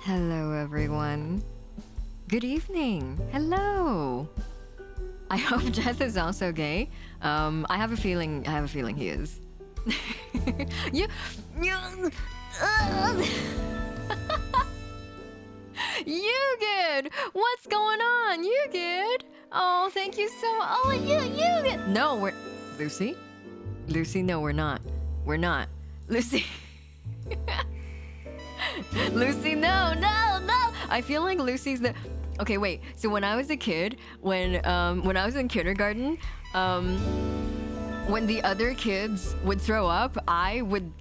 Hello, everyone. Good evening. Hello. I hope Death is also gay. I have a feeling he is. you good? What's going on? You good? Oh, thank you so much. Oh, you good? No, we're Lucy. Lucy, no, we're not. We're not. Lucy. Lucy, no. I feel like Lucy's the. Okay, wait. So when I was a kid, when I was in kindergarten, when the other kids would throw up, I would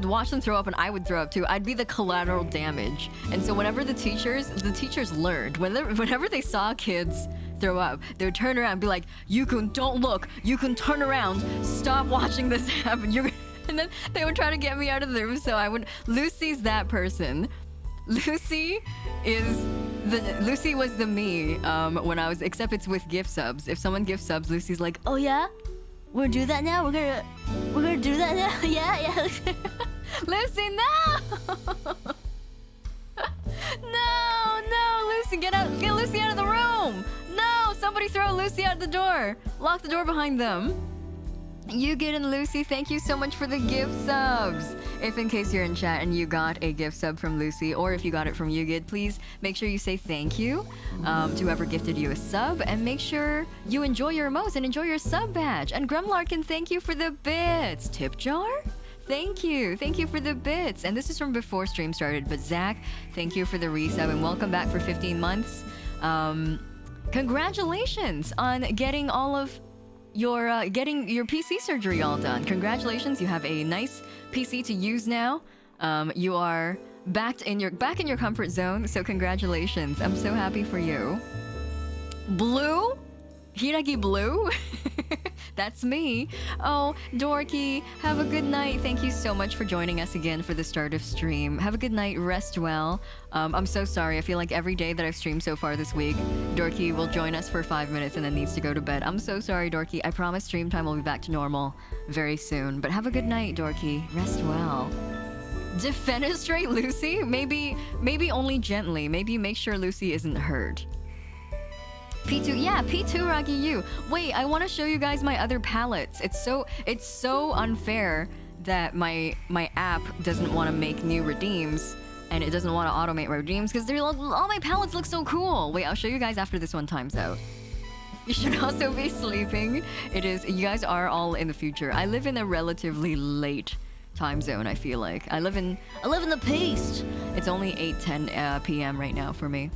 watch them throw up, and I would throw up too. I'd be the collateral damage. And so whenever the teachers learned, whenever they saw kids throw up, they would turn around and be like, "Yukun, don't look. Yukun, turn around. Stop watching this happen." And then they would try to get me out of the room. So I would. Lucy's that person. Lucy was the me when I was. Except it's with gift subs. If someone gift subs, Lucy's like, "Oh yeah, we're gonna do that now. We're gonna do that now. Yeah." Lucy, no. No, Lucy, get Lucy out of the room. No, somebody throw Lucy out the door. Lock the door behind them. Yugid and Lucy, thank you so much for the gift subs. If in case you're in chat and you got a gift sub from Lucy, or if you got it from Yugid, please make sure you say thank you to whoever gifted you a sub, and make sure you enjoy your emotes and enjoy your sub badge. And Grumlarkin, thank you for the bits. Tip jar? Thank you for the bits. And this is from before stream started, but Zach, thank you for the resub and welcome back for 15 months. Congratulations on getting all of getting your PC surgery all done. Congratulations, you have a nice PC to use now. You are back in your comfort zone, so congratulations. I'm so happy for you. Blue? Hiiragi Blue? That's me. Oh, Dorky, have a good night. Thank you so much for joining us again for the start of stream. Have a good night, rest well. I'm so sorry. I feel like every day that I've streamed so far this week, Dorky will join us for 5 minutes and then needs to go to bed. I'm so sorry, Dorky. I promise stream time will be back to normal very soon. But have a good night, Dorky. Rest well. Defenestrate Lucy? Maybe only gently. Maybe make sure Lucy isn't hurt. P2, yeah, P2 Ragi U. Wait, I want to show you guys my other palettes. It's so unfair that my app doesn't want to make new redeems, and it doesn't want to automate redeems because all my palettes look so cool. Wait, I'll show you guys after this one time's out. You should also be sleeping. You guys are all in the future. I live in a relatively late time zone, I feel like. I live in the Paste. It's only 8:10 p.m. right now for me.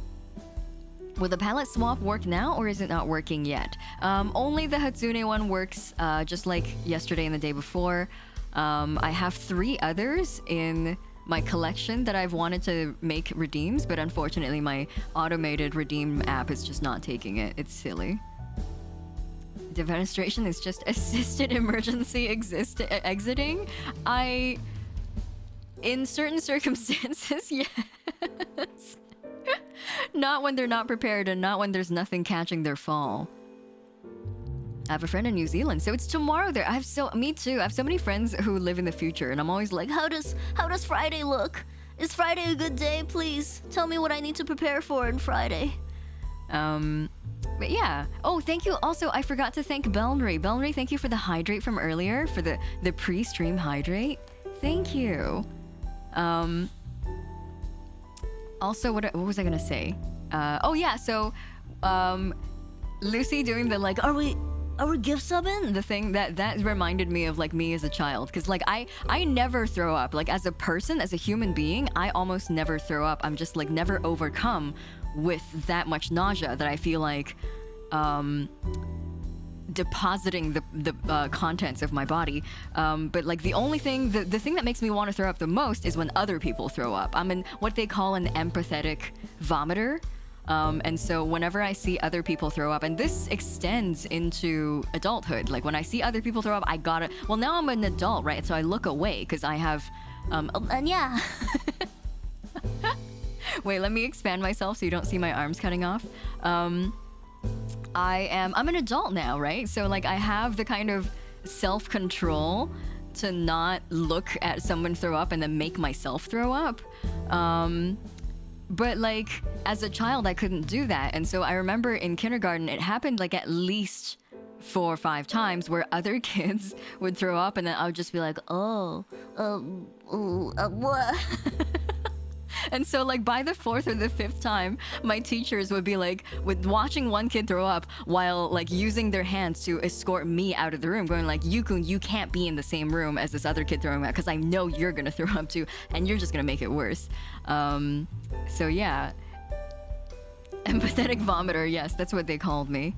Will the palette swap work now, or is it not working yet? Only the Hatsune one works, just like yesterday and the day before. I have 3 others in my collection that I've wanted to make redeems, but unfortunately my automated redeem app is just not taking it. It's silly. Defenestration is just assisted emergency exiting. In certain circumstances, yes. Not when they're not prepared, and not when there's nothing catching their fall. I have a friend in New Zealand, so it's tomorrow there. Me too. I have so many friends who live in the future, and I'm always like, how does Friday look? Is Friday a good day? Please tell me what I need to prepare for on Friday. But yeah. Oh, thank you. Also, I forgot to thank Belnry. Belnry, thank you for the hydrate from earlier, for the pre-stream hydrate. Thank you. Also, what was I gonna say? Oh yeah, so Lucy doing the like, are we gift subbing? The thing that reminded me of like me as a child, because like I never throw up. Like as a person, as a human being, I almost never throw up. I'm just like never overcome with that much nausea that I feel like depositing the contents of my body, but like the only thing, the thing that makes me want to throw up the most is when other people throw up. I'm in what they call an empathetic vomiter, and so whenever I see other people throw up, and this extends into adulthood, like when I see other people throw up, I gotta, well now I'm an adult, right? So I look away because I have and yeah. Wait, let me expand myself so you don't see my arms cutting off. I'm an adult now, right? So like I have the kind of self-control to not look at someone throw up and then make myself throw up. But like as a child, I couldn't do that. And so I remember in kindergarten, it happened like at least 4 or 5 times where other kids would throw up and then I would just be like, what? And so like by the 4th or the 5th time, my teachers would be like watching one kid throw up while like using their hands to escort me out of the room, going like, Yukun, you can't be in the same room as this other kid throwing up because I know you're gonna throw up too and you're just gonna make it worse. So yeah, empathetic vomiter, yes, that's what they called me.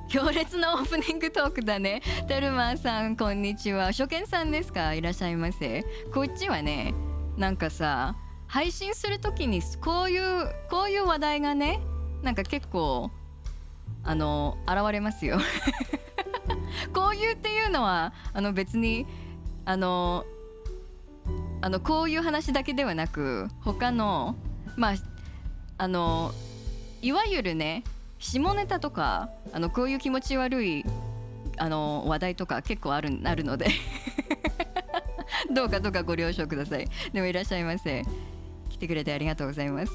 強烈なオープニングトークだね。テルマンさんこんにちは。初見さんですか？いらっしゃいませ。こっちはね、なんかさ、配信するときにこういう話題がね、なんか結構現れますよ。こういうっていうのは別にこういう話だけではなく他のまあいわゆるね。下ネタとかこういう気持ち悪い話題とか結構あるのでどうかご了承ください。でもいらっしゃいませ。来てくれてありがとうございます。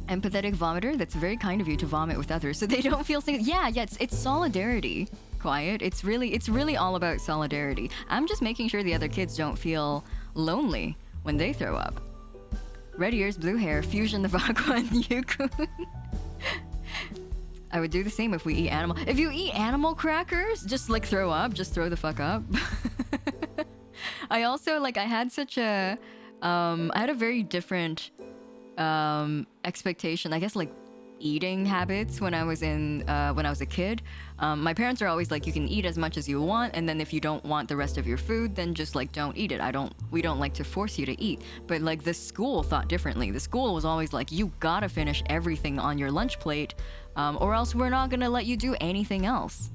Empathetic vomiter, that's very kind of you to vomit with others so they don't feel single. Yeah, it's solidarity. Quiet. It's really all about solidarity. I'm just making sure the other kids don't feel lonely when they throw up. Red ears, blue hair, fusion the vodka and Yukun. I would do the same if we eat animal. If you eat animal crackers, just like throw up, just throw the fuck up. I also I had such a, I had a very different expectation, I guess like eating habits when I was a kid. My parents are always like, you can eat as much as you want, and then if you don't want the rest of your food, then just like don't eat it. We don't like to force you to eat. But like the school thought differently. The school was always like, you gotta finish everything on your lunch plate, or else we're not gonna let you do anything else.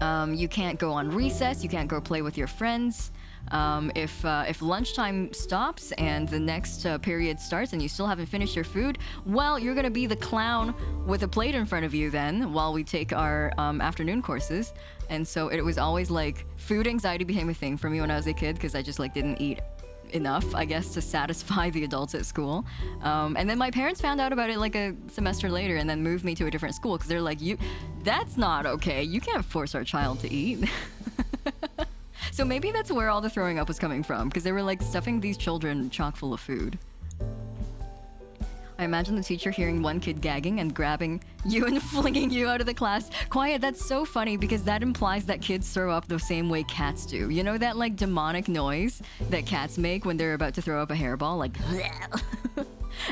You can't go on recess, you can't go play with your friends. If lunchtime stops and the next period starts and you still haven't finished your food, well, you're gonna be the clown with a plate in front of you then while we take our afternoon courses. And so it was always like food anxiety became a thing for me when I was a kid because I just like didn't eat enough, I guess, to satisfy the adults at school. And then my parents found out about it like a semester later and then moved me to a different school because they're like, that's not okay. You can't force our child to eat. So maybe that's where all the throwing up was coming from, because they were like stuffing these children chock full of food. I imagine the teacher hearing one kid gagging and grabbing you and flinging you out of the class. Quiet, that's so funny because that implies that kids throw up the same way cats do. You know that like demonic noise that cats make when they're about to throw up a hairball? Like,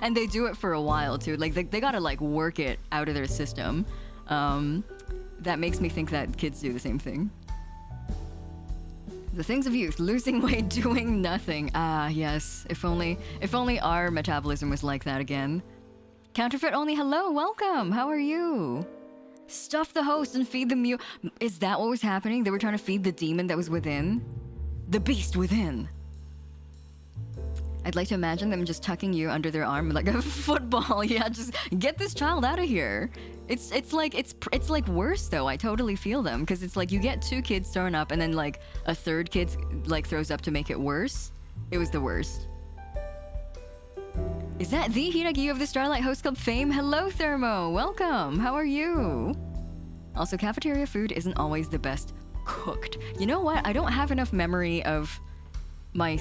and they do it for a while too. Like they gotta like work it out of their system. That makes me think that kids do the same thing. The things of youth, losing weight, doing nothing. Ah, yes. If only our metabolism was like that again. Counterfeit only, hello, welcome. How are you? Stuff the host and feed the mule. Is that what was happening? They were trying to feed the demon that was within? The beast within. I'd like to imagine them just tucking you under their arm like a football. Yeah, just get this child out of here. It's like worse though. I totally feel them because it's like you get 2 kids thrown up and then like a 3rd kid like throws up to make it worse. It was the worst. Is that the Hiiragi of the Starlight Host Club fame? Hello Thermo, welcome. How are you? Also, cafeteria food isn't always the best cooked. You know what? I don't have enough memory of my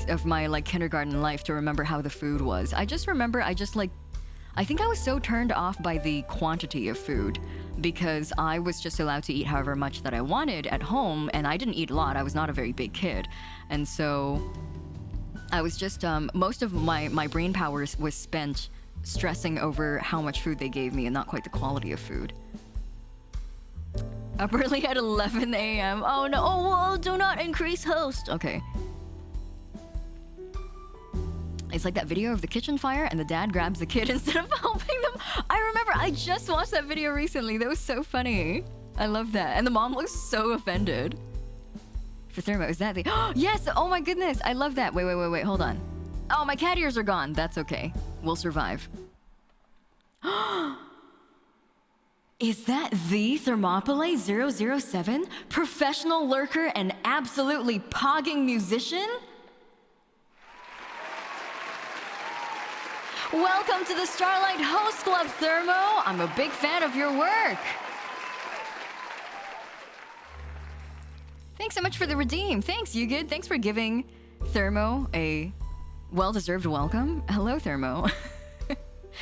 like kindergarten life to remember how the food was. I just remember I think I was so turned off by the quantity of food because I was just allowed to eat however much that I wanted at home, and I didn't eat a lot. I was not a very big kid. And so I was just, most of my brain power was spent stressing over how much food they gave me and not quite the quality of food. Up early at 11 a.m. Oh no, oh, well, do not increase host. Okay. It's like that video of the kitchen fire and the dad grabs the kid instead of helping them. I remember, I just watched that video recently. That was so funny. I love that. And the mom looks so offended. For Thermo, is that the... Yes! Oh my goodness! I love that. Wait, hold on. Oh, my cat ears are gone. That's okay. We'll survive. Is that the Thermopylae 007? Professional lurker and absolutely pogging musician? Welcome to the Starlight Host Club, Thermo. I'm a big fan of your work. Thanks so much for the redeem. Thanks, you good. Thanks for giving Thermo a well-deserved welcome. Hello, Thermo.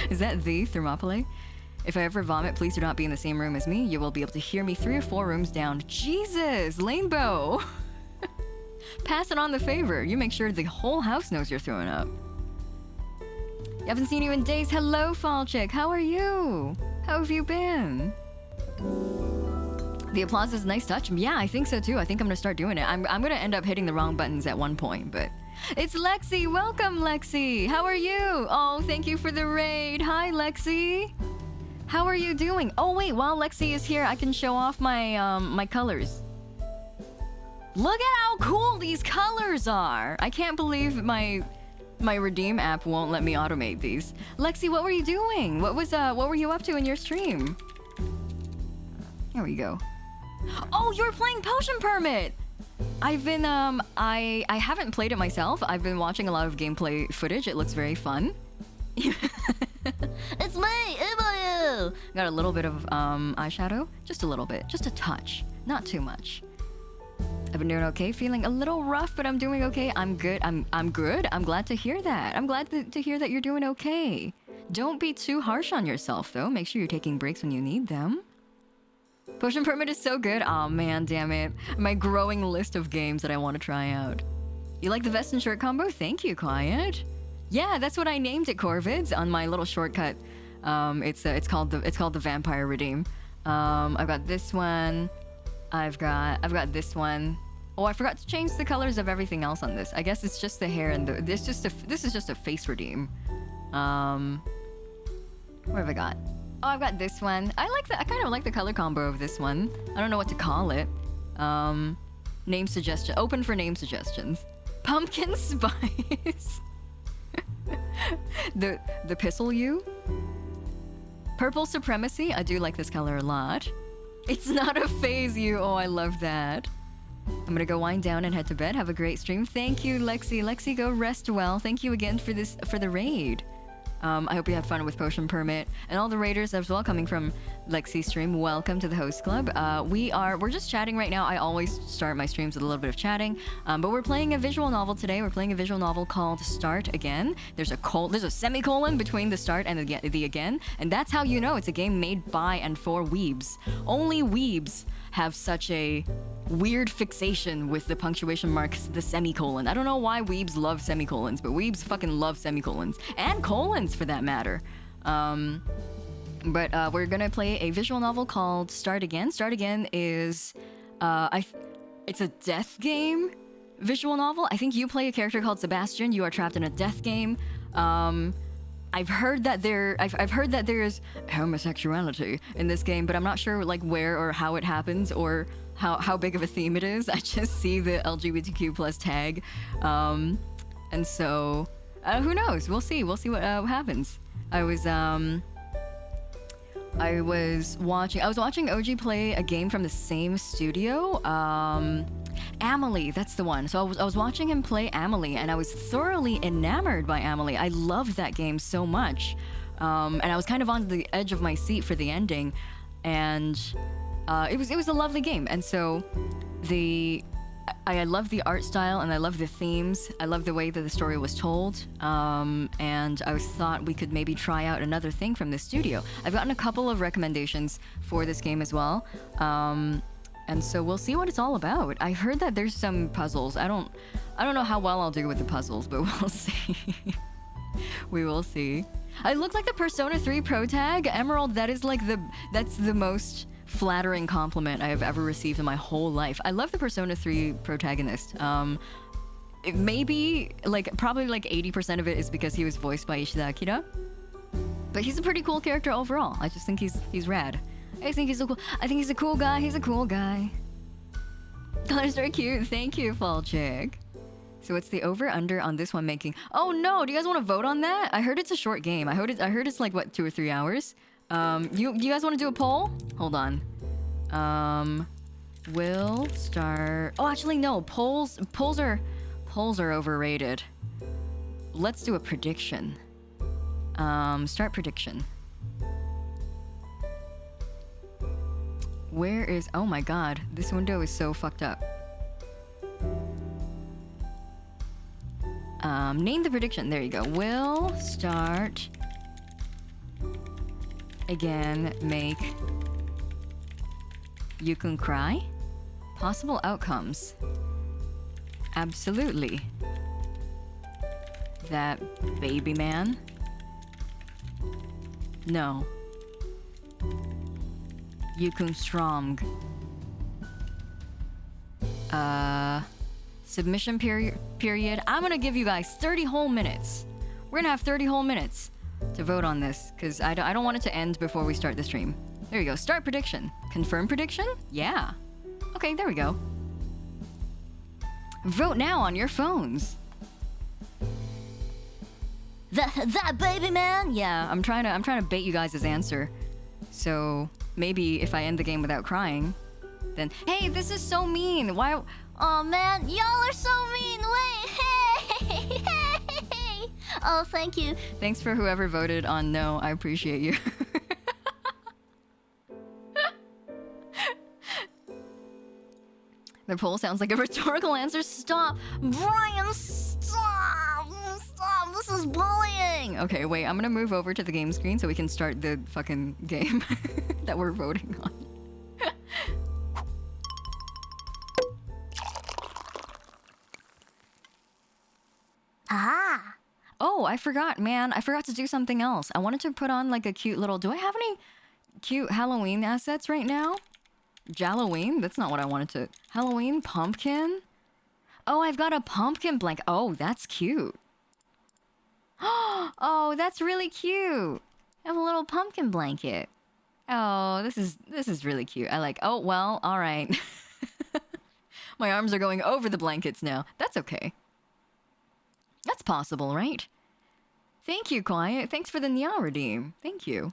Is that the Thermopylae? If I ever vomit, please do not be in the same room as me. You will be able to hear me 3 or 4 rooms down. Jesus, Lanebeau. Pass it on the favor. You make sure the whole house knows you're throwing up. You haven't seen you in days. Hello, Fall Chick. How are you? How have you been? The applause is a nice touch. Yeah, I think so too. I think I'm gonna start doing it. I'm gonna end up hitting the wrong buttons at one point, but... It's Lexi. Welcome, Lexi. How are you? Oh, thank you for the raid. Hi, Lexi. How are you doing? Oh, wait, while Lexi is here, I can show off my, my colors. Look at how cool these colors are. I can't believe my Redeem app won't let me automate these. Lexi, what were you doing? What were you up to in your stream? There we go. Oh, you're playing Potion Permit! I've been, I haven't played it myself. I've been watching a lot of gameplay footage. It looks very fun. It's me, Imayu! Got a little bit of, eyeshadow. Just a little bit. Just a touch. Not too much. I've been doing okay. Feeling a little rough, but I'm doing okay. I'm good. I'm good. I'm glad to hear that. I'm glad to hear that you're doing okay. Don't be too harsh on yourself, though. Make sure you're taking breaks when you need them. Potion Permit is so good. Aw, man, damn it. My growing list of games that I want to try out. You like the vest and shirt combo? Thank you, Quiet. Yeah, that's what I named it, Corvids, on my little shortcut. It's called the Vampire Redeem. I've got this one. I've got this one. Oh, I forgot to change the colors of everything else on this. I guess it's just the hair and this is just a face redeem. What have I got? Oh, I've got this one. I kind of like the color combo of this one. I don't know what to call it. Name suggestion. Open for name suggestions. Pumpkin spice. the pistol you. Purple supremacy. I do like this color a lot. It's not a phase you. Oh, I love that. I'm gonna go wind down and head to bed. Have a great stream. Thank you, Lexi. Lexi, go rest well. Thank you again for the raid. I hope you had fun with Potion Permit and all the raiders as well coming from Lexi's stream. Welcome to the host club. We're just chatting right now. I always start my streams with a little bit of chatting, but we're playing a visual novel today. We're playing a visual novel called Start Again. There's a semicolon between the start and the again, and that's how you know it's a game made by and for weebs. Only weebs have such a weird fixation with the punctuation marks, the semicolon. I don't know why weebs love semicolons, but weebs fucking love semicolons. And colons, for that matter. But we're gonna play a visual novel called Start Again. Start Again is... it's a death game visual novel. I think you play a character called Sebastian. You are trapped in a death game. I've heard that there's homosexuality in this game, but I'm not sure like where or how it happens or how big of a theme it is. I just see the LGBTQ plus tag, and so who knows? We'll see what happens. I was watching OG play a game from the same studio. Amelie, that's the one. So I was watching him play Amelie, and I was thoroughly enamored by Amelie. I loved that game so much, and I was kind of on the edge of my seat for the ending, and it was a lovely game. And so I love the art style, and I love the themes. I love the way that the story was told, and I thought we could maybe try out another thing from this studio. I've gotten a couple of recommendations for this game as well. And so we'll see what it's all about. I heard that there's some puzzles. I don't know how well I'll do with the puzzles, but we'll see. We will see. I look like the Persona 3 pro tag. Emerald, that's the most flattering compliment I have ever received in my whole life. I love the Persona 3 protagonist. It maybe, probably 80% of it is because he was voiced by Ishida Akira. But he's a pretty cool character overall. I just think he's rad. I think he's a cool guy. He's a cool guy. Colors are cute. Thank you, Fall Chick. So what's the over/under on this one making? Oh no! Do you guys want to vote on that? I heard it's a short game. I heard it's like what, 2 or 3 hours. You guys want to do a poll? Hold on. We'll start. Oh, actually no. Polls are overrated. Let's do a prediction. Start prediction. Where is... Oh my god, this window is so fucked up. Name the prediction. There you go. Will start again. Make you can cry. Possible outcomes. Absolutely. That baby man. No. You can strong. Submission period. I'm gonna give you guys 30 whole minutes. We're gonna have 30 whole minutes to vote on this because I don't want it to end before we start the stream. There you go. Start prediction. Confirm prediction? Yeah. Okay, there we go. Vote now on your phones. That baby man? Yeah, I'm trying to bait you guys' answer. So maybe if I end the game without crying, then hey, this is so mean. Why? Oh man, y'all are so mean. Wait, hey. Oh, thank you. Thanks for whoever voted on no. I appreciate you. The poll sounds like a rhetorical answer. Stop, Brian. Stop. This is bullying. Okay, wait. I'm gonna move over to the game screen so we can start the fucking game that we're voting on. Ah. Oh, I forgot, man. I forgot to do something else. I wanted to put on like a cute little... Do I have any cute Halloween assets right now? Jalloween? That's not what I wanted to... Halloween pumpkin? Oh, I've got a pumpkin blanket. Oh, that's cute. Oh, that's really cute. I have a little pumpkin blanket. Oh, this is really cute. I like... Oh, well, all right. My arms are going over the blankets now. That's okay. That's possible, right? Thank you, Quiet. Thanks for the Nya redeem. Thank you.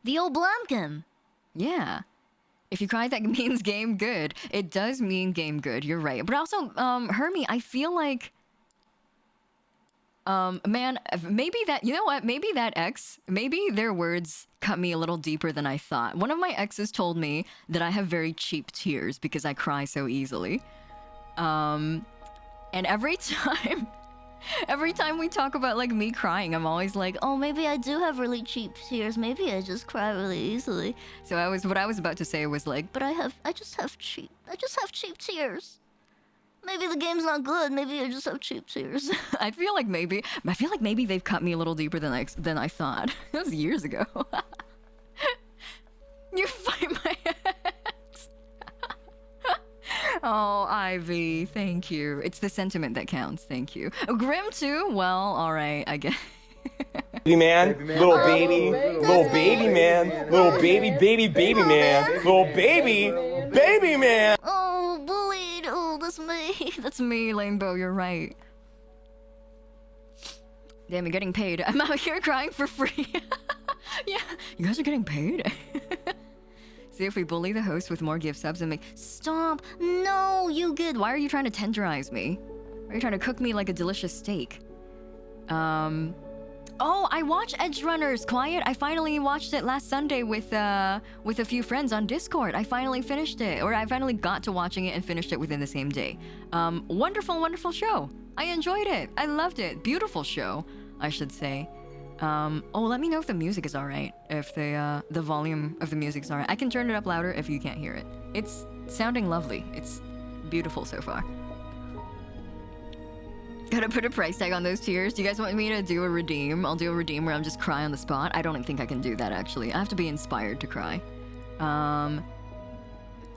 The old Blumpkin. Yeah. If you cry, that means game good. It does mean game good. You're right. But also, Hermie, I feel like... man, maybe that... You know what? Maybe that ex... Maybe their words cut me a little deeper than I thought. One of my exes told me that I have very cheap tears because I cry so easily. And every time we talk about like me crying, I'm always like, oh, maybe I do have really cheap tears. Maybe I just cry really easily. So what I was about to say was like, but I just have cheap tears. Maybe the game's not good. Maybe I just have cheap tears. I feel like maybe they've cut me a little deeper than I thought. That was years ago. You fight my ex. Oh, Ivy, thank you. It's the sentiment that counts. Thank you. Oh, Grim too? Well, all right, I guess. Baby man, little baby man, little baby man, little baby man. Oh, bullied. Oh, that's me. That's me, Rainbow. You're right. Damn, you're getting paid. I'm out here crying for free. Yeah, you guys are getting paid. See if we bully the host with more gift subs and make... Stop! No, you good. Why are you trying to tenderize me? Why are you trying to cook me like a delicious steak? Oh, I watched Edge Runners. Quiet. I finally watched it last Sunday with a few friends on Discord. I finally finished it. Or I finally got to watching it and finished it within the same day. Wonderful, wonderful show. I enjoyed it. I loved it. Beautiful show, I should say. Oh, let me know if the music is alright. If the volume of the music is alright. I can turn it up louder if you can't hear it. It's sounding lovely. It's beautiful so far. Gotta put a price tag on those tears. Do you guys want me to do a redeem? I'll do a redeem where I'm just cry on the spot. I don't think I can do that, actually. I have to be inspired to cry.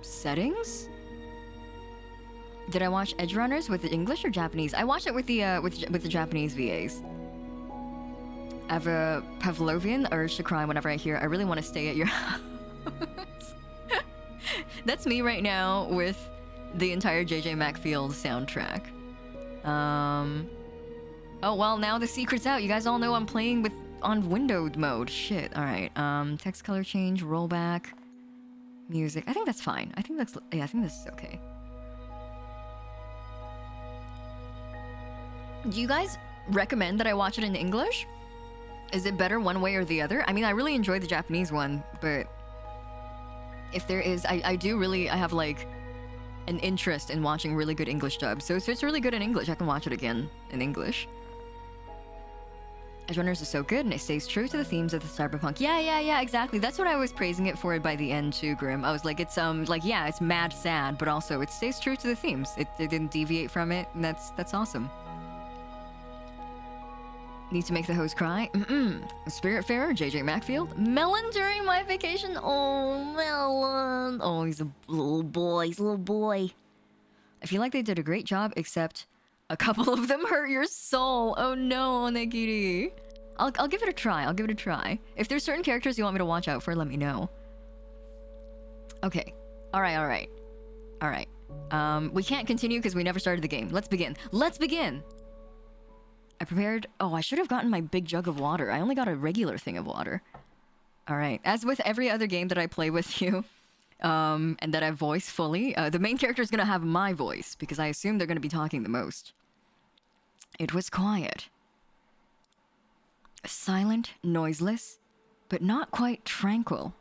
Settings? Did I watch Edge Runners with the English or Japanese? I watched it with the Japanese VAs. I have a Pavlovian urge to cry whenever I hear I really want to stay at your house. That's me right now with the entire JJ Macfield soundtrack. Oh, well, now the secret's out. You guys all know I'm playing on windowed mode. Shit. All right. Text color change, rollback, music. I think that's fine. I think this is okay. Do you guys recommend that I watch it in English? Is it better one way or the other? I mean, I really enjoyed the Japanese one, but if there is, I have like an interest in watching really good English dubs. So if it's really good in English, I can watch it again in English. Edgerunners is so good, and it stays true to the themes of the cyberpunk. Yeah, exactly. That's what I was praising it for by the end too, Grim. I was like, it's yeah, it's mad sad, but also it stays true to the themes. It didn't deviate from it, and that's awesome. Need to make the host cry? Spiritfarer, JJ Macfield. Melon during my vacation? Oh, Melon. Oh, he's a little boy. I feel like they did a great job, except a couple of them hurt your soul. Oh no, Negiri. I'll give it a try. If there's certain characters you want me to watch out for, let me know. Okay. All right. We can't continue because we never started the game. Let's begin. I prepared... Oh, I should have gotten my big jug of water. I only got a regular thing of water. All right. As with every other game that I play with you, and that I voice fully, the main character is going to have my voice, because I assume they're going to be talking the most. It was quiet. Silent, noiseless, but not quite tranquil.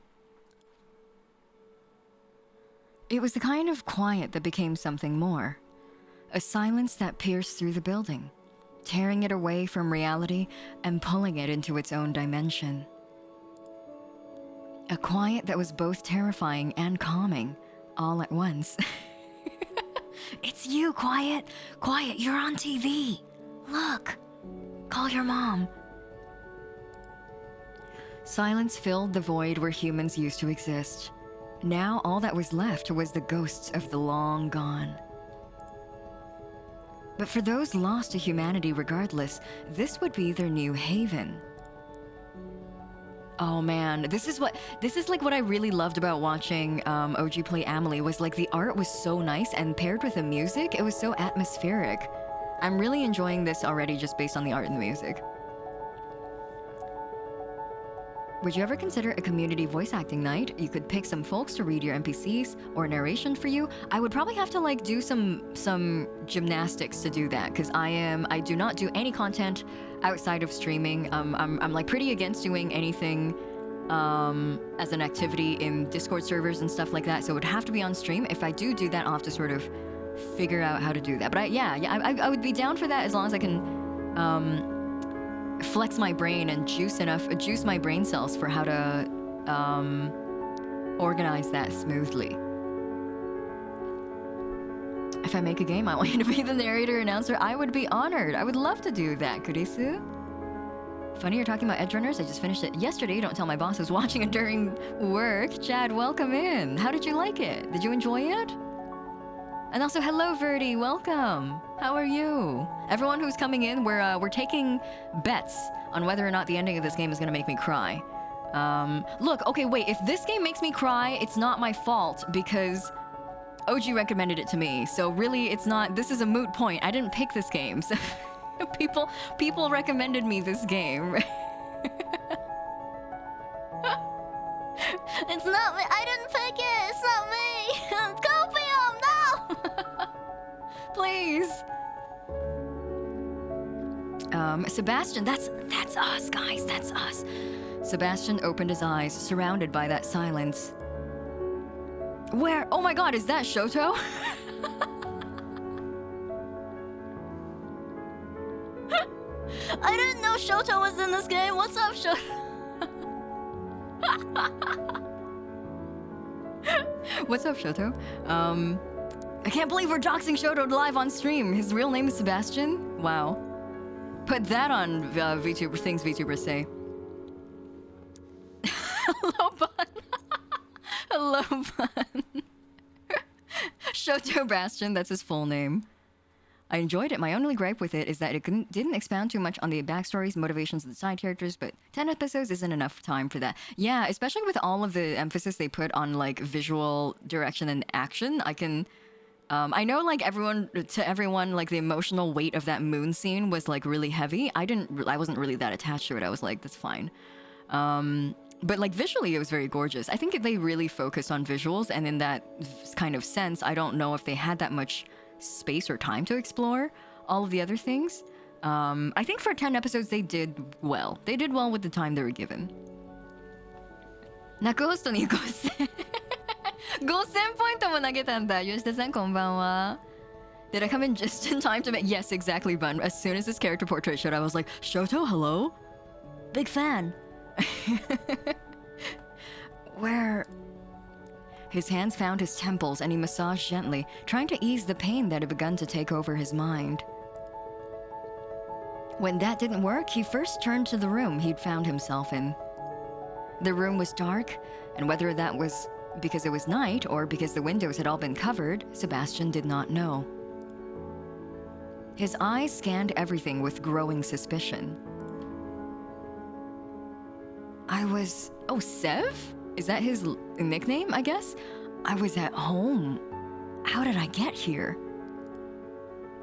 It was the kind of quiet that became something more. A silence that pierced through the building, tearing it away from reality and pulling it into its own dimension. A quiet that was both terrifying and calming, all at once. It's you, Quiet! Quiet, you're on TV! Look! Call your mom. Silence filled the void where humans used to exist. Now all that was left was the ghosts of the long gone. But for those lost to humanity regardless, this would be their new haven. Oh man, this is like what I really loved about watching OG play Amelie, was like the art was so nice, and paired with the music, it was so atmospheric. I'm really enjoying this already just based on the art and the music. Would you ever consider a community voice acting night? You could pick some folks to read your NPCs or narration for you. I would probably have to like do some gymnastics to do that, because I do not do any content outside of streaming. I'm like pretty against doing anything as an activity in Discord servers and stuff like that. So it would have to be on stream. If I do that, I'll have to sort of figure out how to do that. But I would be down for that as long as I can flex my brain and juice my brain cells for how to organize that smoothly. If I make a game, I want you to be the narrator announcer. I would be honored. I would love to do that, Kurisu. Funny you're talking about Edgerunners. I just finished it yesterday. Don't tell my boss I was watching it during work. Chad, welcome in. How did you like it? Did you enjoy it? And also, hello, Verdi. Welcome. How are you? Everyone who's coming in, we're taking bets on whether or not the ending of this game is gonna make me cry. Look, okay, wait. If this game makes me cry, it's not my fault because OG recommended it to me. So really, it's not. This is a moot point. I didn't pick this game. So people recommended me this game. It's not me. I didn't pick it. It's not me. Copium, no. Please. Sebastian, that's us, guys. That's us. Sebastian opened his eyes, surrounded by that silence. Where? Oh my God, is that Shoto? I didn't know Shoto was in this game. What's up, Shoto? What's up, Shoto? I can't believe we're doxing Shoto live on stream. His real name is Sebastian? Wow. Put that on VTuber things VTubers say. Hello, Bun. Hello, Bun. Shoto Bastion, that's his full name. I enjoyed it. My only gripe with it is that it didn't expound too much on the backstories, motivations of the side characters, but 10 episodes isn't enough time for that. Yeah, especially with all of the emphasis they put on like visual direction and action. I know like everyone, like the emotional weight of that moon scene was like really heavy. I wasn't really that attached to it. I was like, that's fine. But like visually, it was very gorgeous. I think they really focused on visuals, and in that kind of sense, I don't know if they had that much space or time to explore all of the other things. I think for 10 episodes they did well. They did well with the time they were given. 泣くホストに5000 5000ポイントも投げたんだ。吉田さんこんばんは。Did I come in just in time to make... Yes, exactly, Bun. As soon as this character portrait showed, I was like, Shoto, hello? Big fan. Where... His hands found his temples and he massaged gently, trying to ease the pain that had begun to take over his mind. When that didn't work, he first turned to the room he'd found himself in. The room was dark, and whether that was because it was night or because the windows had all been covered, Sebastian did not know. His eyes scanned everything with growing suspicion. I was... Oh, Sev? Is that his nickname, I guess? I was at home. How did I get here?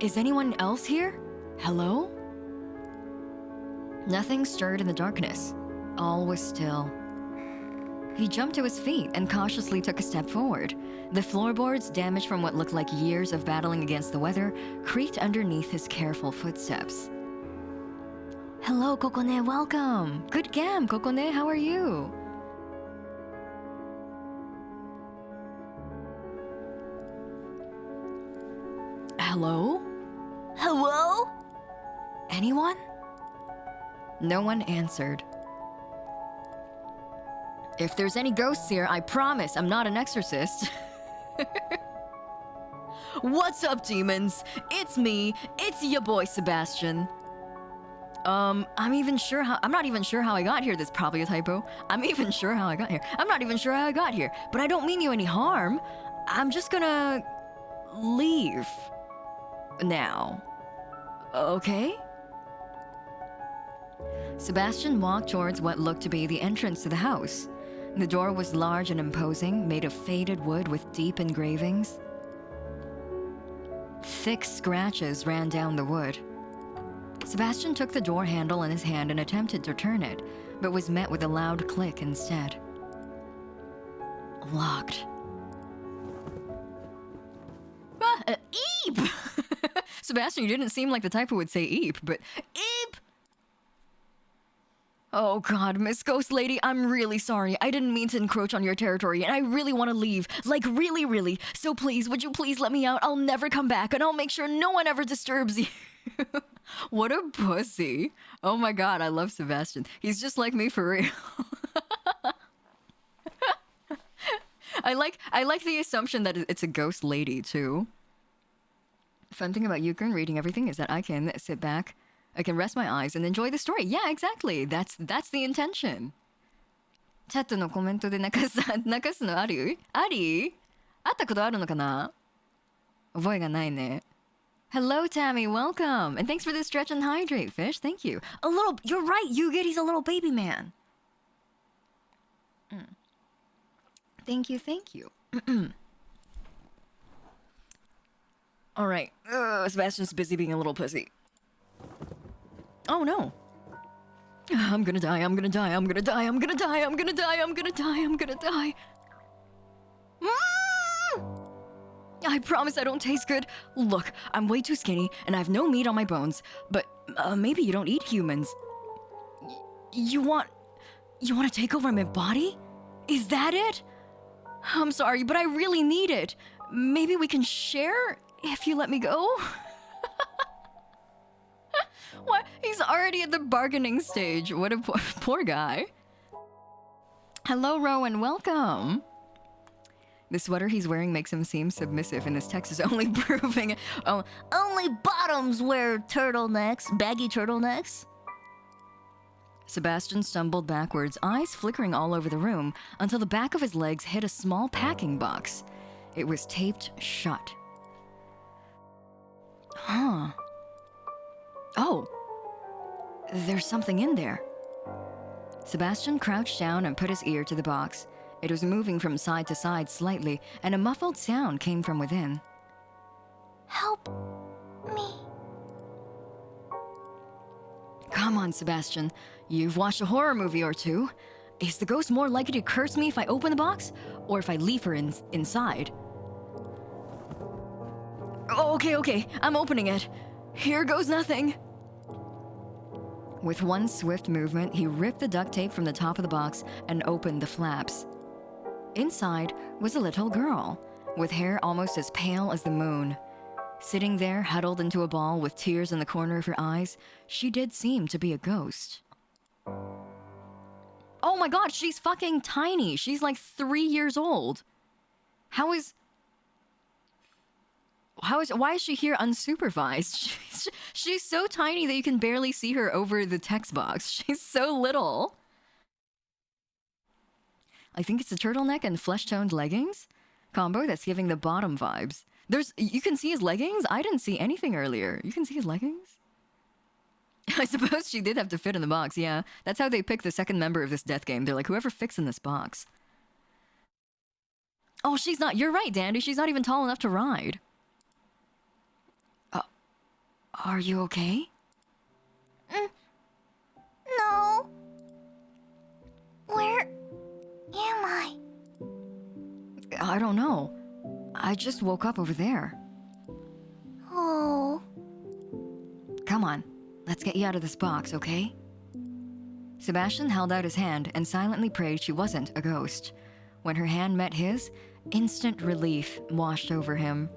Is anyone else here? Hello? Nothing stirred in the darkness. All was still. He jumped to his feet and cautiously took a step forward. The floorboards, damaged from what looked like years of battling against the weather, creaked underneath his careful footsteps. Hello, Kokone, welcome! Good gam, Kokone, how are you? Hello? Hello? Anyone? No one answered. If there's any ghosts here, I promise I'm not an exorcist. What's up, demons? It's me. It's your boy, Sebastian. I'm not even sure how I got here. That's probably a typo. I'm not even sure how I got here. But I don't mean you any harm. I'm just gonna leave now. Okay? Sebastian walked towards what looked to be the entrance to the house. The door was large and imposing, made of faded wood with deep engravings. Thick scratches ran down the wood. Sebastian took the door handle in his hand and attempted to turn it, but was met with a loud click instead. Locked. Eep! Sebastian, you didn't seem like the type who would say eep, but eep! Oh god, Miss Ghost Lady, I'm really sorry. I didn't mean to encroach on your territory, and I really want to leave. Like, really, really. So please, would you please let me out? I'll never come back, and I'll make sure no one ever disturbs you. What a pussy. Oh my god, I love Sebastian. He's just like me for real. I like the assumption that it's a ghost lady, too. Fun thing about Yukun reading everything is that I can sit back, I can rest my eyes and enjoy the story. Yeah, exactly. That's the intention. チャットのコメントで泣かすのある？あり？会ったことあるのかな？覚えがないね。Hello, Tammy. Welcome. And thanks for the stretch and hydrate, Fish. Thank you. You're right, Yugit. He's a little baby man. Thank you. All right. Sebastian's busy being a little pussy. Oh no. I'm gonna die. I promise I don't taste good. Look, I'm way too skinny and I have no meat on my bones. But maybe you don't eat humans. You want to take over my body? Is that it? I'm sorry, but I really need it. Maybe we can share if you let me go? What? He's already at the bargaining stage. What a poor guy. Hello, Rowan. Welcome. The sweater he's wearing makes him seem submissive, and this text is only proving... Oh, only bottoms wear turtlenecks, baggy turtlenecks. Sebastian stumbled backwards, eyes flickering all over the room, until the back of his legs hit a small packing box. It was taped shut. Huh. Oh. There's something in there. Sebastian crouched down and put his ear to the box. It was moving from side to side slightly, and a muffled sound came from within. Help me. Come on, Sebastian. You've watched a horror movie or two. Is the ghost more likely to curse me if I open the box, or if I leave her inside? Okay. I'm opening it. Here goes nothing. With one swift movement, he ripped the duct tape from the top of the box and opened the flaps. Inside was a little girl, with hair almost as pale as the moon. Sitting there, huddled into a ball with tears in the corner of her eyes, she did seem to be a ghost. Oh my god, she's fucking tiny. She's like 3 years old. Why is she here unsupervised? She's so tiny that you can barely see her over the text box. She's so little. I think it's a turtleneck and flesh-toned leggings combo that's giving the bottom vibes. You can see his leggings? I didn't see anything earlier. You can see his leggings? I suppose she did have to fit in the box, yeah. That's how they pick the second member of this death game. They're like, whoever fits in this box. Oh, she's not. You're right, Dandy. She's not even tall enough to ride. Are you okay? No. Where am I? I don't know. I just woke up over there. Oh. Come on. Let's get you out of this box, okay? Sebastian held out his hand and silently prayed she wasn't a ghost. When her hand met his, instant relief washed over him.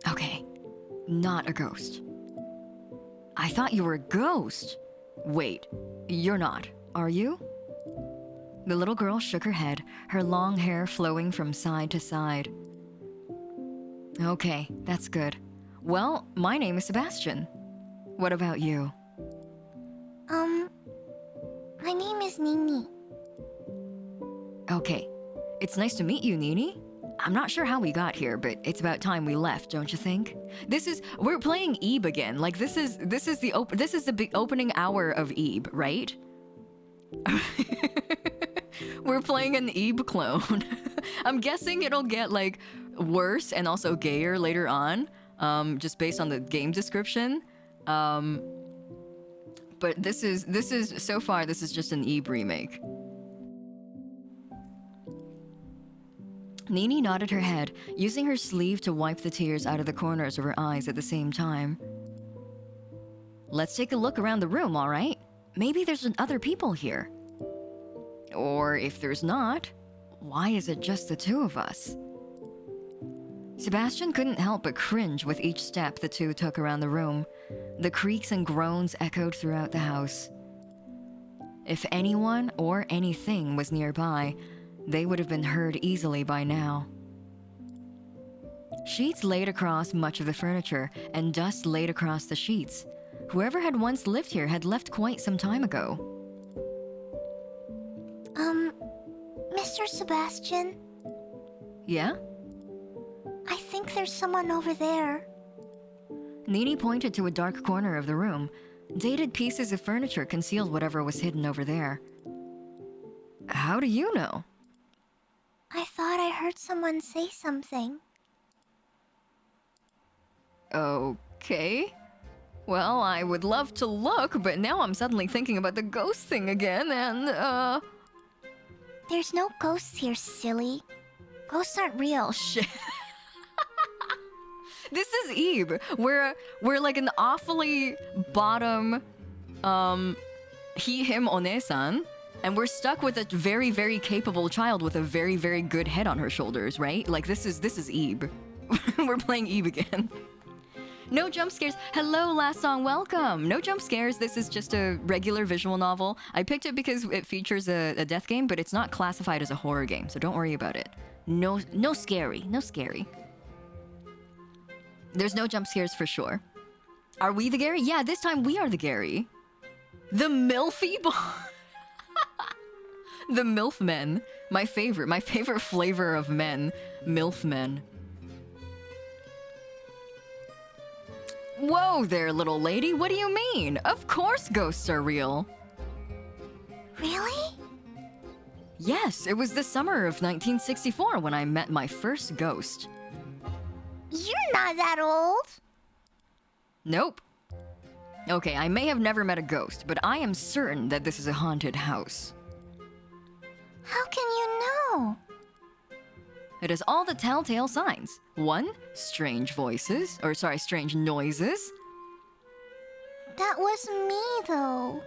Okay, not a ghost. I thought you were a ghost. Wait, you're not, are you? The little girl shook her head, her long hair flowing from side to side. Okay, that's good. Well, my name is Sebastian. What about you? My name is Nini. Okay, it's nice to meet you, Nini. I'm not sure how we got here, but it's about time we left, don't you think? We're playing Ebe again. Like this is the big opening hour of Ebe, right? We're playing an Ebe clone. I'm guessing it'll get like worse and also gayer later on, just based on the game description. But this is so far this is just an Ebe remake. Nini nodded her head, using her sleeve to wipe the tears out of the corners of her eyes at the same time. Let's take a look around the room, all right? Maybe there's other people here. Or if there's not, why is it just the two of us? Sebastian couldn't help but cringe with each step the two took around the room. The creaks and groans echoed throughout the house. If anyone or anything was nearby, they would have been heard easily by now. Sheets laid across much of the furniture, and dust laid across the sheets. Whoever had once lived here had left quite some time ago. Mr. Sebastian? Yeah? I think there's someone over there. Nini pointed to a dark corner of the room. Dated pieces of furniture concealed whatever was hidden over there. How do you know? I thought I heard someone say something. Okay. Well, I would love to look, but now I'm suddenly thinking about the ghost thing again, and, There's no ghosts here, silly. Ghosts aren't real. Shit. This is Ebe. We're like an awfully bottom, he, him, onesan. And we're stuck with a very, very capable child with a very, very good head on her shoulders, right? Like, this is Ebe. We're playing Ebe again. No jump scares. Hello, last song, welcome. No jump scares. This is just a regular visual novel. I picked it because it features a death game, but it's not classified as a horror game, so don't worry about it. No scary. No scary. There's no jump scares for sure. Are we the Gary? Yeah, this time we are the Gary. The Milfy Boy. The MILF men. My favorite flavor of men. MILF men. Whoa there, little lady. What do you mean? Of course ghosts are real. Really? Yes, it was the summer of 1964 when I met my first ghost. You're not that old. Nope. Okay, I may have never met a ghost, but I am certain that this is a haunted house. How can you know? It has all the telltale signs. 1, strange noises. That was me, though.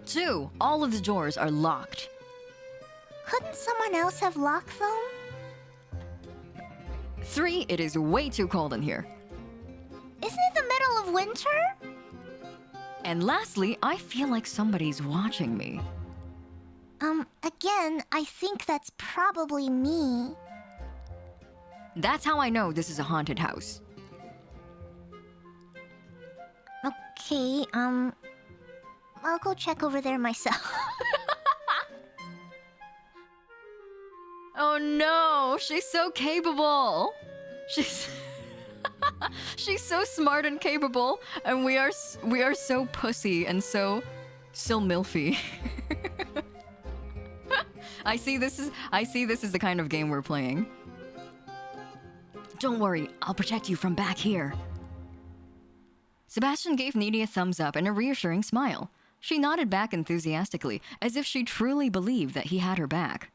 2, all of the doors are locked. Couldn't someone else have locked them? 3, it is way too cold in here. Isn't it the middle of winter? And lastly, I feel like somebody's watching me. Again, I think that's probably me. That's how I know this is a haunted house. Okay, I'll go check over there myself. Oh no, she's so capable. She's she's so smart and capable, and we are so pussy and so milfy. I see this is the kind of game we're playing. Don't worry, I'll protect you from back here. Sebastian gave Nini a thumbs up and a reassuring smile. She nodded back enthusiastically, as if she truly believed that he had her back.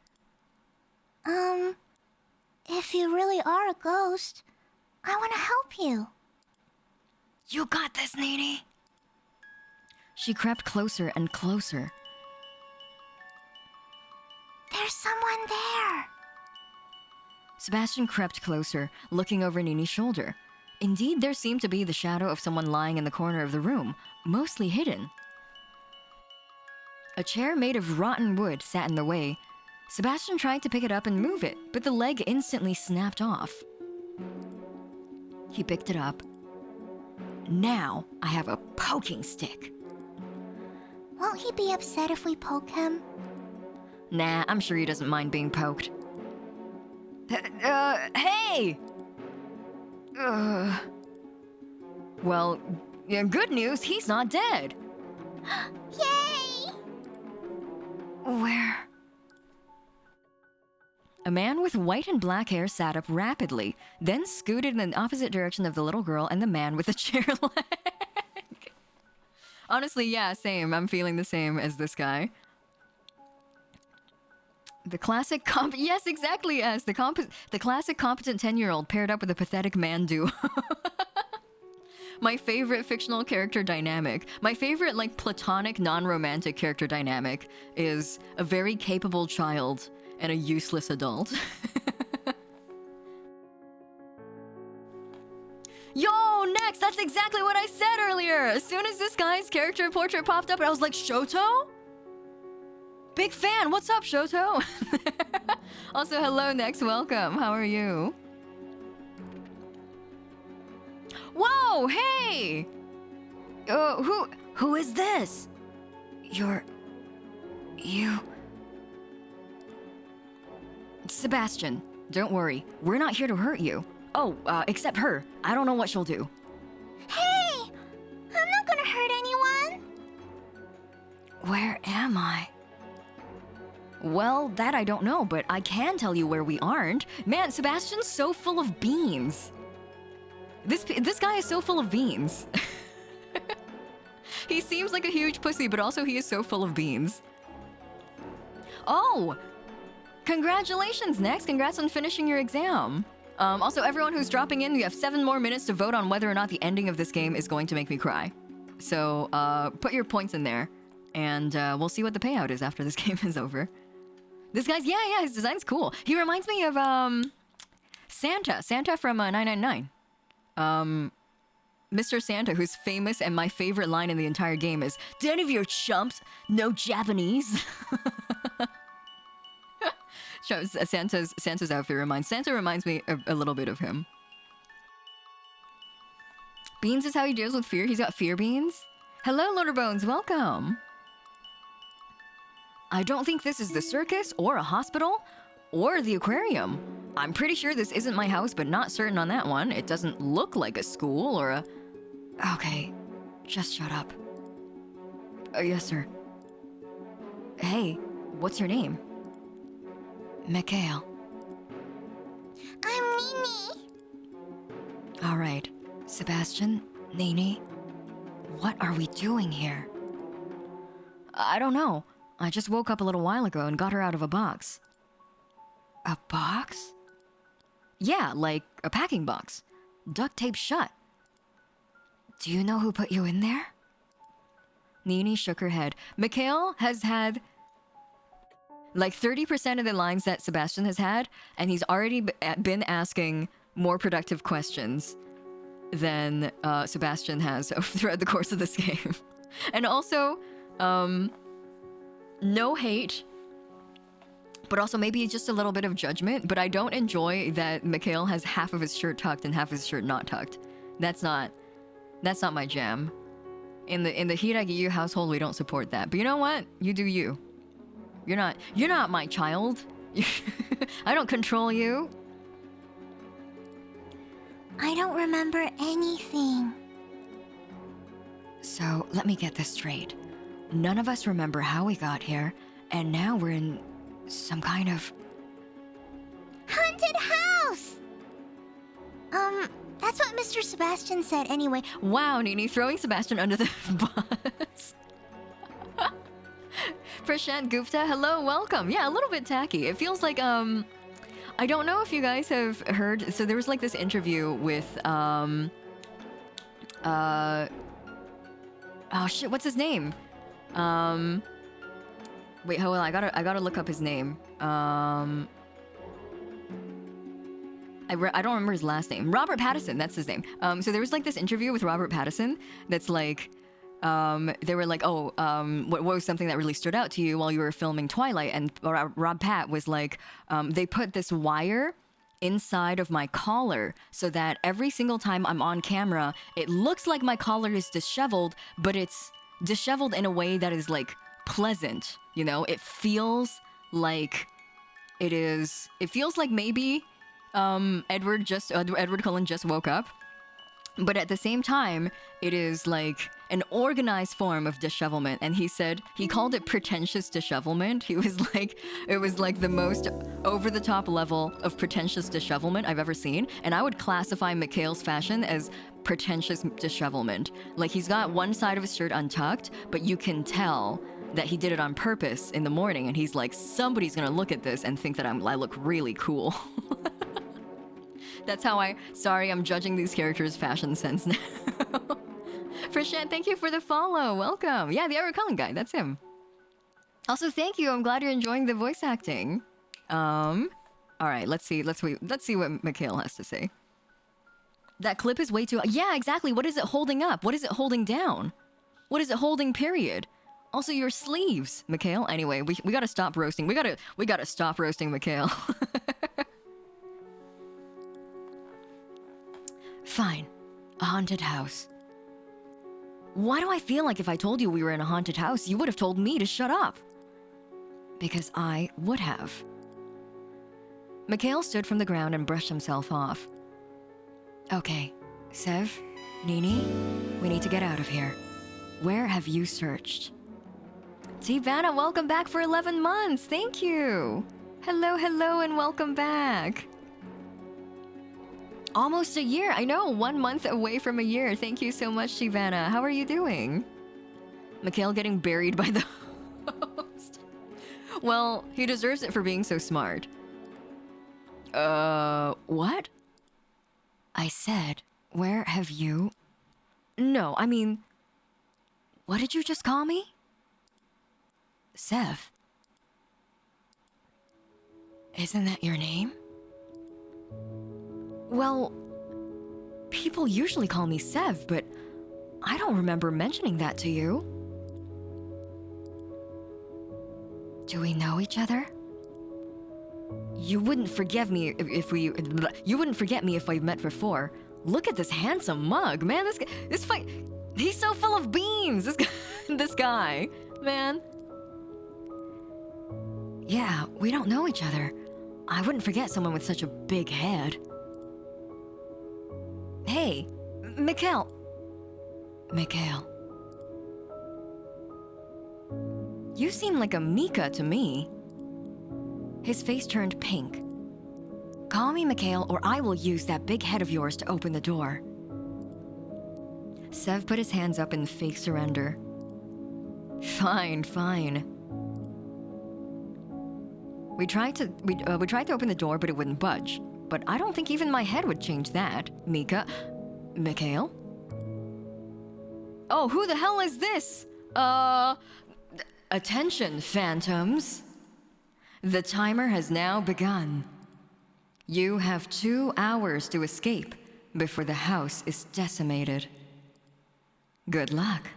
If you really are a ghost, I want to help you. You got this, Nini. She crept closer and closer. There's someone there. Sebastian crept closer, looking over Nini's shoulder. Indeed, there seemed to be the shadow of someone lying in the corner of the room, mostly hidden. A chair made of rotten wood sat in the way. Sebastian tried to pick it up and move it, but the leg instantly snapped off. He picked it up. Now I have a poking stick. Won't he be upset if we poke him? Nah, I'm sure he doesn't mind being poked. Hey! Well, good news, he's not dead. Yay! Where? A man with white and black hair sat up rapidly, then scooted in the opposite direction of the little girl and the man with the chair leg. Honestly, yeah, same. I'm feeling the same as this guy. The classic yes, exactly, yes. The classic competent 10-year-old paired up with a pathetic man duo. My favorite fictional character dynamic, my favorite like platonic non-romantic character dynamic is a very capable child and a useless adult. Yo, next! That's exactly what I said earlier! As soon as this guy's character portrait popped up, I was like, Shoto? Big fan! What's up, Shoto? Also, hello, next. Welcome. How are you? Whoa! Hey! Who is this? You... Sebastian, don't worry. We're not here to hurt you. Oh, except her. I don't know what she'll do. Hey! I'm not gonna hurt anyone. Where am I? Well, that I don't know, but I can tell you where we aren't. Man, Sebastian's so full of beans. This guy is so full of beans. He seems like a huge pussy, but also he is so full of beans. Oh! Congratulations, Next. Congrats on finishing your exam. Also, everyone who's dropping in, you have 7 more minutes to vote on whether or not the ending of this game is going to make me cry. So, put your points in there, and we'll see what the payout is after this game is over. This guy's, yeah, his design's cool. He reminds me of, Santa from 999. Mr. Santa, who's famous, and my favorite line in the entire game is, "Do any of your chumps know Japanese?" Santa's outfit reminds me a little bit of him. Beans is how he deals with fear. He's got fear beans. Hello, Lorderbones. Welcome. I don't think this is the circus or a hospital or the aquarium. I'm pretty sure this isn't my house, but not certain on that one. It doesn't look like a school or a... Okay, just shut up. Yes, sir. Hey, what's your name? Mikhail. I'm Nini. All right, Sebastian, Nini, what are we doing here? I don't know. I just woke up a little while ago and got her out of a box. A box? Yeah, like a packing box. Duct tape shut. Do you know who put you in there? Nini shook her head. Mikhail has had like 30% of the lines that Sebastian has had, and he's already been asking more productive questions than Sebastian has throughout the course of this game. And also, no hate, but also maybe just a little bit of judgment. But I don't enjoy that Mikhail has half of his shirt tucked and half of his shirt not tucked. That's not my jam. In the Hiiragi household, we don't support that. But you know what? You do you. You're not my child. I don't control you. I don't remember anything. So, let me get this straight. None of us remember how we got here, and now we're in some kind of... haunted house! That's what Mr. Sebastian said anyway. Wow, Nini, throwing Sebastian under the bus. Prashant Gupta, hello, welcome. Yeah, a little bit tacky. It feels like, I don't know if you guys have heard, so there was like this interview with, oh shit, what's his name? Wait, hold on, I gotta look up his name. I don't remember his last name. Robert Pattinson, that's his name. So there was like this interview with Robert Pattinson that's like, they were like, what was something that really stood out to you while you were filming Twilight? And Rob Pat was like, they put this wire inside of my collar so that every single time I'm on camera, it looks like my collar is disheveled, but it's disheveled in a way that is like pleasant. You know, it feels like maybe Edward Cullen just woke up, but at the same time, it is like an organized form of dishevelment. And he said he called it pretentious dishevelment. He was like, it was like the most over-the-top level of pretentious dishevelment I've ever seen. And I would classify Mikhail's fashion as pretentious dishevelment. Like, he's got one side of his shirt untucked, but you can tell that he did it on purpose in the morning. And he's like, somebody's gonna look at this and think that I look really cool. That's how I'm judging these characters' fashion sense now. Prashant, thank you for the follow. Welcome. Yeah, the Edward Cullen guy, that's him. Also, thank you. I'm glad you're enjoying the voice acting. All right, let's see what Mikhail has to say. That clip is way too... Yeah, exactly. What is it holding up? What is it holding down? What is it holding, period? Also, your sleeves, Mikhail. Anyway, we gotta stop roasting. We gotta stop roasting Mikhail. Fine. A haunted house. Why do I feel like if I told you we were in a haunted house, you would have told me to shut up? Because I would have. Mikhail stood from the ground and brushed himself off. Okay, Sev, Nini, we need to get out of here. Where have you searched? Vanna, welcome back for 11 months. Thank you. Hello, and welcome back. Almost a year. I know, 1 month away from a year. Thank you so much, Shivana. How are you doing? Mikhail getting buried by the host. Well, he deserves it for being so smart. What? I said, where have you... No, I mean... What did you just call me? Sev. Isn't that your name? Well, people usually call me Sev, but I don't remember mentioning that to you. Do we know each other? You wouldn't forgive me if we... You wouldn't forget me if we've met before. Look at this handsome mug, man. This fight... He's so full of beans. This guy, man. Yeah, we don't know each other. I wouldn't forget someone with such a big head. Hey, Mikhail. You seem like a Mika to me. His face turned pink. Call me Mikhail, or I will use that big head of yours to open the door. Sev put his hands up in fake surrender. Fine. We tried to open the door, but it wouldn't budge. But I don't think even my head would change that, Mikhail? Oh, who the hell is this? Attention, phantoms. The timer has now begun. You have 2 hours to escape before the house is decimated. Good luck.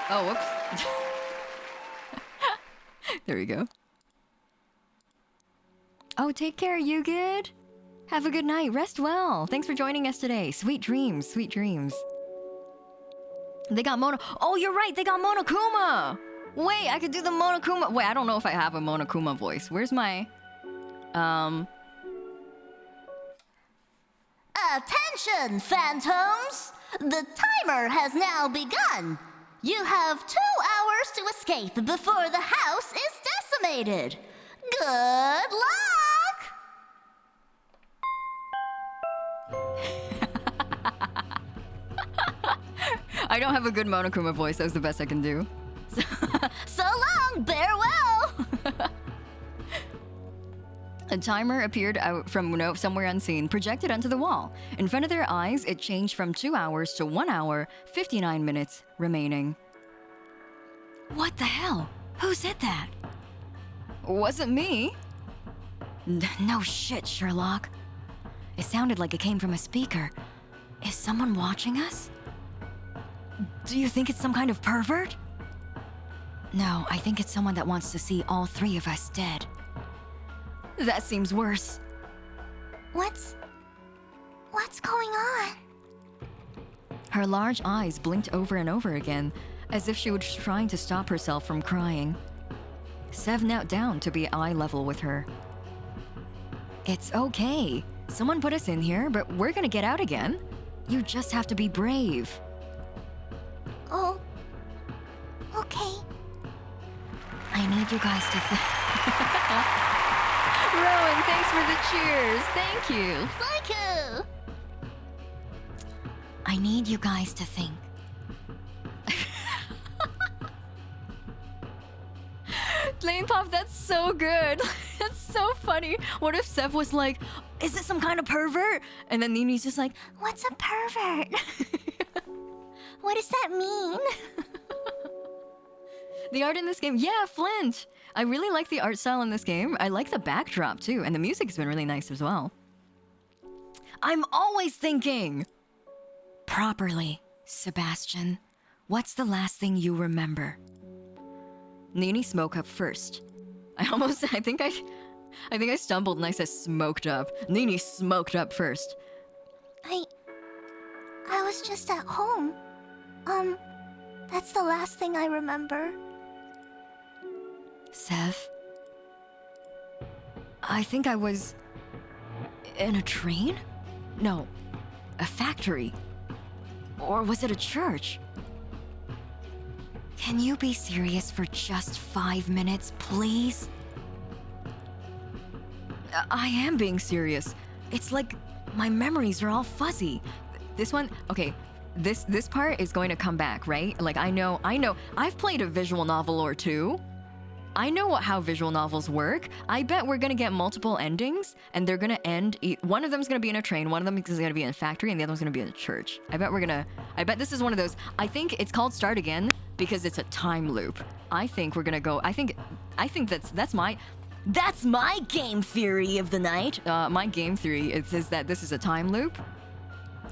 Oh, whoops. There we go. Oh, take care, you good? Have a good night. Rest well. Thanks for joining us today. Sweet dreams, sweet dreams. They got Mono... Oh, you're right. They got Monokuma. Wait, I could do the Monokuma... Wait, I don't know if I have a Monokuma voice. Where's my... Attention, phantoms! The timer has now begun. You have 2 hours to escape before the house is decimated. Good luck! I don't have a good Monokuma voice. That was the best I can do. So long, farewell! A timer appeared out from somewhere unseen, projected onto the wall. In front of their eyes, it changed from 2 hours to 1 hour, 59 minutes remaining. What the hell? Who said that? Wasn't me. No shit, Sherlock. It sounded like it came from a speaker. Is someone watching us? Do you think it's some kind of pervert? No, I think it's someone that wants to see all 3 of us dead. That seems worse. What's going on? Her large eyes blinked over and over again, as if she was trying to stop herself from crying. Sev knelt down to be eye level with her. It's okay. Someone put us in here, but we're gonna get out again. You just have to be brave. Oh, okay. I need you guys to Rowan, thanks for the cheers. Thank you. Thank you! I need you guys to think. Lane Pop, that's so good. That's so funny. What if Sev was like, is it some kind of pervert? And then Nini's just like, What's a pervert? What does that mean? the art in this game, yeah, Flint. I really like the art style in this game. I like the backdrop too, and the music's been really nice as well. I'm always thinking. Properly, Sebastian. What's the last thing you remember? Nini spoke up first. I think I stumbled and I said smoked up. Nini smoked up first. I was just at home. That's the last thing I remember. Sev? I think I was... in a train? No, a factory. Or was it a church? Can you be serious for just 5 minutes, please? I am being serious. It's like my memories are all fuzzy. This one, okay, this part is going to come back, right? Like I know, I've played a visual novel or two. I know how visual novels work. I bet we're gonna get multiple endings, and they're gonna end. One of them's gonna be in a train, one of them is gonna be in a factory, and the other one's gonna be in a church. I bet this is one of those. I think it's called Start Again because it's a time loop. I think we're gonna go. I think that's my game theory of the night. My game theory is that this is a time loop,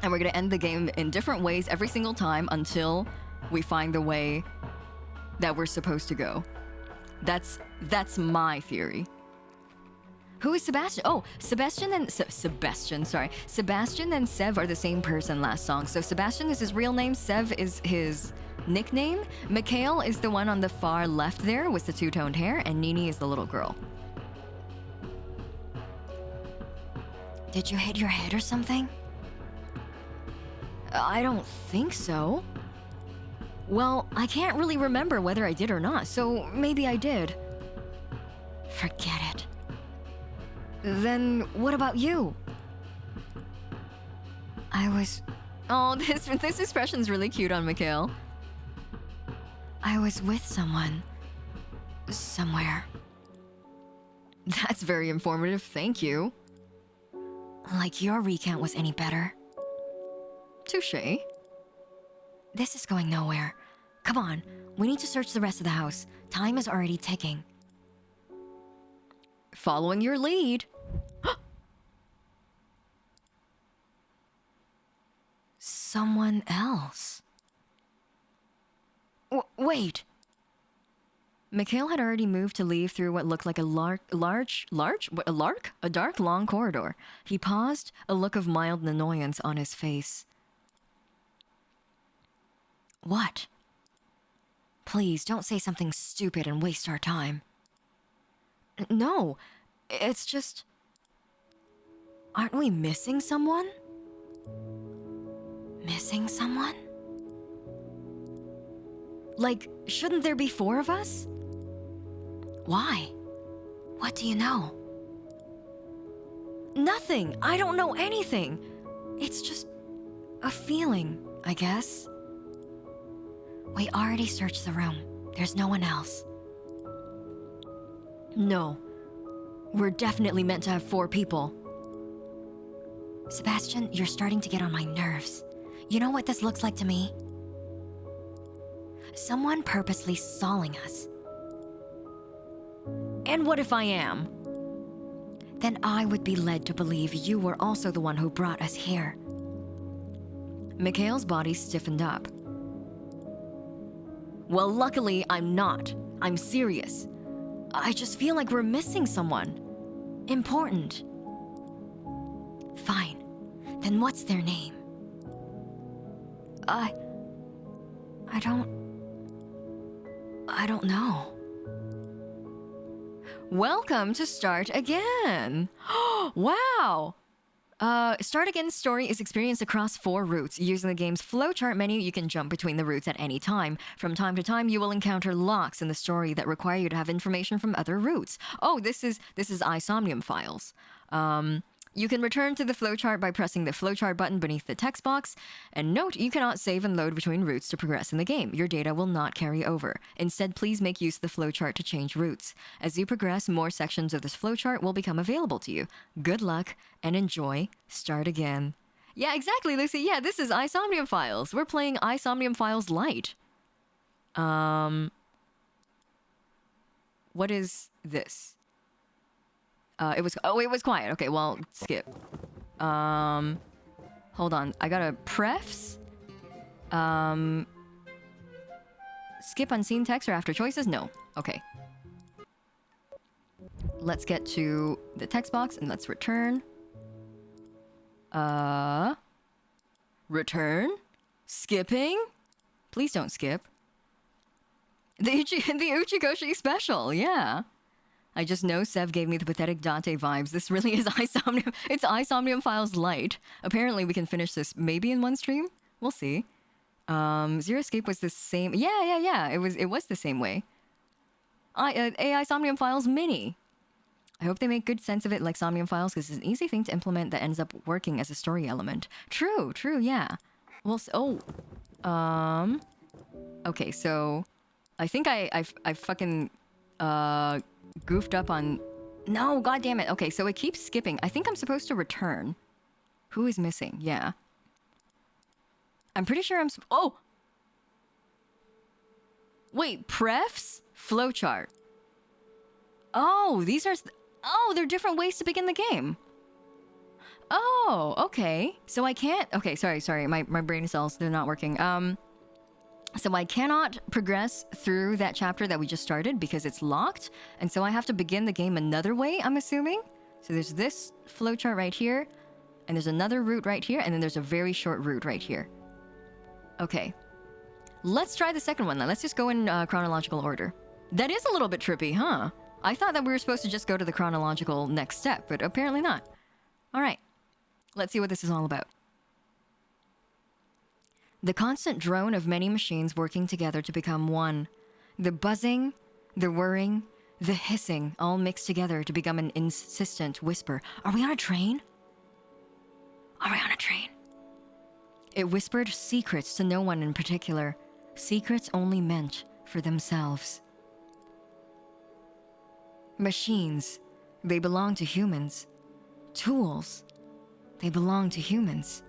and we're gonna end the game in different ways every single time until we find the way that we're supposed to go. That's my theory. Who is Sebastian? Oh, Sebastian and Sev are the same person last song. So Sebastian is his real name, Sev is his nickname. Mikhail is the one on the far left there with the two-toned hair, and Nini is the little girl. Did you hit your head or something? I don't think so. Well, I can't really remember whether I did or not, so maybe I did. Forget it. Then what about you? I was... Oh, this expression's really cute on Mikhail. I was with someone. Somewhere. That's very informative, thank you. Like your recount was any better. Touché. This is going nowhere. Come on, we need to search the rest of the house. Time is already ticking. Following your lead. Someone else. Wait. Mikhail had already moved to leave through what looked like a a dark, long corridor. He paused, a look of mild annoyance on his face. What? Please, don't say something stupid and waste our time. No, it's just... Aren't we missing someone? Missing someone? Like, shouldn't there be 4 of us? Why? What do you know? Nothing! I don't know anything! It's just a feeling, I guess. We already searched the room. There's no one else. No. We're definitely meant to have 4 people. Sebastian, you're starting to get on my nerves. You know what this looks like to me? Someone purposely stalling us. And what if I am? Then I would be led to believe you were also the one who brought us here. Mikhail's body stiffened up. Well, luckily, I'm not. I'm serious. I just feel like we're missing someone. Important. Fine. Then what's their name? I don't know. Welcome to Start Again. Wow. Start Again's story is experienced across 4 routes. Using the game's flowchart menu, you can jump between the routes at any time. From time to time, you will encounter locks in the story that require you to have information from other routes. Oh, this is iSomnium files. You can return to the flowchart by pressing the flowchart button beneath the text box. And note, you cannot save and load between routes to progress in the game. Your data will not carry over. Instead, please make use of the flowchart to change routes. As you progress, more sections of this flowchart will become available to you. Good luck and enjoy Start Again. Yeah, exactly, Lucy. Yeah, this is iSomnium Files. We're playing iSomnium Files Lite. What is this? It was quiet. Okay, well, skip. Hold on. I gotta prefs. Skip unseen text or after choices? No. Okay. Let's get to the text box and let's return. Return? Skipping? Please don't skip. The Uchikoshi special, yeah. I just know Sev gave me the pathetic Dante vibes. This really is iSomnium. It's iSomnium Files Lite. Apparently we can finish this maybe in one stream. We'll see. Zero Escape was the same. Yeah. It was the same way. iSomnium Files Mini. I hope they make good sense of it like Somnium Files because it's an easy thing to implement that ends up working as a story element. True, yeah. Well, okay, so I think I fucking goofed up on... No, god damn it. Okay, so it keeps skipping. I think I'm supposed to return. Who is missing? Yeah. I'm pretty sure oh! Wait, prefs? Flowchart. Oh, these are... Oh, they're different ways to begin the game. Oh, okay. So I can't... Okay, sorry. My brain cells, they're not working. So I cannot progress through that chapter that we just started because it's locked. And so I have to begin the game another way, I'm assuming. So there's this flowchart right here. And there's another route right here. And then there's a very short route right here. Okay. Let's try the second one then. Let's just go in chronological order. That is a little bit trippy, huh? I thought that we were supposed to just go to the chronological next step, but apparently not. All right. Let's see what this is all about. The constant drone of many machines working together to become one. The buzzing, the whirring, the hissing, all mixed together to become an insistent whisper. Are we on a train? Are we on a train? It whispered secrets to no one in particular. Secrets only meant for themselves. Machines, they belong to humans. Tools, they belong to humans.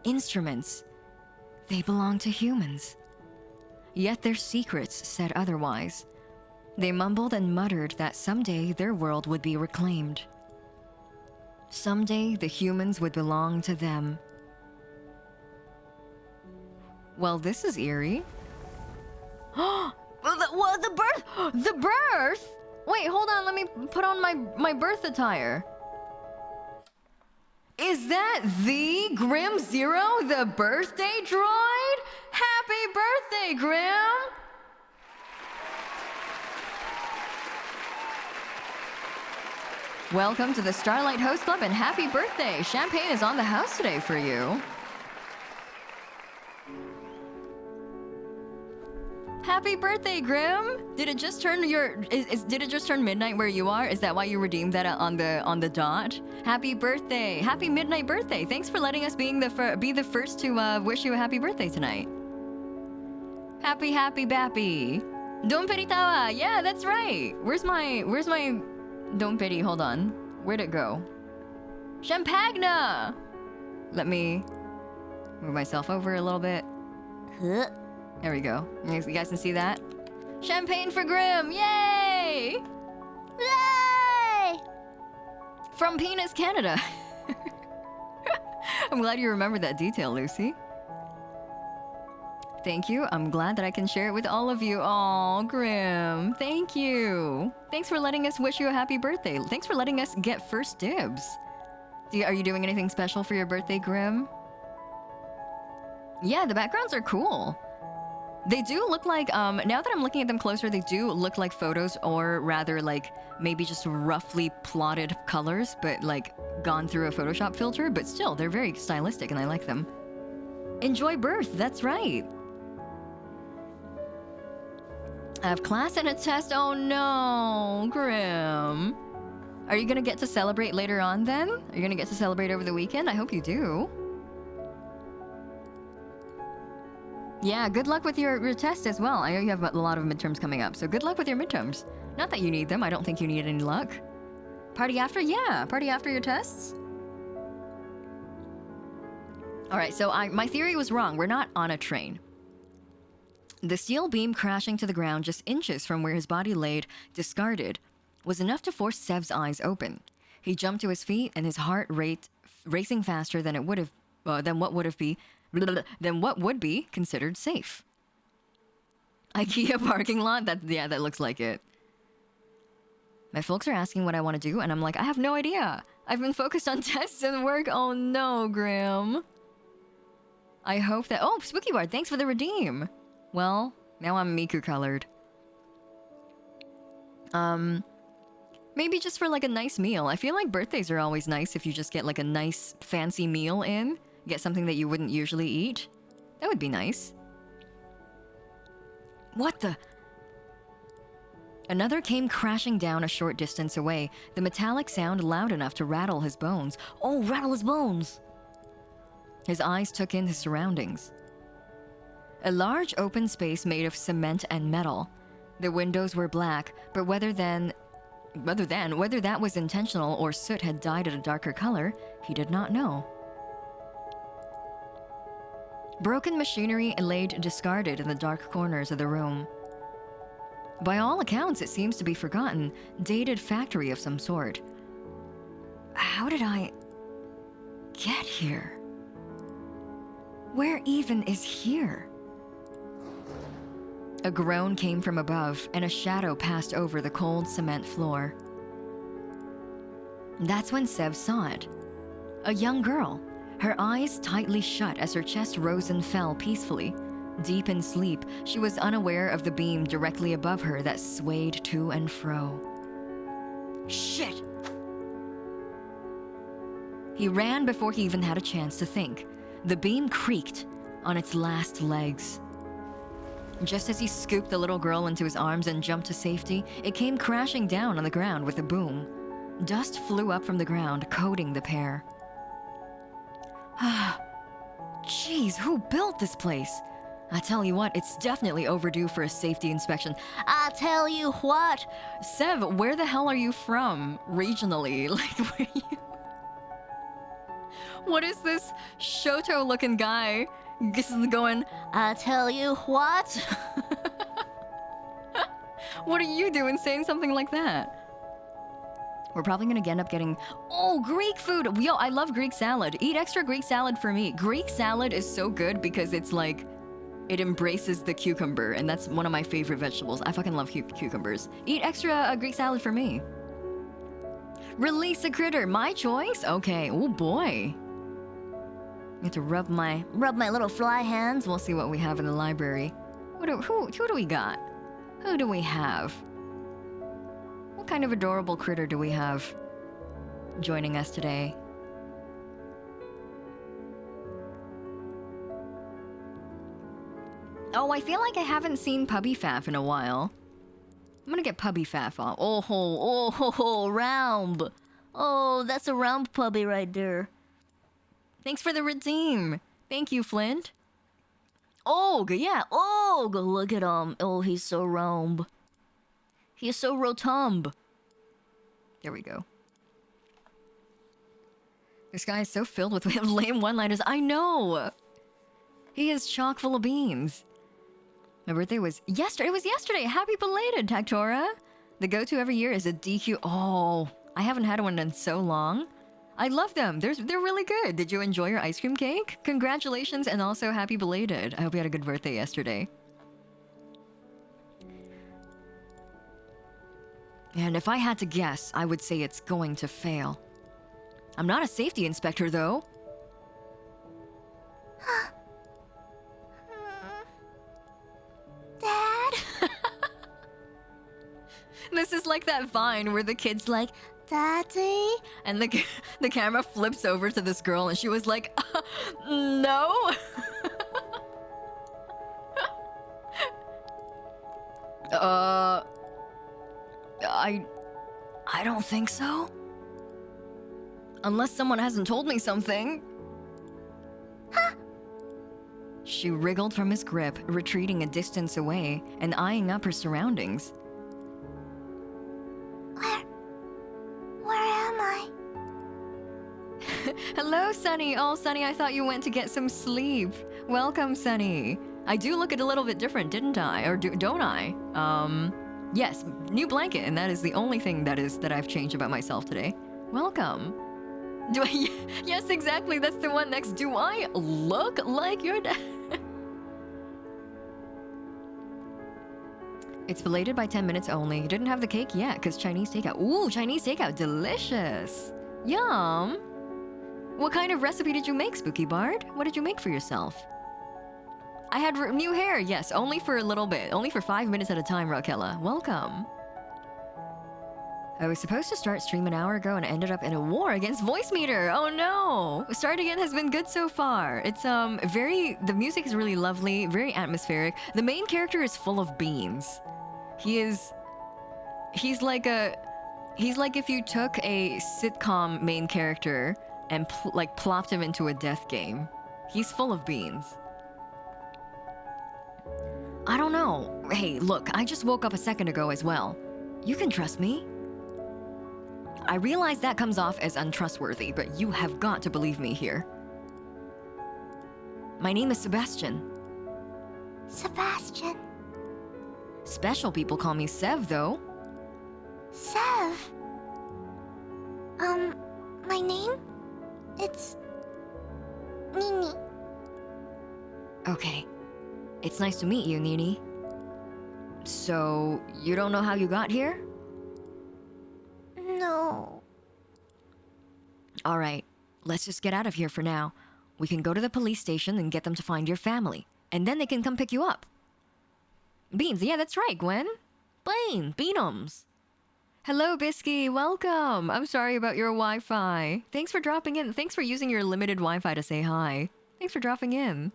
Instruments, They belong to humans. Yet their secrets said otherwise. They mumbled and muttered that someday their world would be reclaimed. Someday the humans would belong to them. Well, this is eerie. The birth! The birth? Wait, hold on, let me put on my birth attire. Is that the Grim Zero, the birthday droid? Happy birthday, Grim! Welcome to the Starlight Host Club and happy birthday! Champagne is on the house today for you. Happy birthday, Grim! Did it just turn did it just turn midnight where you are? Is that why you redeemed that on the dot? Happy birthday! Happy midnight birthday! Thanks for letting us be the first to wish you a happy birthday tonight. Happy bappy. Donperitawa! Yeah, that's right. Where's my Donperi? Hold on. Where'd it go? Champagna! Let me move myself over a little bit. There we go. You guys can see that? Champagne for Grim! Yay! Yay! From Penis, Canada. I'm glad you remembered that detail, Lucy. Thank you. I'm glad that I can share it with all of you. Aw, Grim. Thank you. Thanks for letting us wish you a happy birthday. Thanks for letting us get first dibs. Are you doing anything special for your birthday, Grim? Yeah, the backgrounds are cool. They do look like, now that I'm looking at them closer, they do look like photos, or rather like maybe just roughly plotted colors, but like gone through a Photoshop filter, but still, they're very stylistic and I like them. Enjoy birth, that's right. I have class and a test, oh no, Grim. Are you gonna get to celebrate later on then? Are you gonna get to celebrate over the weekend? I hope you do. Yeah, good luck with your test as well. I know you have a lot of midterms coming up, so good luck with your midterms. Not that you need them, I don't think you need any luck. Party after? Yeah, party after your tests. Alright, so my theory was wrong. We're not on a train. The steel beam crashing to the ground just inches from where his body laid, discarded, was enough to force Sev's eyes open. He jumped to his feet, and his heart rate racing faster than it would have, than what would be considered safe. IKEA parking lot? That looks like it. My folks are asking what I want to do, and I'm like, I have no idea. I've been focused on tests and work. Oh no, Grim. I hope that... Oh, Spooky Bard, thanks for the redeem. Well, now I'm Miku colored. Maybe just for like a nice meal. I feel like birthdays are always nice if you just get like a nice fancy meal in. Get something that you wouldn't usually eat. That would be nice. What the? Another came crashing down a short distance away, the metallic sound loud enough to rattle his bones. Oh, rattle his bones! His eyes took in his surroundings. A large open space made of cement and metal. The windows were black, but whether that was intentional or soot had dyed it a darker color, he did not know. Broken machinery laid discarded in the dark corners of the room. By all accounts, it seems to be forgotten, dated factory of some sort. How did I get here? Where even is here? A groan came from above, and a shadow passed over the cold cement floor. That's when Sev saw it. A young girl. Her eyes tightly shut as her chest rose and fell peacefully. Deep in sleep, she was unaware of the beam directly above her that swayed to and fro. Shit! He ran before he even had a chance to think. The beam creaked on its last legs. Just as he scooped the little girl into his arms and jumped to safety, it came crashing down on the ground with a boom. Dust flew up from the ground, coating the pair. Jeez, who built this place? I tell you what, it's definitely overdue for a safety inspection. I tell you what. Sev, where the hell are you from? Regionally? Like, where you... What is this Shoto-looking guy This is going. I tell you what. What are you doing saying something like that? We're probably gonna end up getting. Oh, Greek food! Yo, I love Greek salad. Eat extra Greek salad for me. Greek salad is so good because it's like. It embraces the cucumber, and that's one of my favorite vegetables. I fucking love cucumbers. Eat extra Greek salad for me. Release a critter. My choice? Okay. Oh boy. I have to rub my little fly hands. We'll see what we have in the library. Who do we got? Who do we have? What kind of adorable critter do we have joining us today? Oh, I feel like I haven't seen Puppy Faff in a while. I'm gonna get Puppy Faff on. Oh, round. Oh, that's a round puppy right there. Thanks for the redeem. Thank you, Flint. Oh, yeah. Oh, look at him. Oh, he's so round. He's so rotund. There we go. This guy is so filled with lame one-liners. I know. He is chock full of beans. My birthday was yesterday. It was yesterday. Happy belated, Tactora. The go-to every year is a DQ. Oh, I haven't had one in so long. I love them. They're really good. Did you enjoy your ice cream cake? Congratulations and also happy belated. I hope you had a good birthday yesterday. And if I had to guess, I would say it's going to fail. I'm not a safety inspector, though. Dad? This is like that Vine where the kid's like, Daddy? And the camera flips over to this girl and she was like, no? I don't think so. Unless someone hasn't told me something. She wriggled from his grip, retreating a distance away and eyeing up her surroundings. Where am I? Hello, Sunny. Oh, Sunny, I thought you went to get some sleep. Welcome, Sunny. I do look a little bit different, didn't I? Or don't I? Yes, new blanket, and that is the only thing that I've changed about myself today. Welcome. Do I? Yes, exactly. That's the one next. Do I look like your dad? It's belated by 10 minutes only. You didn't have the cake yet, because Chinese takeout. Ooh, Chinese takeout. Delicious. Yum. What kind of recipe did you make, Spooky Bard? What did you make for yourself? I had new hair. Yes, only for a little bit. Only for 5 minutes at a time, Raquella. Welcome. I was supposed to start stream an hour ago and ended up in a war against Voice Meter. Oh no! Start Again has been good so far. It's the music is really lovely, very atmospheric. The main character is full of beans. He's like if you took a sitcom main character and plopped him into a death game. He's full of beans. I don't know. Hey, look, I just woke up a second ago as well. You can trust me. I realize that comes off as untrustworthy, but you have got to believe me here. My name is Sebastian. Sebastian. Special people call me Sev, though. Sev. My name? It's... Nini. Okay. It's nice to meet you, Nini. So, you don't know how you got here? No. Alright, let's just get out of here for now. We can go to the police station and get them to find your family. And then they can come pick you up. Beans, yeah, that's right, Gwen. Beanums. Hello, Bisky, welcome. I'm sorry about your Wi-Fi. Thanks for dropping in. Thanks for using your limited Wi-Fi to say hi. Thanks for dropping in.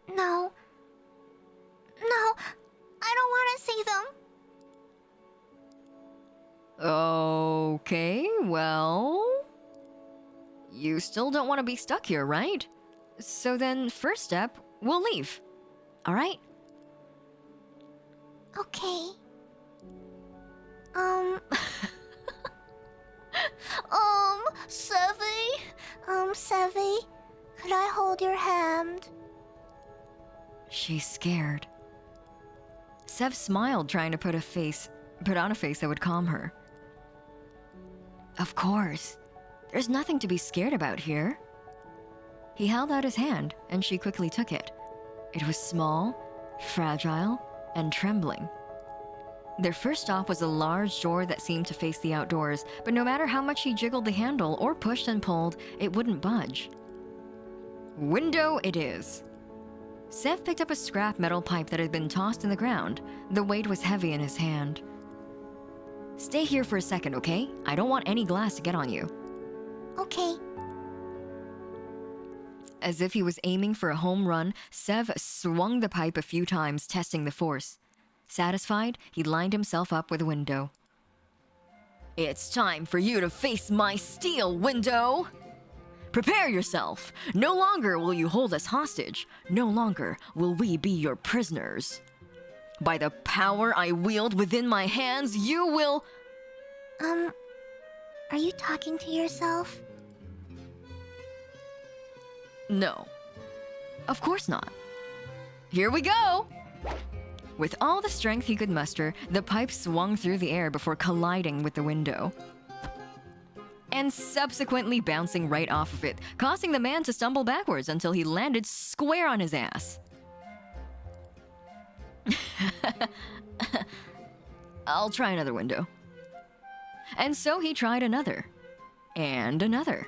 No. No, I don't want to see them. Okay, well... You still don't want to be stuck here, right? So then, first step, we'll leave. Alright? Okay. Sevy? Sevy, could And? She's scared. Sev smiled, trying to put on a face that would calm her. Of course. There's nothing to be scared about here. He held out his hand, and she quickly took it. It was small, fragile, and trembling. Their first stop was a large door that seemed to face the outdoors, but no matter how much he jiggled the handle or pushed and pulled, it wouldn't budge. Window it is. Sev picked up a scrap metal pipe that had been tossed in the ground. The weight was heavy in his hand. Stay here for a second, okay? I don't want any glass to get on you. Okay. As if he was aiming for a home run, Sev swung the pipe a few times, testing the force. Satisfied, he lined himself up with a window. It's time for you to face my steel, window! Prepare yourself! No longer will you hold us hostage. No longer will we be your prisoners. By the power I wield within my hands, you will... Are you talking to yourself? No. Of course not. Here we go! With all the strength he could muster, the pipe swung through the air before colliding with the window. And subsequently bouncing right off of it, causing the man to stumble backwards until he landed square on his ass. I'll try another window. And so he tried another. And another.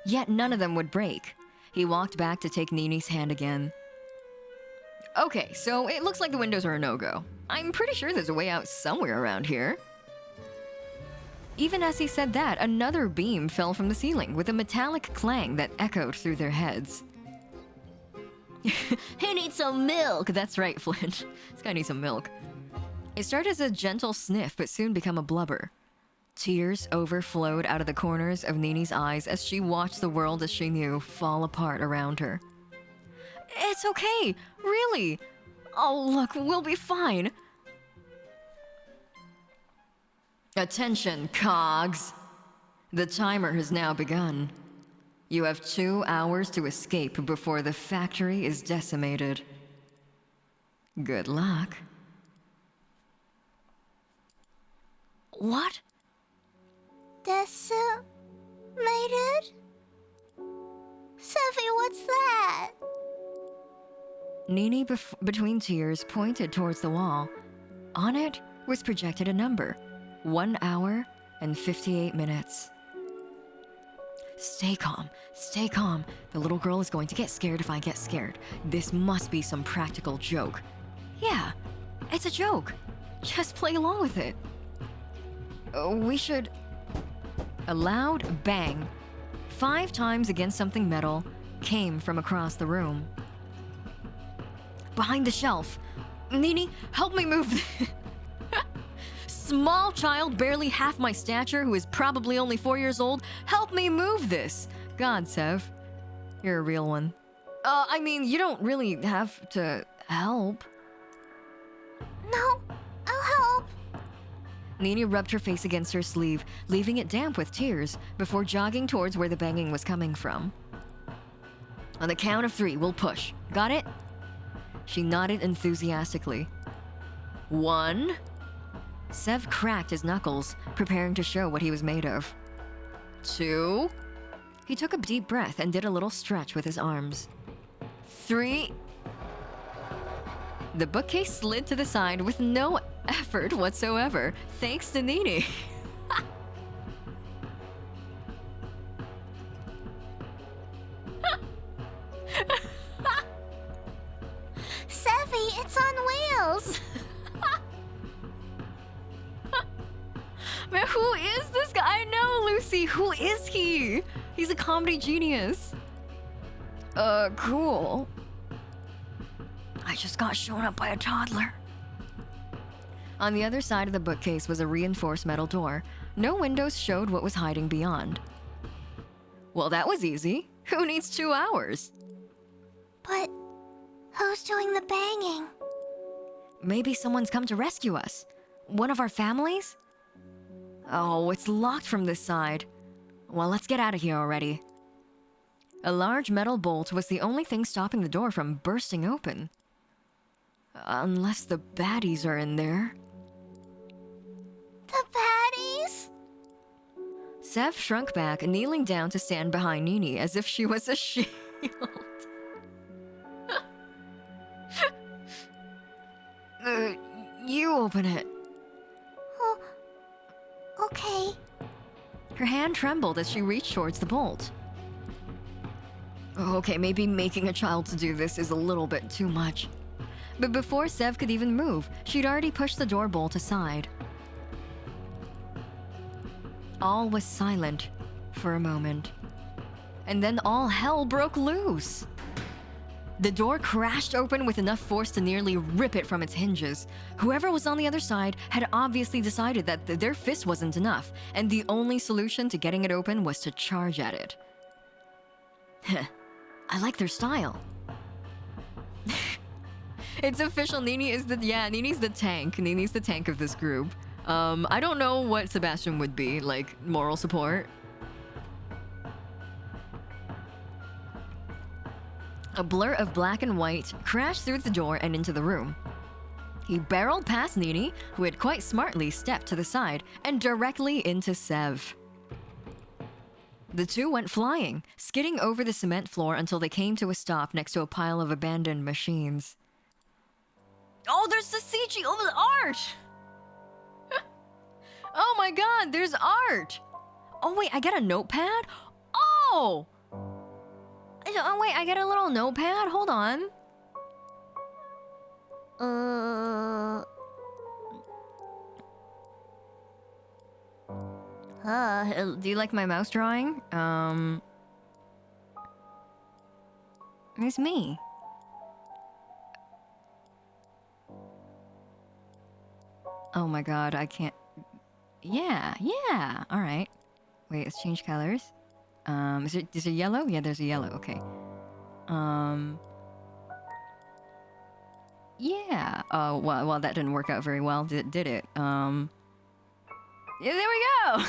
Yet none of them would break. He walked back to take Nini's hand again. Okay, so it looks like the windows are a no-go. I'm pretty sure there's a way out somewhere around here. Even as he said that, another beam fell from the ceiling with a metallic clang that echoed through their heads. He needs some milk! That's right, Flint. This guy needs some milk. It started as a gentle sniff, but soon became a blubber. Tears overflowed out of the corners of Nini's eyes as she watched the world as she knew fall apart around her. It's okay, really. Oh, look, we'll be fine. Attention, cogs. The timer has now begun. You have 2 hours to escape before the factory is decimated. Good luck. What? Decimated? Sevi, what's that? Nini, between tears, pointed towards the wall. On it was projected a number. 1 hour and 58 minutes. Stay calm. Stay calm. The little girl is going to get scared if I get scared. This must be some practical joke. Yeah, it's a joke. Just play along with it. We should... A loud bang, 5 times against something metal, came from across the room. Behind the shelf. Nini, help me move. Small child, barely half my stature, who is probably only 4 years old, help me move this. God, Sev, you're a real one. I mean, you don't really have to help. No, I'll help. Nini rubbed her face against her sleeve, leaving it damp with tears, before jogging towards where the banging was coming from. On the count of 3, we'll push. Got it? She nodded enthusiastically. 1. Sev cracked his knuckles, preparing to show what he was made of. 2. He took a deep breath and did a little stretch with his arms. 3. The bookcase slid to the side with no effort whatsoever, thanks to Nini. Sevi, it's on wheels. Man, who is this guy? I know, Lucy. Who is he? He's a comedy genius. Cool. I just got shown up by a toddler. On the other side of the bookcase was a reinforced metal door. No windows showed what was hiding beyond. Well, that was easy. Who needs 2 hours? But who's doing the banging? Maybe someone's come to rescue us. One of our families? Oh, it's locked from this side. Well, let's get out of here already. A large metal bolt was the only thing stopping the door from bursting open. Unless the baddies are in there. The baddies? Sev shrunk back, kneeling down to stand behind Nini as if she was a shield. You open it. Oh, okay. Her hand trembled as she reached towards the bolt. Okay, maybe making a child to do this is a little bit too much. But before Sev could even move, she'd already pushed the door bolt aside. All was silent for a moment. And then all hell broke loose. The door crashed open with enough force to nearly rip it from its hinges. Whoever was on the other side had obviously decided that their fist wasn't enough, and the only solution to getting it open was to charge at it. I like their style. It's official, Nini's the tank. Nini's the tank of this group. I don't know what Sebastian would be, like moral support. A blur of black and white crashed through the door and into the room. He barreled past Nini, who had quite smartly stepped to the side, and directly into Sev. The two went flying, skidding over the cement floor until they came to a stop next to a pile of abandoned machines. Oh, there's the CG! Oh, the art! Oh my god, there's art! Oh wait, I got a notepad? Oh! Oh wait, I got a little notepad? Hold on. Do you like my mouse drawing? It's me. Oh my god, I can't... Yeah, alright. Wait, let's change colors. Is it yellow? Yeah, there's a yellow, okay. Yeah. Oh, well, that didn't work out very well, did it? Yeah, there we go!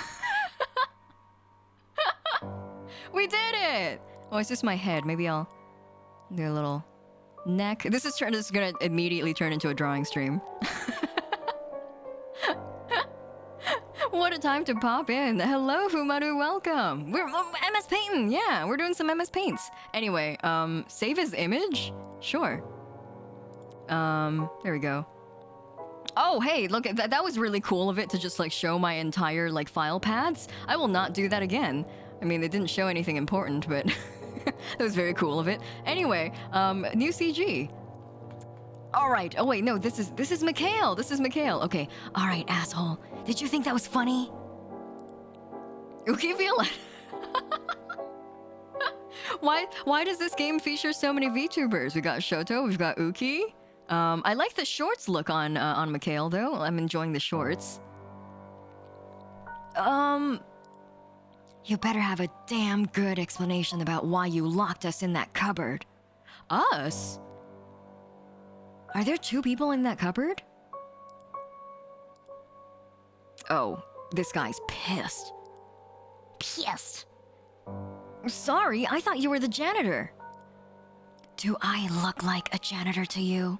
We did it! Oh, it's just my head. Maybe I'll do a little neck. This is gonna immediately turn into a drawing stream. What a time to pop in. Hello, Fumaru, welcome. We're MS Painting. Yeah, we're doing some MS Paints. Anyway, save as image? Sure. There we go. Oh, hey, look, that was really cool of it to just like show my entire like file paths. I will not do that again. I mean, it didn't show anything important, but that was very cool of it. Anyway, new CG. All right. Oh wait, no, this is Mikhail. This is Mikhail. Okay. All right, asshole. Did you think that was funny? Uki feel it. Why does this game feature so many VTubers? We got Shoto, we've got Uki. I like the shorts look on Mikhail though. I'm enjoying the shorts. You better have a damn good explanation about why you locked us in that cupboard. Us? Are there two people in that cupboard? Oh, this guy's pissed. Pissed. Sorry, I thought you were the janitor. Do I look like a janitor to you?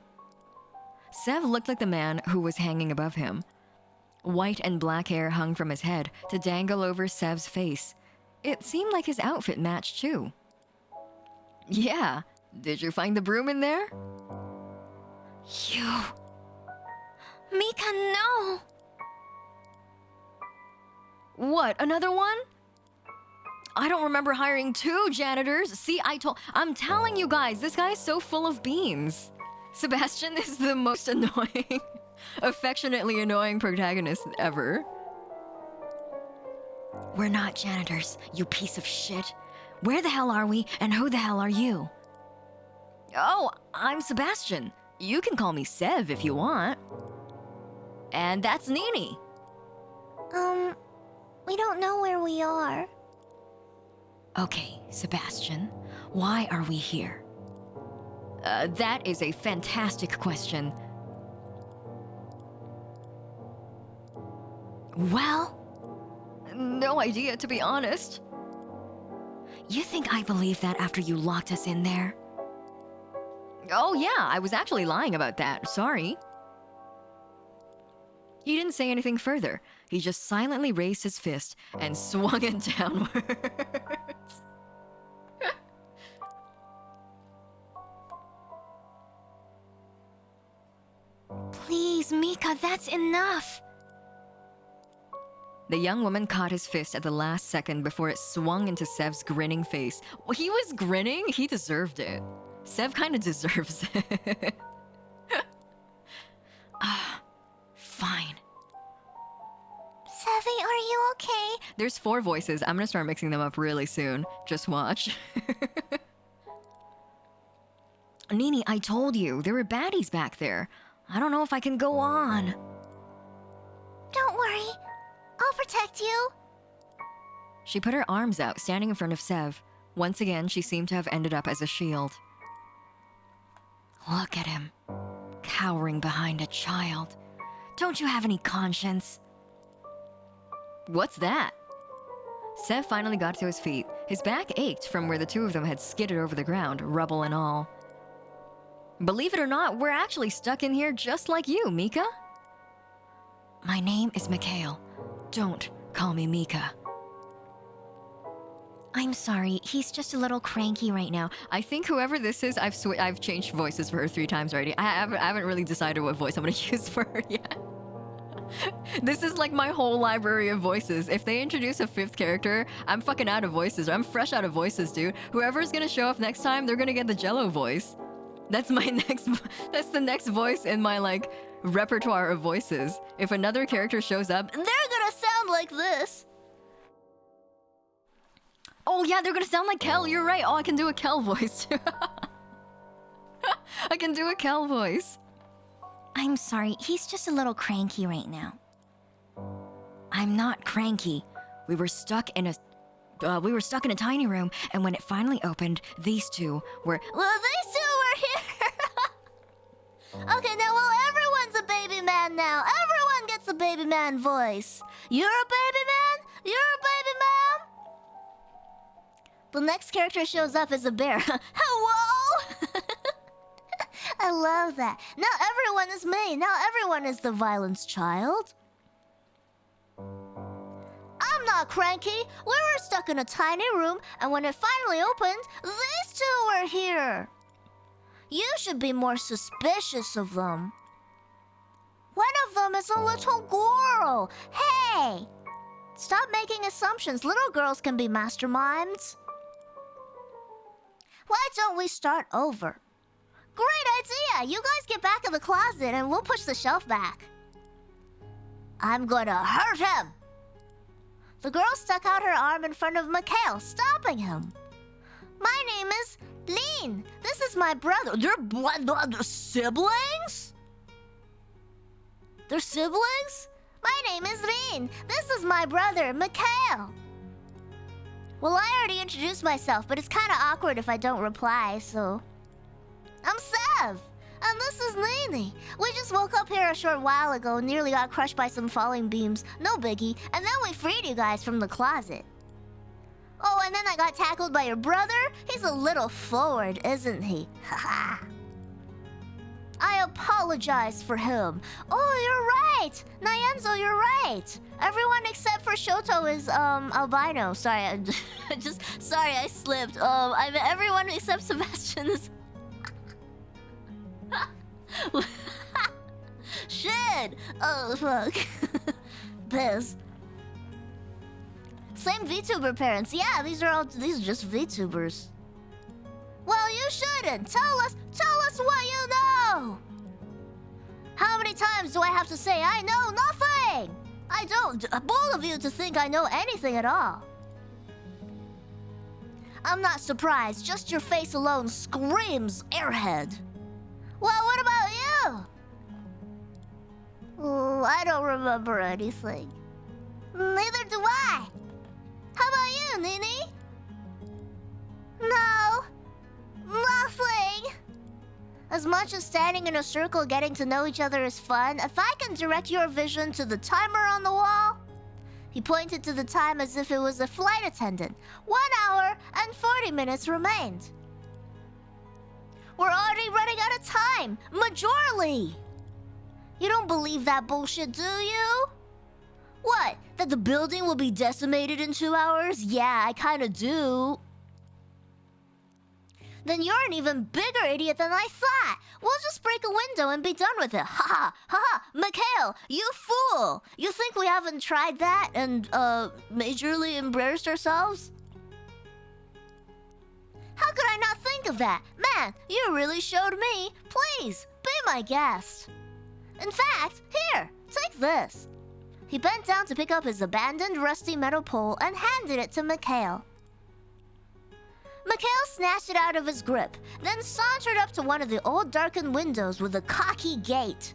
Sev looked like the man who was hanging above him. White and black hair hung from his head to dangle over Sev's face. It seemed like his outfit matched too. Yeah, did you find the broom in there? You... Mika, no! What, another one? I don't remember hiring two janitors. See, I'm telling you guys, this guy is so full of beans. Sebastian is the most annoying, affectionately annoying protagonist ever. We're not janitors, you piece of shit. Where the hell are we, and who the hell are you? Oh, I'm Sebastian. You can call me Sev if you want. And that's Nini. We don't know where we are. Okay, Sebastian, why are we here? That is a fantastic question. Well, no idea, to be honest. You think I believe that after you locked us in there? Oh yeah, I was actually lying about that. Sorry. He didn't say anything further. He just silently raised his fist and swung it downwards. Please, Mika, that's enough. The young woman caught his fist at the last second before it swung into Sev's grinning face. He was grinning? He deserved it. Sev kind of deserves it. Fine. Sevi, are you okay? There's 4 voices. I'm gonna start mixing them up really soon. Just watch. Nini, I told you, there were baddies back there. I don't know if I can go on. Don't worry. I'll protect you. She put her arms out, standing in front of Sev. Once again, she seemed to have ended up as a shield. Look at him, cowering behind a child. Don't you have any conscience? What's that? Sev finally got to his feet. His back ached from where the two of them had skidded over the ground, rubble and all. Believe it or not, we're actually stuck in here just like you, Mika. My name is Mikhail. Don't call me Mika. I'm sorry, he's just a little cranky right now. I think whoever this is, I've changed voices for her 3 times already. I haven't really decided what voice I'm gonna use for her yet. This is like my whole library of voices. If they introduce a 5th character, I'm fucking out of voices. I'm fresh out of voices, dude. Whoever's gonna show up next time, they're gonna get the Jello voice. That's my that's the next voice in my like repertoire of voices. If another character shows up, They're gonna sound like this. oh yeah, they're gonna sound like Kel. You're right. Oh, I can do a Kel voice too. I can do a Kel voice. I'm sorry, he's just a little cranky right now. I'm not cranky. We were stuck in a tiny room, and when it finally opened, these two were. Well, these two were here. Okay, now, well, everyone's a baby man now. Everyone gets a baby man voice. You're a baby man? You're a baby man? The next character shows up as a bear. Hello? I love that. Now everyone is me. Now everyone is the violence child. I'm not cranky. We were stuck in a tiny room, and when it finally opened, these two were here. You should be more suspicious of them. One of them is a little girl. Hey! Stop making assumptions. Little girls can be masterminds. Why don't we start over? Great idea! You guys get back in the closet and we'll push the shelf back. I'm gonna hurt him! The girl stuck out her arm in front of Mikhail, stopping him. My name is Lean. This is my brother. They're siblings? They're siblings? My name is Lean. This is my brother, Mikhail. Well, I already introduced myself, but it's kind of awkward if I don't reply, so... I'm Sev, and this is Nini. We just woke up here a short while ago, nearly got crushed by some falling beams, no biggie, and then we freed you guys from the closet. Oh, and then I got tackled by your brother? He's a little forward, isn't he? Haha. I apologize for him. Oh, you're right! Nyanzo, you're right! Everyone except for Shoto is, albino. Sorry, I slipped. I mean, everyone except Sebastian is... Shit! Oh, fuck. Biz. Same VTuber parents. Yeah, these are just VTubers. Well, you shouldn't. Tell us what you know. How many times do I have to say I know nothing? I don't. Bold of you to think I know anything at all. I'm not surprised. Just your face alone screams airhead. Well, what about you? Oh, I don't remember anything. Neither do I. How about you, Nini? No. Nothing. As much as standing in a circle getting to know each other is fun, if I can direct your vision to the timer on the wall... He pointed to the time as if it was a flight attendant. 1 hour and 4 30 minutes remained. We're already running out of time, majorly. You don't believe that bullshit, do you? What, that the building will be decimated in 2 hours? Yeah, I kinda do. Then you're an even bigger idiot than I thought. We'll just break a window and be done with it. Ha ha, ha ha. Mikhail, you fool. You think we haven't tried that and, majorly embarrassed ourselves? How could I not think of that? Man, you really showed me. Please, be my guest. In fact, here, take this. He bent down to pick up his abandoned rusty metal pole and handed it to Mikhail. Mikhail snatched it out of his grip, then sauntered up to one of the old darkened windows with a cocky gait.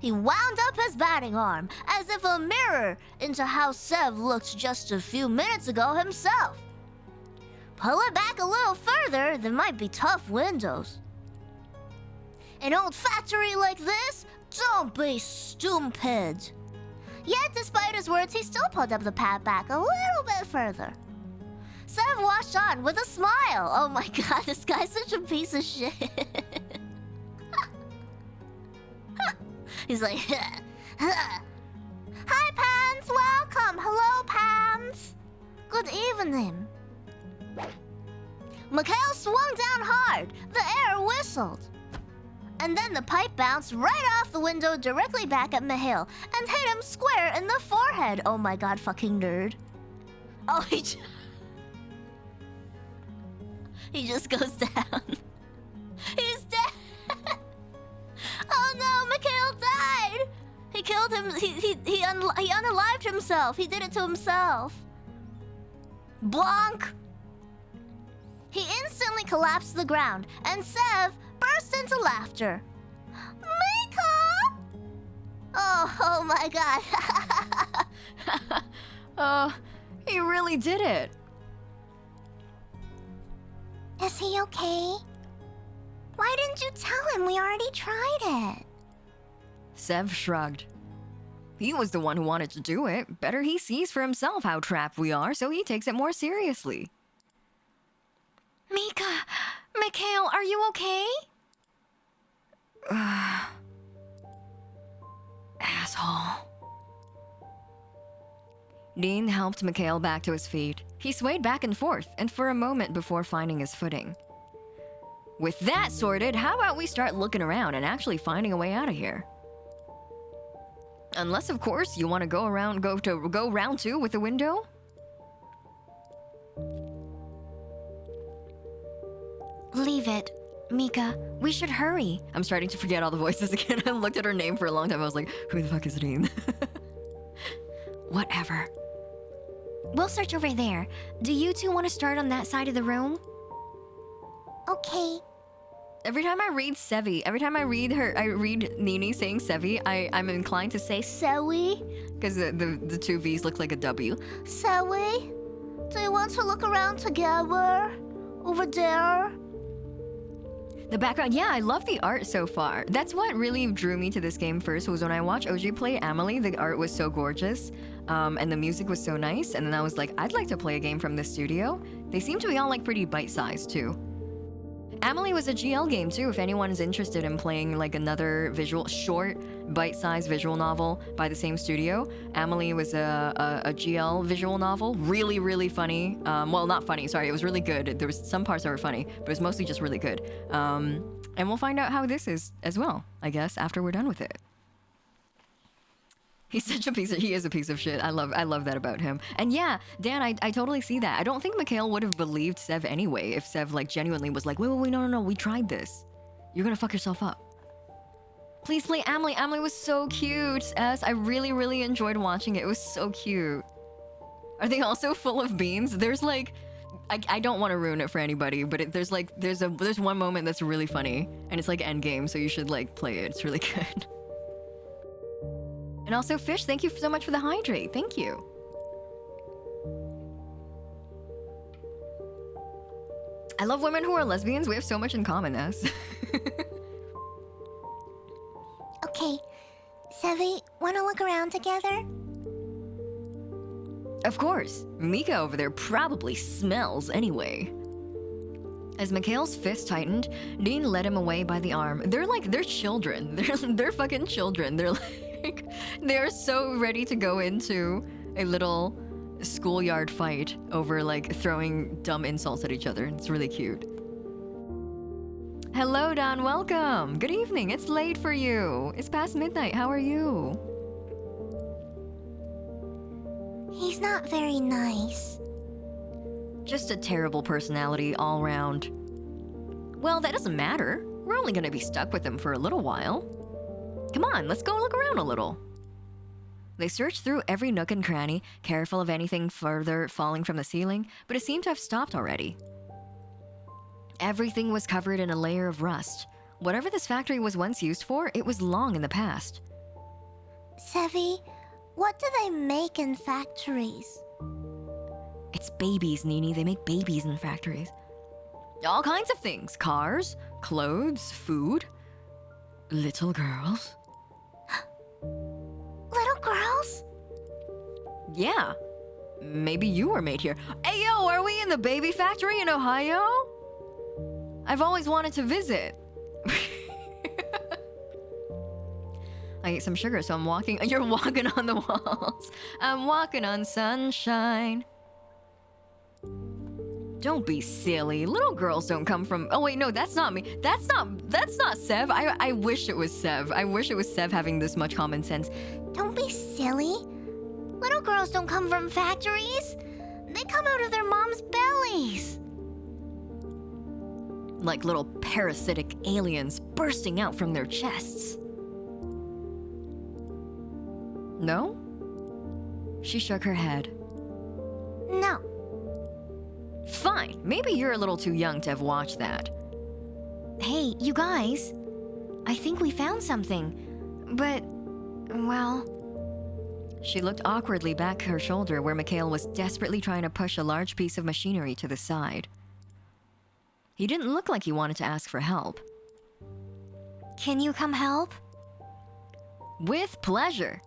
He wound up his batting arm as if a mirror into how Sev looked just a few minutes ago himself. Pull it back a little further, there might be tough windows. An old factory like this? Don't be stupid. Yet, despite his words, he still pulled up the pad back a little bit further. Sev watched on with a smile. Oh my god, this guy's such a piece of shit. He's like, hi Pans, welcome. Hello Pans. Good evening. Mikhail swung down hard. The air whistled. And then the pipe bounced right off the window directly back at Mikhail and hit him square in the forehead. Oh my god, fucking nerd. Oh, he just goes down. He's dead. Oh no, Mikhail died. He killed him. He unalived himself. He did it to himself. Bonk. He instantly collapsed to the ground, and Sev burst into laughter. Mika! Oh my god. Oh, he really did it. Is he okay? Why didn't you tell him we already tried it? Sev shrugged. He was the one who wanted to do it. Better he sees for himself how trapped we are, so he takes it more seriously. Mika, Mikhail, are you okay? Asshole. Dean helped Mikhail back to his feet. He swayed back and forth, and for a moment before finding his footing. With that sorted, how about we start looking around and actually finding a way out of here? Unless, of course, you want to go round two with the window? Leave it. Mika, we should hurry. I'm starting to forget all the voices again. I looked at her name for a long time. I was like, who the fuck is Dean? Whatever. We'll search over there. Do you two want to start on that side of the room? Okay. Every time I read Sevi, every time I read Nini saying Sevi, I'm inclined to say Sewi, because the two V's look like a W. Sewi, do you want to look around together? Over there? The background, yeah, I love the art so far. That's what really drew me to this game first, was when I watched OG play Amelie, the art was so gorgeous, and the music was so nice, and then I was like, I'd like to play a game from this studio. They seem to be all like pretty bite-sized too. Amelie was a GL game too, if anyone's interested in playing like another short, bite-sized visual novel by the same studio. Amelie was a GL visual novel, really, really funny. Well, not funny, sorry, it was really good. There was some parts that were funny, but it was mostly just really good. And we'll find out how this is as well, I guess, after we're done with it. He is a piece of shit. I love that about him. And yeah, Dan, I totally see that. I don't think Mikhail would have believed Sev anyway if Sev like genuinely was like, wait, no, we tried this. You're gonna fuck yourself up. Please play Amelie. Amelie was so cute. I really, really enjoyed watching it. It was so cute. Are they also full of beans? There's like, I don't want to ruin it for anybody, but there's one moment that's really funny, and it's like endgame, so you should like play it. It's really good. And also, Fish, thank you so much for the hydrate. Thank you. I love women who are lesbians. We have so much in common, S. Okay. Sevi, wanna look around together? Of course. Mika over there probably smells anyway. As Mikhail's fist tightened, Dean led him away by the arm. They're children. They're fucking children. They're so ready to go into a little schoolyard fight over like throwing dumb insults at each other. It's really cute. Hello, Don. Welcome. Good evening. It's late for you. It's past midnight. How are you? He's not very nice. Just a terrible personality all round. Well, that doesn't matter. We're only gonna be stuck with him for a little while. Come on, let's go look around a little. They searched through every nook and cranny, careful of anything further falling from the ceiling, but it seemed to have stopped already. Everything was covered in a layer of rust. Whatever this factory was once used for, it was long in the past. Sevi, what do they make in factories? It's babies, Nini. They make babies in factories. All kinds of things. Cars, clothes, food. Little girls. Little girls? Yeah. Maybe you were made here. Hey, yo, are we in the baby factory in Ohio? I've always wanted to visit. I ate some sugar, so I'm walking. You're walking on the walls. I'm walking on sunshine. Don't be silly. Little girls don't come from... Oh, wait, no, that's not me. That's not Sev. I wish it was Sev. I wish it was Sev having this much common sense. Don't be silly. Little girls don't come from factories. They come out of their moms' bellies. Like little parasitic aliens bursting out from their chests. No? She shook her head. No. Fine. Maybe you're a little too young to have watched that. Hey, you guys. I think we found something. But, well... She looked awkwardly back her shoulder where Mikhail was desperately trying to push a large piece of machinery to the side. He didn't look like he wanted to ask for help. Can you come help? With pleasure.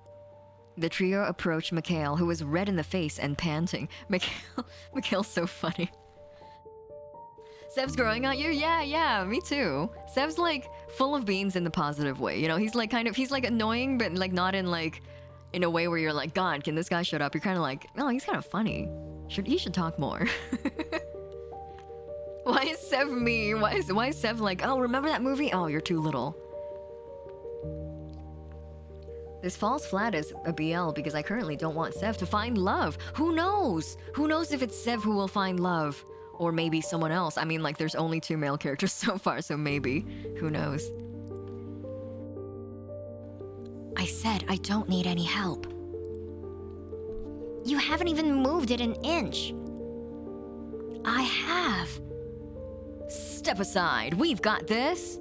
The trio approached Mikhail, who was red in the face and panting. Mikhail's so funny. Sev's growing on you? Yeah, me too. Sev's like full of beans in the positive way. You know, he's like annoying, but like not in like, in a way where you're like, God, can this guy shut up? You're kind of like, oh, he's kind of funny. He should talk more. Why is Sev me? Why is Sev like, oh, remember that movie? Oh, you're too little. This falls flat as a BL because I currently don't want Sev to find love. Who knows? Who knows if it's Sev who will find love? Or maybe someone else. I mean, like, there's only 2 male characters so far, so maybe. Who knows? I said I don't need any help. You haven't even moved it an inch. I have. Step aside. We've got this.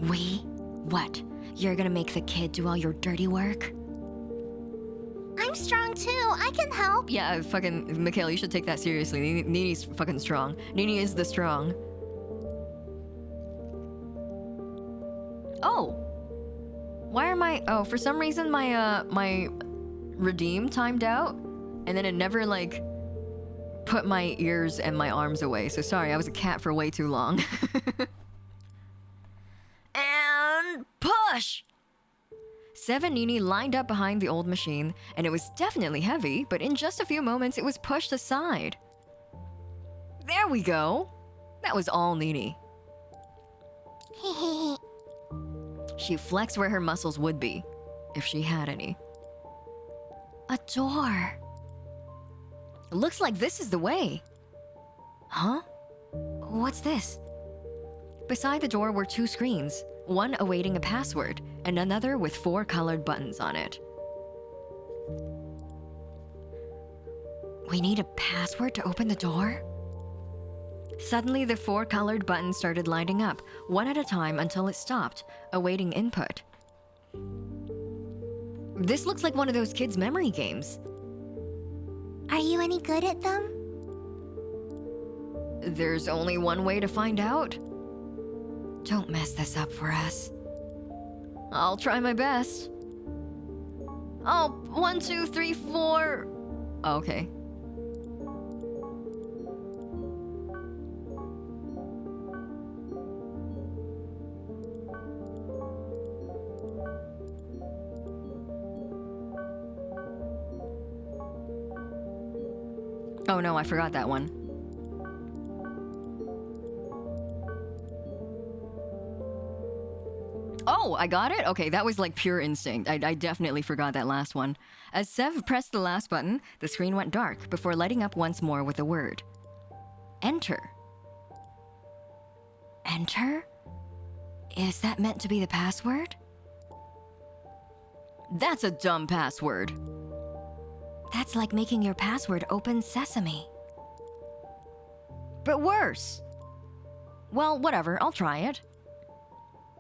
We? What? You're gonna make the kid do all your dirty work? I'm strong too. I can help. Yeah, fucking Mikhail, you should take that seriously. Nini's fucking strong. Nini is the strong. Oh. Why are my... Oh, for some reason my my redeem timed out, and then it never like put my ears and my arms away. So sorry, I was a cat for way too long. And push! Sev and Nini lined up behind the old machine, and it was definitely heavy, but in just a few moments it was pushed aside. There we go! That was all Nini. She flexed where her muscles would be, if she had any. A door. Looks like this is the way. Huh? What's this? Beside the door were 2 screens, one awaiting a password, and another with 4 colored buttons on it. We need a password to open the door? Suddenly, the 4 colored buttons started lighting up, one at a time until it stopped, awaiting input. This looks like one of those kids' memory games. Are you any good at them? There's only one way to find out. Don't mess this up for us. I'll try my best. Oh, 1, 2, 3, 4. Okay. Oh no, I forgot that one. Oh, I got it? Okay, that was like pure instinct. I definitely forgot that last one. As Sev pressed the last button, the screen went dark before lighting up once more with a word. Enter. Enter? Is that meant to be the password? That's a dumb password. That's like making your password open sesame. But worse. Well, whatever, I'll try it.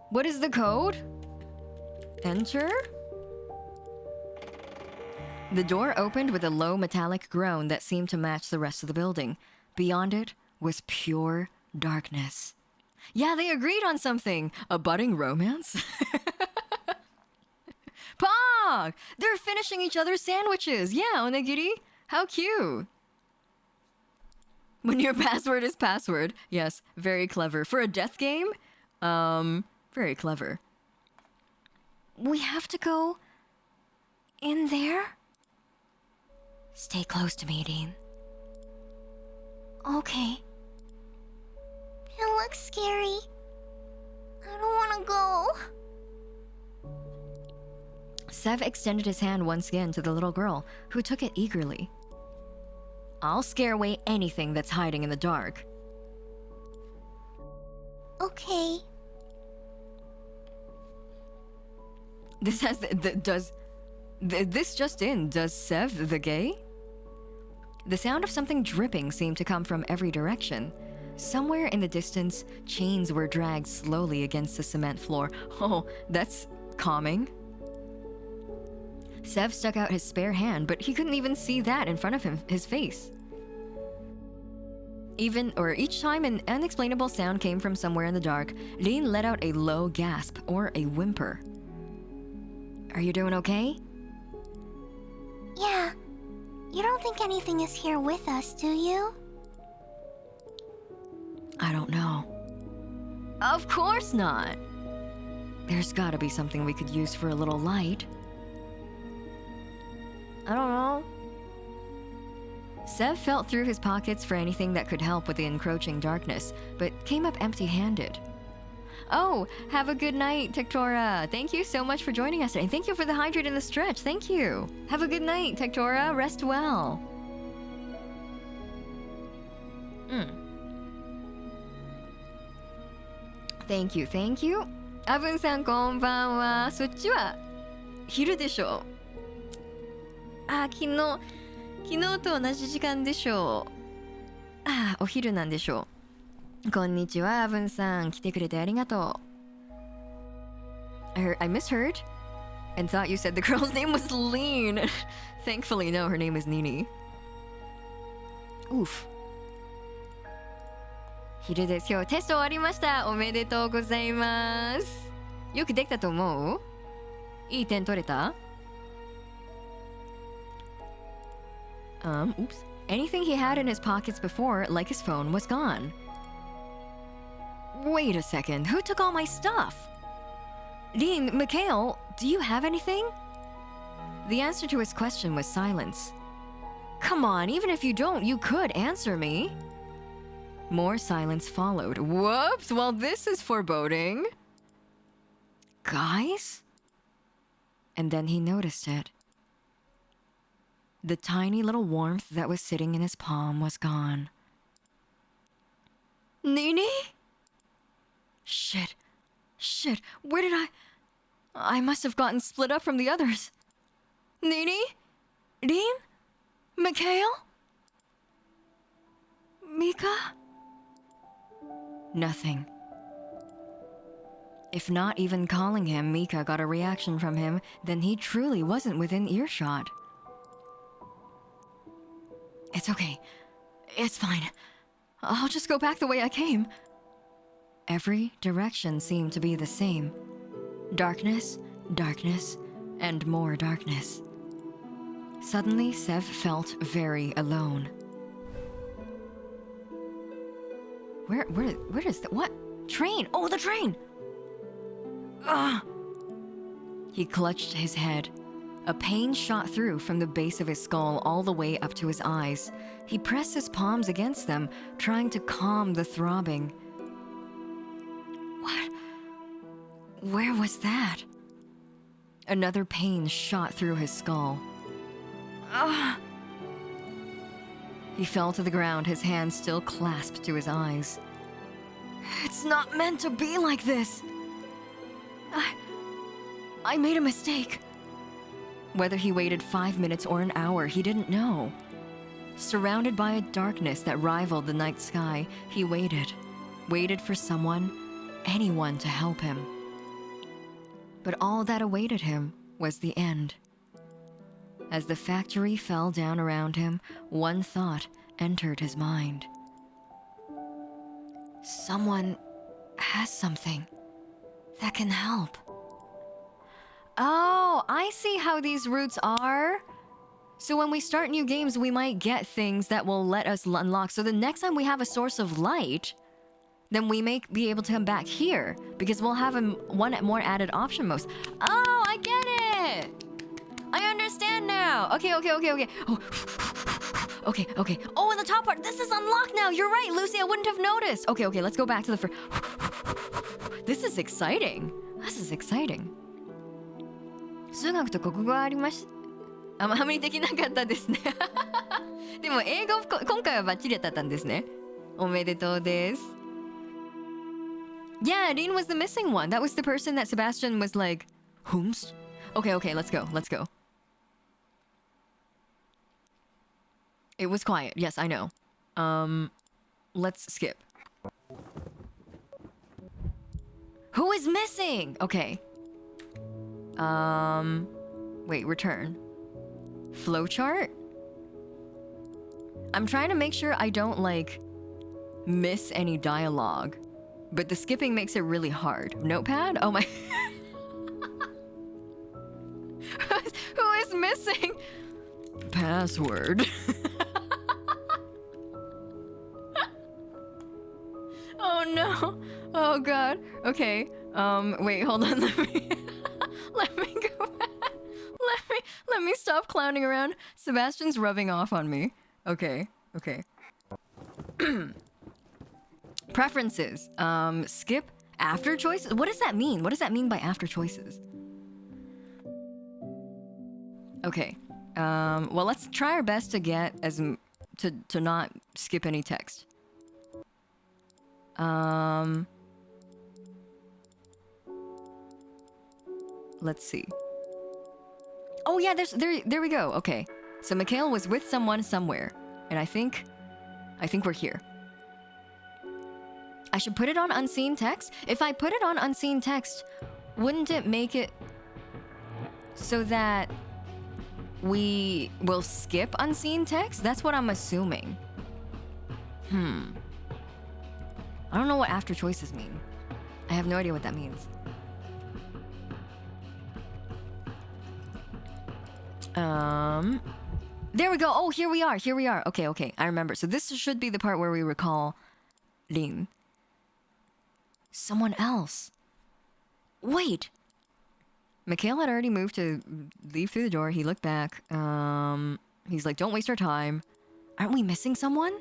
What is the code? Enter? The door opened with a low metallic groan that seemed to match the rest of the building. Beyond it was pure darkness. Yeah, they agreed on something. A budding romance? Pog! They're finishing each other's sandwiches. Yeah, onigiri. How cute. When your password is password. Yes, very clever. For a death game? Very clever. We have to go in there? Stay close to me, Dean. Okay. It looks scary. I don't want to go. Sev extended his hand once again to the little girl, who took it eagerly. I'll scare away anything that's hiding in the dark. Okay. This has this just in, does Sev the gay? The sound of something dripping seemed to come from every direction. Somewhere in the distance, chains were dragged slowly against the cement floor. Oh, that's calming. Sev stuck out his spare hand, but he couldn't even see that in front of him, his face. Each time an unexplainable sound came from somewhere in the dark, Lin let out a low gasp or a whimper. Are you doing okay? Yeah. You don't think anything is here with us, do you? I don't know. Of course not. There's gotta be something we could use for a little light. I don't know. Sev felt through his pockets for anything that could help with the encroaching darkness, but came up empty-handed. Oh, have a good night, Tektora. Thank you so much for joining us today. Thank you for the hydrate and the stretch. Thank you. Have a good night, Tektora. Rest well. Thank you, thank you. アブンさんこんばんは。そっちは昼でしょう。昨日と同じ時間でしょう。お昼なんでしょう。こんにちは、アブンさん。来てくれてありがとう。I misheard and thought you said the girl's name was Lean. Thankfully, no, her name is Nini. Oof. 昼です。今日テスト終わりました。おめでとうございます。よくできたと思う？いい点取れた？ Oops. Anything he had in his pockets before, like his phone, was gone. Wait a second, who took all my stuff? Dean, Mikhail, do you have anything? The answer to his question was silence. Come on, even if you don't, you could answer me. More silence followed. Whoops, well this is foreboding. Guys? And then he noticed it. The tiny little warmth that was sitting in his palm was gone. Nini? Shit. Where did I must have gotten split up from the others. Nini? Dean? Mikhail? Mika? Nothing. If not even calling him, Mika got a reaction from him, then he truly wasn't within earshot. It's okay. It's fine. I'll just go back the way I came. Every direction seemed to be the same. Darkness, darkness, and more darkness. Suddenly, Sev felt very alone. Where is the what? Train! Oh, the train! Ugh! He clutched his head. A pain shot through from the base of his skull all the way up to his eyes. He pressed his palms against them, trying to calm the throbbing. What? Where was that? Another pain shot through his skull. Ah! He fell to the ground, his hands still clasped to his eyes. It's not meant to be like this. I made a mistake. Whether he waited 5 minutes or an hour, he didn't know. Surrounded by a darkness that rivaled the night sky, he waited for someone, anyone to help him. But all that awaited him was the end. As the factory fell down around him, one thought entered his mind. Someone has something that can help. Oh, I see how these routes are. So when we start new games, we might get things that will let us unlock. So the next time we have a source of light, then we may be able to come back here because we'll have one more added option most. Oh, I get it. I understand now. Okay. Oh, okay. Oh, in the top part, this is unlocked now. You're right, Lucy. I wouldn't have noticed. Okay. Let's go back to the first. This is exciting. 数学と国語はありましあまりできなかったですねでも英語今回はバッチリ当たったんですねおめでとうです Yeah, Dean was the missing one. That was the person that Sebastian was like, Whomst? Okay, let's go. It was quiet. Yes, I know. Let's skip. Who is missing? Okay. Wait, return. Flowchart? I'm trying to make sure I don't, like, miss any dialogue. But the skipping makes it really hard. Notepad? Oh my... Who is missing? Password. Oh no. Oh god. Okay. Wait, hold on. Let me go back. Let me stop clowning around. Sebastian's rubbing off on me. Okay. Preferences. Skip after choices. What does that mean? What does that mean by after choices? Okay. Well, let's try our best to get to not skip any text. Let's see. Oh yeah, there we go. Okay. So Mikhail was with someone somewhere, and I think we're here. I should put it on unseen text. If I put it on unseen text, wouldn't it make it so that we will skip unseen text? That's what I'm assuming. I don't know what after choices mean. I have no idea what that means. There we go. Oh, here we are. Okay. I remember. So this should be the part where we recall Lin. Someone else. Wait. Mikhail had already moved to leave through the door. He looked back. He's like, don't waste our time. Aren't we missing someone?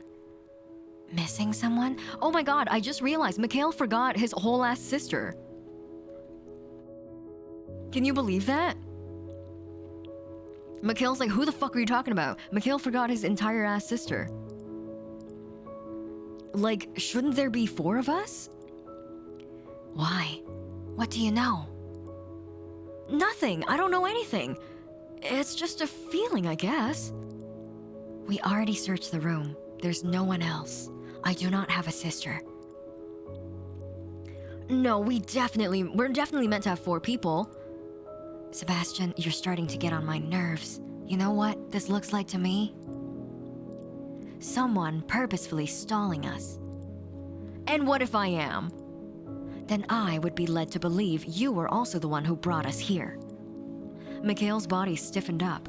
Missing someone? Oh my god, I just realized Mikhail forgot his whole ass sister. Can you believe that? Mikhail's like, who the fuck are you talking about? Mikhail forgot his entire ass sister. Like, shouldn't there be 4 of us? Why? What do you know? Nothing. I don't know anything. It's just a feeling, I guess. We already searched the room. There's no one else. I do not have a sister. No, we're definitely meant to have 4 people. Sebastian, you're starting to get on my nerves. You know what this looks like to me? Someone purposefully stalling us. And what if I am? Then I would be led to believe you were also the one who brought us here. Mikhail's body stiffened up.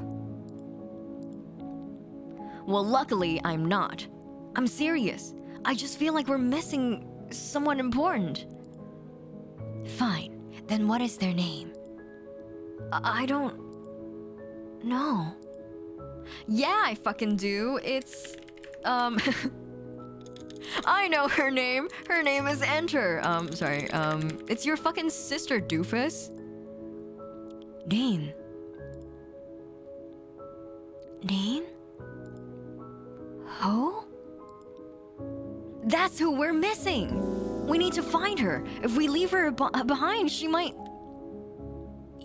Well, luckily, I'm not. I'm serious. I just feel like we're missing someone important. Fine. Then what is their name? I don't... No. Yeah, I fucking do. It's, I know her name. Her name is Enter. Sorry. It's your fucking sister, doofus. Dean. Dean? Who? That's who we're missing. We need to find her. If we leave her behind, she might...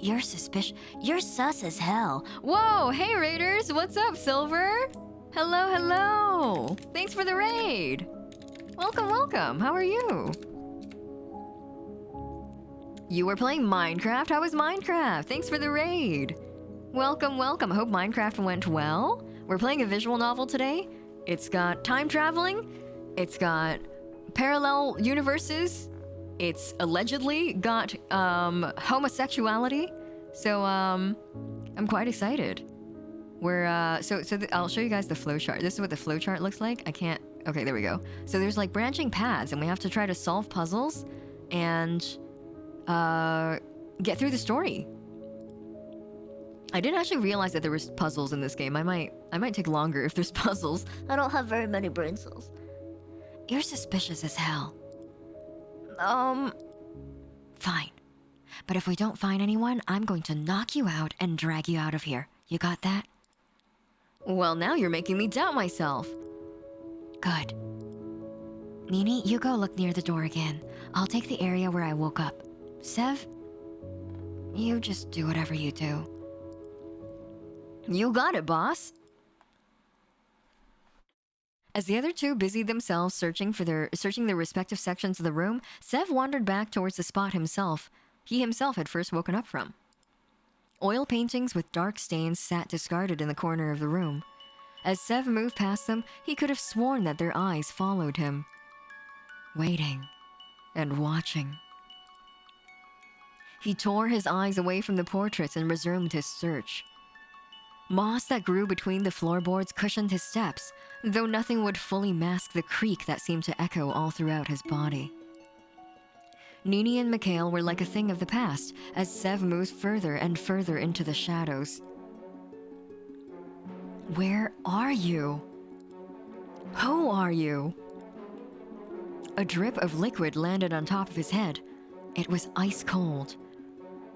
You're suspicious. You're sus as hell. Whoa, hey raiders, what's up, Silver? Hello, hello. Thanks for the raid. Welcome, welcome. How are you? You were playing Minecraft? How was Minecraft? Thanks for the raid. Welcome, welcome. I hope Minecraft went well. We're playing a visual novel today. It's got time traveling. It's got parallel universes. It's allegedly got homosexuality. So I'm quite excited. We're I'll show you guys the flowchart. This is what the flowchart looks like. I can't. Okay, there we go. So there's like branching paths, and we have to try to solve puzzles and get through the story. I didn't actually realize that there was puzzles in this game. I might take longer if there's puzzles. I don't have very many brain cells. You're suspicious as hell. Fine. But if we don't find anyone, I'm going to knock you out and drag you out of here. You got that? Well, now you're making me doubt myself. Good. Nini, you go look near the door again. I'll take the area where I woke up. Sev, you just do whatever you do. You got it, boss. As the other two busied themselves searching their respective sections of the room, Sev wandered back towards the spot he himself had first woken up from. Oil paintings with dark stains sat discarded in the corner of the room. As Sev moved past them, he could have sworn that their eyes followed him, waiting and watching. He tore his eyes away from the portraits and resumed his search. Moss that grew between the floorboards cushioned his steps, though nothing would fully mask the creak that seemed to echo all throughout his body. Nini and Mikhail were like a thing of the past as Sev moved further and further into the shadows. Where are you? Who are you? A drip of liquid landed on top of his head. It was ice cold.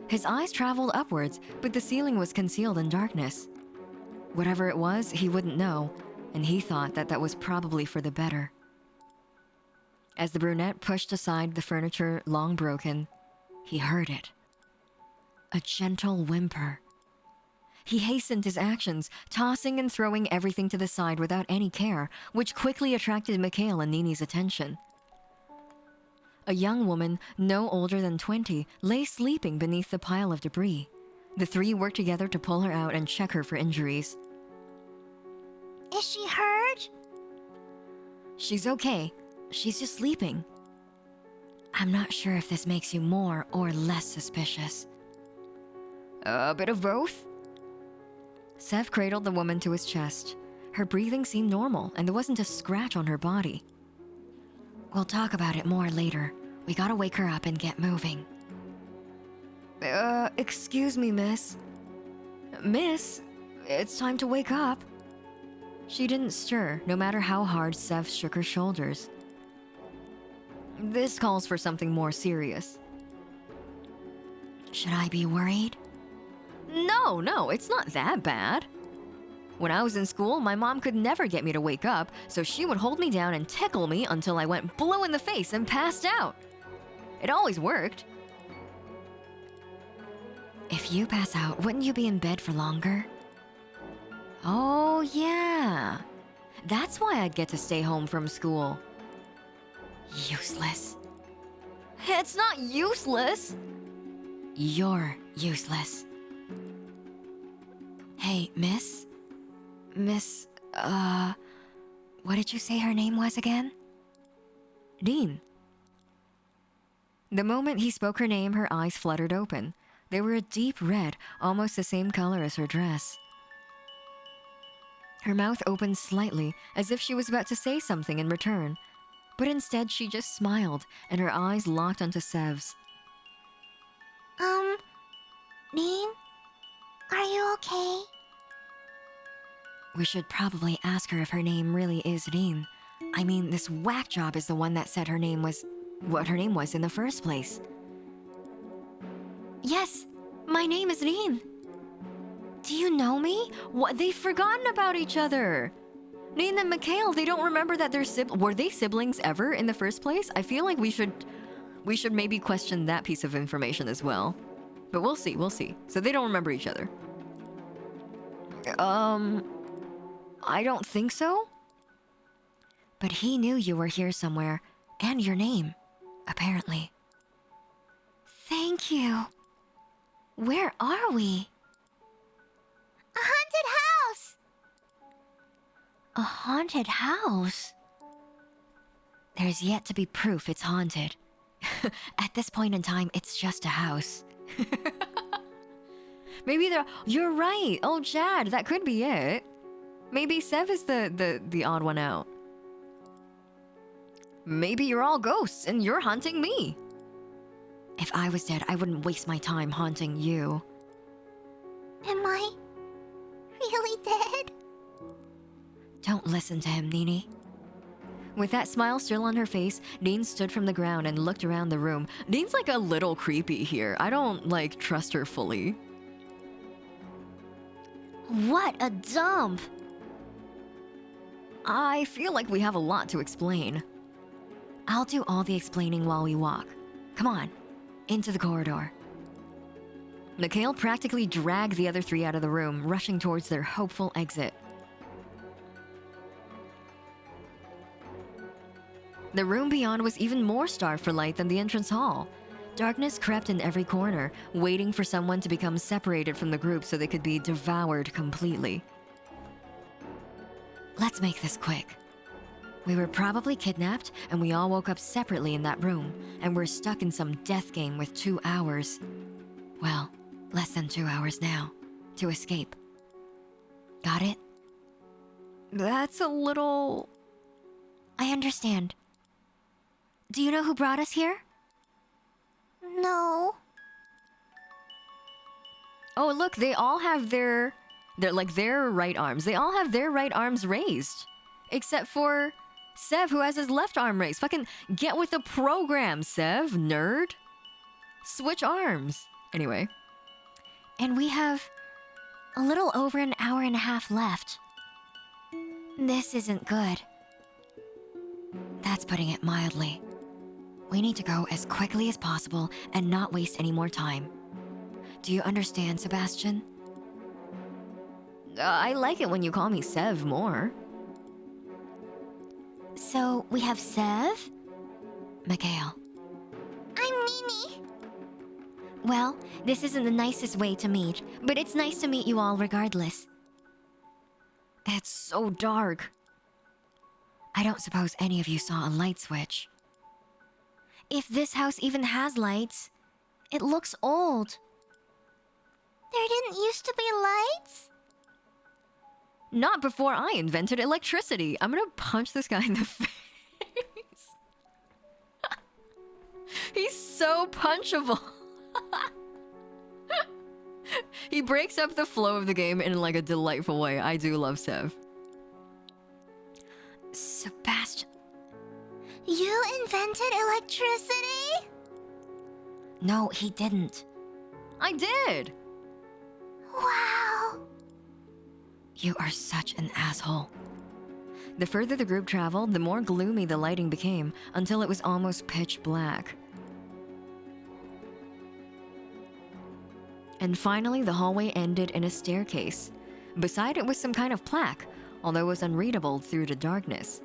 His eyes traveled upwards, but the ceiling was concealed in darkness. Whatever it was, he wouldn't know, and he thought that was probably for the better. As the brunette pushed aside the furniture long broken, he heard it. A gentle whimper. He hastened his actions, tossing and throwing everything to the side without any care, which quickly attracted Mikhail and Nini's attention. A young woman, no older than 20, lay sleeping beneath the pile of debris. The three worked together to pull her out and check her for injuries. Is she hurt? She's okay. She's just sleeping. I'm not sure if this makes you more or less suspicious. A bit of both? Sev cradled the woman to his chest. Her breathing seemed normal, and there wasn't a scratch on her body. We'll talk about it more later. We gotta wake her up and get moving. Excuse me, miss. Miss, it's time to wake up. She didn't stir, no matter how hard Sev shook her shoulders. This calls for something more serious. Should I be worried? No, it's not that bad. When I was in school, my mom could never get me to wake up, so she would hold me down and tickle me until I went blue in the face and passed out. It always worked. If you pass out, wouldn't you be in bed for longer? Oh, yeah. That's why I'd get to stay home from school. Useless. It's not useless. You're useless. Hey, Miss, what did you say her name was again? Dean. The moment he spoke her name, her eyes fluttered open. They were a deep red, almost the same color as her dress. Her mouth opened slightly, as if she was about to say something in return, but instead she just smiled, and her eyes locked onto Sev's. Dean? Are you okay? We should probably ask her if her name really is Rin. I mean, this whack job is the one that said her name was what her name was in the first place. Yes, my name is Rin. Do you know me? What? They've forgotten about each other. Rin and Mikhail, they don't remember that they're were they siblings ever in the first place? I feel like we should maybe question that piece of information as well. But we'll see, we'll see. So they don't remember each other. I don't think so. But he knew you were here somewhere, and your name, apparently. Thank you. Where are we? A haunted house! A haunted house? There's yet to be proof it's haunted. At this point in time, it's just a house. Maybe you're right. Oh, Chad, that could be it. Maybe Sev is the odd one out. Maybe you're all ghosts and you're haunting me. If I was dead, I wouldn't waste my time haunting you. Am I really dead? Don't listen to him, Nini. With that smile still on her face, Dean stood from the ground and looked around the room. Dean's like a little creepy here. I don't, like, trust her fully. What a dump! I feel like we have a lot to explain. I'll do all the explaining while we walk. Come on, into the corridor. Mikhail practically dragged the other three out of the room, rushing towards their hopeful exit. The room beyond was even more starved for light than the entrance hall. Darkness crept in every corner, waiting for someone to become separated from the group so they could be devoured completely. Let's make this quick. We were probably kidnapped, and we all woke up separately in that room, and we're stuck in some death game with 2 hours. Well, less than 2 hours now, to escape. Got it? That's a little... I understand. Do you know who brought us here? No. Oh, look, they all have their right arms. They all have their right arms raised. Except for Sev, who has his left arm raised. Fucking get with the program, Sev, nerd. Switch arms. Anyway. And we have a little over an hour and a half left. This isn't good. That's putting it mildly. We need to go as quickly as possible and not waste any more time. Do you understand, Sebastian? I like it when you call me Sev more. So, we have Sev? Mikhail. I'm Nini. Well, this isn't the nicest way to meet, but it's nice to meet you all regardless. It's so dark. I don't suppose any of you saw a light switch. If this house even has lights, it looks old. There didn't used to be lights? Not before I invented electricity. I'm gonna punch this guy in the face. He's so punchable. He breaks up the flow of the game in like a delightful way. I do love Sev. Sebastian. You invented electricity? No, he didn't. I did. Wow. You are such an asshole. The further the group traveled, the more gloomy the lighting became, until it was almost pitch black. And finally, the hallway ended in a staircase. Beside it was some kind of plaque, although it was unreadable through the darkness.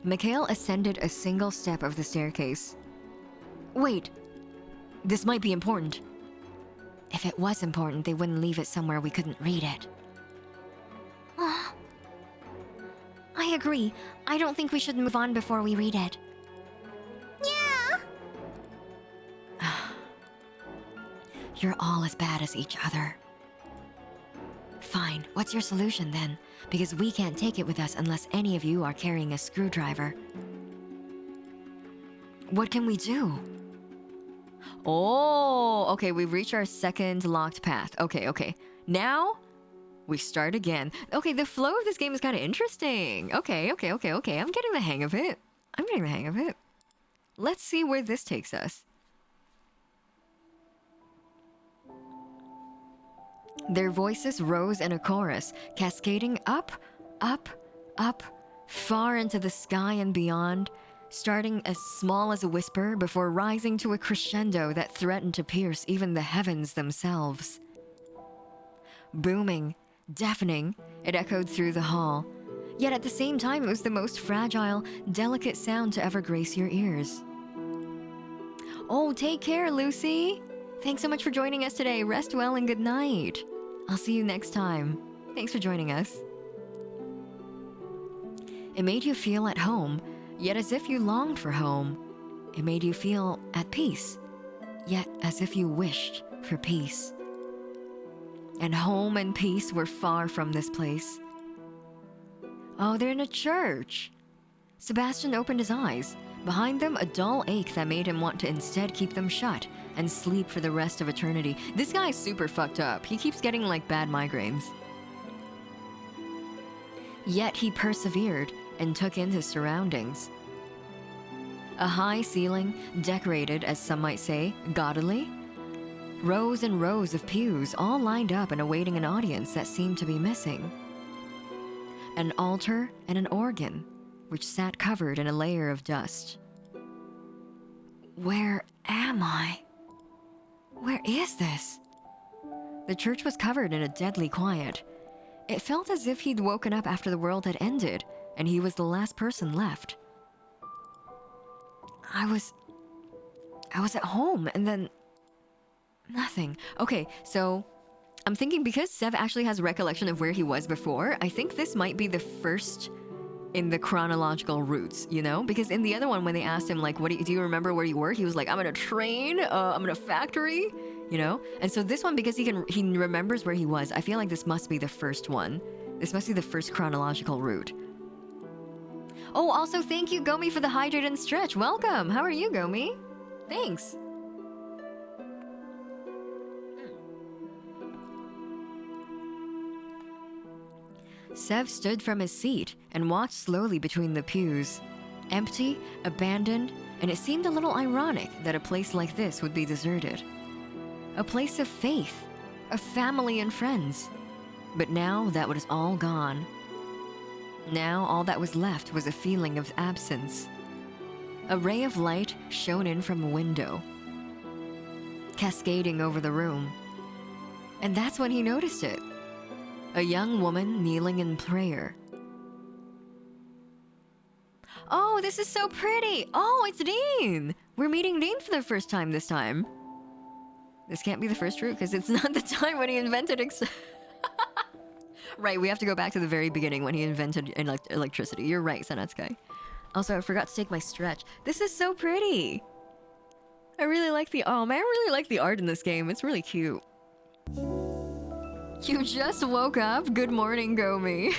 Mikhail ascended a single step of the staircase. Wait, this might be important. If it was important, they wouldn't leave it somewhere we couldn't read it. I agree. I don't think we should move on before we read it. Yeah. You're all as bad as each other. Fine, what's your solution then? Because we can't take it with us unless any of you are carrying a screwdriver. What can we do? Oh, okay, we've reached our second locked path. Okay. Now, We start again. Okay, the flow of this game is kind of interesting. Okay. I'm getting the hang of it. Let's see where this takes us. Their voices rose in a chorus, cascading up, far into the sky and beyond, starting as small as a whisper before rising to a crescendo that threatened to pierce even the heavens themselves. Booming, deafening, it echoed through the hall. Yet at the same time, it was the most fragile, delicate sound to ever grace your ears. Oh, take care, Lucy! Thanks so much for joining us today. Rest well and good night. I'll see you next time. Thanks for joining us. It made you feel at home, yet as if you longed for home. It made you feel at peace, yet as if you wished for peace. And home and peace were far from this place. Oh, they're in a church. Sebastian opened his eyes. Behind them, a dull ache that made him want to instead keep them shut and sleep for the rest of eternity. This guy's super fucked up. He keeps getting like bad migraines. Yet he persevered and took in his surroundings. A high ceiling, decorated, as some might say, gaudily. Rows and rows of pews all lined up and awaiting an audience that seemed to be missing. An altar and an organ, which sat covered in a layer of dust. Where am I? Where is this? The church was covered in a deadly quiet. It felt as if he'd woken up after the world had ended, and he was the last person left. I was at home, and then nothing. Okay, so I'm thinking because Sev actually has a recollection of where he was before, I think this might be the first in the chronological routes, you know? Because in the other one, when they asked him, like, do you remember where you were? He was like, I'm in a train, I'm in a factory, you know? And so this one, because he remembers where he was, I feel like this must be the first one. This must be the first chronological route. Oh, also thank you, Gomi, for the hydrate and stretch. Welcome. How are you, Gomi? Thanks. Sev stood from his seat and walked slowly between the pews. Empty, abandoned, and it seemed a little ironic that a place like this would be deserted. A place of faith, of family and friends. But now that was all gone. Now all that was left was a feeling of absence. A ray of light shone in from a window, cascading over the room. And that's when he noticed it. A young woman kneeling in prayer. Oh, this is so pretty! Oh, it's Dean! We're meeting Dean for the first time this time. This can't be the first route because it's not the time when he invented Right, we have to go back to the very beginning when he invented electricity. You're right, Sanatsukai. Also, I forgot to take my stretch. This is so pretty! I really like the art in this game. It's really cute. You just woke up? Good morning, Gomi.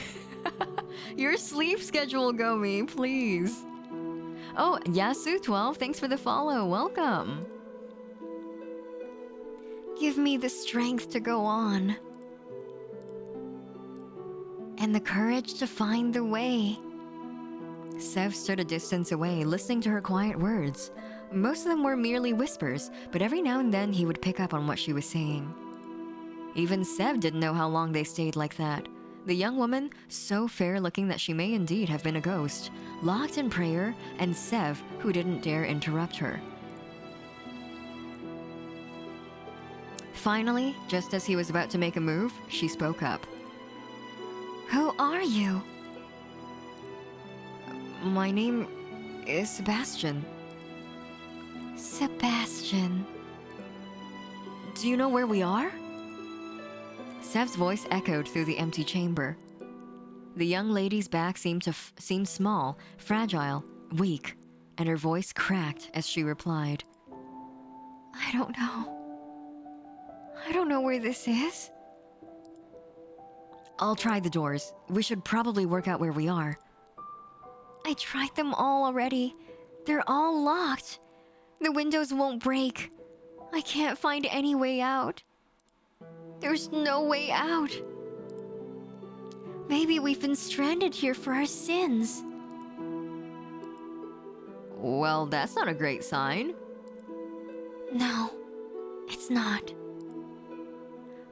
Your sleep schedule, Gomi, please. Oh, Yasu12, thanks for the follow. Welcome. Give me the strength to go on. And the courage to find the way. Sev stood a distance away, listening to her quiet words. Most of them were merely whispers, but every now and then he would pick up on what she was saying. Even Sev didn't know how long they stayed like that. The young woman, so fair-looking that she may indeed have been a ghost, locked in prayer, and Sev, who didn't dare interrupt her. Finally, just as he was about to make a move, she spoke up. Who are you? My name is Sebastian. Sebastian. Do you know where we are? Sev's voice echoed through the empty chamber. The young lady's back seemed small, fragile, weak, and her voice cracked as she replied. I don't know. I don't know where this is. I'll try the doors. We should probably work out where we are. I tried them all already. They're all locked. The windows won't break. I can't find any way out. There's no way out. Maybe we've been stranded here for our sins. Well, that's not a great sign. No, it's not.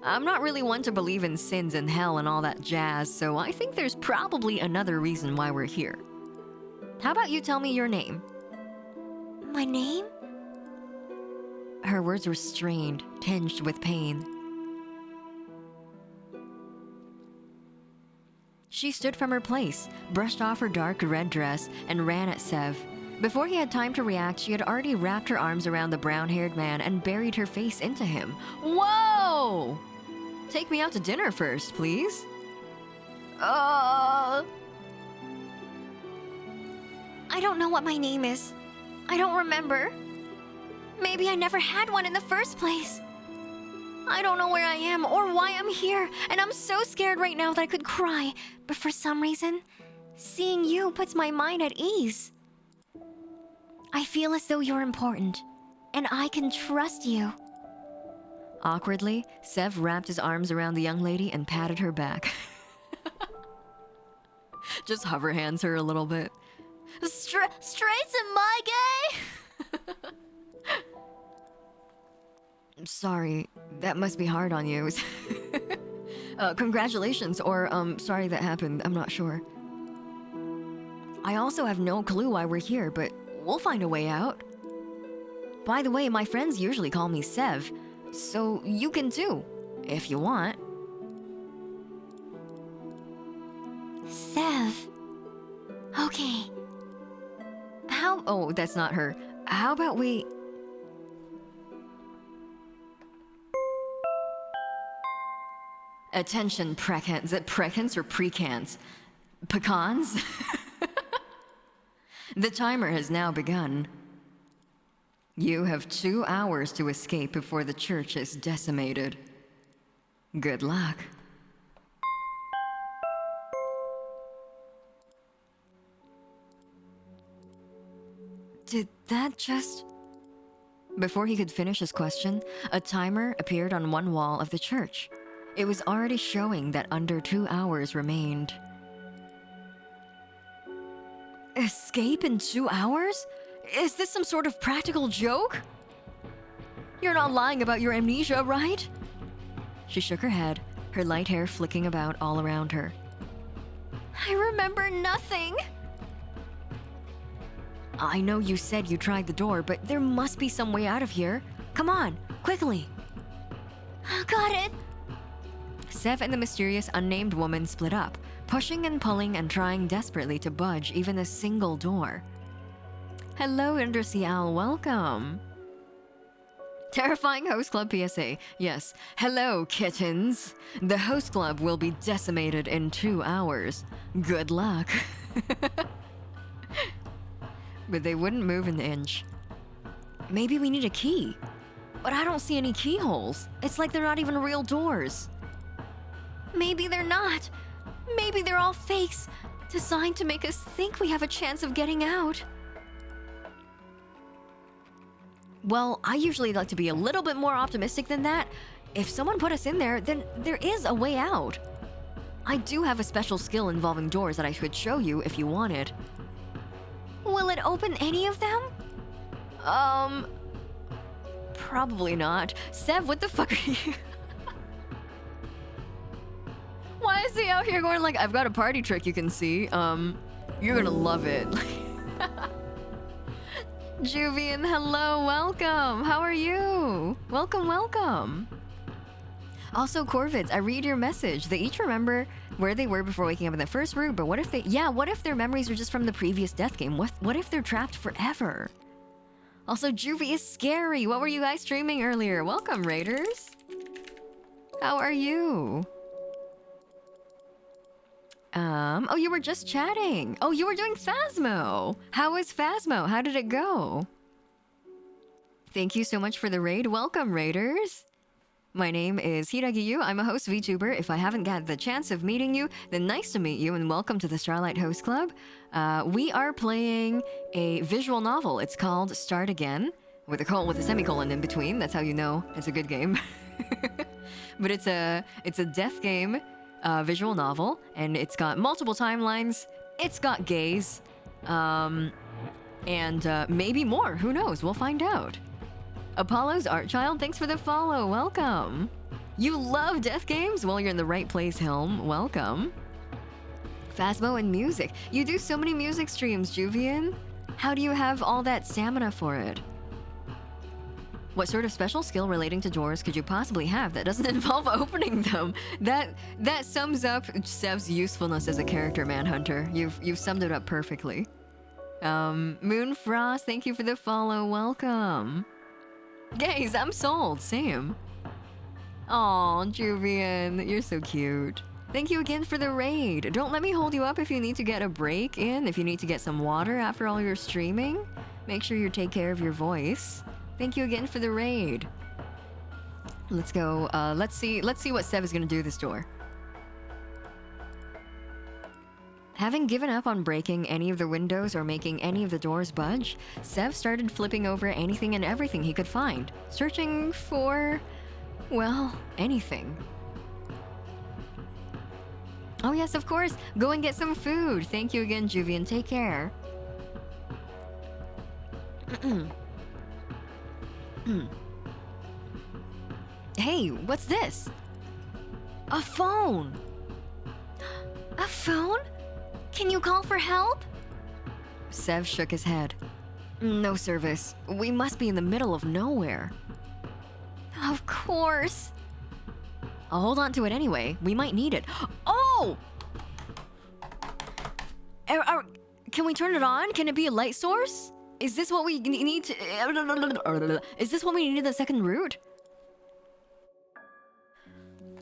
I'm not really one to believe in sins and hell and all that jazz, so I think there's probably another reason why we're here. How about you tell me your name? My name? Her words were strained, tinged with pain. She stood from her place, brushed off her dark red dress, and ran at Sev. Before he had time to react, she had already wrapped her arms around the brown-haired man and buried her face into him. Whoa! Take me out to dinner first, please. I don't know what my name is. I don't remember. Maybe I never had one in the first place. I don't know where I am or why I'm here, and I'm so scared right now that I could cry. But for some reason, seeing you puts my mind at ease. I feel as though you're important, and I can trust you. Awkwardly, Sev wrapped his arms around the young lady and patted her back. Just hover hands her a little bit. Straight to my gay? Sorry, that must be hard on you. Congratulations, or sorry that happened, I'm not sure. I also have no clue why we're here, but we'll find a way out. By the way, my friends usually call me Sev, so you can too, if you want. Sev. Okay. Oh, that's not her. How about we... Attention, precans. Is it precans or precans? Pecans? The timer has now begun. You have 2 hours to escape before the church is decimated. Good luck. Did that just... Before he could finish his question, a timer appeared on one wall of the church. It was already showing that under 2 hours remained. Escape in 2 hours? Is this some sort of practical joke? You're not lying about your amnesia, right? She shook her head, her light hair flicking about all around her. I remember nothing. I know you said you tried the door, but there must be some way out of here. Come on, quickly. Got it. Sev and the mysterious unnamed woman split up, pushing and pulling and trying desperately to budge even a single door. Hello, Undersea Owl, welcome. Terrifying Host Club PSA. Yes. Hello, kittens. The Host Club will be decimated in 2 hours. Good luck. But they wouldn't move an inch. Maybe we need a key. But I don't see any keyholes. It's like they're not even real doors. Maybe they're not. Maybe they're all fakes, designed to make us think we have a chance of getting out. Well, I usually like to be a little bit more optimistic than that. If someone put us in there, then there is a way out. I do have a special skill involving doors that I could show you if you wanted. Will it open any of them? Probably not. Sev, what the fuck are you? Why is he out here going like, I've got a party trick you can see. You're gonna love it. Juvian, hello, welcome. How are you? Welcome, welcome. Also, Corvids, I read your message. They each remember where they were before waking up in the first room, but what if what if their memories are just from the previous death game? What if they're trapped forever? Also, Juvie is scary. What were you guys streaming earlier? Welcome, Raiders. How are you? Oh, you were just chatting. Oh, you were doing Phasmo. How was Phasmo? How did it go? Thank you so much for the raid. Welcome, Raiders. My name is Hiiragi. I'm a host VTuber. If I haven't got the chance of meeting you, then nice to meet you and welcome to the Starlight Host Club. We are playing a visual novel. It's called Start Again, with a semicolon in between. That's how you know it's a good game. But it's a death game visual novel, and it's got multiple timelines. It's got gays, and maybe more. Who knows? We'll find out. Apollo's Art Child, thanks for the follow. Welcome. You love death games? Well, you're in the right place, Helm. Welcome. Phasmo and music. You do so many music streams, Juvian. How do you have all that stamina for it? What sort of special skill relating to doors could you possibly have that doesn't involve opening them? That sums up Sev's usefulness as a character, Manhunter. You've summed it up perfectly. Moonfrost, thank you for the follow. Welcome. Gays, I'm sold. Same. Aw, Juvian, you're so cute. Thank you again for the raid. Don't let me hold you up if you need to get a break in, if you need to get some water after all your streaming. Make sure you take care of your voice. Thank you again for the raid. Let's go. Let's see what Sev is gonna do this door. Having given up on breaking any of the windows or making any of the doors budge, Sev started flipping over anything and everything he could find, searching for, well, anything. Oh yes, of course. Go and get some food. Thank you again, Juvian. Take care. Hey, what's this? A phone. A phone? Can you call for help? Sev shook his head. No service. We must be in the middle of nowhere. Of course. I'll hold on to it anyway. We might need it. Oh! Can we turn it on? Can it be a light source? Is this what we need to... Is this what we need in the second route?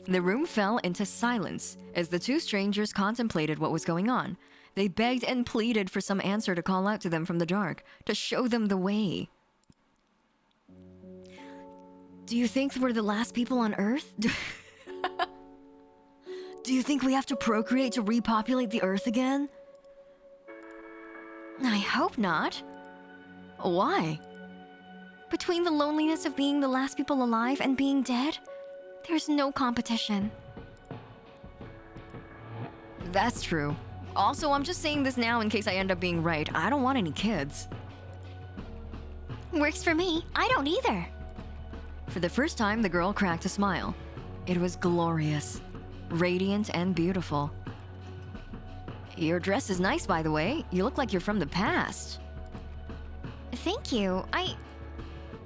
The room fell into silence as the two strangers contemplated what was going on. They begged and pleaded for some answer to call out to them from the dark, to show them the way. Do you think we're the last people on Earth? Do you think we have to procreate to repopulate the Earth again? I hope not. Why? Between the loneliness of being the last people alive and being dead, there's no competition. That's true. Also, I'm just saying this now in case I end up being right. I don't want any kids. Works for me. I don't either. For the first time, the girl cracked a smile. It was glorious, radiant and beautiful. Your dress is nice, by the way. You look like you're from the past. Thank you.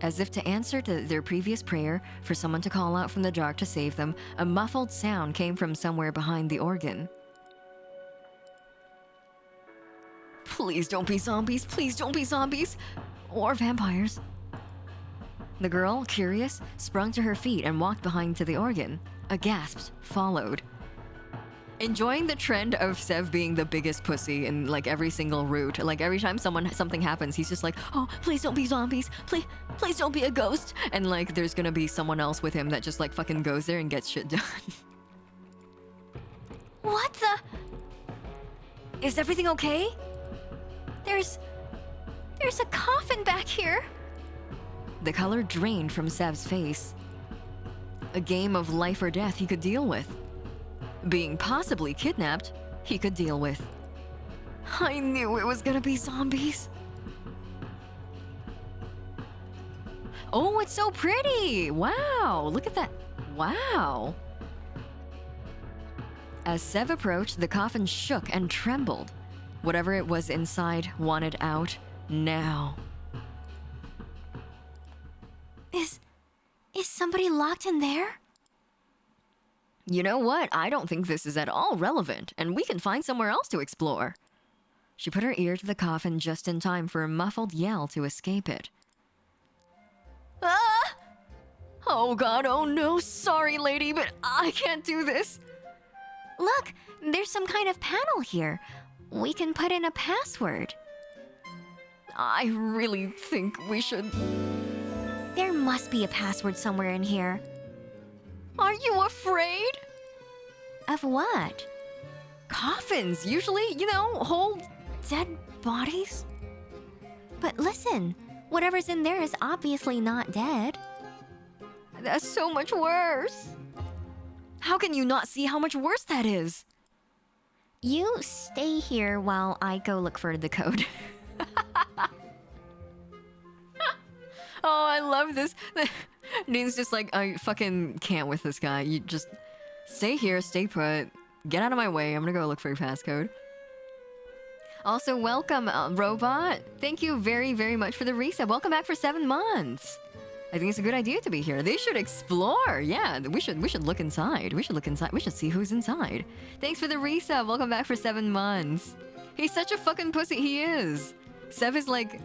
As if to answer to their previous prayer for someone to call out from the dark to save them, a muffled sound came from somewhere behind the organ. Please don't be zombies. Please don't be zombies. Or vampires. The girl, curious, sprung to her feet and walked behind to the organ. A gasp followed. Enjoying the trend of Sev being the biggest pussy in like every single route. Like every time something happens, he's just like, oh, please don't be zombies. Please don't be a ghost. And like there's gonna be someone else with him that just like fucking goes there and gets shit done. What the? Is everything okay? There's a coffin back here. The color drained from Sev's face. A game of life or death he could deal with. Being possibly kidnapped, he could deal with. I knew it was gonna be zombies. Oh, it's so pretty! Wow, look at that. Wow. As Sev approached, the coffin shook and trembled. Whatever it was inside wanted out now. Is somebody locked in there? You know what? I don't think this is at all relevant, and we can find somewhere else to explore. She put her ear to the coffin just in time for a muffled yell to escape it. Ah! Oh god, oh no, sorry lady, but I can't do this. Look, there's some kind of panel here. We can put in a password. I really think we should... There must be a password somewhere in here. Are you afraid? Of what? Coffins usually, you know, hold dead bodies. But listen, whatever's in there is obviously not dead. That's so much worse. How can you not see how much worse that is? You stay here while I go look for the code. Oh, I love this. Dean's just like, I fucking can't with this guy. You just stay here, stay put. Get out of my way. I'm gonna go look for your passcode. Also, welcome, Robot. Thank you very, very much for the resub. Welcome back for 7 months. I think it's a good idea to be here. They should explore. Yeah, we should look inside. We should look inside. We should see who's inside. Thanks for the resub. Welcome back for 7 months. He's such a fucking pussy. He is. Sev is like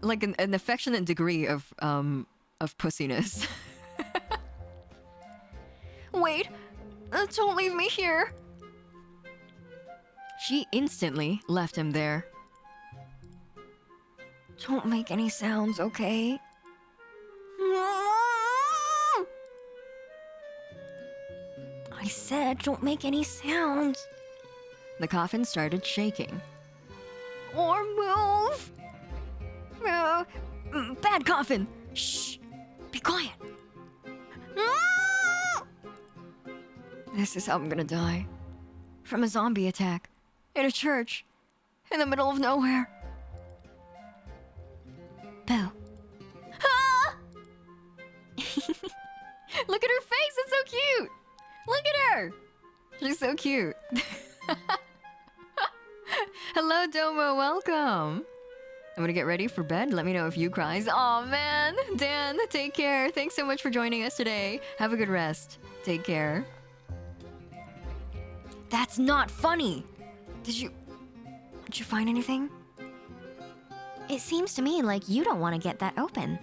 an affectionate degree of pussiness. Wait, don't leave me here. She instantly left him there. Don't make any sounds, okay? I said don't make any sounds. The coffin started shaking. Or move. Bad coffin. Shh. Be quiet. This is how I'm gonna die. From a zombie attack. In a church. In the middle of nowhere. Boo. Ah! Look at her face, it's so cute. Look at her. She's so cute. Hello, Domo, welcome. I'm gonna get ready for bed. Let me know if you cries. Aw, man. Dan, take care. Thanks so much for joining us today. Have a good rest. Take care. That's not funny. Did you find anything? It seems to me like you don't want to get that open.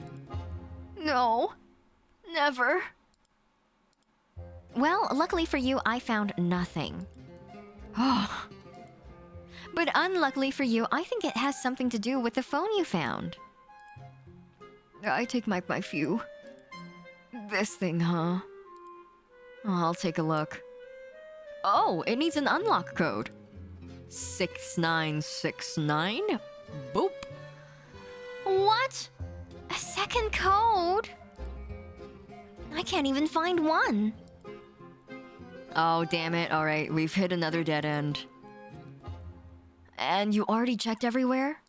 No. Never. Well, luckily for you, I found nothing. Oh. But unluckily for you, I think it has something to do with the phone you found. I take my few. This thing, huh? I'll take a look. Oh, it needs an unlock code. 6969? Boop. What? A second code? I can't even find one. Oh, damn it. All right, we've hit another dead end. And you already checked everywhere?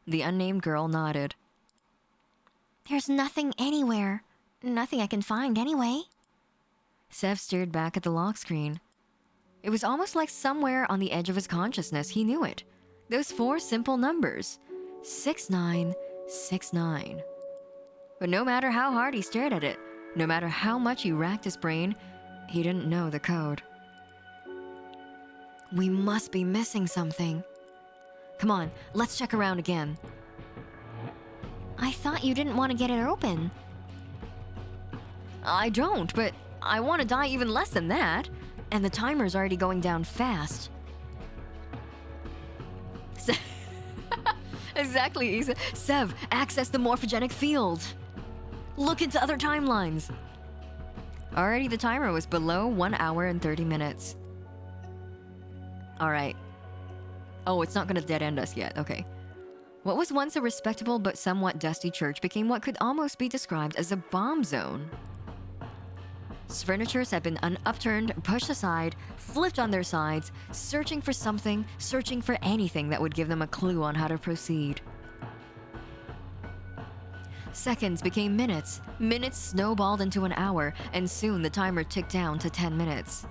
The unnamed girl nodded. There's nothing anywhere. Nothing I can find anyway. Sev stared back at the lock screen. It was almost like somewhere on the edge of his consciousness he knew it. Those 4 simple numbers. 6969. But no matter how hard he stared at it, no matter how much he racked his brain, he didn't know the code. We must be missing something. Come on, let's check around again. I thought you didn't want to get it open. I don't, but I want to die even less than that. And the timer's already going down fast. Exactly, Isa. Sev, access the morphogenic field. Look into other timelines. Already the timer was below 1 hour and 30 minutes. Alright. Oh, it's not gonna dead end us yet. Okay. What was once a respectable but somewhat dusty church became what could almost be described as a bomb zone. Furnitures had been upturned, pushed aside, flipped on their sides, searching for something, searching for anything that would give them a clue on how to proceed. Seconds became minutes, minutes snowballed into an hour, and soon the timer ticked down to 10 minutes.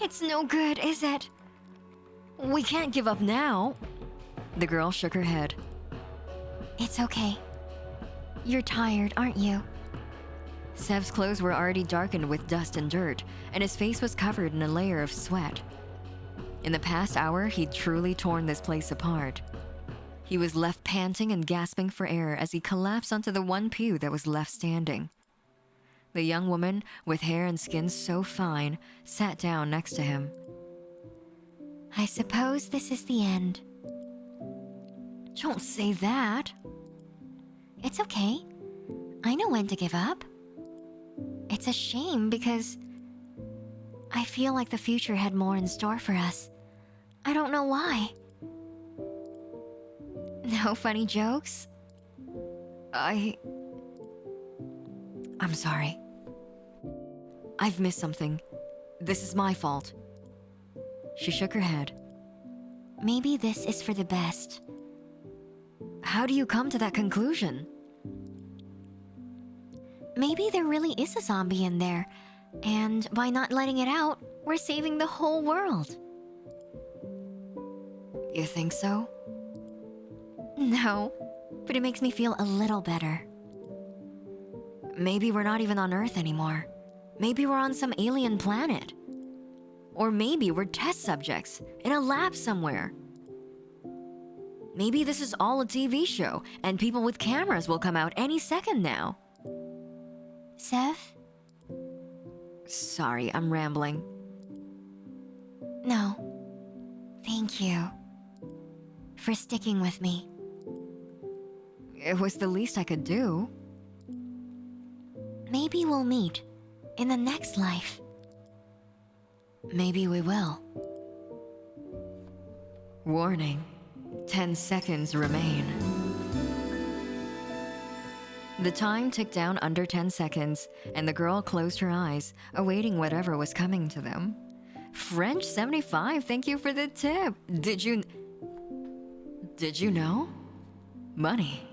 It's no good, is it? We can't give up now. The girl shook her head. It's okay. You're tired, aren't you? Sev's clothes were already darkened with dust and dirt, and his face was covered in a layer of sweat. In the past hour, he'd truly torn this place apart. He was left panting and gasping for air as he collapsed onto the one pew that was left standing. The young woman, with hair and skin so fine, sat down next to him. I suppose this is the end. Don't say that. It's okay. I know when to give up. It's a shame because I feel like the future had more in store for us. I don't know why. No funny jokes? I'm sorry. I've missed something. This is my fault. She shook her head. Maybe this is for the best. How do you come to that conclusion? Maybe there really is a zombie in there, and by not letting it out, we're saving the whole world. You think so? No, but it makes me feel a little better. Maybe we're not even on Earth anymore. Maybe we're on some alien planet. Or maybe we're test subjects in a lab somewhere. Maybe this is all a TV show and people with cameras will come out any second now. Sev? Sorry, I'm rambling. No. Thank you. For sticking with me. It was the least I could do. Maybe we'll meet in the next life. Maybe we will. Warning. 10 seconds remain. The time ticked down under 10 seconds, and the girl closed her eyes, awaiting whatever was coming to them. French 75, thank you for the tip. Did you know? Money.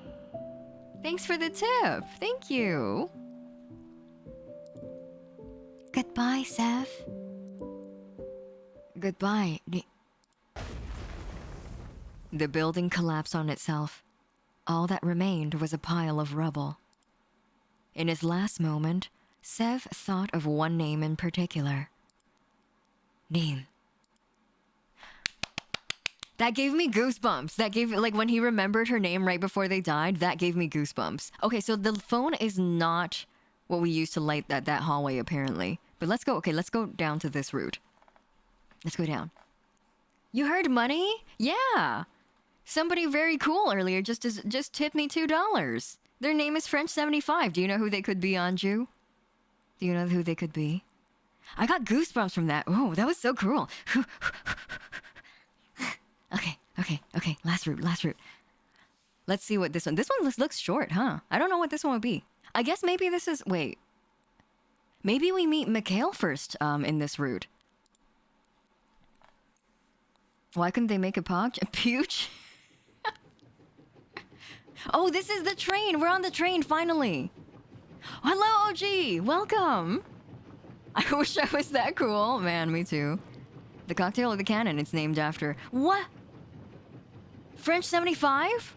Thanks for the tip. Thank you. Goodbye, Sev. Goodbye. The building collapsed on itself. All that remained was a pile of rubble. In his last moment, Sev thought of one name in particular. Nin. That gave me goosebumps. That gave, like, when he remembered her name right before they died, that gave me goosebumps. Okay, so the phone is not what we used to light that hallway, apparently. But let's go down to this route. Let's go down. You heard money? Yeah. Somebody very cool earlier just tipped me $2. Their name is French 75. Do you know who they could be, Anju? Do you know who they could be? I got goosebumps from that. Oh, that was so cool. Okay. Last route. Let's see what this one looks short, huh? I don't know what this one would be. I guess maybe this is, wait. Maybe we meet Mikhail first in this route. Why couldn't they make a pooch? Oh, this is the train. We're on the train, finally. Hello, OG. Welcome. I wish I was that cool. Man, me too. The cocktail of the cannon, it's named after. What? French 75?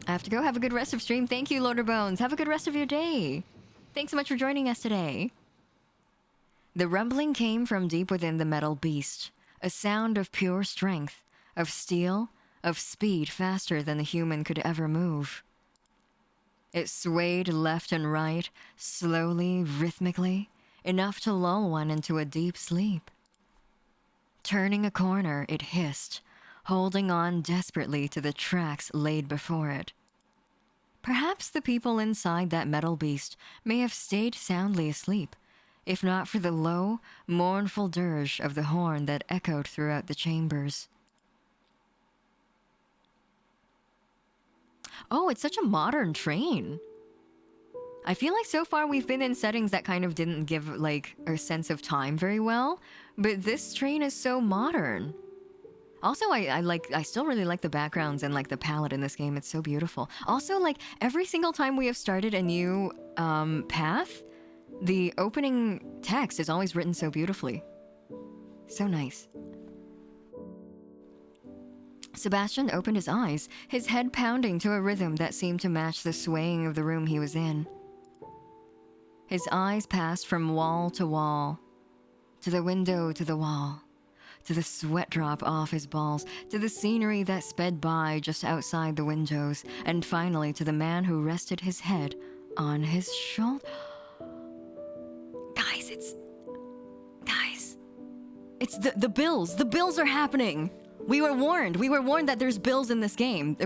I have to go. Have a good rest of stream. Thank you, Lorder Bones. Have a good rest of your day. Thanks so much for joining us today. The rumbling came from deep within the metal beast, a sound of pure strength, of steel, of speed faster than the human could ever move. It swayed left and right, slowly, rhythmically, enough to lull one into a deep sleep. Turning a corner, it hissed, holding on desperately to the tracks laid before it. Perhaps the people inside that metal beast may have stayed soundly asleep, if not for the low, mournful dirge of the horn that echoed throughout the chambers. Oh, it's such a modern train. I feel like so far we've been in settings that kind of didn't give, like, a sense of time very well, but this train is so modern. Also, I still really like the backgrounds and, like, the palette in this game. It's so beautiful. Also, like, every single time we have started a new path, the opening text is always written so beautifully. So nice. Sebastian opened his eyes, his head pounding to a rhythm that seemed to match the swaying of the room he was in. His eyes passed from wall to wall, to the window to the wall, to the sweat drop off his balls, to the scenery that sped by just outside the windows, and finally to the man who rested his head on his shoulder. Guys, it's the bills. The bills are happening. We were warned that there's bills in this game.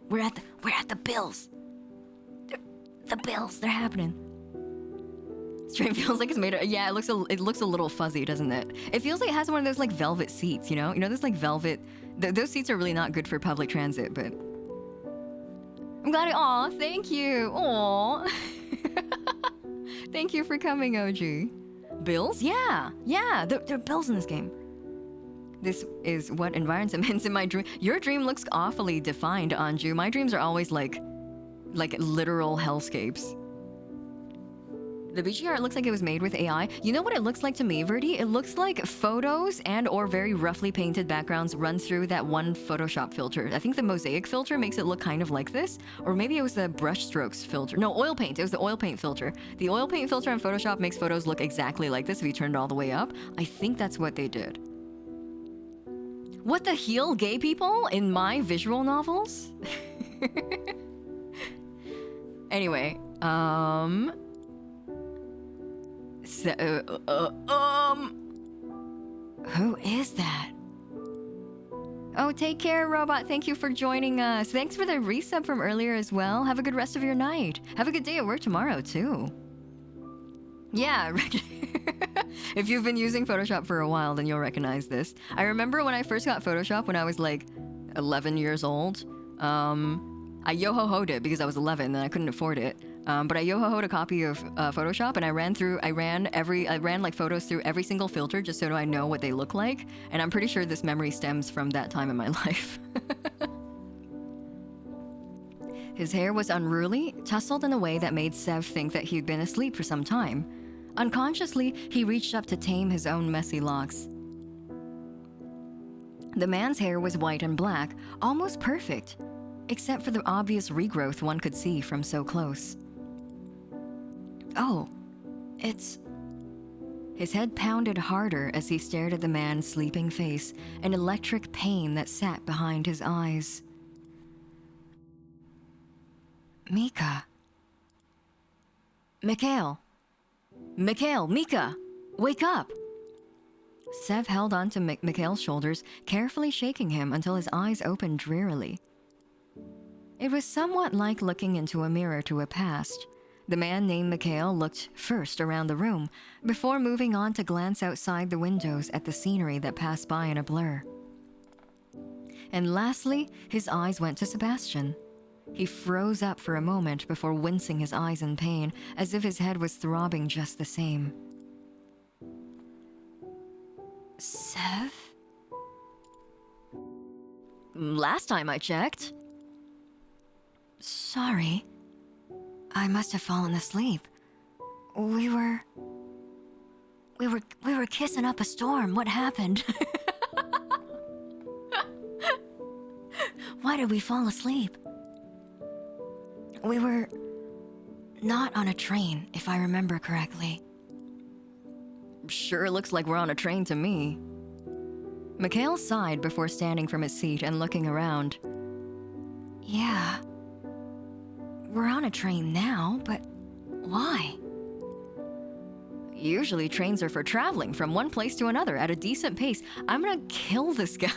We're at the bills. The bills, they're happening. Stream feels like it's made of, yeah, it looks a little fuzzy, doesn't it? It feels like it has one of those, like, velvet seats, you know? You know, those, like, velvet, those seats are really not good for public transit, but I'm glad. Aw, thank you. Aw. Thank you for coming, OG. Bills? Yeah. There are bills in this game. This is what environments in my dream. Your dream looks awfully defined, Anju. My dreams are always like literal hellscapes. The BG art looks like it was made with AI. You know what it looks like to me, Verdi? It looks like photos and or very roughly painted backgrounds run through that one Photoshop filter. I think the mosaic filter makes it look kind of like this. Or maybe it was the brush strokes filter. No, oil paint. It was the oil paint filter. The oil paint filter on Photoshop makes photos look exactly like this if you turn it all the way up. I think that's what they did. What the heel, gay people in my visual novels? Anyway, who is that? Oh, take care, Robot. Thank you for joining us. Thanks for the resub from earlier as well. Have a good rest of your night. Have a good day at work tomorrow, too. Yeah, if you've been using Photoshop for a while, then you'll recognize this. I remember when I first got Photoshop when I was like 11 years old. I yo-ho-ho'd it because I was 11 and I couldn't afford it. But I yo-ho-ho'd a copy of Photoshop and I ran like photos through every single filter just so I know what they look like. And I'm pretty sure this memory stems from that time in my life. His hair was unruly, tousled in a way that made Sev think that he'd been asleep for some time. Unconsciously, he reached up to tame his own messy locks. The man's hair was white and black, almost perfect, except for the obvious regrowth one could see from so close. Oh, it's... His head pounded harder as he stared at the man's sleeping face, an electric pain that sat behind his eyes. Mika. Mikhail, Mika, wake up! Sev held onto Mikhail's shoulders, carefully shaking him until his eyes opened drearily. It was somewhat like looking into a mirror to a past. The man named Mikhail looked first around the room, before moving on to glance outside the windows at the scenery that passed by in a blur. And lastly, his eyes went to Sebastian. He froze up for a moment before wincing his eyes in pain, as if his head was throbbing just the same. Sev? Last time I checked. Sorry. I must have fallen asleep. We were kissing up a storm. What happened? Why did we fall asleep? We were not on a train, if I remember correctly. Sure looks like we're on a train to me. Mikhail sighed before standing from his seat and looking around. Yeah. We're on a train now, but why? Usually trains are for traveling from one place to another at a decent pace. I'm gonna kill this guy.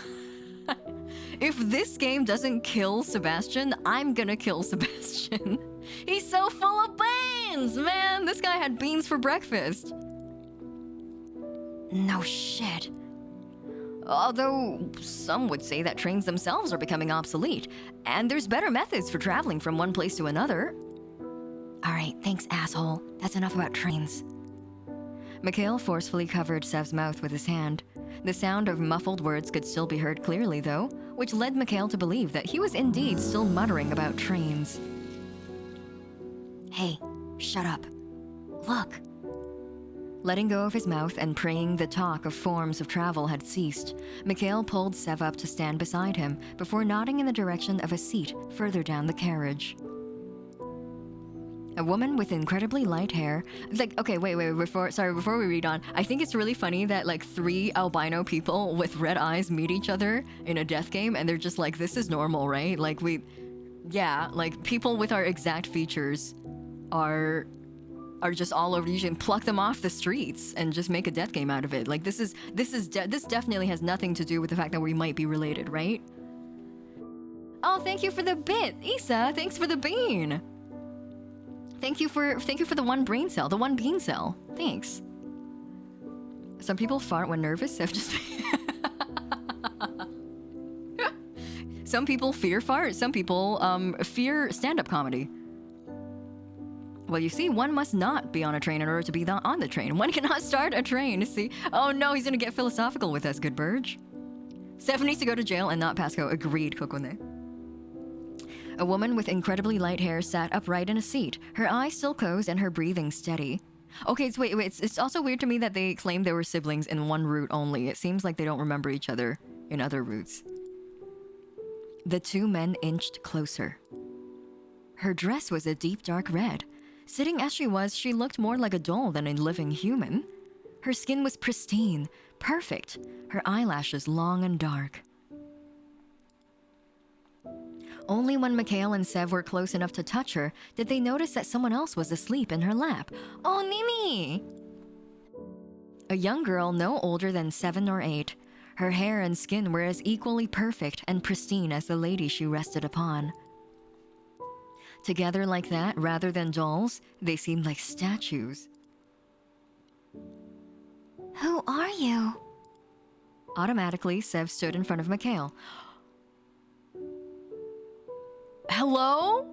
If this game doesn't kill Sebastian, I'm gonna kill Sebastian. He's so full of beans, man. This guy had beans for breakfast. No shit. Although some would say that trains themselves are becoming obsolete, and there's better methods for traveling from one place to another. All right, thanks, asshole. That's enough about trains. Mikhail forcefully covered Sev's mouth with his hand. The sound of muffled words could still be heard clearly, though, which led Mikhail to believe that he was indeed still muttering about trains. Hey, shut up. Look. Letting go of his mouth and praying the talk of forms of travel had ceased, Mikhail pulled Sev up to stand beside him before nodding in the direction of a seat further down the carriage. A woman with incredibly light hair. Okay, wait, before we read on, I think it's really funny that like 3 albino people with red eyes meet each other in a death game and they're just like, this is normal, right? Like like people with our exact features are just all over. You can pluck them off the streets and just make a death game out of it. Like this definitely has nothing to do with the fact that we might be related, right? Oh, thank you for the bit, Issa. Thanks for the bean. Thank you for the one brain cell, the one bean cell. Thanks. Some people fart when nervous. I've just Some people fear farts. Some people fear stand-up comedy. Well, you see, one must not be on a train in order to be on the train. One cannot start a train. See? Oh no, he's gonna get philosophical with us, good Burge. Seth needs to go to jail and not pass go. Agreed, Kokone. A woman with incredibly light hair sat upright in a seat, her eyes still closed and her breathing steady. Okay, so wait, it's also weird to me that they claim they were siblings in one route only. It seems like they don't remember each other in other routes. The two men inched closer. Her dress was a deep dark red. Sitting as she was, she looked more like a doll than a living human. Her skin was pristine, perfect, her eyelashes long and dark. Only when Mikhail and Sev were close enough to touch her did they notice that someone else was asleep in her lap. Oh, Nini! A young girl no older than 7 or 8. Her hair and skin were as equally perfect and pristine as the lady she rested upon. Together like that, rather than dolls, they seemed like statues. Who are you? Automatically, Sev stood in front of Mikhail. Hello?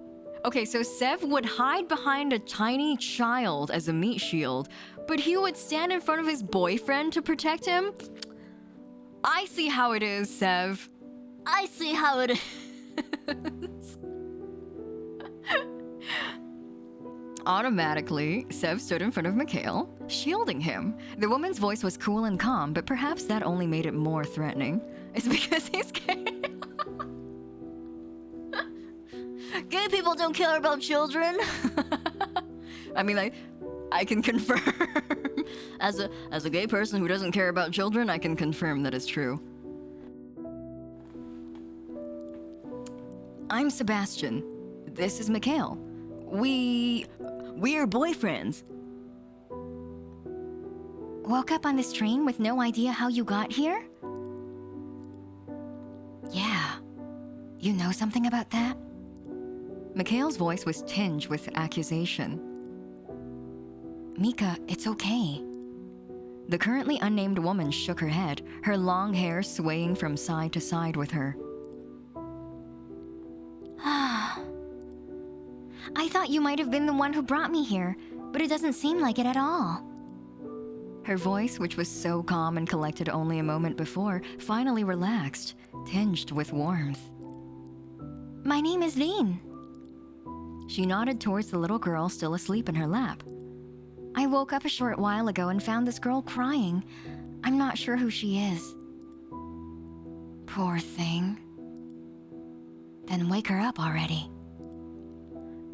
Okay, so Sev would hide behind a tiny child as a meat shield, but he would stand in front of his boyfriend to protect him? I see how it is, Sev. I see how it is. Automatically, Sev stood in front of Mikhail, shielding him. The woman's voice was cool and calm, but perhaps that only made it more threatening. It's because he's gay. Gay people don't care about children. I mean, I can confirm. As a gay person who doesn't care about children, I can confirm that is true. I'm Sebastian. This is Mikhail. We're boyfriends. Woke up on this train with no idea how you got here? Yeah. You know something about that? Mikhail's voice was tinged with accusation. Mika, it's okay. The currently unnamed woman shook her head, her long hair swaying from side to side with her. I thought you might have been the one who brought me here, but it doesn't seem like it at all. Her voice, which was so calm and collected only a moment before, finally relaxed, tinged with warmth. My name is Dean. She nodded towards the little girl still asleep in her lap. I woke up a short while ago and found this girl crying. I'm not sure who she is. Poor thing. Then wake her up already.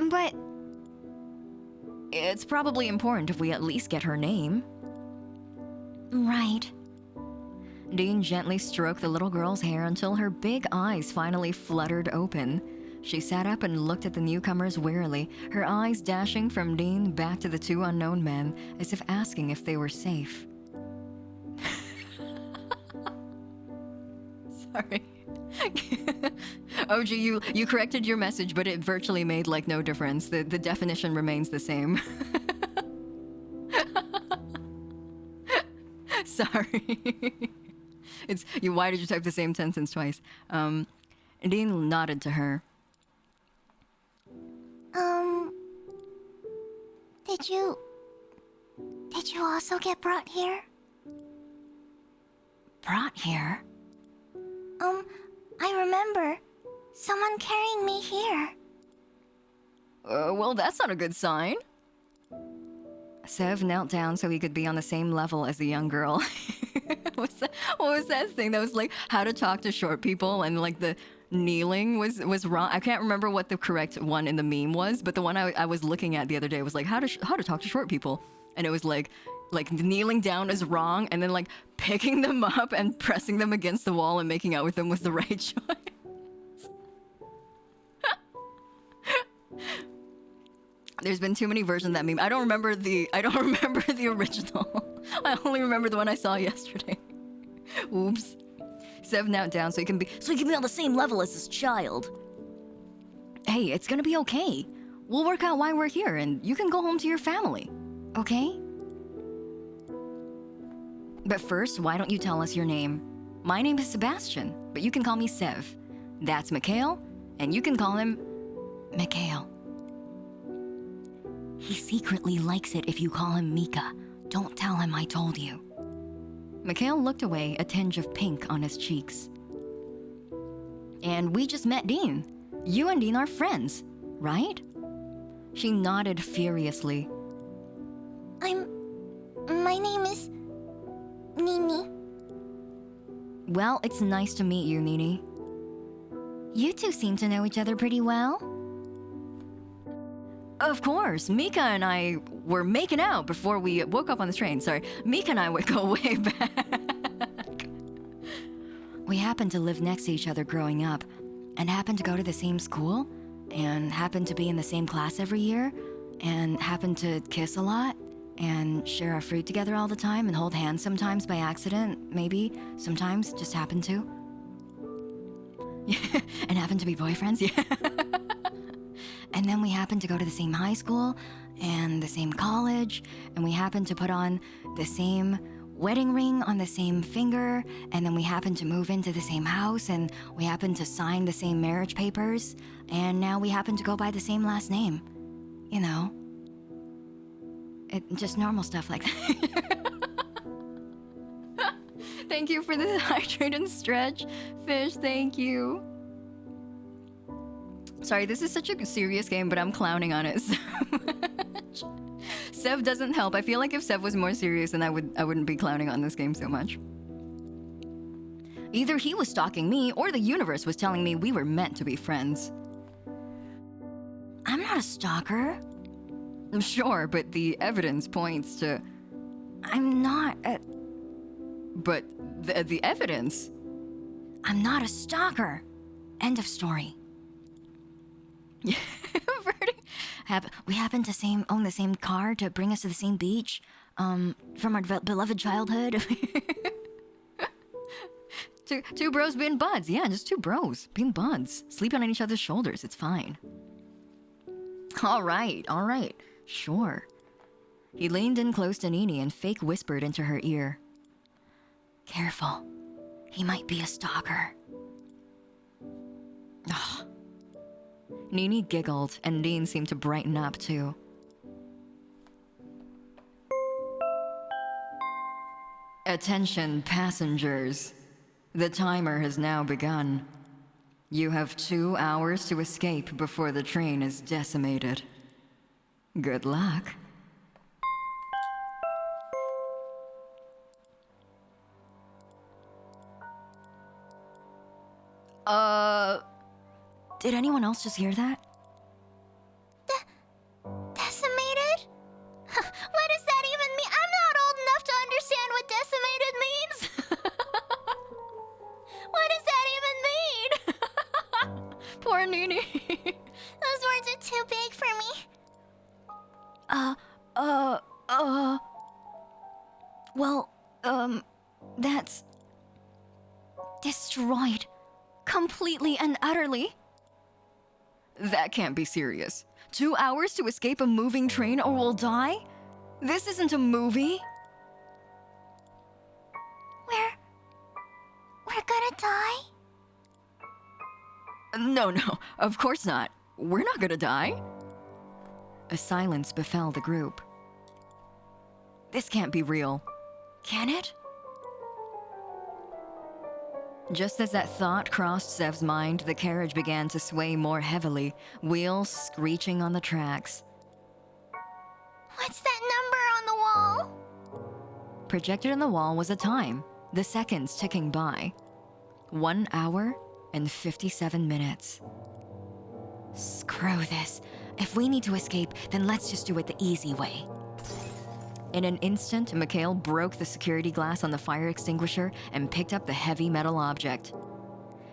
But it's probably important if we at least get her name. Right. Dean gently stroked the little girl's hair until her big eyes finally fluttered open. She sat up and looked at the newcomers wearily, her eyes dashing from Dean back to the two unknown men, as if asking if they were safe. Sorry. OG, you corrected your message, but it virtually made like no difference. The definition remains the same. Sorry. Why did you type the same sentence twice? Dean nodded to her. Did you also get brought here? Brought here? I remember someone carrying me here. Well, that's not a good sign. Sev knelt down so he could be on the same level as the young girl. What was that thing that was like how to talk to short people, and like the kneeling was wrong? I can't remember what the correct one in the meme was, but the one I was looking at the other day was like how to talk to short people, and it was like kneeling down is wrong, and then like picking them up and pressing them against the wall and making out with them was the right choice. There's been too many versions of that meme. I don't remember the original. I only remember the one I saw yesterday. Oops. Sev knelt down so he can be on the same level as this child. Hey, it's gonna be okay. We'll work out why we're here, and you can go home to your family. Okay? But first, why don't you tell us your name? My name is Sebastian, but you can call me Sev. That's Mikhail, and you can call him Mikhail. He secretly likes it if you call him Mika. Don't tell him I told you. Mikhail looked away, a tinge of pink on his cheeks. And we just met Dean. You and Dean are friends, right? She nodded furiously. My name is Nini. Well, it's nice to meet you, Nini. You two seem to know each other pretty well. Of course, Mika and I were making out before we woke up on the train. Sorry, Mika and I would go way back. We happened to live next to each other growing up, and happened to go to the same school, and happened to be in the same class every year, and happened to kiss a lot, and share our fruit together all the time, and hold hands sometimes by accident, maybe, sometimes just happened to. And happened to be boyfriends, yeah. And then we happened to go to the same high school and the same college, and we happened to put on the same wedding ring on the same finger, and then we happened to move into the same house, and we happened to sign the same marriage papers, and now we happen to go by the same last name. You know. Just normal stuff like that. Thank you for the hydrate and stretch. Fish, thank you. Sorry, this is such a serious game, but I'm clowning on it so much. Sev doesn't help. I feel like if Sev was more serious, then I wouldn't be clowning on this game so much. Either he was stalking me, or the universe was telling me we were meant to be friends. I'm not a stalker. Sure, but the evidence points to... I'm not a... But the evidence... I'm not a stalker. End of story. We happen to own the same car to bring us to the same beach, from our beloved childhood. two bros being buds. Yeah, just two bros being buds. Sleeping on each other's shoulders. It's fine. All right. Sure. He leaned in close to Nini and fake whispered into her ear. Careful. He might be a stalker. Ugh. Nini giggled, and Dean seemed to brighten up too. Attention, passengers. The timer has now begun. You have 2 hours to escape before the train is decimated. Good luck. Did anyone else just hear that? Decimated? What does that even mean? I'm not old enough to understand what decimated means. What does that even mean? Poor Nini. Those words are too big for me. Well, that's... destroyed. Completely and utterly. That can't be serious. 2 hours to escape a moving train or we'll die? This isn't a movie. We're gonna die? No, of course not. We're not gonna die. A silence befell the group. This can't be real. Can it? Just as that thought crossed Sev's mind, the carriage began to sway more heavily, wheels screeching on the tracks. What's that number on the wall? Projected on the wall was a time, the seconds ticking by. 1 hour and 57 minutes. Screw this. If we need to escape, then let's just do it the easy way. In an instant, Mikhail broke the security glass on the fire extinguisher and picked up the heavy metal object.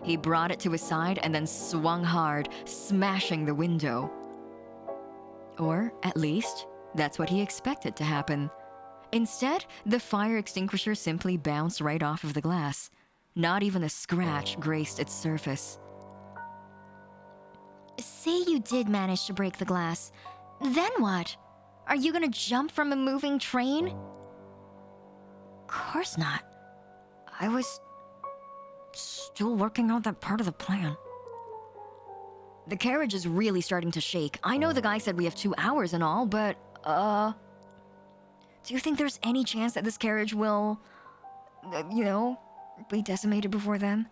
He brought it to his side and then swung hard, smashing the window. Or, at least, that's what he expected to happen. Instead, the fire extinguisher simply bounced right off of the glass. Not even a scratch graced its surface. Say you did manage to break the glass. Then what? Are you gonna jump from a moving train? Course not. I was still working on that part of the plan. The carriage is really starting to shake. I know the guy said we have 2 hours and all, but, do you think there's any chance that this carriage will, be decimated before then?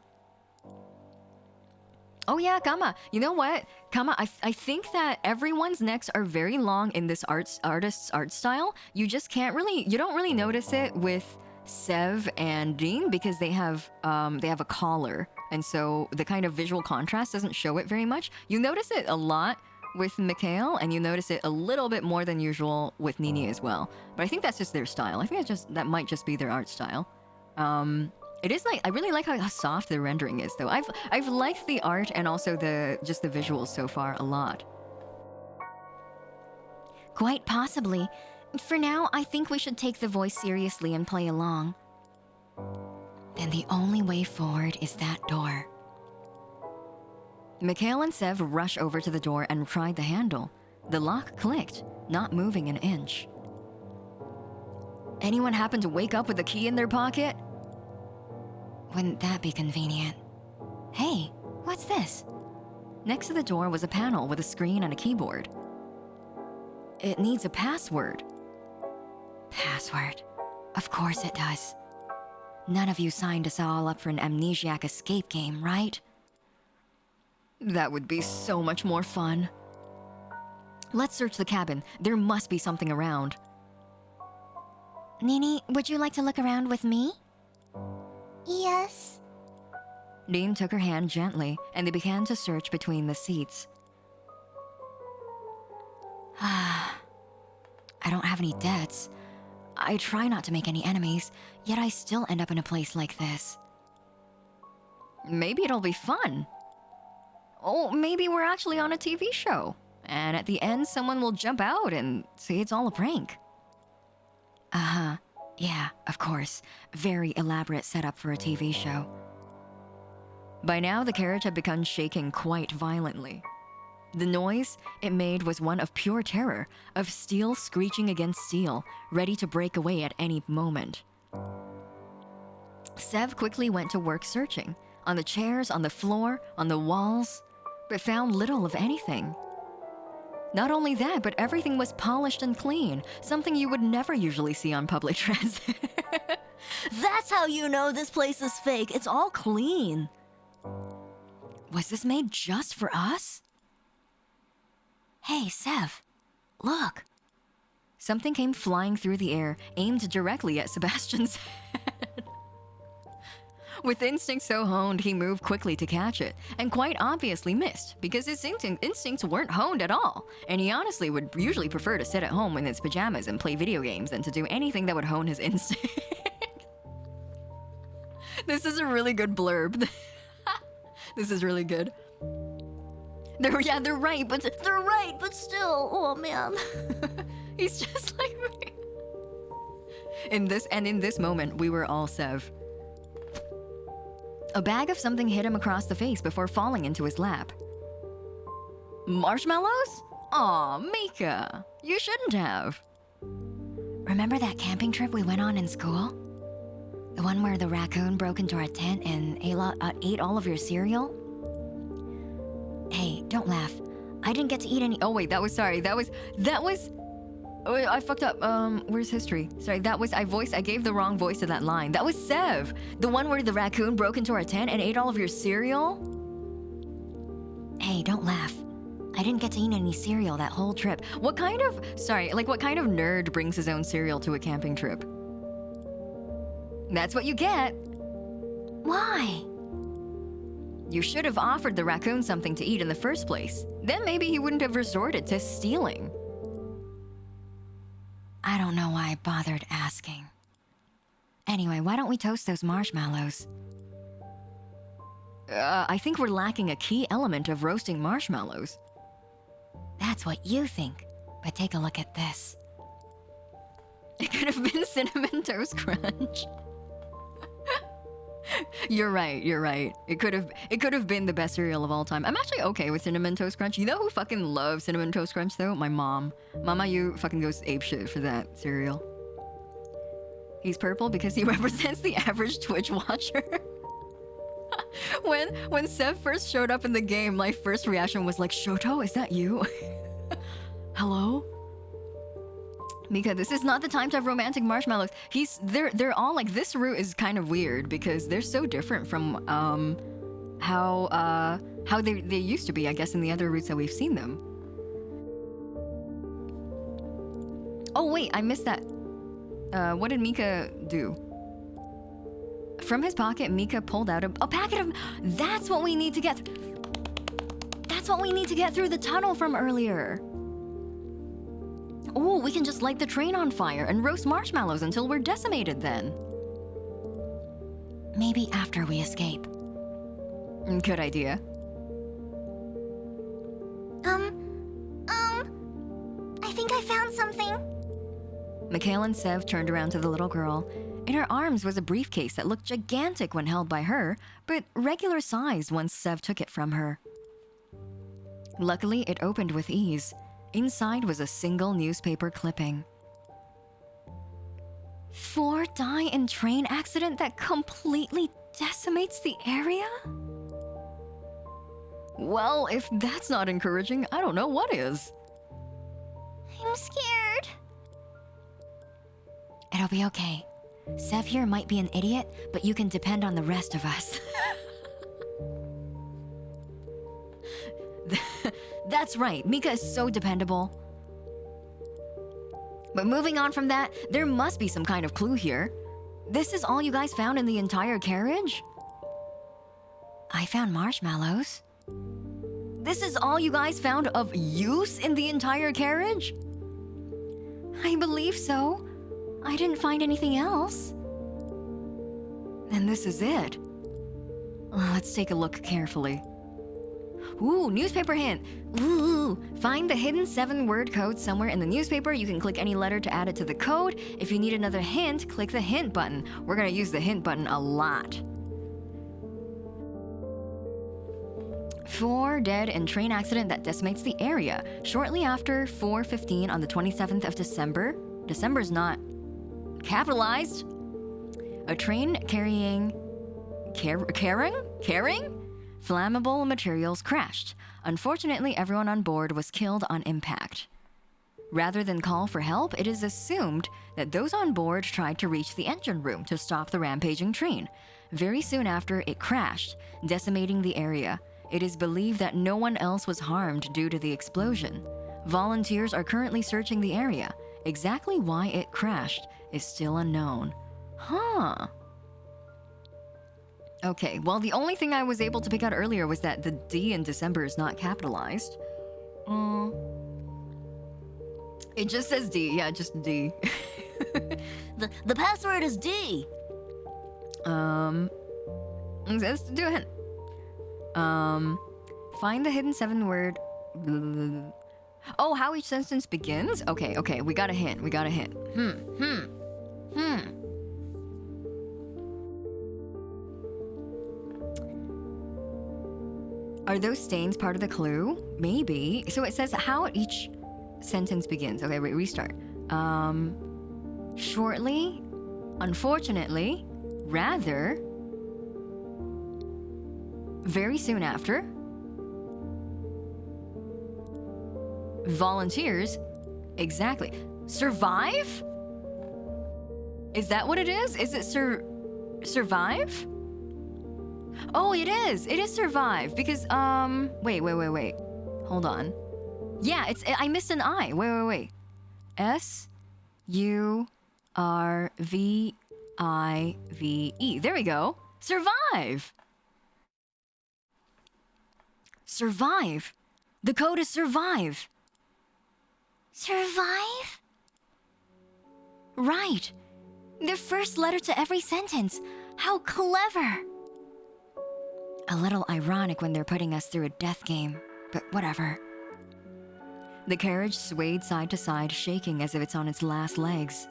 Oh yeah, Kama. You know what? Kama, I think that everyone's necks are very long in this artist's art style. You don't really notice it with Sev and Dean because they have a collar. And so the kind of visual contrast doesn't show it very much. You notice it a lot with Mikhail, and you notice it a little bit more than usual with Nini as well. But I think that's just their style. I think that might just be their art style. It is I really like how soft the rendering is though. I've liked the art and also the visuals so far a lot. Quite possibly. For now, I think we should take the voice seriously and play along. Then the only way forward is that door. Mikhail and Sev rush over to the door and tried the handle. The lock clicked, not moving an inch. Anyone happen to wake up with a key in their pocket? Wouldn't that be convenient? Hey, what's this? Next to the door was a panel with a screen and a keyboard. It needs a password. Password. Of course it does. None of you signed us all up for an amnesiac escape game, right? That would be so much more fun. Let's search the cabin. There must be something around. Nini, would you like to look around with me? Yes. Dean took her hand gently, and they began to search between the seats. I don't have any debts. I try not to make any enemies, yet I still end up in a place like this. Maybe it'll be fun. Oh, maybe we're actually on a TV show, and at the end someone will jump out and say it's all a prank. Uh-huh. Yeah, of course. Very elaborate setup for a TV show. By now, the carriage had begun shaking quite violently. The noise it made was one of pure terror, of steel screeching against steel, ready to break away at any moment. Sev quickly went to work searching, on the chairs, on the floor, on the walls, but found little of anything. Not only that, but everything was polished and clean, something you would never usually see on public transit. That's how you know this place is fake. It's all clean. Was this made just for us? Hey, Sev, look. Something came flying through the air, aimed directly at Sebastian's head. With instinct so honed, he moved quickly to catch it, and quite obviously missed, because his instincts weren't honed at all, and he honestly would usually prefer to sit at home in his pajamas and play video games than to do anything that would hone his instinct. This is a really good blurb. This is really good. They're right, but still, oh man. He's just like me. In this moment, we were all Sev. A bag of something hit him across the face before falling into his lap. Marshmallows? Aw, Mika, you shouldn't have. Remember that camping trip we went on in school? The one where the raccoon broke into our tent and ate all of your cereal? Hey, don't laugh. I didn't get to eat any. Oh wait, that was. Oh, I fucked up. Where's history? Sorry, I gave the wrong voice to that line. That was Sev, the one where the raccoon broke into our tent and ate all of your cereal. Hey, don't laugh. I didn't get to eat any cereal that whole trip. What kind of nerd brings his own cereal to a camping trip? That's what you get. Why? You should have offered the raccoon something to eat in the first place. Then maybe he wouldn't have resorted to stealing. I don't know why I bothered asking. Anyway, why don't we toast those marshmallows? I think we're lacking a key element of roasting marshmallows. That's what you think, but take a look at this. It could have been Cinnamon Toast Crunch. You're right. It could have been the best cereal of all time. I'm actually okay with Cinnamon Toast Crunch. You know who fucking loves Cinnamon Toast Crunch though? My mom. Mama Yuu fucking goes apeshit for that cereal. He's purple because he represents the average Twitch watcher. when Sev first showed up in the game, my first reaction was like, Shoto, is that you? Hello? Mika, this is not the time to have romantic marshmallows. They're all like, this route is kind of weird because they're so different from how they used to be, I guess, in the other routes that we've seen them. Oh wait, I missed that. What did Mika do? From his pocket, Mika pulled out a packet of... That's what we need to get... That's what we need to get through the tunnel from earlier. Oh, we can just light the train on fire and roast marshmallows until we're decimated then. Maybe after we escape. Good idea. I think I found something. Mikhail and Sev turned around to the little girl. In her arms was a briefcase that looked gigantic when held by her, but regular sized once Sev took it from her. Luckily, it opened with ease. Inside was a single newspaper clipping. 4 die in train accident that completely decimates the area? Well, if that's not encouraging, I don't know what is. I'm scared. It'll be okay. Sev here might be an idiot, but you can depend on the rest of us. That's right, Mika is so dependable. But moving on from that, there must be some kind of clue here. This is all you guys found in the entire carriage? I found marshmallows. This is all you guys found of use in the entire carriage? I believe so. I didn't find anything else. Then this is it. Let's take a look carefully. Ooh, newspaper hint. Ooh, find the hidden 7-word code somewhere in the newspaper. You can click any letter to add it to the code. If you need another hint, click the hint button. We're gonna use the hint button a lot. 4 dead in train accident that decimates the area. Shortly after 4:15 on the 27th of December. December's not capitalized. A train carrying flammable materials crashed. Unfortunately, everyone on board was killed on impact. Rather than call for help, it is assumed that those on board tried to reach the engine room to stop the rampaging train. Very soon after, it crashed, decimating the area. It is believed that no one else was harmed due to the explosion. Volunteers are currently searching the area. Exactly why it crashed is still unknown. Huh. Okay, well, the only thing I was able to pick out earlier was that the D in December is not capitalized. It just says D. Yeah, just D. The password is D. Let's do a hint. Find the hidden 7-word... Oh, how each sentence begins? Okay, we got a hint, Are those stains part of the clue? Maybe. So it says how each sentence begins. Okay, wait, restart. Shortly, unfortunately, rather, very soon after, volunteers, exactly. Survive? Is that what it is? Is it survive? Oh, it is. It is survive because wait. Hold on. Yeah, I missed an I. Wait. SURVIVE. There we go. Survive. Survive. The code is survive. Survive? Right. The first letter to every sentence. How clever. A little ironic when they're putting us through a death game, but whatever. The carriage swayed side to side, shaking as if it's on its last legs.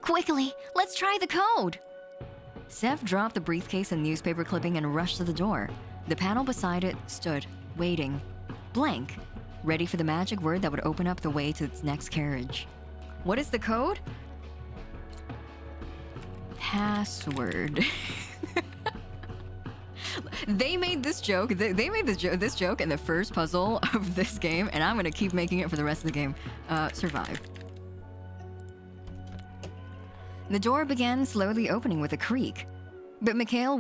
Quickly, let's try the code! Sev dropped the briefcase and newspaper clipping and rushed to the door. The panel beside it stood, waiting, blank, ready for the magic word that would open up the way to its next carriage. What is the code? Password. They made this joke. They made this joke in the first puzzle of this game, and I'm gonna keep making it for the rest of the game. Survive. The door began slowly opening with a creak, but Mikhail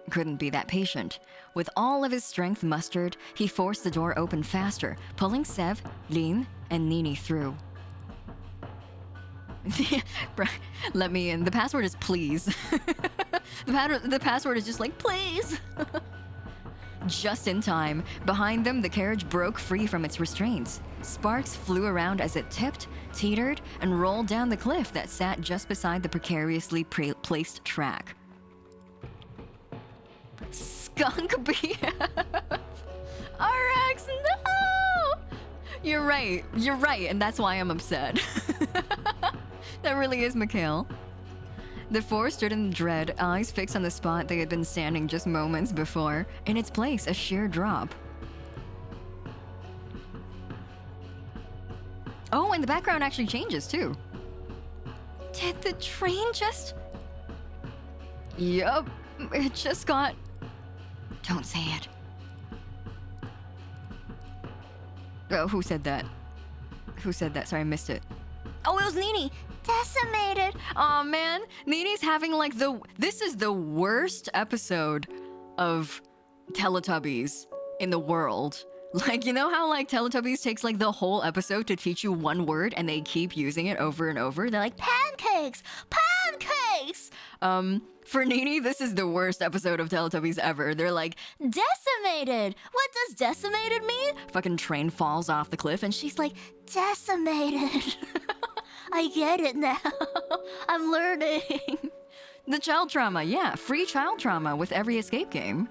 couldn't be that patient. With all of his strength mustered, he forced the door open faster, pulling Sev, Lin, and Nini through. Let me in. The password is please. The password is just like, please. Just in time, behind them, the carriage broke free from its restraints. Sparks flew around as it tipped, teetered, and rolled down the cliff that sat just beside the precariously placed track. Skunk BF! RX, no! You're right, and that's why I'm upset. That really is Mikhail. The four stood in dread, eyes fixed on the spot they had been standing just moments before. In its place, a sheer drop. Oh, and the background actually changes too. Did the train just... Yup, it just got... Don't say it. Oh, who said that? Who said that? Sorry, I missed it. Oh, it was Nini. Decimated. Aw, man. Nini's having like this is the worst episode of Teletubbies in the world. Like, you know how like Teletubbies takes like the whole episode to teach you one word and they keep using it over and over? They're like, pancakes! Pancakes! For Nini, this is the worst episode of Teletubbies ever. They're like, decimated! What does decimated mean? Fucking train falls off the cliff and she's like, decimated. I get it now. I'm learning. The child trauma, yeah. Free child trauma with every escape game.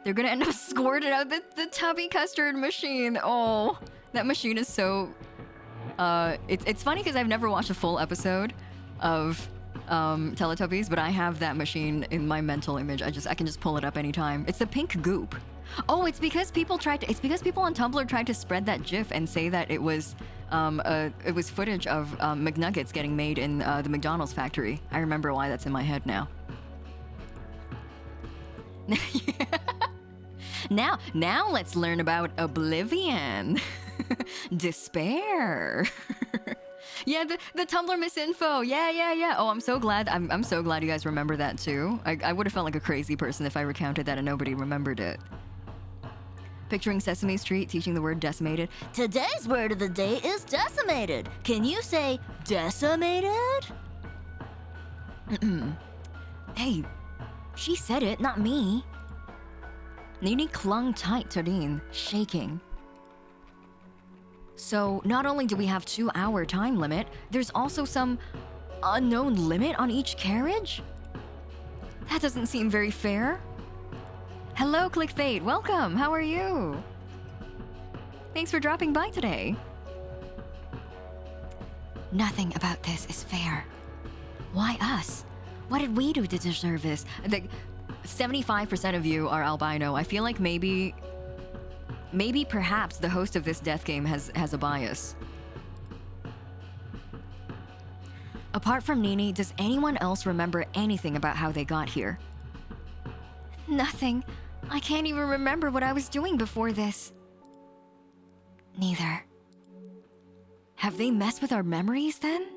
They're gonna end up squirting out the tubby custard machine. Oh, that machine is so... It's funny because I've never watched a full episode of Teletubbies, but I have that machine in my mental image. I can just pull it up anytime. It's the pink goop. Oh, it's because people on Tumblr tried to spread that GIF and say that it was footage of McNuggets getting made in the McDonald's factory. I remember why that's in my head now. Now let's learn about Oblivion. Despair. Yeah, the Tumblr misinfo. Yeah. Oh, I'm so glad. I'm so glad you guys remember that too. I would have felt like a crazy person if I recounted that and nobody remembered it. Picturing Sesame Street teaching the word decimated. Today's word of the day is decimated. Can you say decimated? Hey, she said it, not me. Nini clung tight to Rin, shaking. So, not only do we have 2-hour time limit, there's also some unknown limit on each carriage? That doesn't seem very fair. Hello, Clickbait. Welcome. How are you? Thanks for dropping by today. Nothing about this is fair. Why us? What did we do to deserve this? 75% of you are albino. I feel like maybe perhaps the host of this death game has a bias. Apart from Nini, does anyone else remember anything about how they got here? Nothing. I can't even remember what I was doing before this. Neither. Have they messed with our memories then?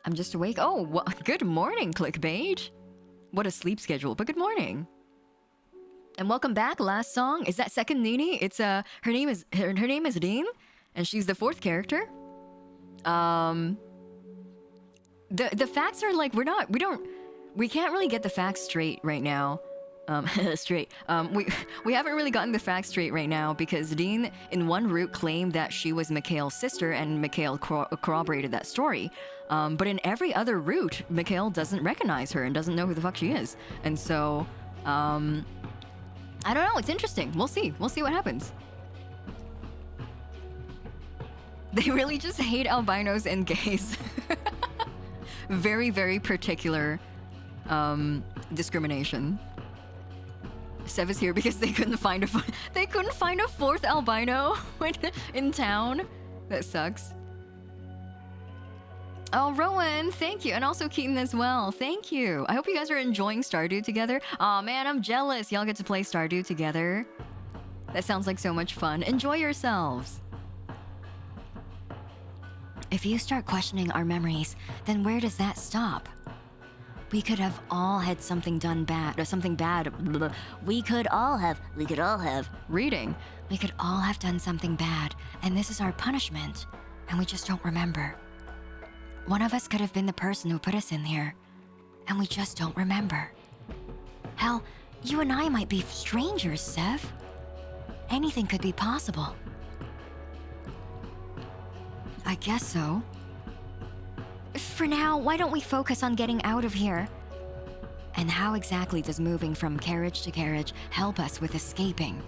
I'm just awake. Oh, good morning, Clickbait. What a sleep schedule, but good morning. And welcome back. Last song is that second Nini. It's her name is Rin, and she's the fourth character. The facts are like we can't really get the facts straight right now. We haven't really gotten the facts straight right now because Rin in one route claimed that she was Mikhail's sister and Mikhail corroborated that story. But in every other route, Mikhail doesn't recognize her and doesn't know who the fuck she is. And so, I don't know. It's interesting. We'll see. We'll see what happens. They really just hate albinos and gays. Very, very particular discrimination. Sev is here because they couldn't find a fourth albino in town. That sucks. Oh, Rowan, thank you. And also Keaton as well. Thank you. I hope you guys are enjoying Stardew together. Aw, man, I'm jealous. Y'all get to play Stardew together. That sounds like so much fun. Enjoy yourselves. If you start questioning our memories, then where does that stop? We could have all had something done bad, or something bad. We could all have. Reading. We could all have done something bad, and this is our punishment, and we just don't remember. One of us could have been the person who put us in here, and we just don't remember. Hell, you and I might be strangers, Sev. Anything could be possible. I guess so. For now, why don't we focus on getting out of here? And how exactly does moving from carriage to carriage help us with escaping?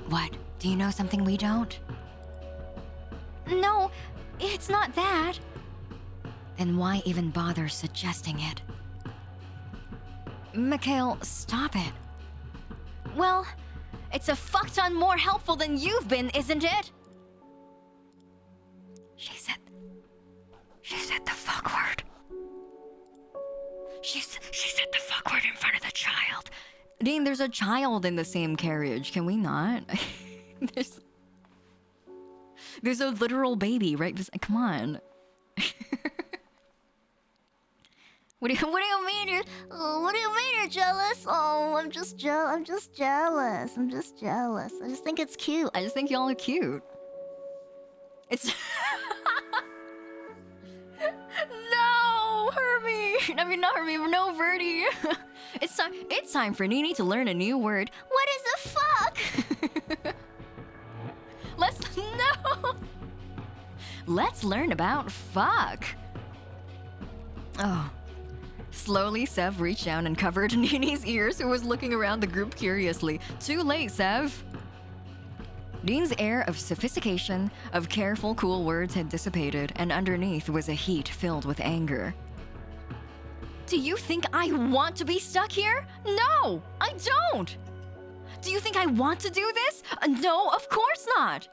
What? Do you know something we don't? No, it's not that. Then why even bother suggesting it? Mikhail, stop it. Well, it's a fuck ton more helpful than you've been, isn't it? She said the fuck word. She said the fuck word in front of the child. Dean, there's a child in the same carriage. Can we not? There's a literal baby right beside. Come on. What do you mean you're? What do you mean you're jealous? Oh, I'm just jealous. I just think it's cute. I just think y'all are cute. It's no, Herbie. I mean, not Herbie, but no, Verdi. It's time for Nini to learn a new word. What is the fuck? Let's learn about fuck. Oh. Slowly, Sev reached down and covered Nini's ears, who was looking around the group curiously. Too late, Sev. Dean's air of sophistication, of careful, cool words had dissipated, and underneath was a heat filled with anger. Do you think I want to be stuck here? No, I don't. Do you think I want to do this? No, of course not.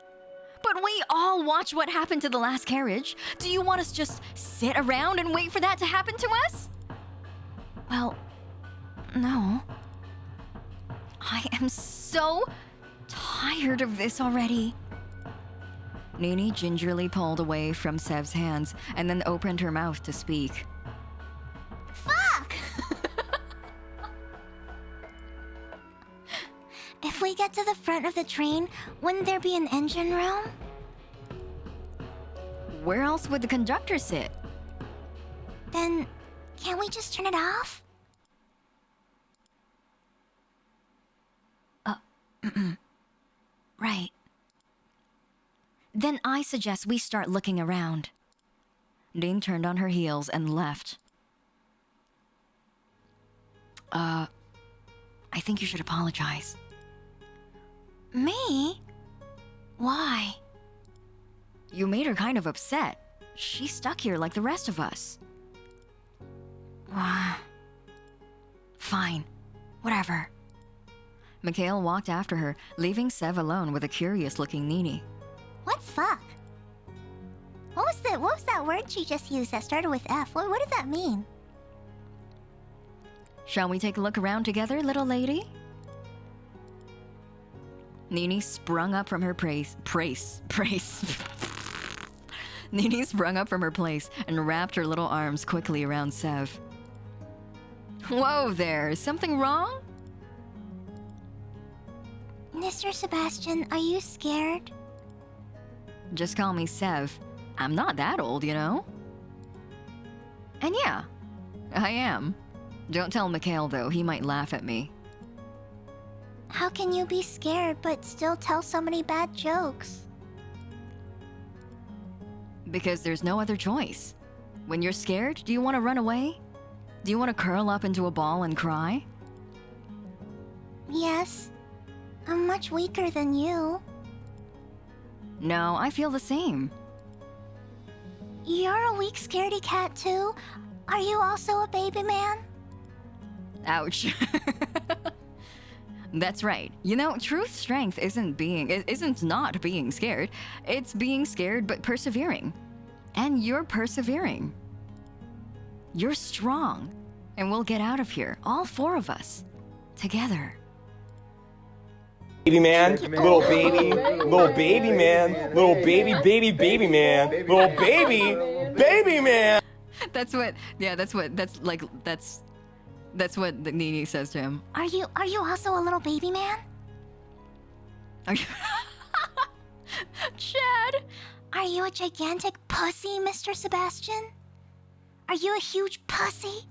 But we all watch what happened to the last carriage. Do you want us to just sit around and wait for that to happen to us? Well, no. I am so tired of this already. Nini gingerly pulled away from Sev's hands and then opened her mouth to speak. Fuck! If we get to the front of the train, wouldn't there be an engine room? Where else would the conductor sit? Then, can't we just turn it off? Right. Then I suggest we start looking around. Dean turned on her heels and left. I think you should apologize. Me? Why? You made her kind of upset. She's stuck here like the rest of us. Fine. Whatever. Mikhail walked after her, leaving Sev alone with a curious-looking Nini. What's fuck? What was that word she just used that started with F? What does that mean? Shall we take a look around together, little lady? Nini sprung up from her Nini sprung up from her place and wrapped her little arms quickly around Sev. Whoa there, is something wrong? Mr. Sebastian, are you scared? Just call me Sev. I'm not that old, you know? And yeah, I am. Don't tell Mikhail, though. He might laugh at me. How can you be scared but still tell so many bad jokes? Because there's no other choice. When you're scared, do you want to run away? Do you want to curl up into a ball and cry? Yes. I'm much weaker than you. No, I feel the same. You're a weak scaredy cat too? Are you also a baby man? Ouch. That's right. You know, true strength isn't not being scared. It's being scared but persevering. And you're persevering. You're strong. And we'll get out of here, all 4 of us, together. Baby man, little baby man, little baby man, little baby man. That's what the Nini says to him. Are you also a little baby man? Are you Chad? Are you a gigantic pussy, Mr. Sebastian? Are you a huge pussy?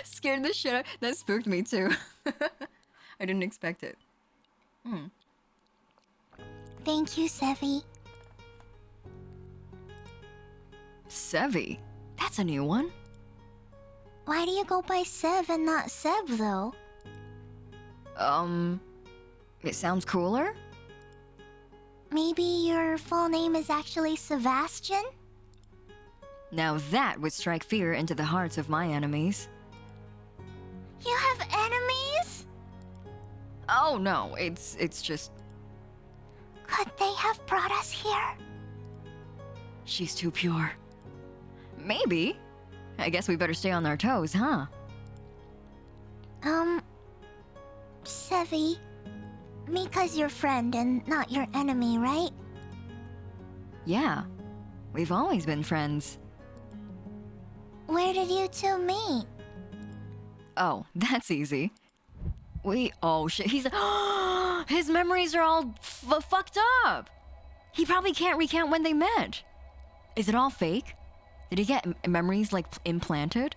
Scared the shit out. That spooked me too. I didn't expect it. Thank you, Sevi. Sevi? That's a new one. Why do you go by Sev and not Seb, though? It sounds cooler? Maybe your full name is actually Sebastian? Now that would strike fear into the hearts of my enemies. You have enemies? Oh no, it's just... Could they have brought us here? She's too pure. Maybe. I guess we better stay on our toes, huh? Sevi, Mika's your friend and not your enemy, right? Yeah. We've always been friends. Where did you two meet? Oh, that's easy. Oh shit, he's... His memories are all fucked up! He probably can't recount when they met. Is it all fake? Did he get memories, like, implanted?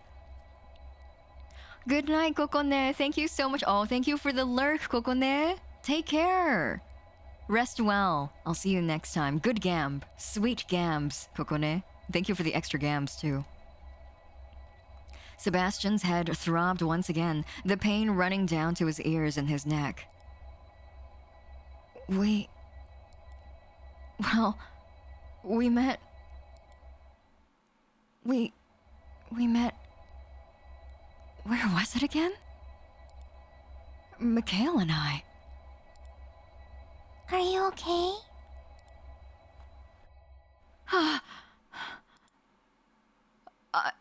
Good night, Kokone. Thank you so much. Oh, thank you for the lurk, Kokone. Take care. Rest well. I'll see you next time. Good gamb. Sweet gams, Kokone. Thank you for the extra gams, too. Sebastian's head throbbed once again, the pain running down to his ears and his neck. We met... We met... Where was it again? Mikhail and I. Are you okay?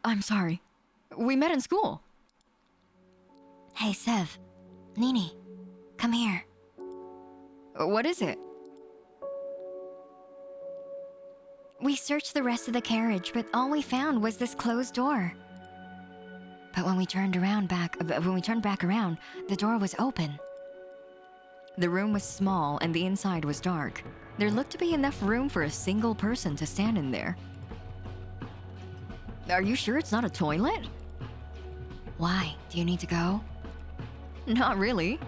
I'm sorry. We met in school. Hey, Sev. Nini, come here. What is it? We searched the rest of the carriage, but all we found was this closed door. But when we turned back around, the door was open. The room was small and the inside was dark. There looked to be enough room for a single person to stand in there. Are you sure it's not a toilet? Why? Do you need to go? Not really.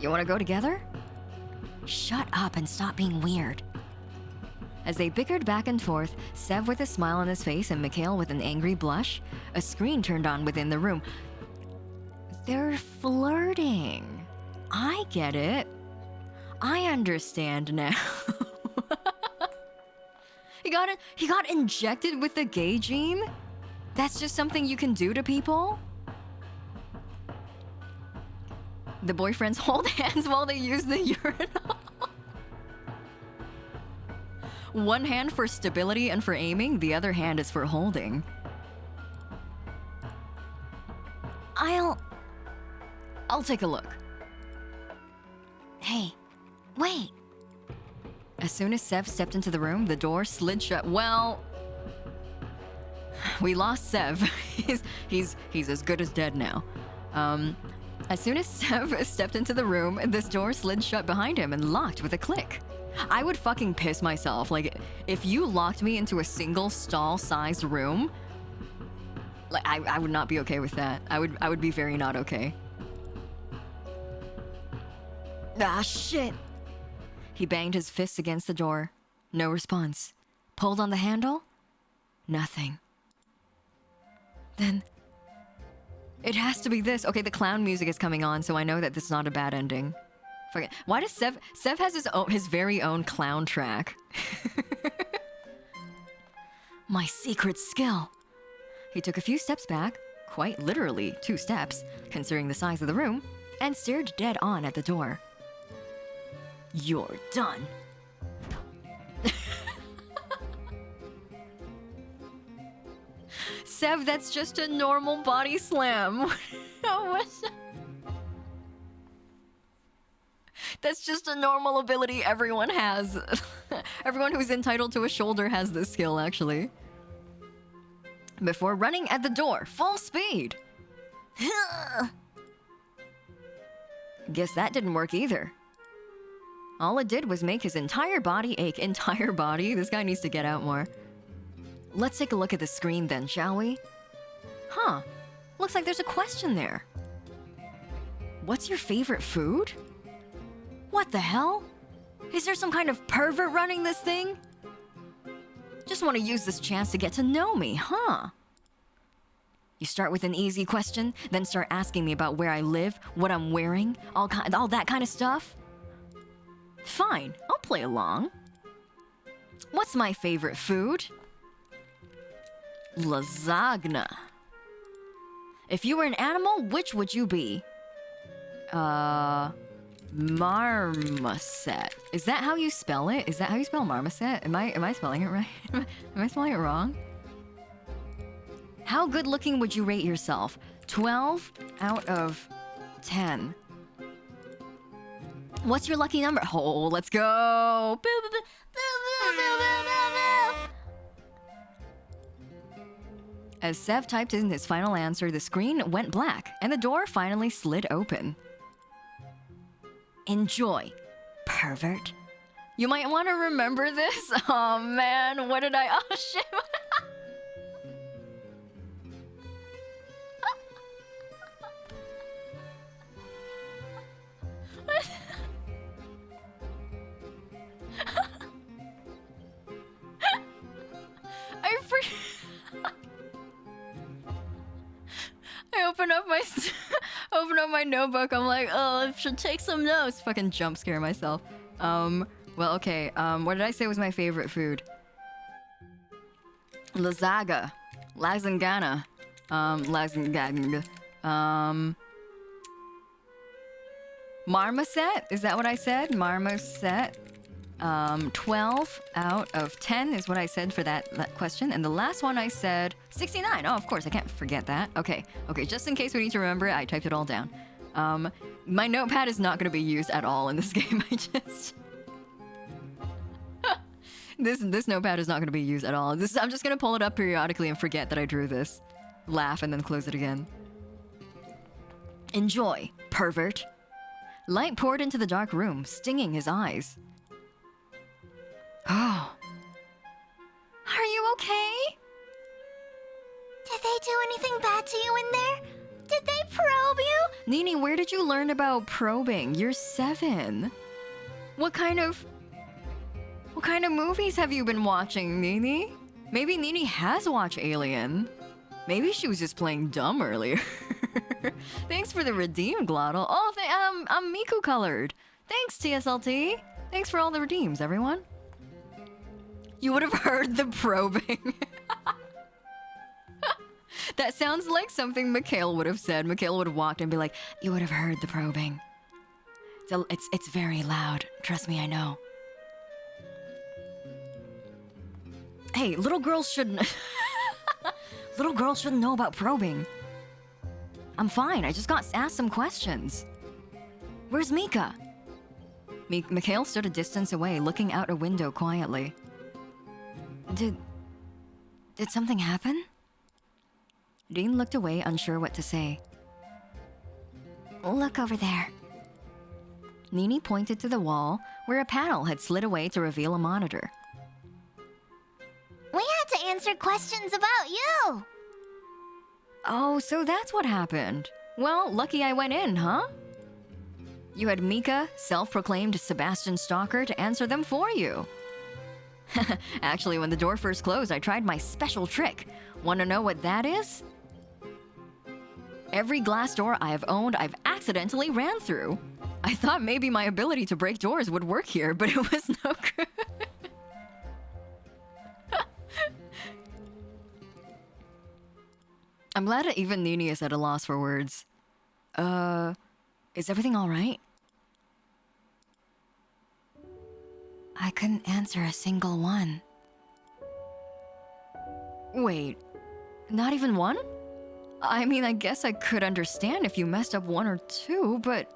You want to go together? Shut up and stop being weird. As they bickered back and forth, Sev with a smile on his face and Mikhail with an angry blush, a screen turned on within the room. They're flirting. I get it. I understand now. He got injected with the gay gene? That's just something you can do to people? The boyfriends hold hands while they use the urinal. One hand for stability and for aiming, the other hand is for holding. I'll take a look. Hey, wait. As soon as Sev stepped into the room, the door slid shut. Well, we lost Sev. he's as good as dead now. As soon as Sev stepped into the room, this door slid shut behind him and locked with a click. I would fucking piss myself. Like, if you locked me into a single stall-sized room, like, I would not be okay with that. I would be very not okay. Ah, shit! He banged his fists against the door. No response. Pulled on the handle? Nothing. Then... it has to be this. Okay, the clown music is coming on, so I know that this is not a bad ending. Fuck it. Why does Sev has his very own clown track? My secret skill. He took a few steps back, quite literally 2 steps, considering the size of the room, and stared dead on at the door. You're done. Sev, that's just a normal body slam. That's just a normal ability everyone has. Everyone who's entitled to a shoulder has this skill, actually. Before running at the door, full speed. Guess that didn't work either. All it did was make his entire body ache. Entire body? This guy needs to get out more. Let's take a look at the screen then, shall we? Huh. Looks like there's a question there. What's your favorite food? What the hell? Is there some kind of pervert running this thing? Just want to use this chance to get to know me, huh? You start with an easy question, then start asking me about where I live, what I'm wearing, all that kind of stuff. Fine, I'll play along. What's my favorite food? Lasagna. If you were an animal, which would you be? Marmoset. Is that how you spell it? Is that how you spell marmoset? Am I spelling it right? Am I spelling it wrong? How good looking would you rate yourself? 12 out of 10. What's your lucky number? Oh, let's go. As Sev typed in his final answer, the screen went black and the door finally slid open. Enjoy, pervert. You might want to remember this. Oh man, what did I... Oh shit. I open up my notebook. I'm like, oh, I should take some notes. Fucking jump scare myself. Well, okay. What did I say was my favorite food? Lasagna. Lasagna. Lasagna. Marmoset? Is that what I said? Marmoset. 12 out of 10 is what I said for that question. And the last one I said 69. Oh, of course, I can't forget that. Okay, just in case we need to remember it, I typed it all down. My notepad is not going to be used at all in this game. This notepad is not going to be used at all. I'm just going to pull it up periodically and forget that I drew this. Laugh and then close it again. Enjoy, pervert. Light poured into the dark room, stinging his eyes. Oh. Are you okay? Did they do anything bad to you in there? Did they probe you? Nini, where did you learn about probing? You're 7. What kind of movies have you been watching, Nini? Maybe Nini has watched Alien. Maybe she was just playing dumb earlier. Thanks for the redeem, Glottal. Oh, I'm Miku colored. Thanks, TSLT. Thanks for all the redeems, everyone. You would have heard the probing. That sounds like something Mikhail would have said. Mikhail would have walked in and be like, you would have heard the probing. It's very loud. Trust me, I know. Hey, little girls shouldn't... Little girls shouldn't know about probing. I'm fine. I just got asked some questions. Where's Mika? Mikhail stood a distance away, looking out a window quietly. Did something happen? Dean looked away, unsure what to say. Look over there. Nini pointed to the wall, where a panel had slid away to reveal a monitor. We had to answer questions about you. Oh, so that's what happened. Well, lucky I went in, huh? You had Mika, self-proclaimed Sebastian Stalker, to answer them for you. Actually, when the door first closed, I tried my special trick. Want to know what that is? Every glass door I have owned, I've accidentally ran through. I thought maybe my ability to break doors would work here, but it was no good. I'm glad that even Nini is at a loss for words. Is everything all right? I couldn't answer a single one. Wait, not even one? I mean, I guess I could understand if you messed up one or two, but...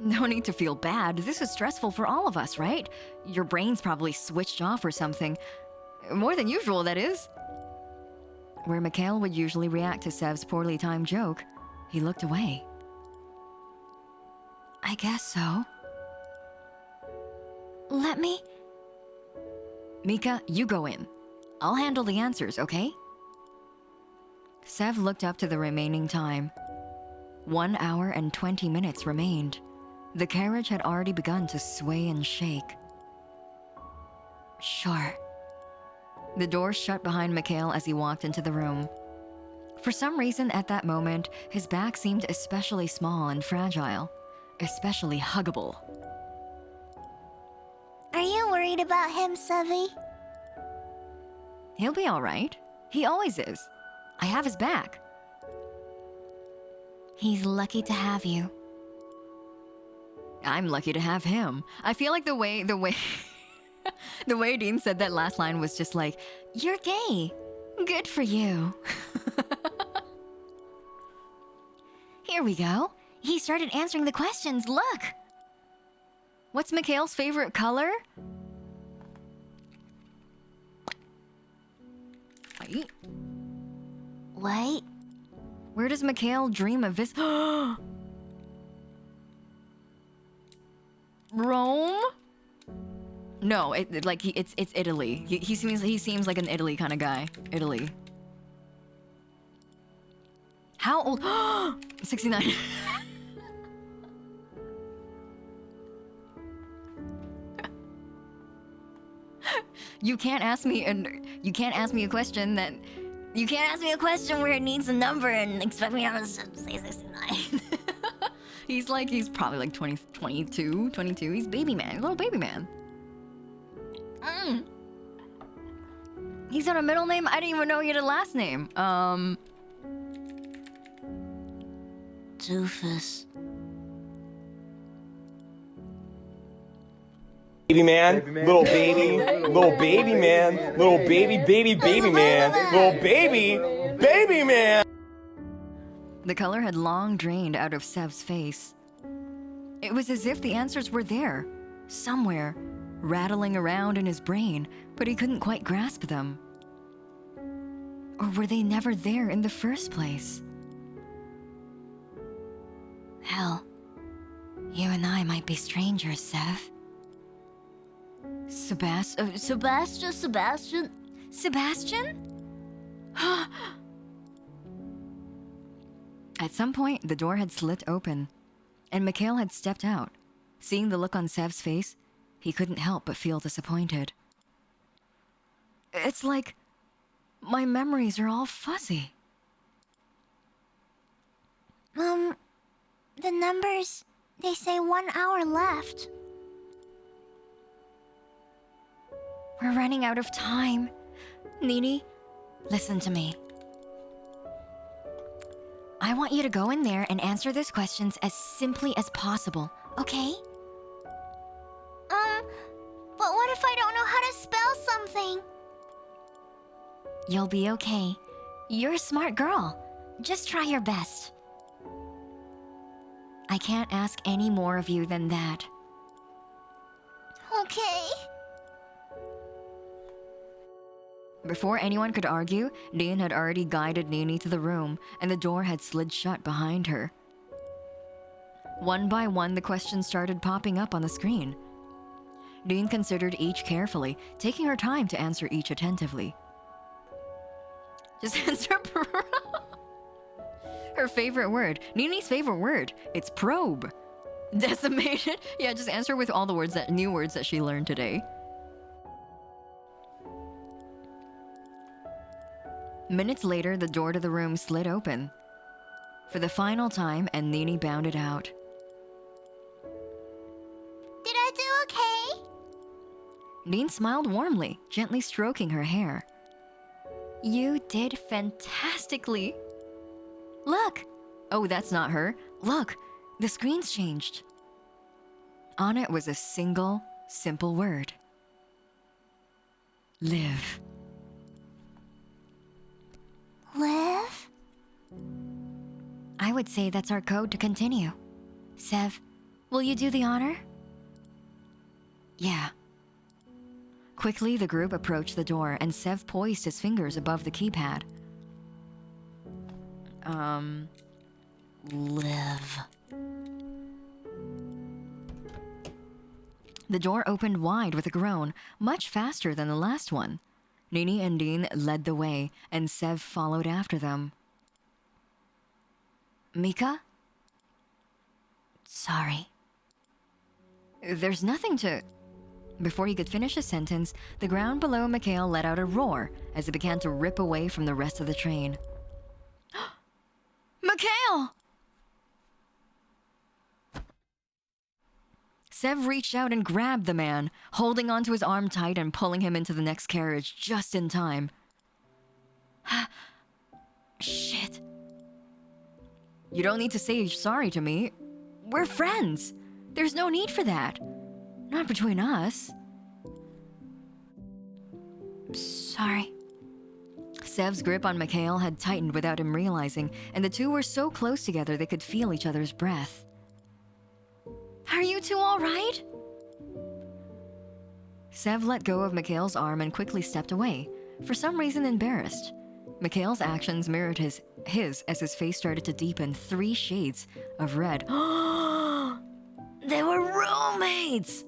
No need to feel bad. This is stressful for all of us, right? Your brain's probably switched off or something. More than usual, that is. Where Mikhail would usually react to Sev's poorly timed joke, he looked away. I guess so. Let me... Mika, you go in. I'll handle the answers, okay? Sev looked up to the remaining time. 1 hour and 20 minutes remained. The carriage had already begun to sway and shake. Sure. The door shut behind Mikhail as he walked into the room. For some reason at that moment, his back seemed especially small and fragile, especially huggable. Are you worried about him, Sevi? He'll be all right. He always is. I have his back. He's lucky to have you. I'm lucky to have him. I feel like the way the way Dean said that last line was just like, you're gay. Good for you. Here we go. He started answering the questions, look! What's Mikhail's favorite color? Wait. Wait. Where does Mikhail dream of this? Rome? No, it's Italy. He seems like an Italy kind of guy. Italy. How old? 69. You can't ask me a question that You can't ask me a question where it needs a number and expect me to say 69. He's probably like 22. He's baby man, little baby man. He's got a middle name? I didn't even know he had a last name. Doofus. Baby man, little baby man, little baby, baby man, little baby man. The color had long drained out of Sev's face. It was as if the answers were there, somewhere, rattling around in his brain, but he couldn't quite grasp them. Or were they never there in the first place? Hell, you and I might be strangers, Sev. Sebastian? At some point, the door had slit open, and Mikhail had stepped out. Seeing the look on Sev's face, he couldn't help but feel disappointed. It's like my memories are all fuzzy. The numbers, they say 1 hour left. We're running out of time. Nini, Listen to me. I want you to go in there and answer those questions as simply as possible, okay? But what if I don't know how to spell something? You'll be okay. You're a smart girl. Just try your best. I can't ask any more of you than that. Okay. before anyone could argue, Dean had already guided Nini to the room, and the door had slid shut behind her. One by one, the questions started popping up on the screen. Dean considered each carefully, taking her time to answer each attentively. Just answer her favorite word. Nini's favorite word. It's probe. Decimated? Yeah, just answer with all the new words that she learned today. Minutes later, the door to the room slid open. For the final time, and Nini bounded out. Did I do okay? Dean smiled warmly, gently stroking her hair. You did fantastically. Look! Oh, that's not her. Look, the screen's changed. On it was a single, simple word. Live. Live? I would say that's our code to continue. Sev, will you do the honor? Yeah. Quickly, the group approached the door, and Sev poised his fingers above the keypad. Live. The door opened wide with a groan, much faster than the last one. Nini and Dean led the way, and Sev followed after them. Mika? Sorry. There's nothing to... Before he could finish his sentence, the ground below Mikhail let out a roar as it began to rip away from the rest of the train. Mikhail! Sev reached out and grabbed the man, holding onto his arm tight and pulling him into the next carriage just in time. Shit. You don't need to say you're sorry to me. We're friends. There's no need for that. Not between us. Sorry. Sev's grip on Mikhail had tightened without him realizing, and the two were so close together they could feel each other's breath. Are you two all right? Sev let go of Mikhail's arm and quickly stepped away, for some reason embarrassed. Mikhail's actions mirrored his as his face started to deepen 3 shades of red. They were roommates!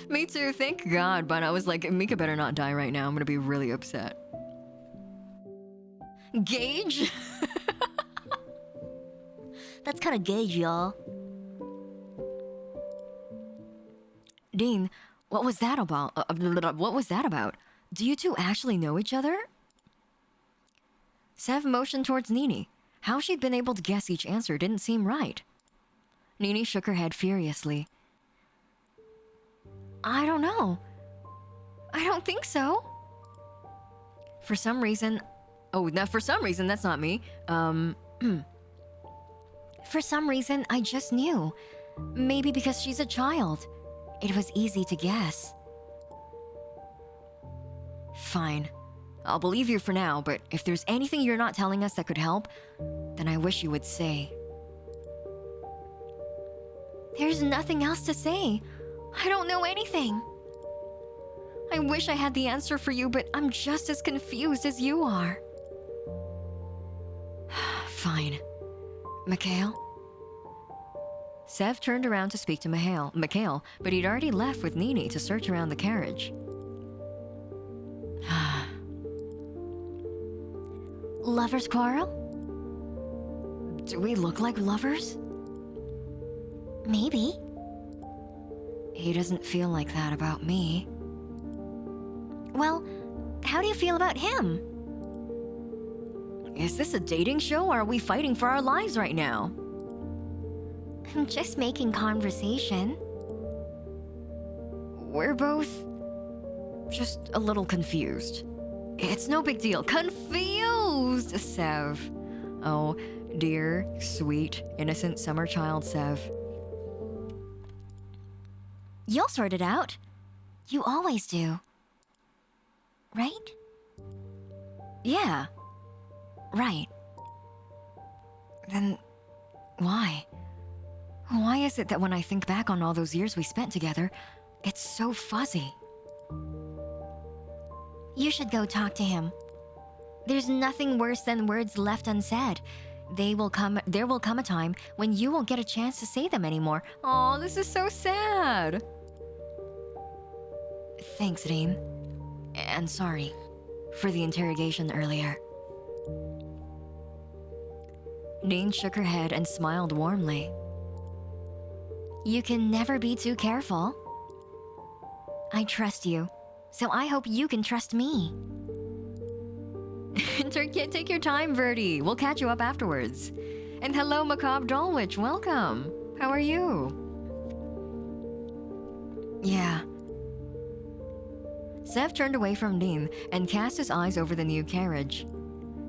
Me too, thank God, but I was like, Mika better not die right now. I'm gonna be really upset. Gage? That's kind of gauge, y'all. Dean, what was that about? What was that about? Do you two actually know each other? Sev motioned towards Nini. How she'd been able to guess each answer didn't seem right. Nini shook her head furiously. I don't know. I don't think so. For some reason... Oh, no, for some reason, that's not me. For some reason, I just knew. Maybe because she's a child. It was easy to guess. Fine. I'll believe you for now, but if there's anything you're not telling us that could help, then I wish you would say. There's nothing else to say. I don't know anything. I wish I had the answer for you, but I'm just as confused as you are. Fine. Mikhail? Sev turned around to speak to Mikhail, but he'd already left with Nini to search around the carriage. Lovers quarrel? Do we look like lovers? Maybe. He doesn't feel like that about me. Well, how do you feel about him? Is this a dating show or are we fighting for our lives right now? I'm just making conversation. We're both just a little confused. It's no big deal. Confused, Sev. Oh, dear, sweet, innocent summer child Sev. You'll sort it out. You always do. Right? Yeah. Right. Then why? Why is it that when I think back on all those years we spent together, it's so fuzzy? You should go talk to him. There's nothing worse than words left unsaid. There will come a time when you won't get a chance to say them anymore. Oh, this is so sad. Thanks, Dean. And sorry for the interrogation earlier. Dean shook her head and smiled warmly. You can never be too careful. I trust you, so I hope you can trust me. Take your time, Verdi. We'll catch you up afterwards. And hello, Macabre Dulwich. Welcome. How are you? Yeah. Sev turned away from Dean and cast his eyes over the new carriage.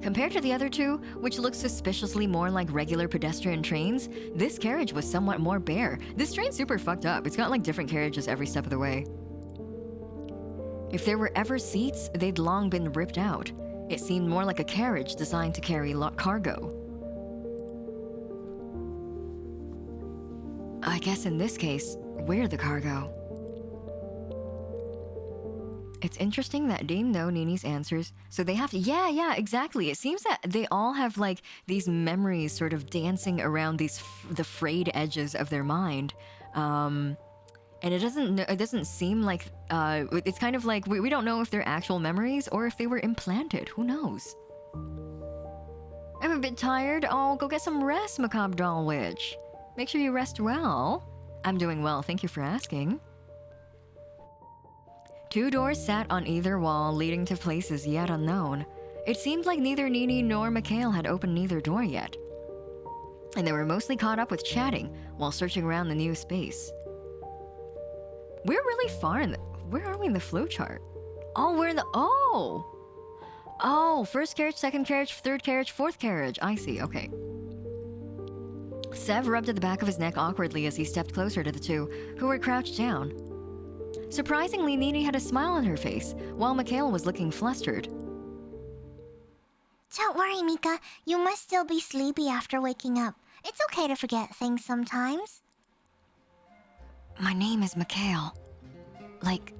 Compared to the other two, which look suspiciously more like regular pedestrian trains, this carriage was somewhat more bare. This train's super fucked up. It's got like different carriages every step of the way. If there were ever seats, they'd long been ripped out. It seemed more like a carriage designed to carry cargo. I guess in this case, we're the cargo. It's interesting that they know Nini's answers, so they have to. Yeah, exactly. It seems that they all have like these memories sort of dancing around the frayed edges of their mind, and it doesn't seem like it's kind of like we don't know if they're actual memories or if they were implanted. Who knows? I'm a bit tired. Oh, go get some rest, Macabre Doll Witch. Make sure you rest well. I'm doing well. Thank you for asking. 2 doors sat on either wall, leading to places yet unknown. It seemed like neither Nini nor Mikhail had opened either door yet, and they were mostly caught up with chatting while searching around the new space. We're really far in the... Where are we in the flowchart? Oh, we're in the... Oh, first carriage, second carriage, third carriage, fourth carriage. I see, okay. Sev rubbed at the back of his neck awkwardly as he stepped closer to the two, who were crouched down. Surprisingly, Nini had a smile on her face, while Mikhail was looking flustered. Don't worry, Mika. You must still be sleepy after waking up. It's okay to forget things sometimes. My name is Mikhail. Like,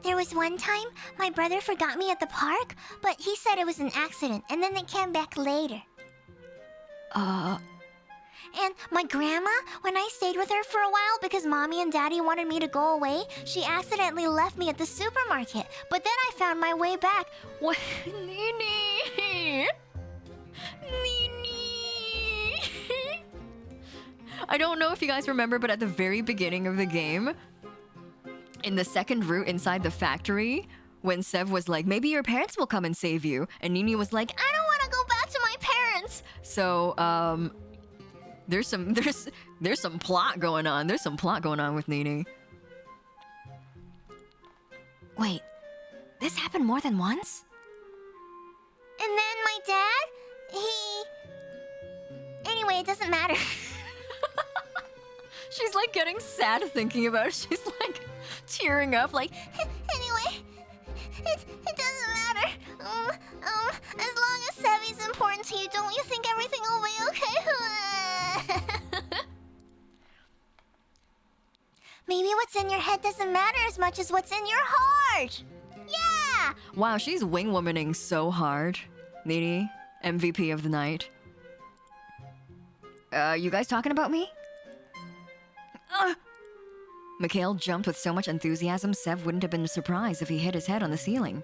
there was one time my brother forgot me at the park, but he said it was an accident, and then it came back later. And my grandma, when I stayed with her for a while because mommy and daddy wanted me to go away, she accidentally left me at the supermarket. But then I found my way back. What? Nini! Nini! I don't know if you guys remember, but at the very beginning of the game, in the second route inside the factory, when Sev was like, maybe your parents will come and save you, and Nini was like, I don't want to go back to my parents. So, there's some plot going on. There's some plot going on with Nini. Wait, this happened more than once? And then my dad, Anyway, it doesn't matter. She's like getting sad thinking about it. She's like tearing up like, Anyway, it doesn't matter. As long as Savvy's important to you, don't you think everything will be okay? Maybe what's in your head doesn't matter as much as what's in your heart. Yeah! Wow, she's wing-womaning so hard. Nini, MVP of the night. You guys talking about me? Mikhail jumped with so much enthusiasm, Sev wouldn't have been surprised if he hit his head on the ceiling.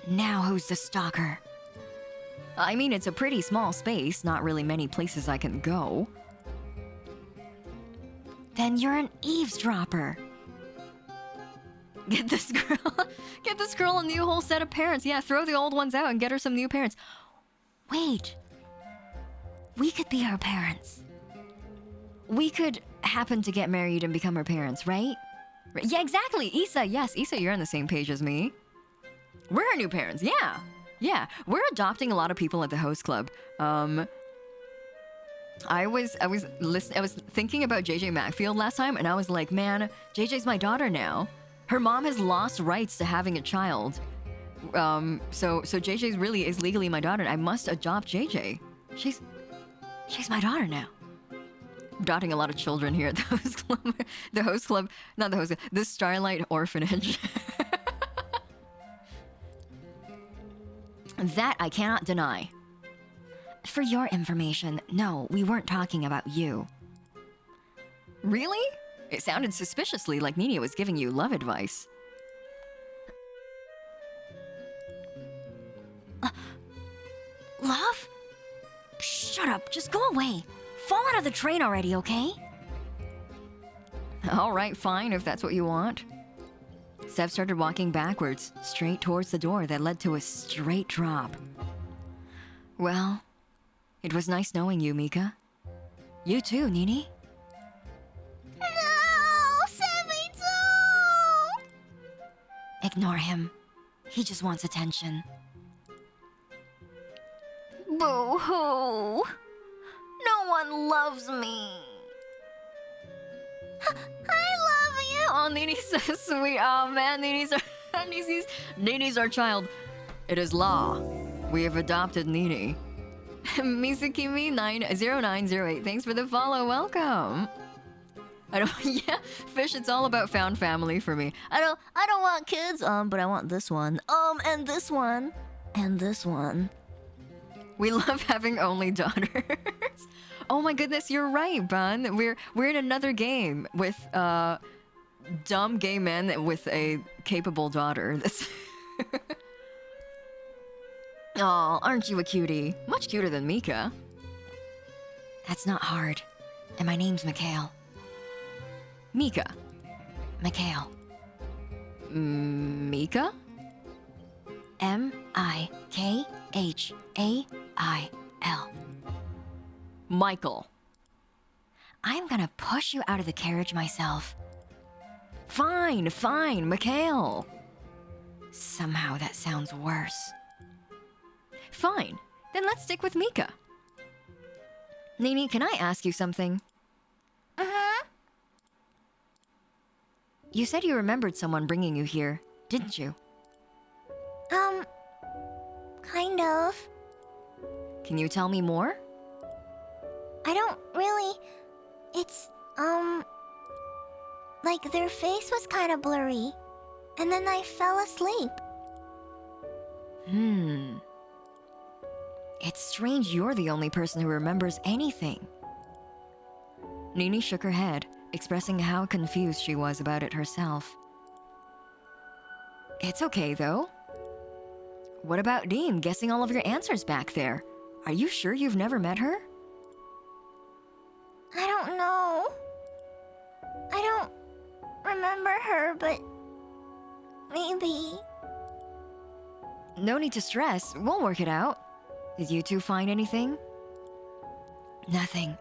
Now who's the stalker? I mean, it's a pretty small space, not really many places I can go. Then you're an eavesdropper. Get this girl a new whole set of parents. Yeah, throw the old ones out and get her some new parents. Wait. We could be her parents. We could happen to get married and become her parents, right? Yeah, exactly. Issa, yes, Issa, you're on the same page as me. We're her new parents, yeah. Yeah, we're adopting a lot of people at the host club. I was thinking about JJ Macfield last time, and I was like, man, JJ's my daughter now. Her mom has lost rights to having a child. So JJ really is legally my daughter, and I must adopt JJ. She's my daughter now. I'm adopting a lot of children here at the host club. The Starlight Orphanage. That I cannot deny. For your information, no, we weren't talking about you. Really? It sounded suspiciously like Nini was giving you love advice. Love? Shut up, just go away. Fall out of the train already, okay? Alright, fine, if that's what you want. Sev started walking backwards, straight towards the door that led to a straight drop. Well, it was nice knowing you, Mika. You too, Nini. No, Savvy, don't! Ignore him. He just wants attention. Boo-hoo. No one loves me. I love you. Oh, Nini's so sweet. Oh man, Nini's our child. It is law. We have adopted Nini. Misukimi90908. Thanks for the follow. Welcome. Yeah, Fish, it's all about found family for me. I don't want kids, but I want this one. And this one. And this one. We love having only daughters. Oh my goodness, you're right, Bun. We're in another game with dumb gay men with a capable daughter. Oh, aren't you a cutie? Much cuter than Mika. That's not hard. And my name's Mikhail. Mika. Mikhail. Mika? Mikhail. Michael. I'm gonna push you out of the carriage myself. Fine, Mikhail. Somehow that sounds worse. Fine, then let's stick with Mika. Nini, can I ask you something? You said you remembered someone bringing you here, didn't you? Kind of. Can you tell me more? I don't really... It's, like their face was kind of blurry. And then I fell asleep. It's strange you're the only person who remembers anything. Nini shook her head, expressing how confused she was about it herself. It's okay, though. What about Dean guessing all of your answers back there? Are you sure you've never met her? I don't know. I don't remember her, but maybe. No need to stress. We'll work it out. Did you two find anything? Nothing.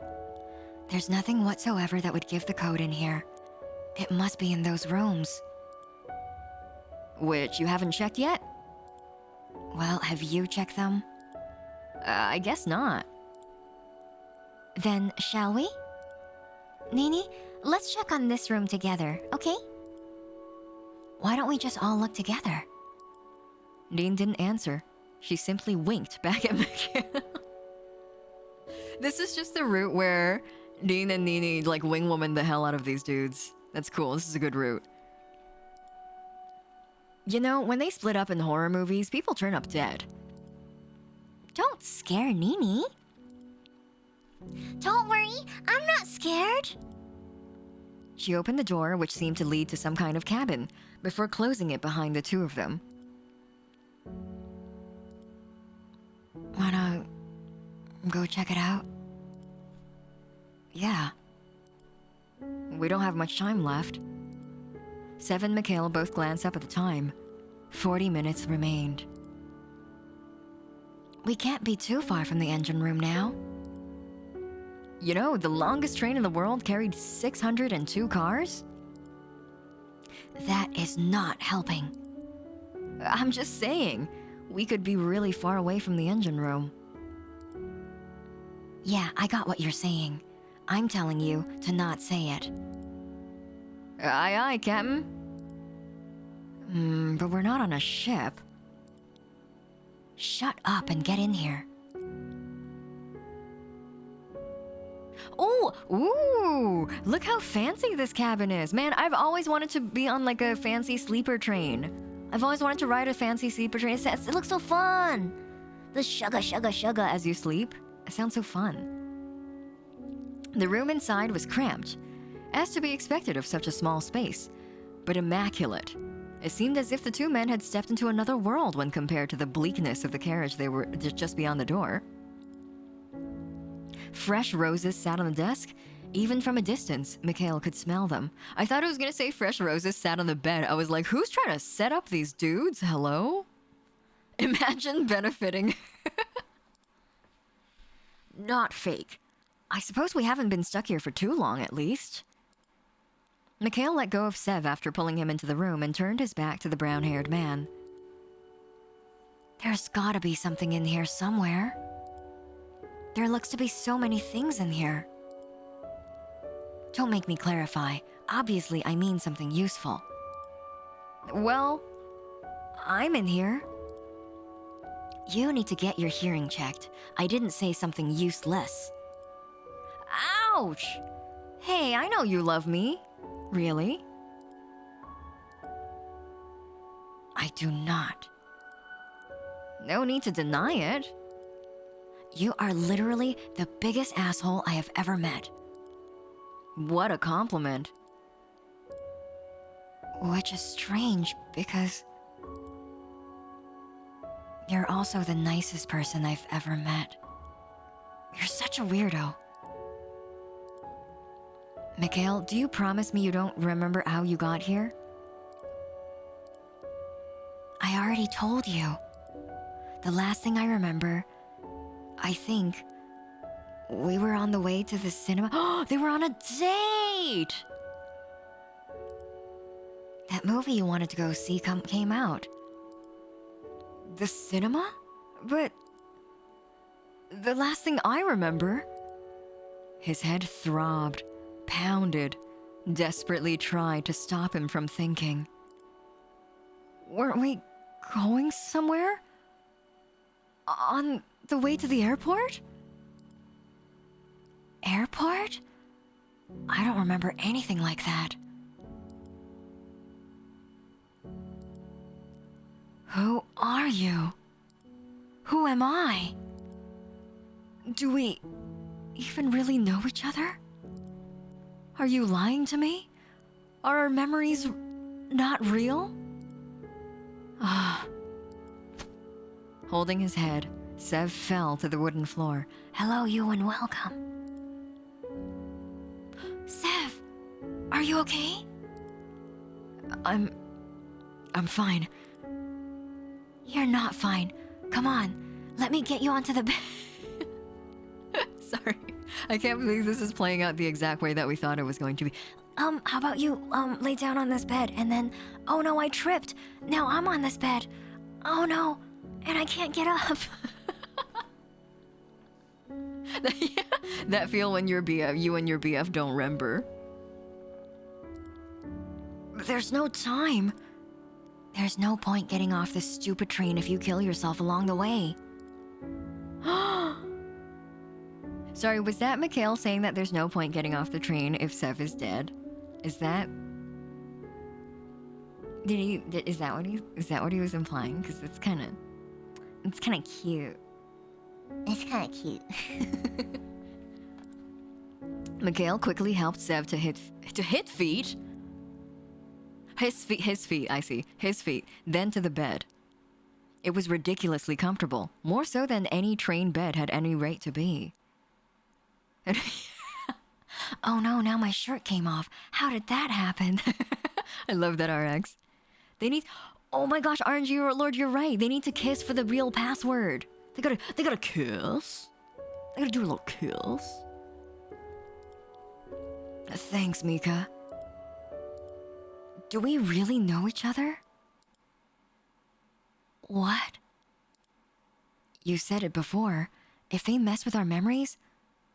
There's nothing whatsoever that would give the code in here. It must be in those rooms. Which you haven't checked yet? Well, have you checked them? I guess not. Then, shall we? Nini, let's check on this room together, okay? Why don't we just all look together? Dean didn't answer. She simply winked back at Mikhail. This is just the route where Dean and Nini like wingwoman the hell out of these dudes. That's cool. This is a good route. You know, when they split up in horror movies, people turn up dead. Don't scare Nini. Don't worry, I'm not scared. She opened the door, which seemed to lead to some kind of cabin, before closing it behind the two of them. Wanna go check it out? Yeah. We don't have much time left. Sev and Mikhail both glanced up at the time. 40 minutes remained. We can't be too far from the engine room now. You know, the longest train in the world carried 602 cars? That is not helping. I'm just saying, we could be really far away from the engine room. Yeah, I got what you're saying. I'm telling you to not say it. Aye, aye, Captain. But we're not on a ship. Shut up and get in here. Oh, ooh, look how fancy this cabin is. Man, I've always wanted to be on like a fancy sleeper train. I've always wanted to ride a fancy sleeper train. It looks so fun. The shugga shugga shugga as you sleep. It sounds so fun. The room inside was cramped, as to be expected of such a small space, but immaculate. It seemed as if the two men had stepped into another world when compared to the bleakness of the carriage they were just beyond the door. Fresh roses sat on the desk. Even from a distance, Mikhail could smell them. I thought it was gonna say fresh roses sat on the bed. I was like, who's trying to set up these dudes? Hello? Imagine benefiting. Not fake. I suppose we haven't been stuck here for too long, at least. Mikhail let go of Sev after pulling him into the room and turned his back to the brown-haired man. There's gotta be something in here somewhere. There looks to be so many things in here. Don't make me clarify. Obviously, I mean something useful. Well, I'm in here. You need to get your hearing checked. I didn't say something useless. Ouch! Hey, I know you love me. Really? I do not. No need to deny it. You are literally the biggest asshole I have ever met. What a compliment. Which is strange because you're also the nicest person I've ever met. You're such a weirdo. Mikhail, do you promise me you don't remember how you got here? I already told you. The last thing I remember, I think, we were on the way to the cinema. Oh, they were on a date! That movie you wanted to go see came out. The cinema? But the last thing I remember... His head throbbed, pounded, desperately tried to stop him from thinking. Weren't we going somewhere? On the way to the airport? Airport? I don't remember anything like that. Who are you? Who am I? Do we even really know each other? Are you lying to me? Are our memories not real? Ah. Holding his head, Sev fell to the wooden floor. Hello, you, and welcome. Sev, are you okay? I'm fine. You're not fine. Come on, let me get you onto the bed. Sorry. I can't believe this is playing out the exact way that we thought it was going to be. How about you, lay down on this bed and then, oh no, I tripped. Now I'm on this bed. Oh no, and I can't get up. That feel when you and your BF don't remember. There's no time. There's no point getting off this stupid train if you kill yourself along the way. Sorry, was that Mikhail saying that there's no point getting off the train if Sev is dead? Is that... Is that what he was implying? Because it's kind of cute. It's kind of cute. Mikhail quickly helped Sev to hit feet. His feet, I see. His feet, then to the bed. It was ridiculously comfortable, more so than any train bed had any right to be. Oh no, now my shirt came off. How did that happen? I love that, RX. They need... Oh my gosh, RNG Lord, you're right. They need to kiss for the real password. They gotta kiss. They gotta do a little kiss. Thanks, Mika. Do we really know each other? What? You said it before. If they mess with our memories,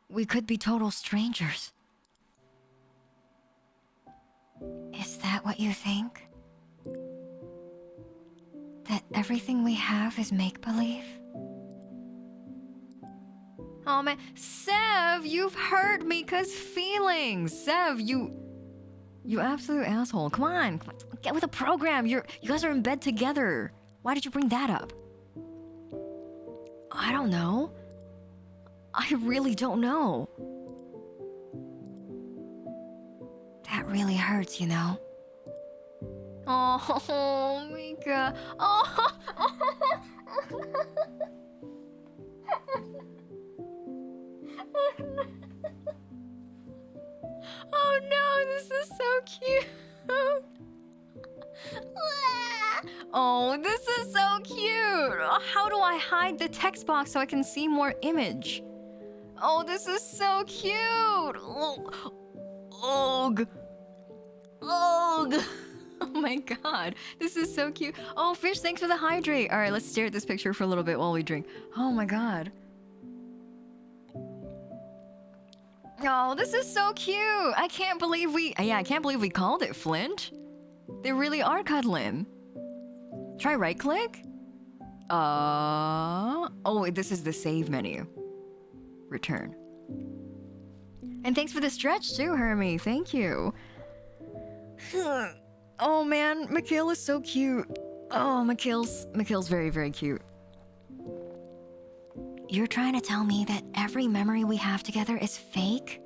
we could be total strangers. Is that what you think? That everything we have is make-believe? Oh man, Sev, you've hurt Mika's feelings. Sev, you absolute asshole. Come on, get with the program. You guys are in bed together. Why did you bring that up? I don't know. I really don't know. That really hurts, you know. Oh, Mika. Oh. Oh no, this is so cute. Oh, this is so cute. How do I hide the text box so I can see more image? Oh, this is so cute. Ugh. Ugh. Oh my god, this is so cute. Oh, Fish, thanks for the hydrate. All right, let's stare at this picture for a little bit while we drink. Oh my god. Oh, this is so cute. I can't believe we called it Flint. They really are cuddling. Try right click. Oh, this is the save menu. Return. And thanks for the stretch too, Hermie. Thank you. Oh man, Mikhail is so cute. Oh, Mikhail's very, very cute. You're trying to tell me that every memory we have together is fake?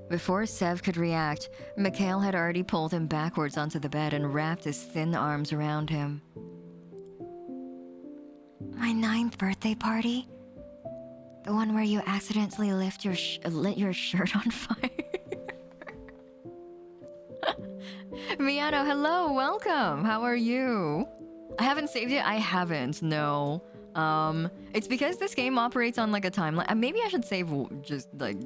Before Sev could react, Mikhail had already pulled him backwards onto the bed and wrapped his thin arms around him. My 9th birthday party? The one where you accidentally lit your shirt on fire? Miano, hello, welcome. How are you? I haven't saved it. I haven't. No. It's because this game operates on like a timeline. Maybe I should save just like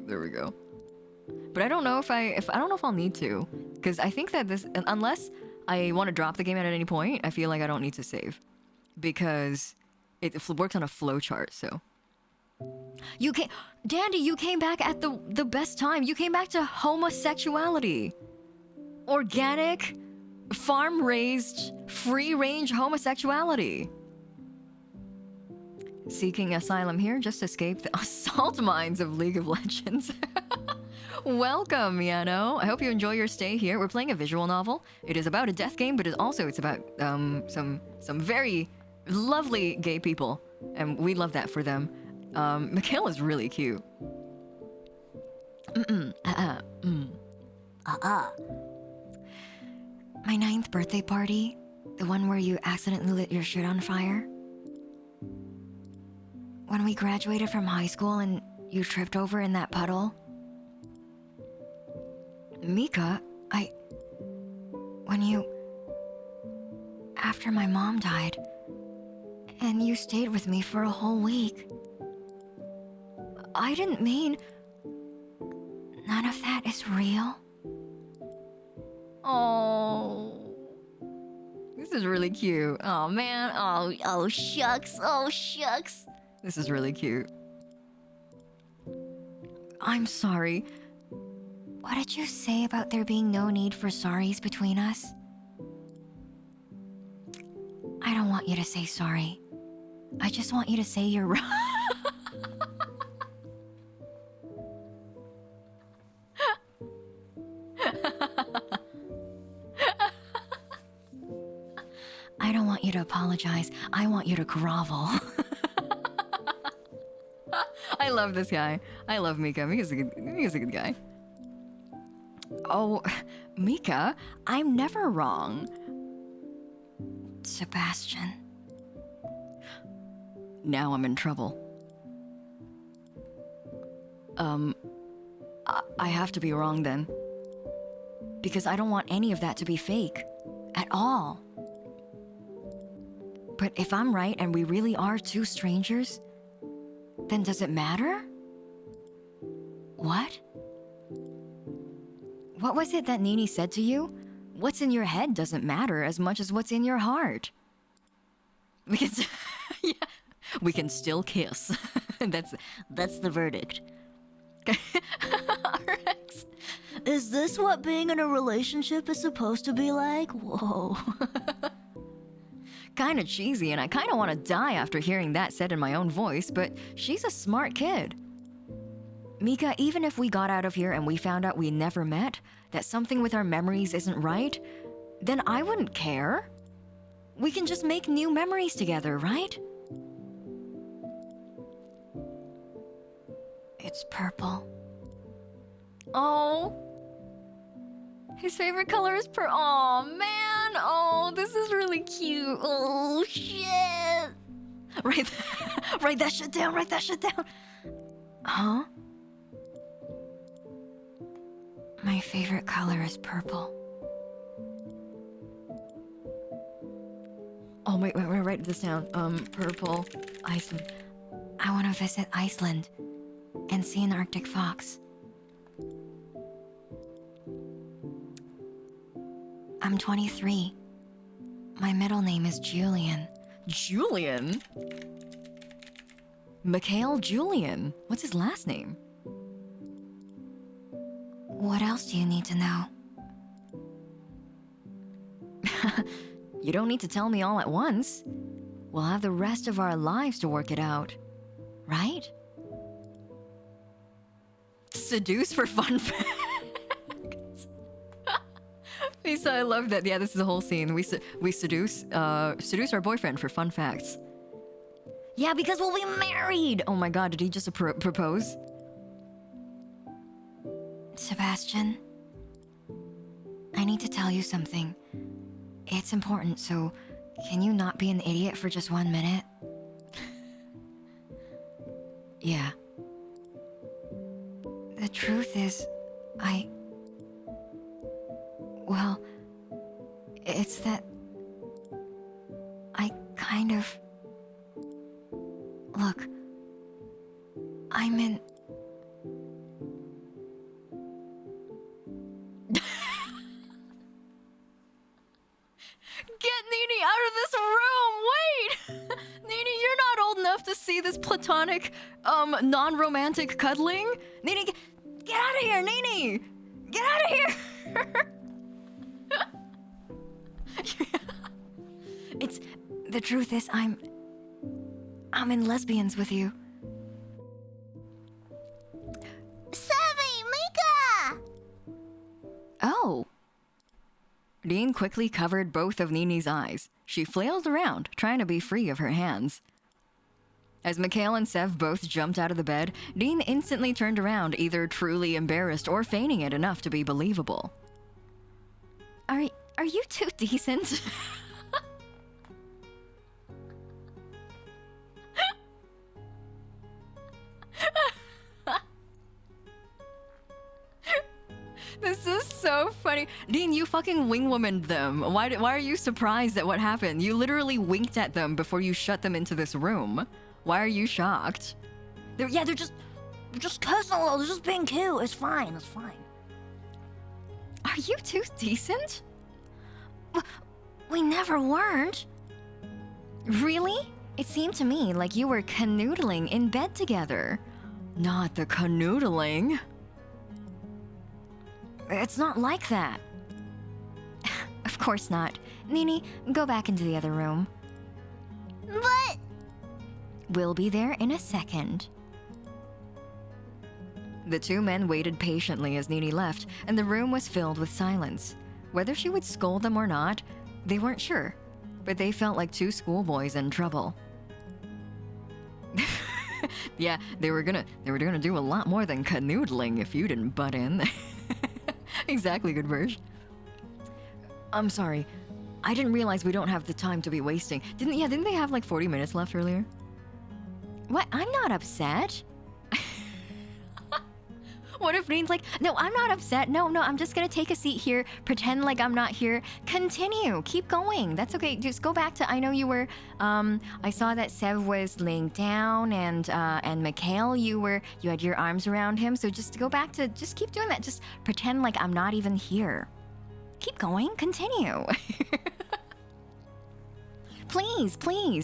there we go. But I don't know if I don't know if I'll need to, because I think that this, unless I want to drop the game at any point, I feel like I don't need to save, because it works on a flowchart. So you came, Dandy, you came back at the best time. You came back to homosexuality. Organic, farm-raised, free-range homosexuality. Seeking asylum here, just escaped the assault mines of League of Legends. Welcome, Miano. I hope you enjoy your stay here. We're playing a visual novel. It is about a death game, but it's about some very lovely gay people, and we love that for them. Mikhail is really cute. My 9th birthday party? The one where you accidentally lit your shirt on fire? When we graduated from high school and you tripped over in that puddle? Mika, after my mom died, and you stayed with me for a whole week. I didn't mean... None of that is real? Oh, this is really cute. Oh man. Oh shucks. Oh shucks. This is really cute. I'm sorry. What did you say about there being no need for sorries between us? I don't want you to say sorry. I just want you to say you're wrong. I don't want you to apologize. I want you to grovel. I love this guy. I love Mika. Mika's a good guy. Oh, Mika, I'm never wrong. Sebastian. Now I'm in trouble. I have to be wrong then. Because I don't want any of that to be fake. At all. But if I'm right and we really are two strangers, then does it matter? What? What was it that Nini said to you? What's in your head doesn't matter as much as what's in your heart. We can, yeah, we can still kiss. That's the verdict. RX. Is this what being in a relationship is supposed to be like? Whoa. Kinda cheesy, and I kinda wanna die after hearing that said in my own voice, but she's a smart kid. Mika, even if we got out of here and we found out we never met, that something with our memories isn't right, then I wouldn't care. We can just make new memories together, right? It's purple. Oh. His favorite color is purple. Oh, man. Oh, this is really cute. Oh, shit. Write that shit down. Write that shit down. Huh? My favorite color is purple. Oh, wait, write this down. Purple, Iceland. I want to visit Iceland and see an Arctic fox. I'm 23. My middle name is Julian. Julian? Mikhail Julian. What's his last name? What else do you need to know? You don't need to tell me all at once. We'll have the rest of our lives to work it out. Right? Seduce for fun facts. So I love that. Yeah, this is the whole scene. We seduce our boyfriend for fun facts. Yeah, because we'll be married. Oh my god, did he just propose? Sebastian, I need to tell you something. It's important, so can you not be an idiot for just 1 minute? Yeah. The truth is, well, it's that I kind of... Look, I'm in... Get Nini out of this room! Wait! Nini, you're not old enough to see this platonic, non-romantic cuddling. Nini, get out of here, Nini! Get out of here! It's... The truth is, I'm in lesbians with you. Savvy, Mika! Oh. Dean quickly covered both of Nini's eyes. She flailed around, trying to be free of her hands. As Mikhail and Sev both jumped out of the bed, Dean instantly turned around, either truly embarrassed or feigning it enough to be believable. Are you two decent? This is so funny. Dean, you fucking wingwomaned them. Why are you surprised at what happened? You literally winked at them before you shut them into this room. Why are you shocked? They're just cussing a little. They're just being cute. It's fine. It's fine. Are you two decent? We never weren't. Really? It seemed to me like you were canoodling in bed together. Not the canoodling. It's not like that. Of course not. Nini, go back into the other room. But... We'll be there in a second. The two men waited patiently as Nini left, and the room was filled with silence. Whether she would scold them or not, they weren't sure, but they felt like two schoolboys in trouble. Yeah, they were gonna do a lot more than canoodling if you didn't butt in. Exactly, good version. I'm sorry. I didn't realize we don't have the time to be wasting. Didn't they have like 40 minutes left earlier? What? I'm not upset. What if Dean's like, no, I'm not upset. No, I'm just gonna take a seat here, pretend like I'm not here. Continue, keep going. That's okay. Just go back to, I know you were, I saw that Sev was laying down and Mikhail, you had your arms around him. So just go back to, just keep doing that. Just pretend like I'm not even here. Keep going, continue. Please,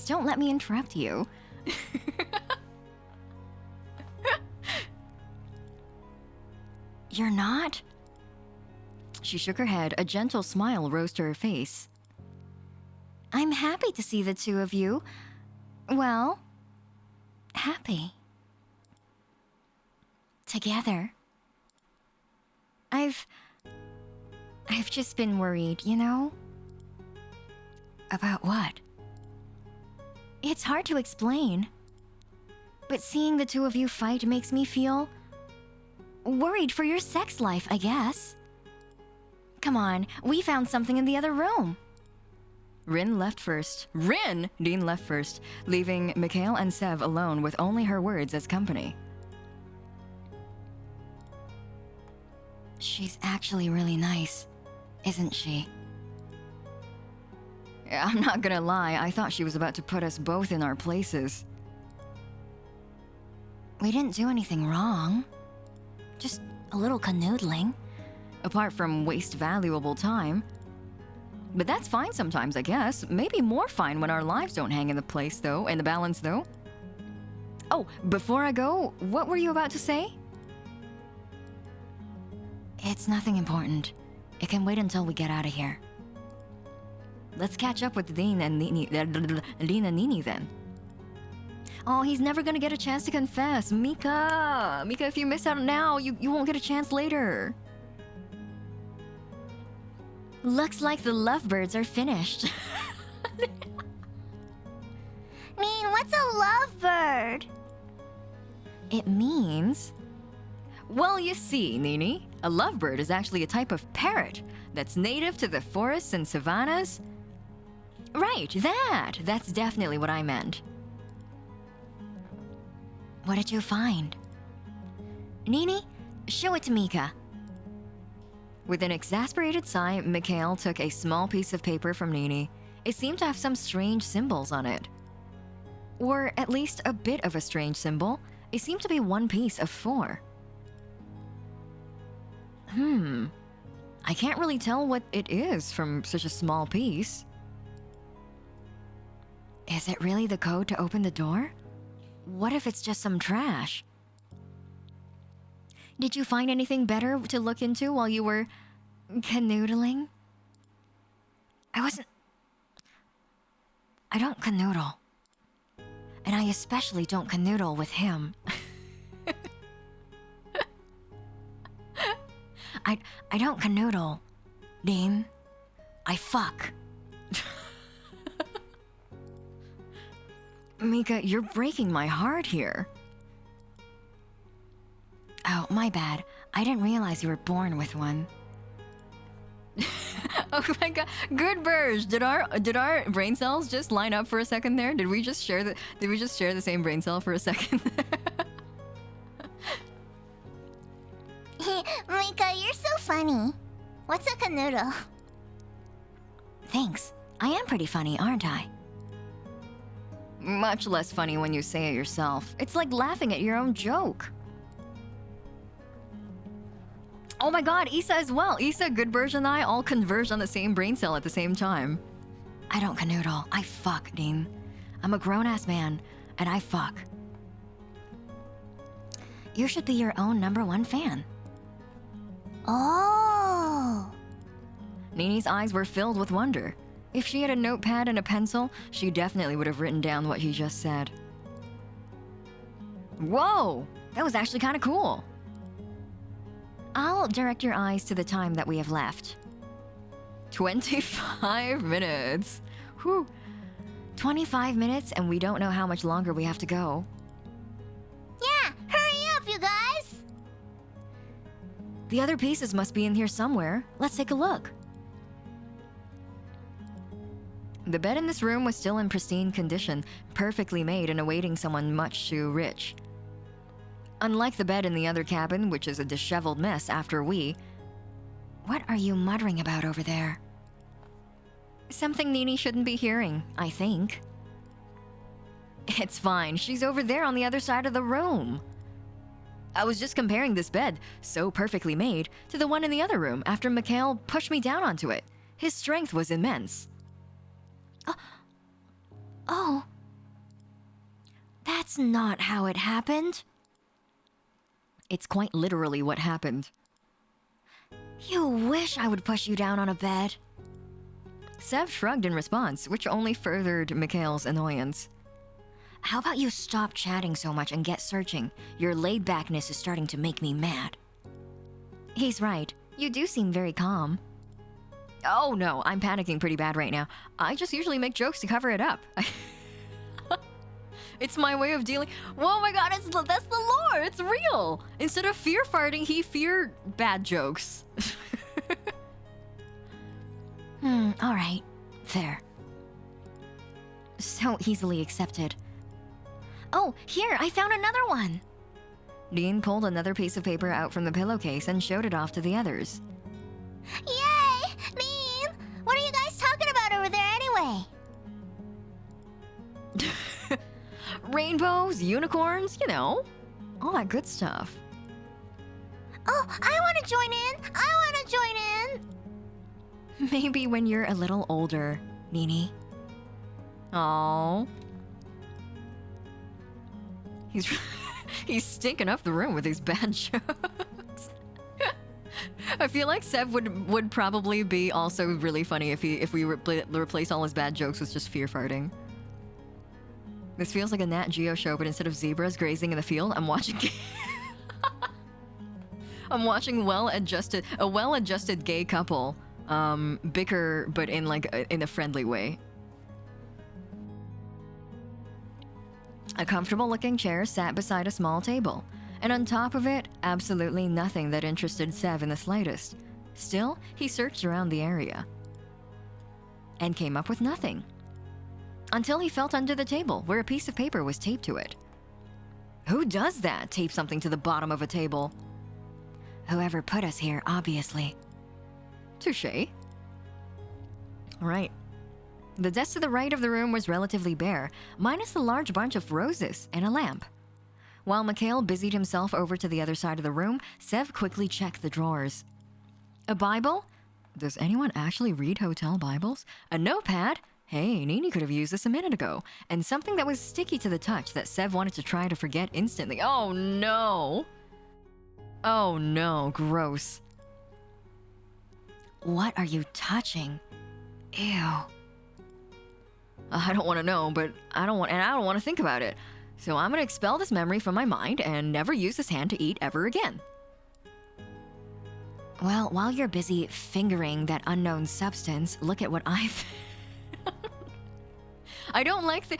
don't let me interrupt you. You're not? She shook her head. A gentle smile rose to her face. I'm happy to see the two of you. Well, happy. Together. I've just been worried, you know? About what? It's hard to explain. But seeing the two of you fight makes me feel... worried for your sex life, I guess. Come on, we found something in the other room. Dean left first, leaving Mikhail and Sev alone with only her words as company. She's actually really nice, isn't she? I'm not gonna lie, I thought she was about to put us both in our places. We didn't do anything wrong. Just a little canoodling. Apart from waste valuable time. But that's fine sometimes, I guess. Maybe more fine when our lives don't hang in the balance, though. Oh, before I go, what were you about to say? It's nothing important. It can wait until we get out of here. Let's catch up with Dean and Nini then. Oh, he's never gonna get a chance to confess. Mika, if you miss out now, you won't get a chance later. Looks like the lovebirds are finished. Mean, what's a lovebird? It means... Well, you see, Nini, a lovebird is actually a type of parrot that's native to the forests and savannas. Right, that's definitely what I meant. What did you find? Nini, show it to Mika. With an exasperated sigh, Mikhail took a small piece of paper from Nini. It seemed to have some strange symbols on it. Or at least a bit of a strange symbol. It seemed to be one piece of 4. I can't really tell what it is from such a small piece. Is it really the code to open the door? What if it's just some trash? Did you find anything better to look into while you were canoodling? I don't canoodle. And I especially don't canoodle with him. I don't canoodle, Dean. I fuck. Mika, you're breaking my heart here. Oh, my bad. I didn't realize you were born with one. Oh my god. Good Burge. Did our brain cells just line up for a second there? Did we just share the same brain cell for a second? Mika, you're so funny. What's a canoodle? Thanks. I am pretty funny, aren't I? Much less funny when you say it yourself. It's like laughing at your own joke. Oh my god, Issa as well. Issa, Goodburge, and I all converged on the same brain cell at the same time. I don't canoodle. I fuck, Dean. I'm a grown-ass man, and I fuck. You should be your own #1 fan. Oh. Nini's eyes were filled with wonder. If she had a notepad and a pencil, she definitely would have written down what he just said. Whoa! That was actually kind of cool. I'll direct your eyes to the time that we have left. 25 minutes. Whew. 25 minutes and we don't know how much longer we have to go. Yeah, hurry up, you guys! The other pieces must be in here somewhere. Let's take a look. The bed in this room was still in pristine condition, perfectly made and awaiting someone much too rich. Unlike the bed in the other cabin, which is a disheveled mess after we... What are you muttering about over there? Something Nini shouldn't be hearing, I think. It's fine, she's over there on the other side of the room. I was just comparing this bed, so perfectly made, to the one in the other room after Mikhail pushed me down onto it. His strength was immense. Oh. That's not how it happened. It's quite literally what happened. You wish I would push you down on a bed. Sev shrugged in response, which only furthered Mikhail's annoyance. How about you stop chatting so much and get searching? Your laid-backness is starting to make me mad. He's right. You do seem very calm. Oh no, I'm panicking pretty bad right now. I just usually make jokes to cover it up. It's my way of dealing. Oh my god, that's the lore. It's real. Instead of fear farting, he feared bad jokes. All right, fair. So easily accepted. Oh, here, I found another one. Dean pulled another piece of paper out from the pillowcase and showed it off to the others. Yay! Dean! What are you guys talking about over there anyway? Rainbows, unicorns, you know, all that good stuff. Oh, I want to join in! I want to join in! Maybe when you're a little older, Nini. Aww. He's he's stinking up the room with these bad jokes. I feel like Sev would probably be also really funny if we replace all his bad jokes with just fear farting. This feels like a Nat Geo show, but instead of zebras grazing in the field, I'm watching I'm watching a well-adjusted gay couple bicker, but in a friendly way. A comfortable-looking chair sat beside a small table, and on top of it, absolutely nothing that interested Sev in the slightest. Still, he searched around the area and came up with nothing. Until he felt under the table, where a piece of paper was taped to it. Who does that? Tape something to the bottom of a table. Whoever put us here, obviously. Touché. Right. The desk to the right of the room was relatively bare, minus the large bunch of roses and a lamp. While Mikhail busied himself over to the other side of the room, Sev quickly checked the drawers. A Bible? Does anyone actually read hotel Bibles? A notepad? Hey, Nini could have used this a minute ago. And something that was sticky to the touch that Sev wanted to try to forget instantly. Oh no! Oh no, gross. What are you touching? Ew. I don't want to know, but I don't want to think about it. So I'm gonna expel this memory from my mind and never use this hand to eat ever again. Well, while you're busy fingering that unknown substance, look at what I've I don't like the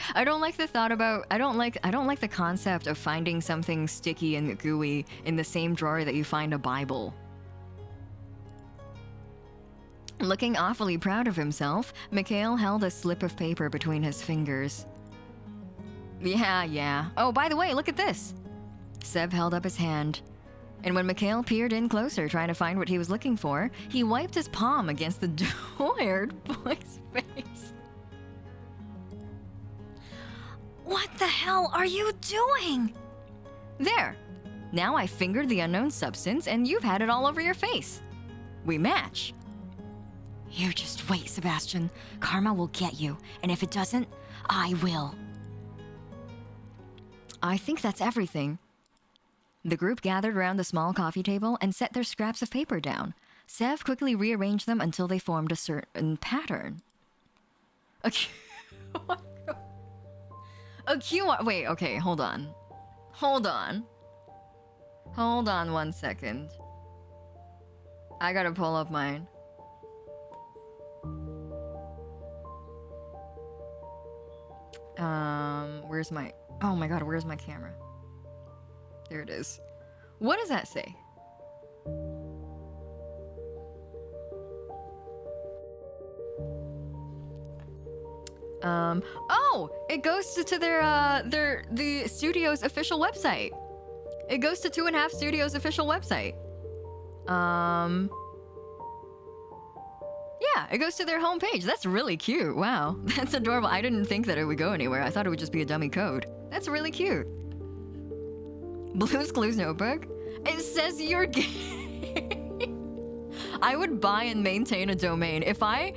concept of finding something sticky and gooey in the same drawer that you find a Bible. Looking awfully proud of himself, Mikhail held a slip of paper between his fingers. Yeah. Oh, by the way, look at this. Sev held up his hand. And when Mikhail peered in closer, trying to find what he was looking for, he wiped his palm against the dull-haired boy's face. What the hell are you doing? There. Now I fingered the unknown substance, and you've had it all over your face. We match. You just wait, Sebastian. Karma will get you, and if it doesn't, I will. I think that's everything. The group gathered around the small coffee table and set their scraps of paper down. Sev quickly rearranged them until they formed a certain pattern. A QR... Wait, okay, hold on. Hold on 1 second. I gotta pull up mine. Where's my... Oh my god, where's my camera? There it is. What does that say? Oh! It goes to the studio's official website. It goes to 2.5 Studios' official website. Yeah, it goes to their homepage. That's really cute. Wow. That's adorable. I didn't think that it would go anywhere. I thought it would just be a dummy code. That's really cute. Blue's Clues notebook? It says you're gay. I would buy and maintain a domain. If I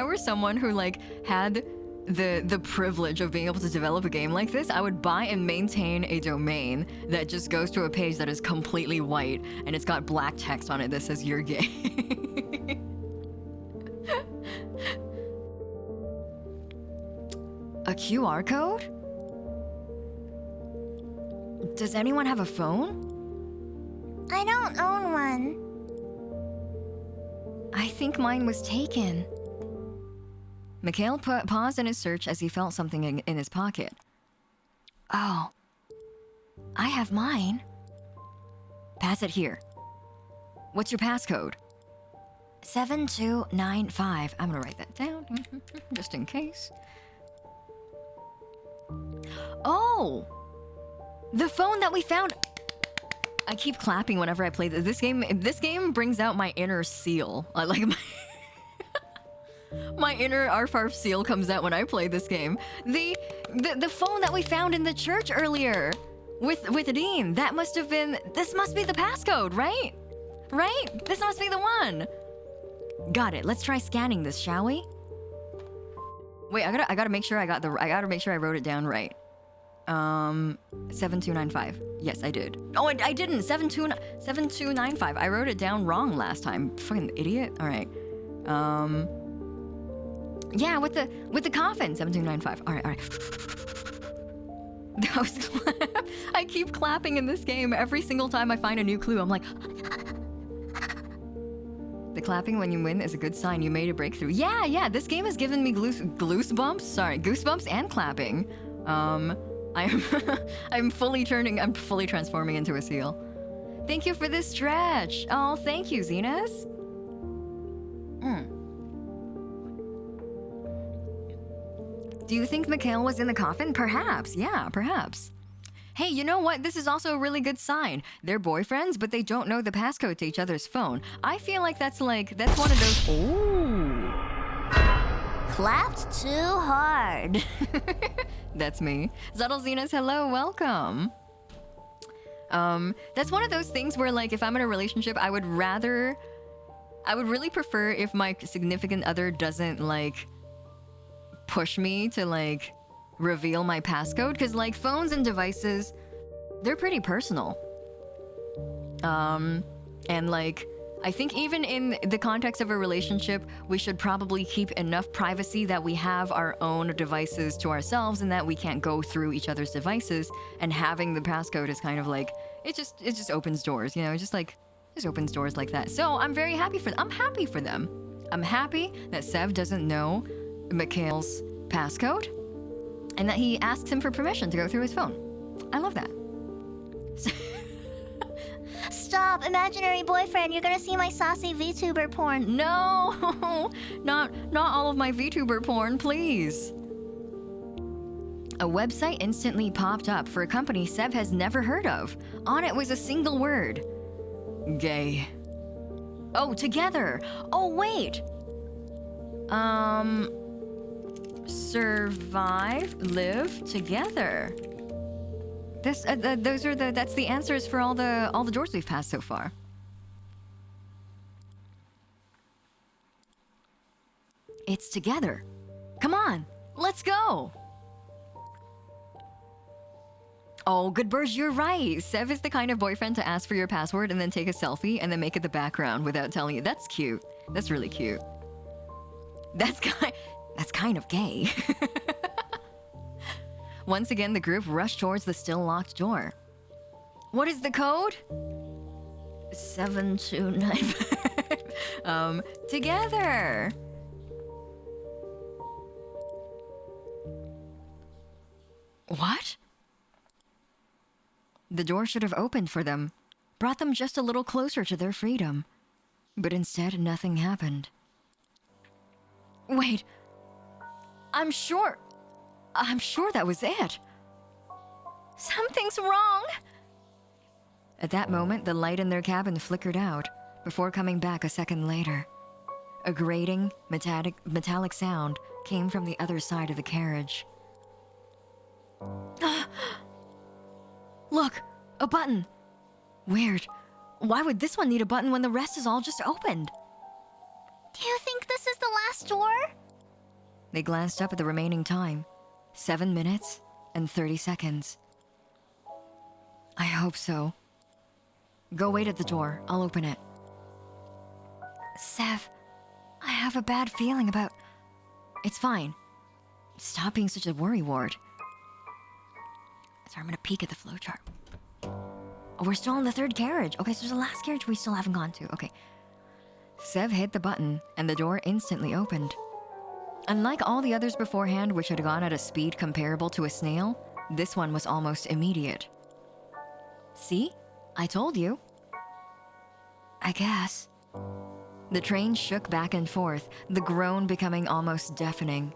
were someone who had the privilege of being able to develop a game like this, I would buy and maintain a domain that just goes to a page that is completely white and it's got black text on it that says you're gay. A QR code? Does anyone have a phone? I don't own one. I think mine was taken. Mikhail paused in his search as he felt something in his pocket. Oh. I have mine. Pass it here. What's your passcode? 7295. I'm gonna write that down, just in case. Oh! The phone that we found! I keep clapping whenever I play this game. This game brings out my inner seal. My inner Arfarf seal comes out when I play this game. The phone that we found in the church earlier with Dean. That must have been... This must be the passcode, right? Right? This must be the one. Got it. Let's try scanning this, shall we? Wait, I gotta make sure I gotta make sure I wrote it down right. 7295. Yes, I did. Oh, I didn't. 7295. I wrote it down wrong last time. Fucking idiot. All right. Yeah, with the coffin. 7295. All right. That was I keep clapping in this game every single time I find a new clue. I'm like, the clapping when you win is a good sign you made a breakthrough. Yeah. This game has given me goosebumps and clapping. I'm fully transforming into a seal. Thank you for this stretch. Oh, thank you, Zenas. Do you think Mikhail was in the coffin? Perhaps. Yeah, perhaps. Hey, you know what? This is also a really good sign. They're boyfriends, but they don't know the passcode to each other's phone. I feel like that's one of those. Ooh. Clapped too hard. That's me. Zenas, hello, welcome. That's one of those things where, like, if I'm in a relationship, I would really prefer if my significant other doesn't, like, push me to, like, reveal my passcode, because, like, phones and devices, they're pretty personal. And, like, I think even in the context of a relationship, we should probably keep enough privacy that we have our own devices to ourselves and that we can't go through each other's devices. And having the passcode is kind of like, it just opens doors, you know, just opens doors like that. So I'm very happy for them. I'm happy for them. I'm happy that Sev doesn't know Mikhail's passcode and that he asks him for permission to go through his phone. I love that. Stop, imaginary boyfriend. You're gonna see my saucy VTuber porn. No, not all of my VTuber porn, please. A website instantly popped up for a company Sev has never heard of. On it was a single word. Gay. Oh, together. Oh, wait. Survive, live, together. That's the answers for all the doors we've passed so far. It's together. Come on, let's go. Oh, good birds, you're right. Sev is the kind of boyfriend to ask for your password and then take a selfie and then make it the background without telling you. That's cute. That's really cute. That's kind of gay. Once again, the group rushed towards the still locked door. What is the code? 7295. Together. What? The door should have opened for them, brought them just a little closer to their freedom. But instead, nothing happened. Wait. I'm sure that was it. Something's wrong. At that moment, the light in their cabin flickered out before coming back a second later. A grating, metallic sound came from the other side of the carriage. Look, a button. Weird. Why would this one need a button when the rest is all just opened? Do you think this is the last door? They glanced up at the remaining time. 7 minutes and 30 seconds. I hope so. Go wait at the door. I'll open it. Sev, I have a bad feeling about... It's fine. Stop being such a worrywart. Sorry, I'm gonna peek at the flowchart. Oh, we're still in the third carriage. Okay, so there's the last carriage we still haven't gone to. Okay. Sev hit the button, and the door instantly opened. Unlike all the others beforehand, which had gone at a speed comparable to a snail, this one was almost immediate. See? I told you. I guess. The train shook back and forth, the groan becoming almost deafening.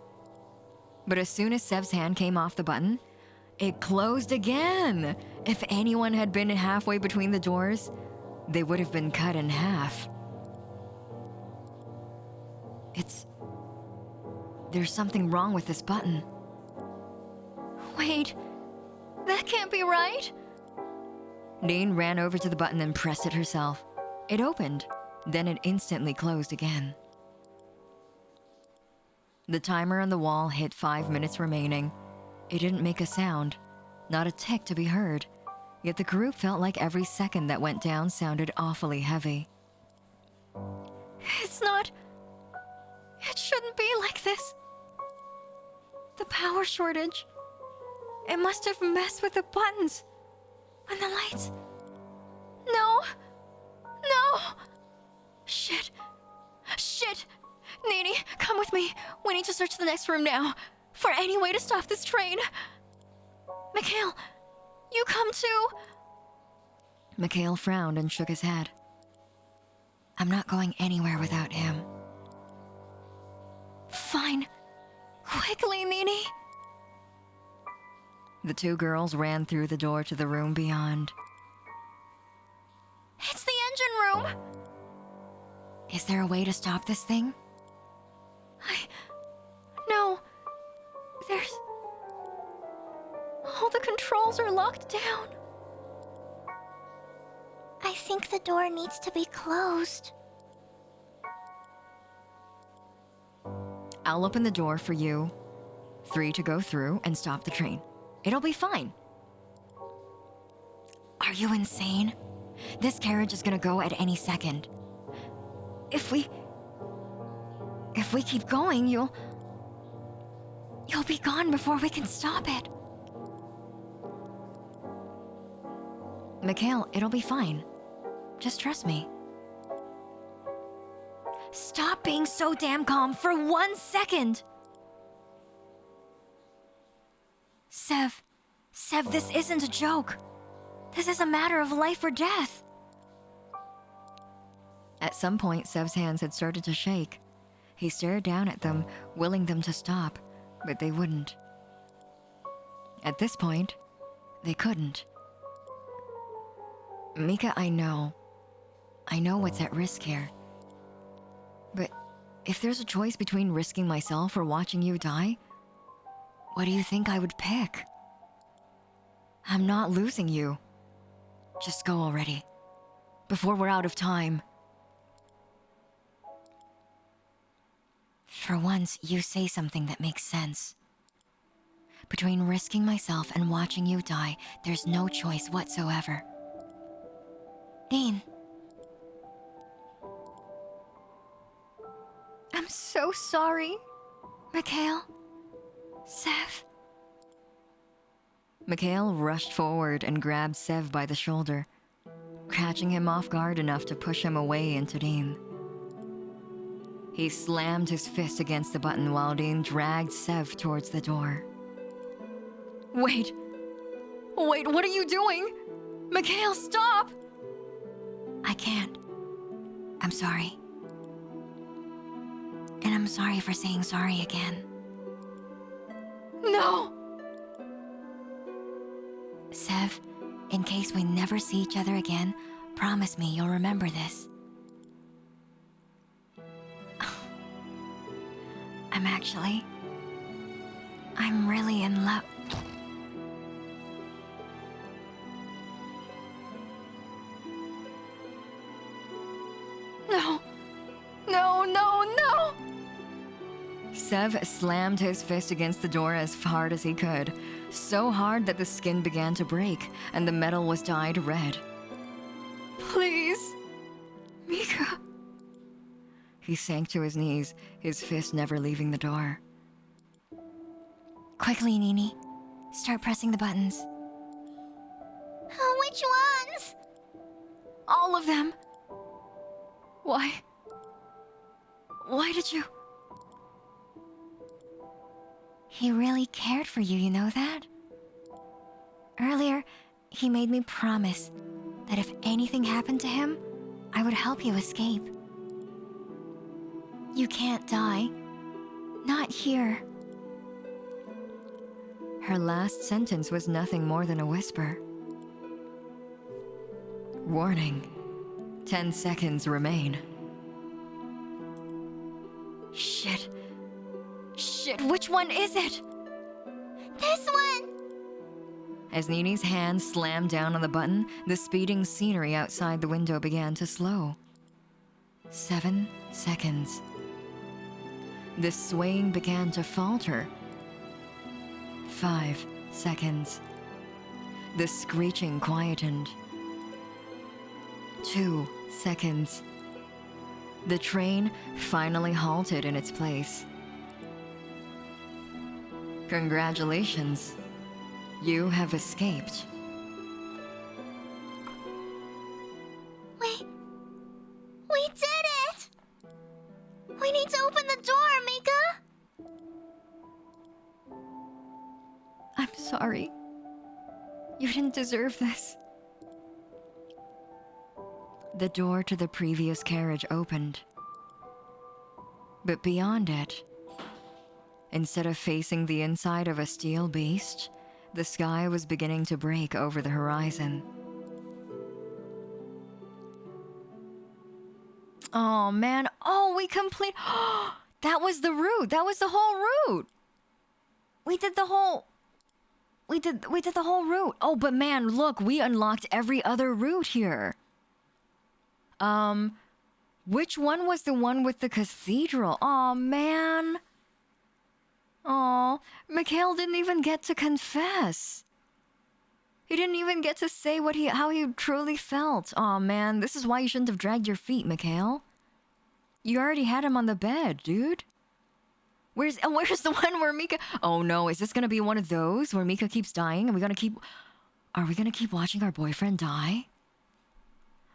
But as soon as Sev's hand came off the button, it closed again. If anyone had been halfway between the doors, they would have been cut in half. There's something wrong with this button. Wait, that can't be right. Dane ran over to the button and pressed it herself. It opened, then it instantly closed again. The timer on the wall hit 5 minutes remaining. It didn't make a sound, not a tick to be heard. Yet the group felt like every second that went down sounded awfully heavy. It's not... It shouldn't be like this. The power shortage. It must have messed with the buttons. And the lights. No! No! Shit. Shit! Nini, come with me. We need to search the next room now. For any way to stop this train. Mikhail, you come too. Mikhail frowned and shook his head. I'm not going anywhere without him. Fine. Quickly, Nini. The two girls ran through the door to the room beyond. It's the engine room. Is there a way to stop this thing? No. There's... All the controls are locked down. I think the door needs to be closed. I'll open the door for you 3 to go through and stop the train. It'll be fine. Are you insane? This carriage is gonna go at any second. If we keep going, you'll be gone before we can stop it. Mikhail, it'll be fine. Just trust me. Stop being so damn calm for 1 second. Sev, this isn't a joke. This is a matter of life or death. At some point, Sev's hands had started to shake. He stared down at them, willing them to stop, but they wouldn't. At this point, they couldn't. Mika, I know what's at risk here. But if there's a choice between risking myself or watching you die, what do you think I would pick? I'm not losing you. Just go already, before we're out of time. For once, you say something that makes sense. Between risking myself and watching you die, there's no choice whatsoever. Dean. I'm so sorry. Mikhail. Sev. Mikhail rushed forward and grabbed Sev by the shoulder, catching him off guard enough to push him away into Dean. He slammed his fist against the button while Dean dragged Sev towards the door. Wait, what are you doing? Mikhail, stop! I can't. I'm sorry. And I'm sorry for saying sorry again. No! Sev, in case we never see each other again, promise me you'll remember this. I'm really in love. No! Sev slammed his fist against the door as hard as he could, so hard that the skin began to break and the metal was dyed red. Please, Mika. He sank to his knees, his fist never leaving the door. Quickly, Nini. Start pressing the buttons. Which ones? All of them. Why did you... He really cared for you, you know that? Earlier, he made me promise that if anything happened to him, I would help you escape. You can't die. Not here. Her last sentence was nothing more than a whisper. Warning. 10 seconds remain. Shit, which one is it? This one! As Nini's hand slammed down on the button, the speeding scenery outside the window began to slow. 7 seconds. The swaying began to falter. 5 seconds. The screeching quietened. 2 seconds. The train finally halted in its place. Congratulations. You have escaped. We did it! We need to open the door, Mika! I'm sorry. You didn't deserve this. The door to the previous carriage opened. But beyond it, instead of facing the inside of a steel beast, the sky was beginning to break over the horizon. Oh man, oh, we complete. That was the route. That was the whole route. We did the whole route. Oh, but man, look, we unlocked every other route here. Which one was the one with the cathedral? Oh man. Oh, Mikhail didn't even get to confess. He didn't even get to say how he truly felt. Oh man, this is why you shouldn't have dragged your feet, Mikhail. You already had him on the bed, dude. Where's the one where Mika? Oh no, is this gonna be one of those where Mika keeps dying and are we gonna keep watching our boyfriend die?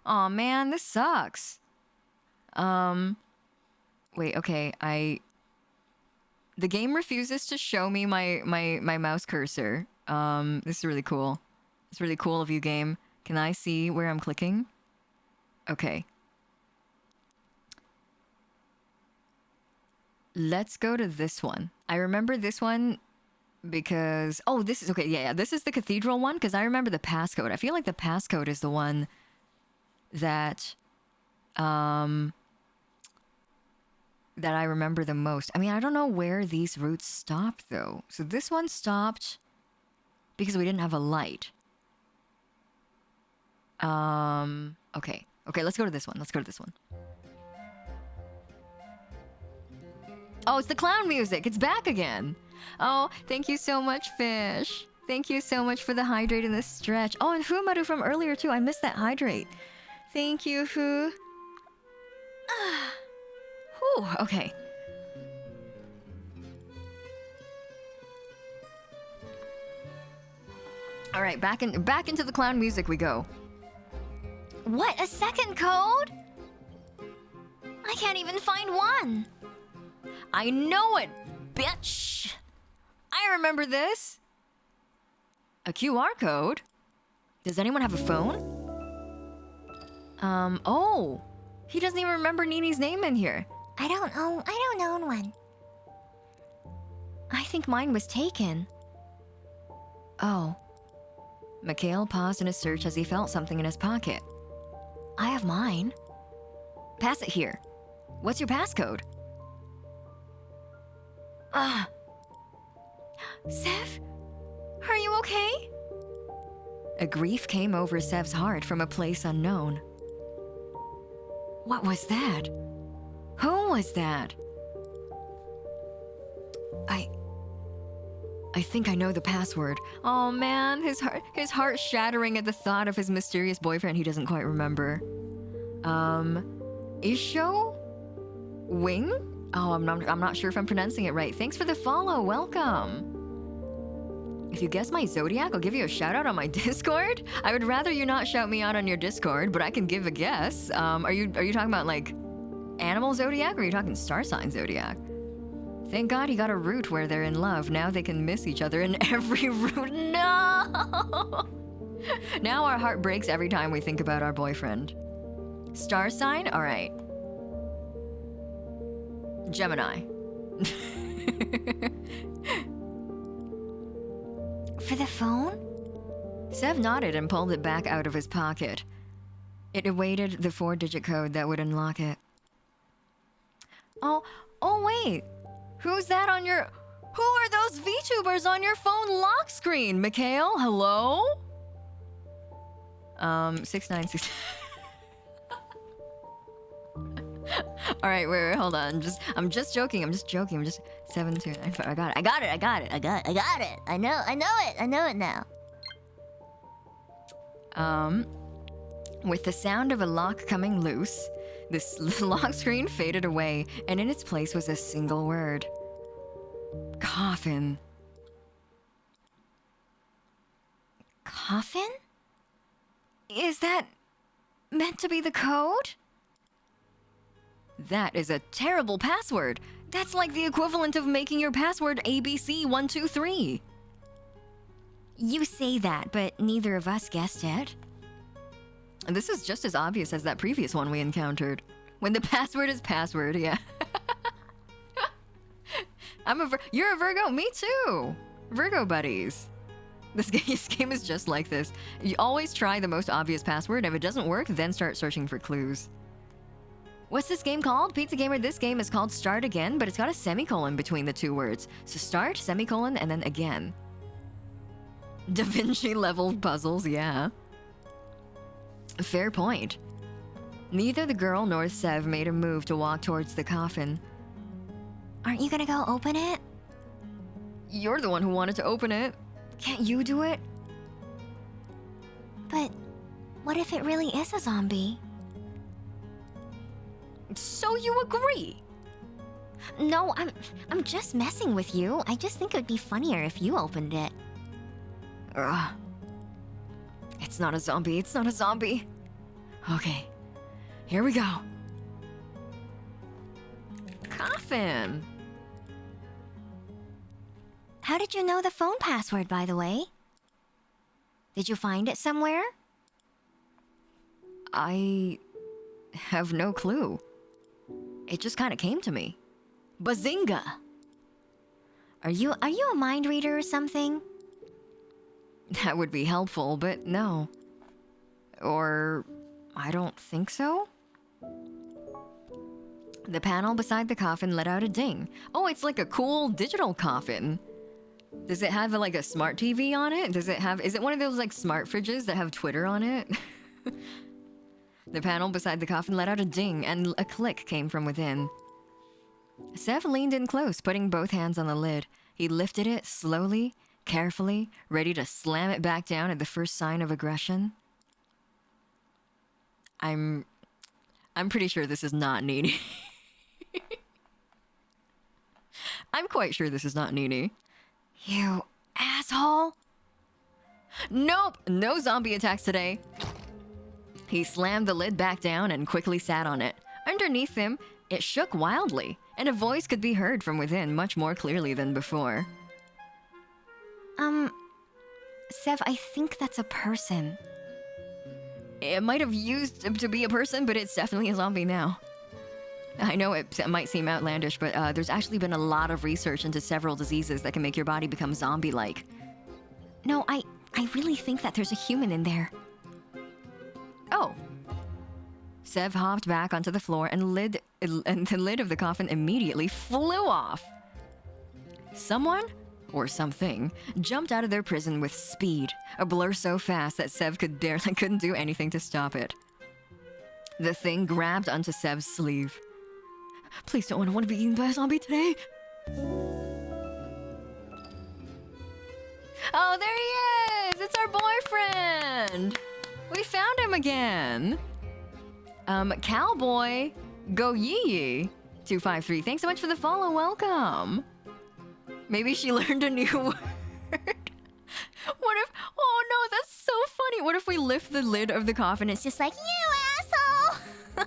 Oh man, this sucks. Wait, okay, the game refuses to show me my mouse cursor. This is really cool. It's really cool of you, game. Can I see where I'm clicking? Okay. Let's go to this one. I remember this one because... Oh, this is... Okay, yeah. This is the cathedral one because I remember the passcode. I feel like the passcode is the one that... that I remember the most. I mean, I don't know where these routes stopped, though. So this one stopped because we didn't have a light. Okay. Okay, let's go to this one. Let's go to this one. Oh, it's the clown music. It's back again. Oh, thank you so much, Fish. Thank you so much for the hydrate in this stretch. Oh, and Fumaru from earlier, too. I missed that hydrate. Thank you, Fu. Whew, okay. All right, back into the clown music we go. What, a second code? I can't even find one. I know it, bitch. I remember this. A QR code? Does anyone have a phone? Oh. He doesn't even remember Nini's name in here. I don't own one. I think mine was taken. Oh. Mikhail paused in his search as he felt something in his pocket. I have mine. Pass it here. What's your passcode? Sev? Are you okay? A grief came over Sev's heart from a place unknown. What was that? Who was that? I think I know the password. Oh man, his heart shattering at the thought of his mysterious boyfriend he doesn't quite remember. Isho? Wing? Oh, I'm not sure if I'm pronouncing it right. Thanks for the follow. Welcome. If you guess my zodiac, I'll give you a shout out on my Discord. I would rather you not shout me out on your Discord, but I can give a guess. Are you talking about like animal zodiac or are you talking star sign zodiac? Thank God he got a route where they're in love. Now they can miss each other in every route. No! Now our heart breaks every time we think about our boyfriend. Star sign? All right. Gemini. For the phone? Sev nodded and pulled it back out of his pocket. It awaited the 4-digit code that would unlock it. Oh wait. Who's that on your... Who are those VTubers on your phone lock screen, Mikhail? Hello? 696... Alright, wait, hold on. I'm just joking. I'm just 7295. I got it. I know it now. With the sound of a lock coming loose, this lock screen faded away, and in its place was a single word. Coffin. Coffin? Is that meant to be the code? That is a terrible password. That's like the equivalent of making your password ABC123. You say that, but neither of us guessed it. And this is just as obvious as that previous one we encountered. When the password is password, yeah. You're a Virgo? Me too! Virgo buddies. This game is just like this. You always try the most obvious password. If it doesn't work, then start searching for clues. What's this game called? Pizza Gamer, this game is called Start Again, but it's got a semicolon between the two words. So start, semicolon, and then again. Da Vinci leveled puzzles, yeah. Fair point. Neither the girl nor Sev made a move to walk towards the coffin. Aren't you gonna go open it? You're the one who wanted to open it. Can't you do it? But what if it really is a zombie? So you agree? No, I'm just messing with you. I just think it would be funnier if you opened it. Ugh. It's not a zombie, it's not a zombie. Okay, here we go. Coffin. How did you know the phone password, by the way? Did you find it somewhere? I have no clue. It just kind of came to me. Bazinga! Are you a mind reader or something? That would be helpful, but no. Or I don't think so. The panel beside the coffin let out a ding. Oh, it's like a cool digital coffin. Does it have like a smart TV on it? Is it one of those like smart fridges that have Twitter on it? The panel beside the coffin let out a ding and a click came from within. Sev leaned in close, putting both hands on the lid. He lifted it slowly, carefully, ready to slam it back down at the first sign of aggression. I'm pretty sure this is not Nini. I'm quite sure this is not Nini. You asshole! Nope, no zombie attacks today. He slammed the lid back down and quickly sat on it. Underneath him, it shook wildly, and a voice could be heard from within much more clearly than before. Sev, I think that's a person. It might have used to be a person, but it's definitely a zombie now. I know it might seem outlandish, but there's actually been a lot of research into several diseases that can make your body become zombie-like. No, I really think that there's a human in there. Oh. Sev hopped back onto the floor and the lid of the coffin immediately flew off. Someone, or something, jumped out of their prison with speed, a blur so fast that Sev couldn't do anything to stop it. The thing grabbed onto Sev's sleeve. Please don't want to be eaten by a zombie today. Oh, there he is! It's our boyfriend! We found him again! Cowboy Go Yee Yee 253. Thanks so much for the follow. Welcome. Maybe she learned a new word. What if... Oh no, that's so funny. What if we lift the lid of the coffin? It's just like, you asshole!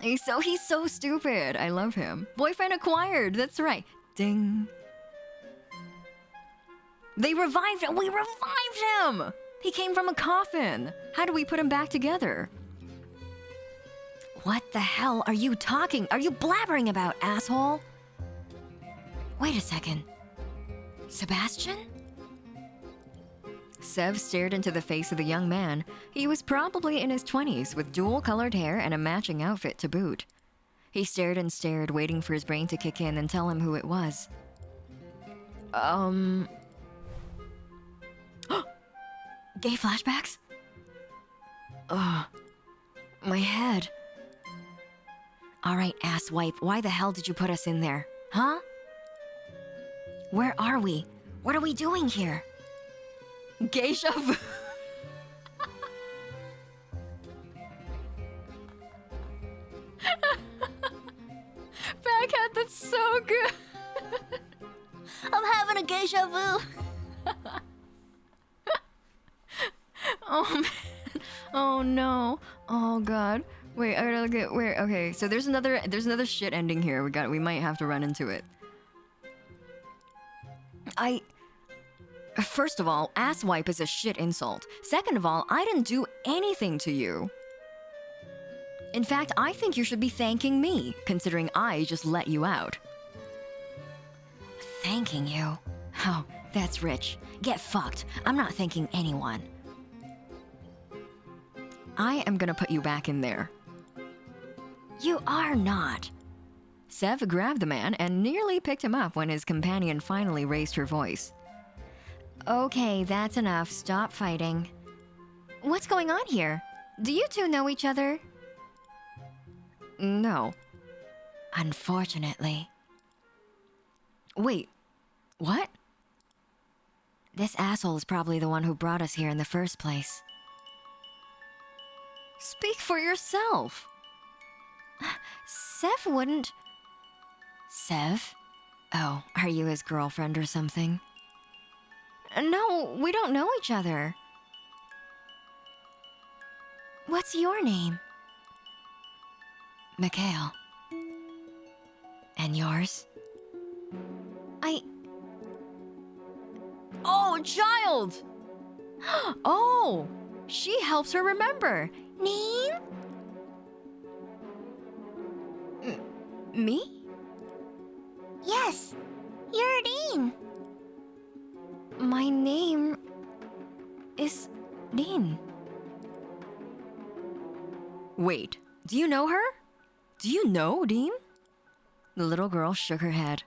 He's so stupid. I love him. Boyfriend acquired. That's right. Ding. They revived him. We revived him. He came from a coffin. How do we put him back together? What the hell are you talking? Are you blabbering about, asshole? Wait a second. Sebastian? Sev stared into the face of the young man. He was probably in his 20s, with dual-colored hair and a matching outfit to boot. He stared and stared, waiting for his brain to kick in and tell him who it was. Gay flashbacks? Ugh. My head. Alright, asswipe, why the hell did you put us in there? Huh? Where are we? What are we doing here? Geisha vu. Backhand, that's so good. I'm having a geisha vu. Oh man. Oh no. Oh god. Wait, I gotta look at where. Okay, so there's another shit ending here. We might have to run into it. First of all, asswipe is a shit insult. Second of all, I didn't do anything to you. In fact, I think you should be thanking me, considering I just let you out. Thanking you? Oh, that's rich. Get fucked. I'm not thanking anyone. I am gonna put you back in there. You are not. Sev grabbed the man and nearly picked him up when his companion finally raised her voice. Okay, that's enough. Stop fighting. What's going on here? Do you two know each other? No. Unfortunately. Wait, what? This asshole is probably the one who brought us here in the first place. Speak for yourself. Sev wouldn't... Sev? Oh, are you his girlfriend or something? No, we don't know each other. What's your name? Mikhail. And yours? Oh, child! Oh, she helps her remember. Name? Me? Yes, your name. My name is Din. Wait, do you know her? Do you know Dean? The little girl shook her head.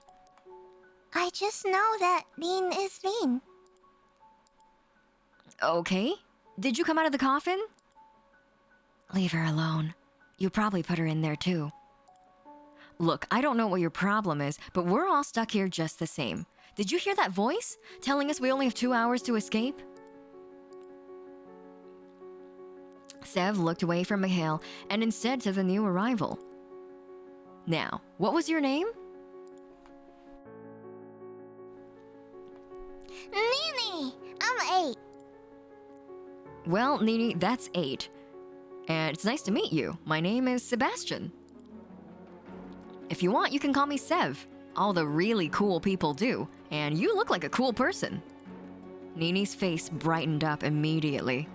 I just know that Dean is Dean. Okay. Did you come out of the coffin? Leave her alone. You probably put her in there too. Look, I don't know what your problem is, but we're all stuck here just the same. Did you hear that voice? Telling us we only have 2 hours to escape? Sev looked away from Mikhail and instead to the new arrival. Now, what was your name? Nini! I'm 8. Well, Nini, that's 8. And it's nice to meet you. My name is Sebastian. If you want, you can call me Sev. All the really cool people do. And you look like a cool person. Nini's face brightened up immediately.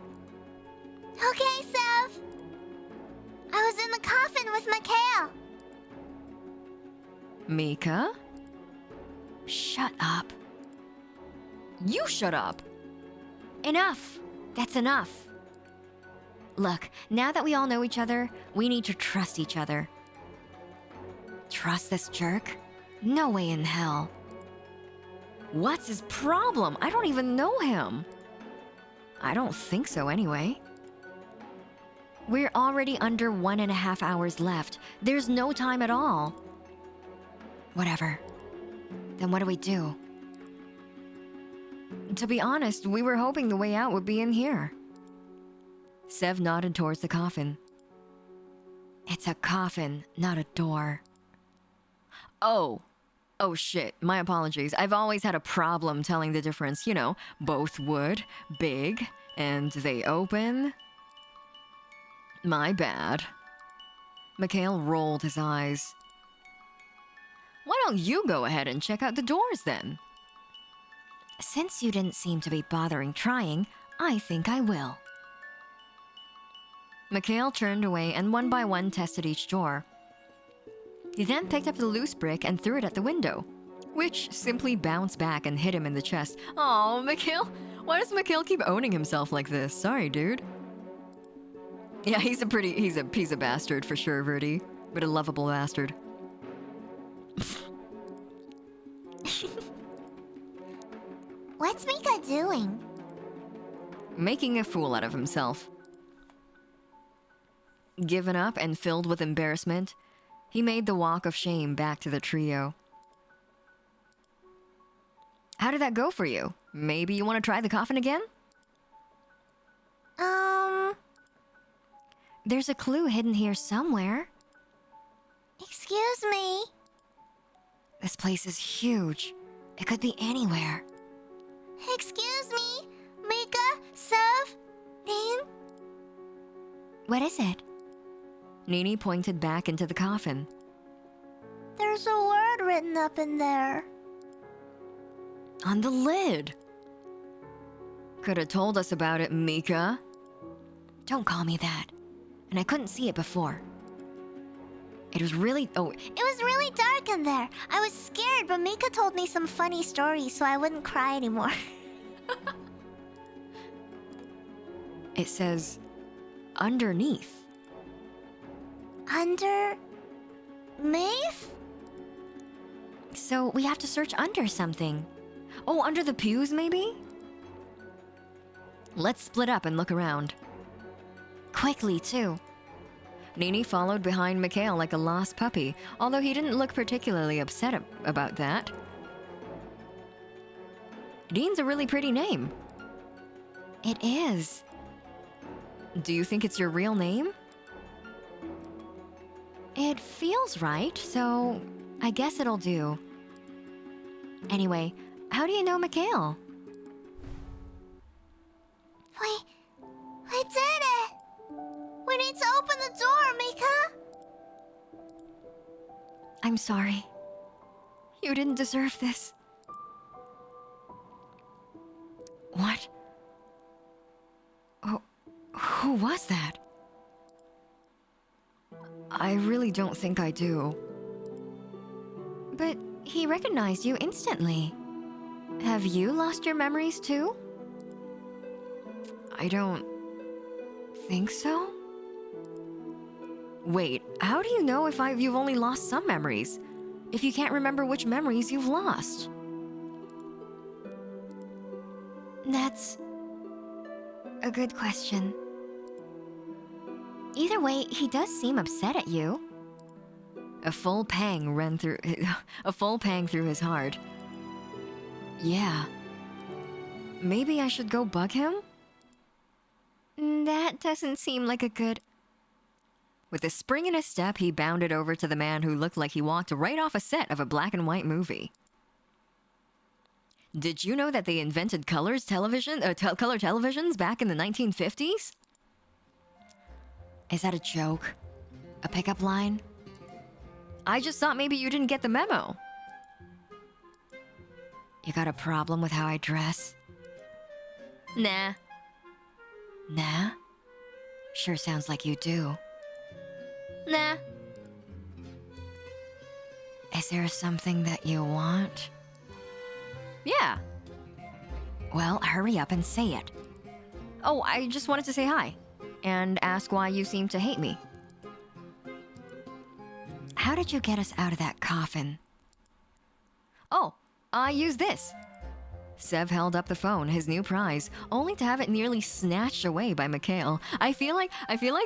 Okay, Sev. I was in the coffin with Mikhail. Mika? Shut up. You shut up. Enough. That's enough. Look, now that we all know each other, we need to trust each other. Trust this jerk? No way in hell. What's his problem? I don't even know him. I don't think so anyway. We're already under 1.5 hours left. There's no time at all. Whatever. Then what do we do? To be honest, we were hoping the way out would be in here. Sev nodded towards the coffin. It's a coffin, not a door. Oh shit, my apologies. I've always had a problem telling the difference, you know, both wood, big, and they open. My bad. Mikhail rolled his eyes. Why don't you go ahead and check out the doors then? Since you didn't seem to be bothering trying, I think I will. Mikhail turned away and one by one tested each door. He then picked up the loose brick and threw it at the window, which simply bounced back and hit him in the chest. Oh, Mikhail! Why does Mikhail keep owning himself like this? Sorry, dude. Yeah, he's a piece of bastard for sure, Verdi. But a lovable bastard. What's Mika doing? Making a fool out of himself. Given up and filled with embarrassment, he made the walk of shame back to the trio. How did that go for you? Maybe you want to try the coffin again? There's a clue hidden here somewhere. Excuse me. This place is huge. It could be anywhere. Excuse me. Mika, Sev, Nin. What is it? Nini pointed back into the coffin. There's a word written up in there. On the lid. Could have told us about it, Mika. Don't call me that. And I couldn't see it before. It was really... Oh, It was really dark in there. I was scared, but Mika told me some funny stories so I wouldn't cry anymore. it says underneath. Underneath? so we have to search under something. Oh, under the pews, maybe? Let's split up and look around. Quickly, too. Nini followed behind Mikhail like a lost puppy, although he didn't look particularly upset about that. Dean's a really pretty name. It is. Do you think it's your real name? It feels right, so I guess it'll do. Anyway, how do you know Mikhail? We did it! We need to open the door, Mika! I'm sorry. You didn't deserve this. What? Oh, who was that? I really don't think I do. But he recognized you instantly. Have you lost your memories too? I don't think so. Wait, how do you know if you've only lost some memories? If you can't remember which memories you've lost? That's a good question. Either way, he does seem upset at you. A full pang ran through his heart. Yeah. Maybe I should go bug him? That doesn't seem like a good... With a spring in his step, he bounded over to the man who looked like he walked right off a set of a black and white movie. Did you know that they invented color televisions back in the 1950s? Is that a joke? A pickup line? I just thought maybe you didn't get the memo. You got a problem with how I dress? Nah. Nah? Sure sounds like you do. Nah. Is there something that you want? Yeah. Well, hurry up and say it. Oh, I just wanted to say hi. And ask why you seem to hate me. How did you get us out of that coffin? Oh, I used this. Sev held up the phone, his new prize, only to have it nearly snatched away by Mikhail. I feel like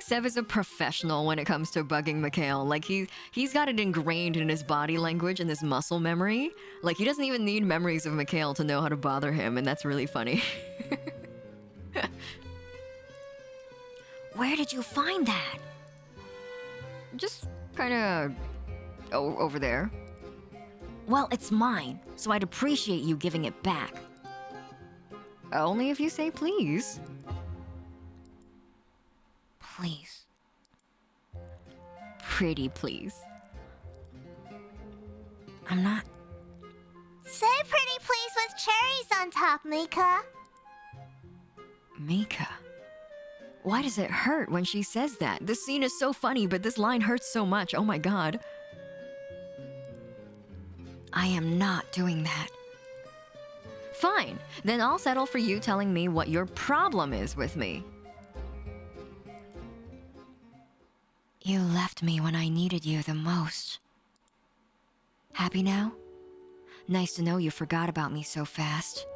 Sev is a professional when it comes to bugging Mikhail. Like he's got it ingrained in his body language and his muscle memory. Like he doesn't even need memories of Mikhail to know how to bother him, and that's really funny. Where did you find that? Just kind of over there. Well, it's mine, so I'd appreciate you giving it back. Only if you say please. Please. Pretty please. I'm not... Say pretty please with cherries on top, Mika. Mika. Why does it hurt when she says that? This scene is so funny, but this line hurts so much. Oh my god. I am not doing that. Fine, then I'll settle for you telling me what your problem is with me. You left me when I needed you the most. Happy now? Nice to know you forgot about me so fast.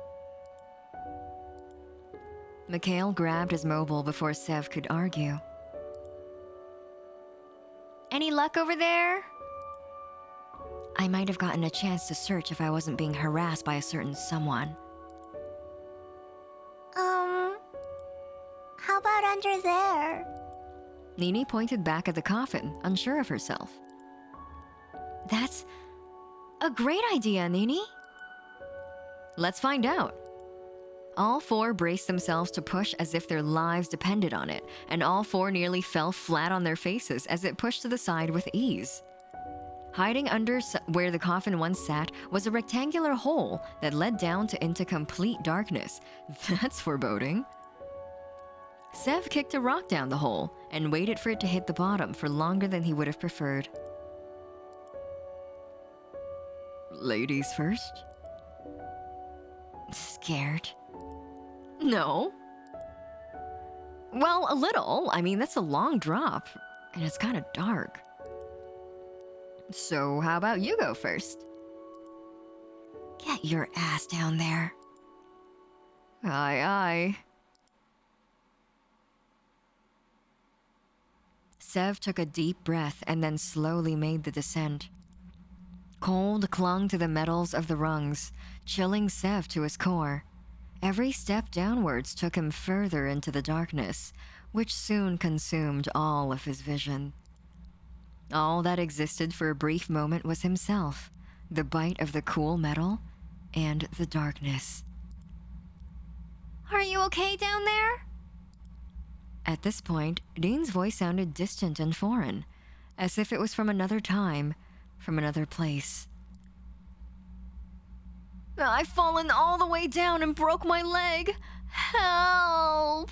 Mikhail grabbed his mobile before Sev could argue. Any luck over there? I might have gotten a chance to search if I wasn't being harassed by a certain someone. How Nini pointed back at the coffin, unsure of herself. That's a great idea, Nini. Let's find out. All four braced themselves to push as if their lives depended on it, and all four nearly fell flat on their faces as it pushed to the side with ease. Hiding under where the coffin once sat was a rectangular hole that led down into complete darkness. That's foreboding. Sev kicked a rock down the hole and waited for it to hit the bottom for longer than he would have preferred. Ladies first? Scared? No. Well, a little. I mean, that's a long drop, and it's kind of dark. So, how about you go first? Get your ass down there. Aye, aye. Sev took a deep breath and then slowly made the descent. Cold clung to the metals of the rungs, chilling Sev to his core. Every step downwards took him further into the darkness, which soon consumed all of his vision. All that existed for a brief moment was himself, the bite of the cool metal, and the darkness. Are you okay down there? At this point, Dean's voice sounded distant and foreign, as if it was from another time, from another place. I've fallen all the way down and broke my leg. Help!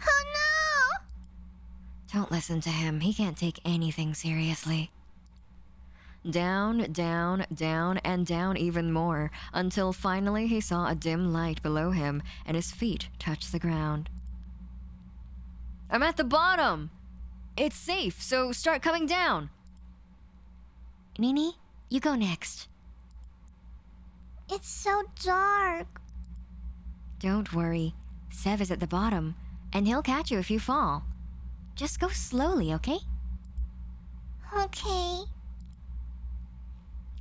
Oh no! Don't listen to him. He can't take anything seriously. Down, down, down, and down even more, until finally he saw a dim light below him and his feet touched the ground. I'm at the bottom! It's safe, so start coming down. Nini, you go next. It's so dark. Don't worry. Sev is at the bottom, and he'll catch you if you fall. Just go slowly, okay? Okay.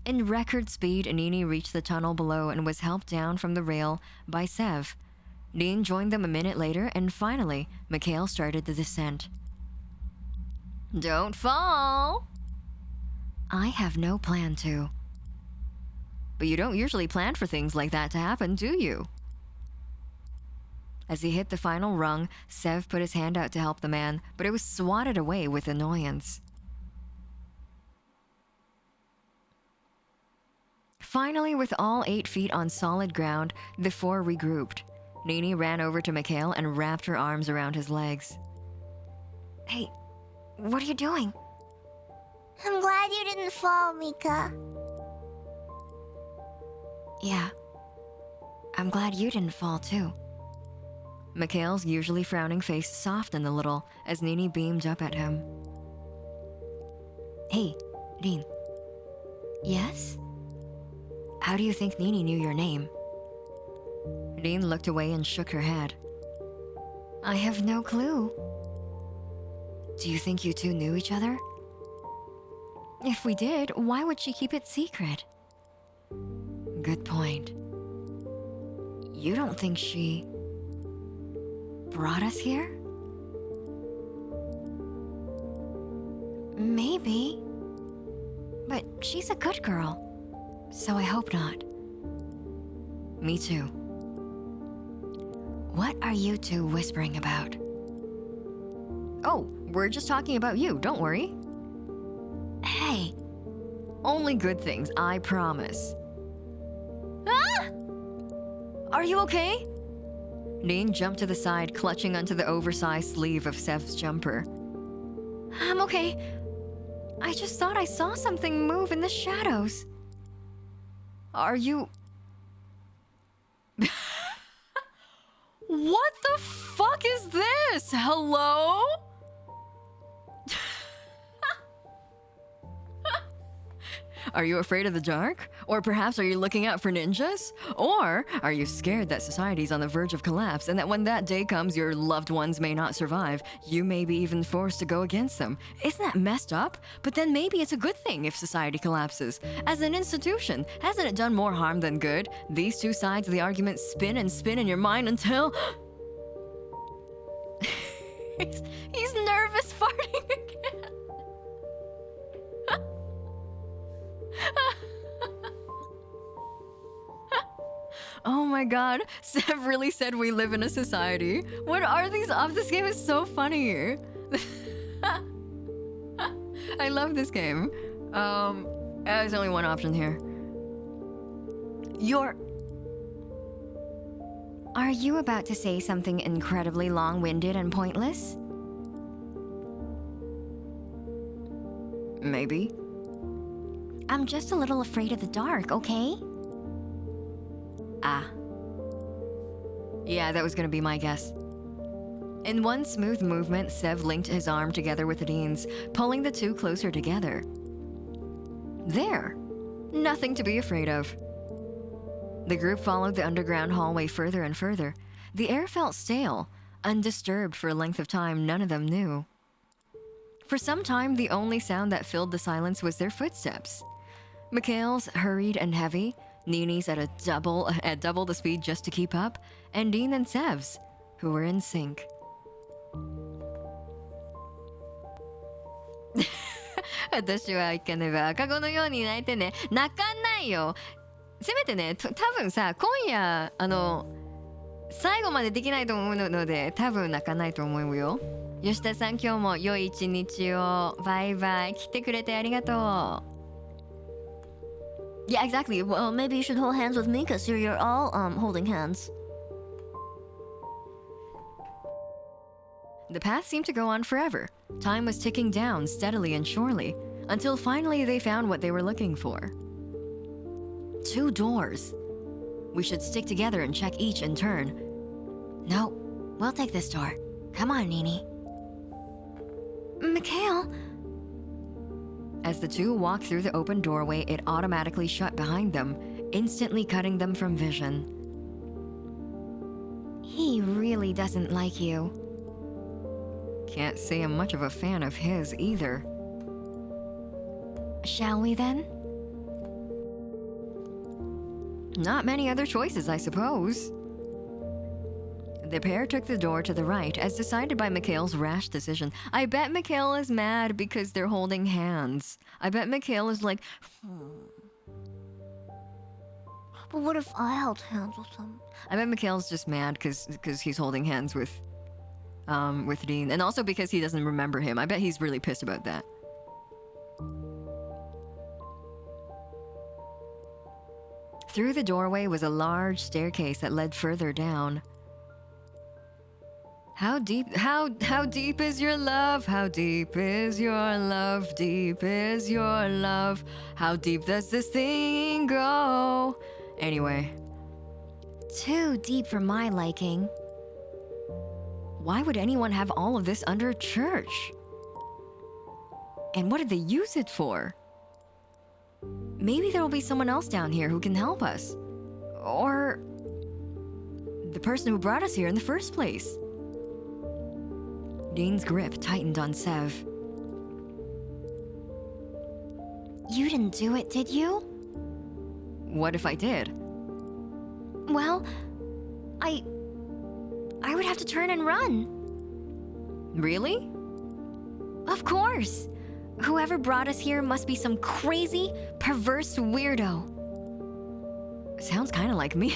In record speed, Nini reached the tunnel below and was helped down from the rail by Sev. Dean joined them a minute later, and finally, Mikhail started the descent. Don't fall! I have no plan to. But you don't usually plan for things like that to happen, do you? As he hit the final rung, Sev put his hand out to help the man, but it was swatted away with annoyance. Finally, with all 8 feet on solid ground, the four regrouped. Nini ran over to Mikhail and wrapped her arms around his legs. Hey, what are you doing? I'm glad you didn't fall, Mika. Yeah, I'm glad you didn't fall too. Mikhail's usually frowning face softened a little as Nini beamed up at him. Hey, Dean. Yes? How do you think Nini knew your name? Dean looked away and shook her head. I have no clue. Do you think you two knew each other? If we did, why would she keep it secret? Good point. You don't think she brought us here? Maybe. But she's a good girl, so I hope not. Me too. What are you two whispering about? Oh, we're just talking about you, don't worry. Hey. Only good things, I promise. Ah! Are you okay? Dean jumped to the side, clutching onto the oversized sleeve of Sev's jumper. I'm okay. I just thought I saw something move in the shadows. Are you... What the fuck is this? Hello? Are you afraid of the dark? Or perhaps are you looking out for ninjas? Or are you scared that society's on the verge of collapse and that when that day comes your loved ones may not survive, you may be even forced to go against them? Isn't that messed up? But then maybe it's a good thing if society collapses. As an institution, hasn't it done more harm than good? These two sides of the argument spin and spin in your mind until... He's my god. Sev really said we live in a society. What are these? This game is so funny. I love this game. There's only one option here. Are you about to say something incredibly long-winded and pointless? Maybe. I'm just a little afraid of the dark, okay? Yeah, that was gonna be my guess. In one smooth movement, Sev linked his arm together with Dean's, pulling the two closer together. There! Nothing to be afraid of. The group followed the underground hallway further and further. The air felt stale, undisturbed for a length of time none of them knew. For some time, the only sound that filled the silence was their footsteps. Mikhail's hurried and heavy, Nini's at double the speed just to keep up, and Dean and Sev's, who were in sync. 私はいかねば赤子のように泣いてね。泣かないよ。せめてね、多分さ、今夜最後までできないと思うので、多分泣かないと思うよ。吉田さん、今日も良い一日を。バイバイ。来てくれてありがとう。Yeah, exactly. Well, maybe you should hold hands with me, because you're all holding hands. The path seemed to go on forever. Time was ticking down steadily and surely, until finally they found what they were looking for. 2 doors. We should stick together and check each in turn. No, we'll take this door. Come on, Nini. Mikhail! As the two walked through the open doorway, it automatically shut behind them, instantly cutting them from vision. He really doesn't like you. Can't say I'm much of a fan of his either. Shall we then? Not many other choices, I suppose. The pair took the door to the right, as decided by Mikhail's rash decision. I bet Mikhail is mad because they're holding hands. I bet Mikhail is like, But what if I held hands with him? I bet Mikhail's just mad because he's holding hands with Dean, and also because he doesn't remember him. I bet he's really pissed about that. Through the doorway was a large staircase that led further down. How deep is your love? How deep is your love? Deep is your love? How deep does this thing go? Anyway. Too deep for my liking. Why would anyone have all of this under a church? And what did they use it for? Maybe there will be someone else down here who can help us. Or the person who brought us here in the first place. Dean's grip tightened on Sev. You didn't do it, did you? What if I did? Well, I would have to turn and run. Really? Of course. Whoever brought us here must be some crazy, perverse weirdo. Sounds kind of like me.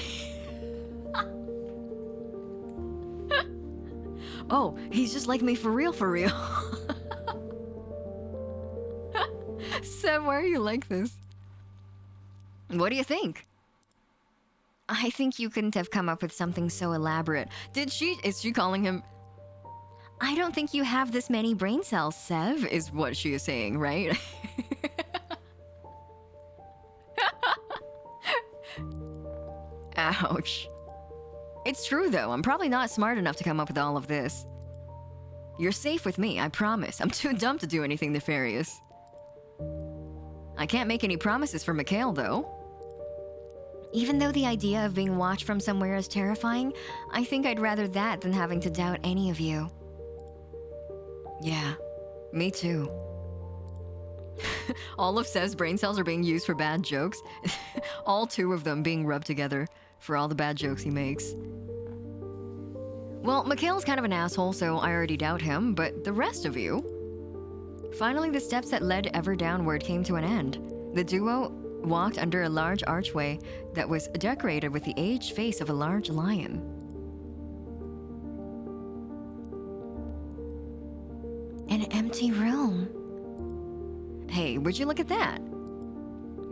Oh, he's just like me for real, for real. Sam, why are you like this? What do you think? I think you couldn't have come up with something so elaborate. Is she calling him? I don't think you have this many brain cells, Sev is what she is saying, right? Ouch. It's true though, I'm probably not smart enough to come up with all of this. You're safe with me, I promise. I'm too dumb to do anything nefarious. I can't make any promises for Mikhail though. Even though the idea of being watched from somewhere is terrifying, I think I'd rather that than having to doubt any of you. Yeah, me too. All of Sev's brain cells are being used for bad jokes. All 2 of them being rubbed together for all the bad jokes he makes. Well, Mikhail's kind of an asshole, so I already doubt him, but the rest of you? Finally, the steps that led ever downward came to an end. The duo walked under a large archway that was decorated with the aged face of a large lion. An empty room. Hey, would you look at that?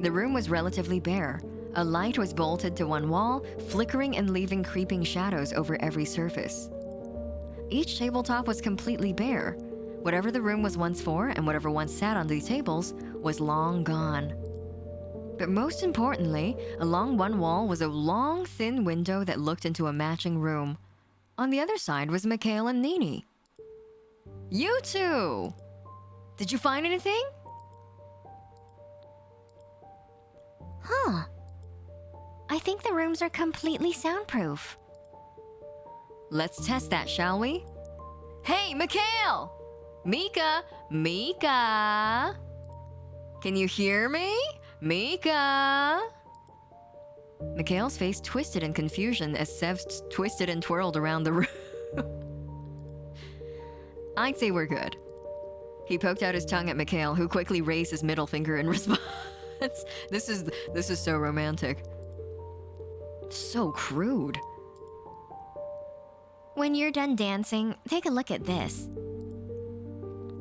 The room was relatively bare. A light was bolted to one wall, flickering and leaving creeping shadows over every surface. Each tabletop was completely bare. Whatever the room was once for and whatever once sat on these tables was long gone. But most importantly, along one wall was a long, thin window that looked into a matching room. On the other side was Mikhail and Nini. You two! Did you find anything? Huh. I think the rooms are completely soundproof. Let's test that, shall we? Hey, Mikhail! Mika! Mika! Can you hear me? Mika! Mikhail's face twisted in confusion as Sev twisted and twirled around the room. I'd say we're good. He poked out his tongue at Mikhail, who quickly raised his middle finger in response. This is so romantic. So crude. When you're done dancing, take a look at this.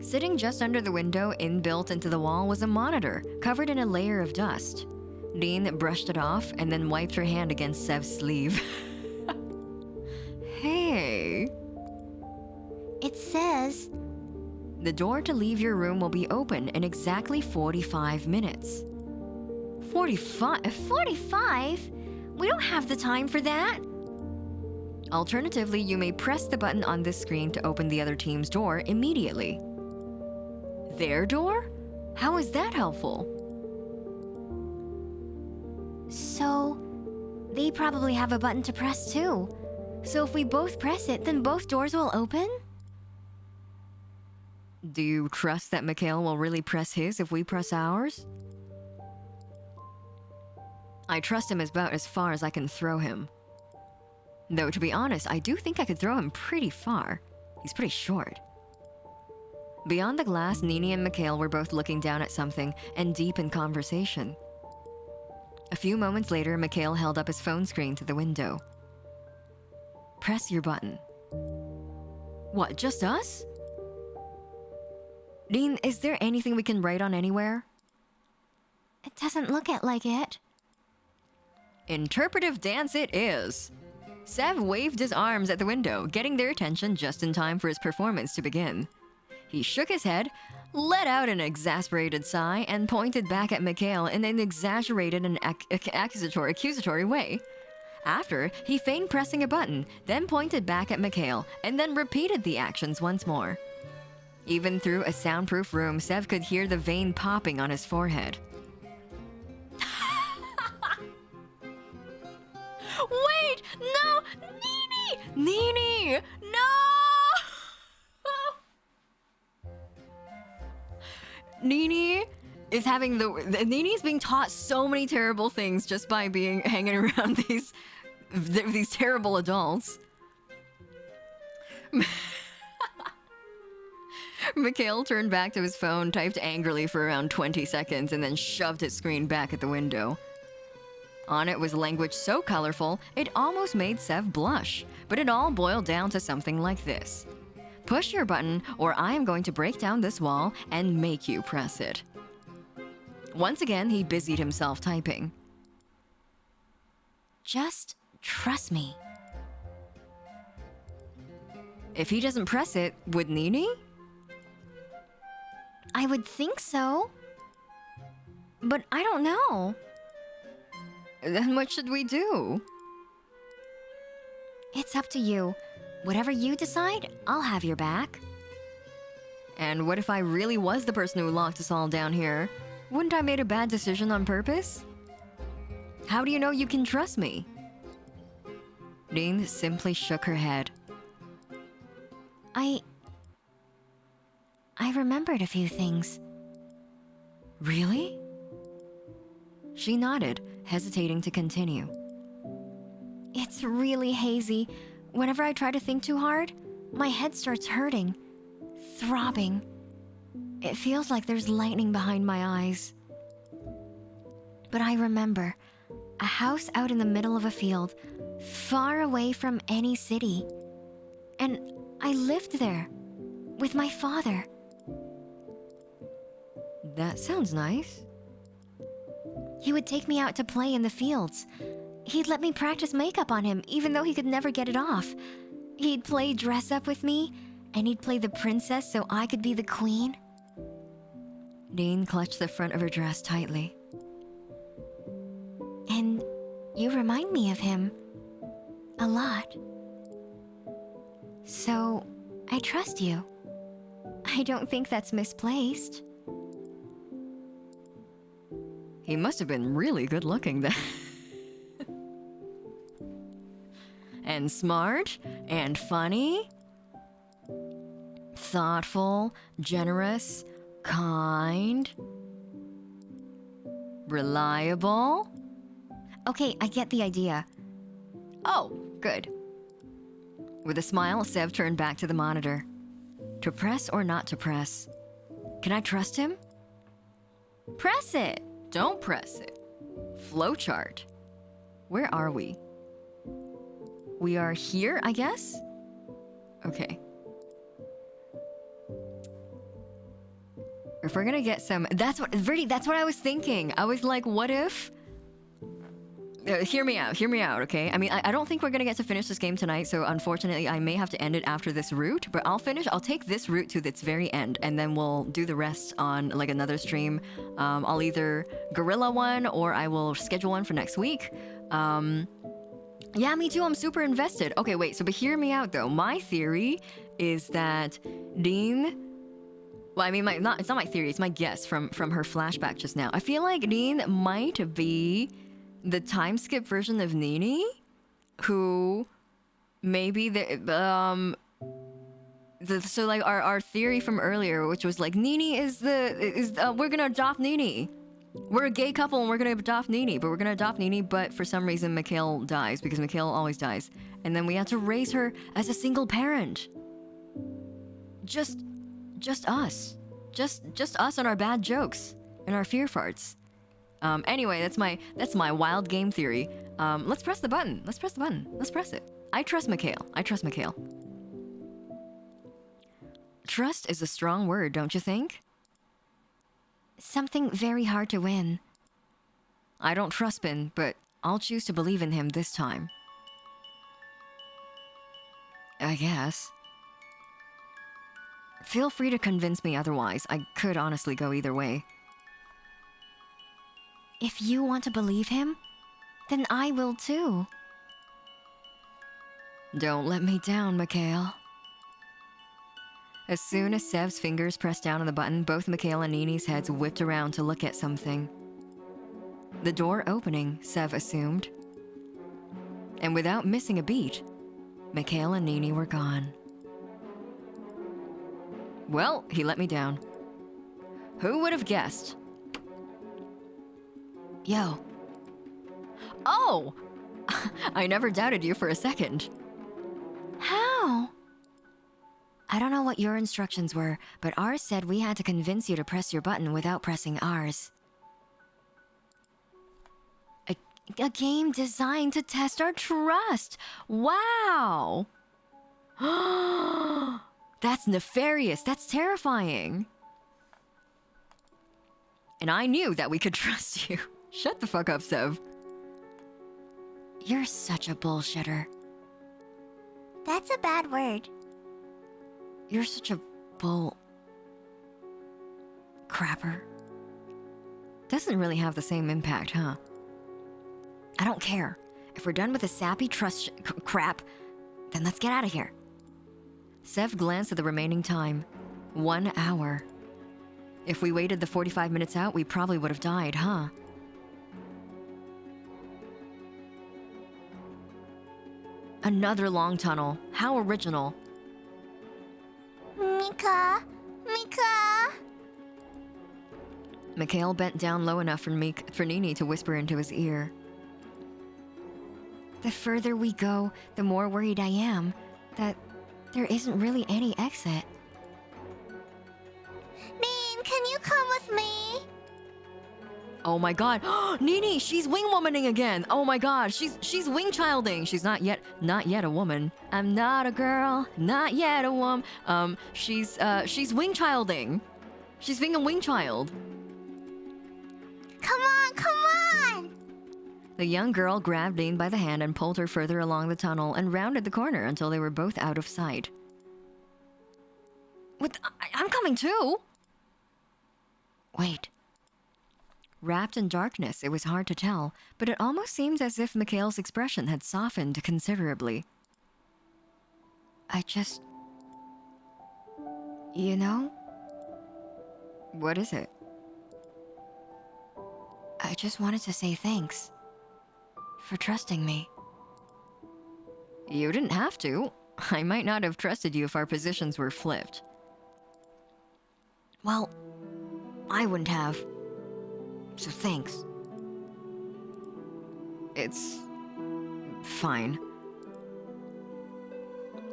Sitting just under the window, inbuilt into the wall, was a monitor covered in a layer of dust. Dean brushed it off and then wiped her hand against Sev's sleeve. Hey. It says, the door to leave your room will be open in exactly 45 minutes. 45? 45? We don't have the time for that. Alternatively, you may press the button on this screen to open the other team's door immediately. Their door? How is that helpful? So, they probably have a button to press too. So if we both press it, then both doors will open? Do you trust that Mikhail will really press his if we press ours? I trust him about as far as I can throw him. Though, to be honest, I do think I could throw him pretty far. He's pretty short. Beyond the glass, Nini and Mikhail were both looking down at something and deep in conversation. A few moments later, Mikhail held up his phone screen to the window. Press your button. What, just us? Dean, is there anything we can write on anywhere? It doesn't look like it. Interpretive dance it is. Sev waved his arms at the window, getting their attention just in time for his performance to begin. He shook his head, let out an exasperated sigh, and pointed back at Mikhail in an exaggerated and accusatory way. After, he feigned pressing a button, then pointed back at Mikhail, and then repeated the actions once more. Even through a soundproof room, Sev could hear the vein popping on his forehead. Wait! No! Nini! Nini! No! Nini is having Nini's being taught so many terrible things just by hanging around these terrible adults. Mikhail turned back to his phone, typed angrily for around 20 seconds, and then shoved his screen back at the window. On it was language so colorful, it almost made Sev blush, but it all boiled down to something like this. Push your button, or I am going to break down this wall and make you press it. Once again, he busied himself typing. Just trust me. If he doesn't press it, would Nini? I would think so. But I don't know. Then what should we do? It's up to you. Whatever you decide, I'll have your back. And what if I really was the person who locked us all down here? Wouldn't I made a bad decision on purpose? How do you know you can trust me? Dean simply shook her head. I remembered a few things. Really? She nodded, hesitating to continue. It's really hazy. Whenever I try to think too hard, my head starts hurting, throbbing. It feels like there's lightning behind my eyes. But I remember a house out in the middle of a field, far away from any city. And I lived there with my father. That sounds nice. He would take me out to play in the fields. He'd let me practice makeup on him, even though he could never get it off. He'd play dress up with me, and he'd play the princess so I could be the queen. Dean clutched the front of her dress tightly. And you remind me of him a lot. So, I trust you. I don't think that's misplaced. He must have been really good looking then. And smart, and funny, thoughtful, generous, kind, reliable. Okay, I get the idea. Oh, good. With a smile, Sev turned back to the monitor. To press or not to press? Can I trust him? Press it! Don't press it. Flowchart. Where are we? We are here, I guess? Okay. If we're gonna get some... That's what I was thinking. I was like, what if... hear me out, okay? I mean, I don't think we're gonna get to finish this game tonight, so unfortunately I may have to end it after this route, but I'll take this route to its very end, and then we'll do the rest on like another stream. I'll either guerrilla one, or I will schedule one for next week. Yeah, me too, I'm super invested. Okay, wait, but hear me out though. My theory is that Dean... Well, I mean, it's not my theory, it's my guess from her flashback just now. I feel like Dean might be the time skip version of Nini, who maybe so like our theory from earlier, which was like Nini we're gonna adopt Nini. We're a gay couple and we're gonna adopt Nini, but for some reason Mikhail dies, because Mikhail always dies, and then we had to raise her as a single parent. Just us, just us and our bad jokes and our fear farts. Anyway, that's my wild game theory. Let's press the button. Let's press it. I trust Mikhail. Trust is a strong word, don't you think? Something very hard to win. I don't trust Bin, but I'll choose to believe in him this time. I guess. Feel free to convince me otherwise. I could honestly go either way. If you want to believe him, then I will too. Don't let me down, Mikhail. As soon as Sev's fingers pressed down on the button, both Mikhail and Nini's heads whipped around to look at something. The door opening, Sev assumed. And without missing a beat, Mikhail and Nini were gone. Well, he let me down. Who would have guessed? Yo. Oh! I never doubted you for a second. How? I don't know what your instructions were, but ours said we had to convince you to press your button without pressing ours. A game designed to test our trust. Wow! That's nefarious. That's terrifying. And I knew that we could trust you. Shut the fuck up, Sev. You're such a bullshitter. That's a bad word. You're such a crapper. Doesn't really have the same impact, huh? I don't care. If we're done with the sappy trust crap, then let's get out of here. Sev glanced at the remaining time. 1 hour. If we waited the 45 minutes out, we probably would have died, huh? Another long tunnel. How original. Mika! Mikhail bent down low enough for Nini to whisper into his ear. The further we go, the more worried I am that there isn't really any exit. Dean, can you come with me? Oh my god. Nini, she's wing womaning again. Oh my god, she's wing childing. She's not yet a woman. I'm not a girl, not yet a woman. She's wing childing. She's being a wing child. Come on, come on! The young girl grabbed Dean by the hand and pulled her further along the tunnel and rounded the corner until they were both out of sight. What? I'm coming too! Wait. Wrapped in darkness, it was hard to tell, but it almost seemed as if Mikhail's expression had softened considerably. You know? What is it? I just wanted to say thanks. For trusting me. You didn't have to. I might not have trusted you if our positions were flipped. Well, I wouldn't have. So thanks. It's fine.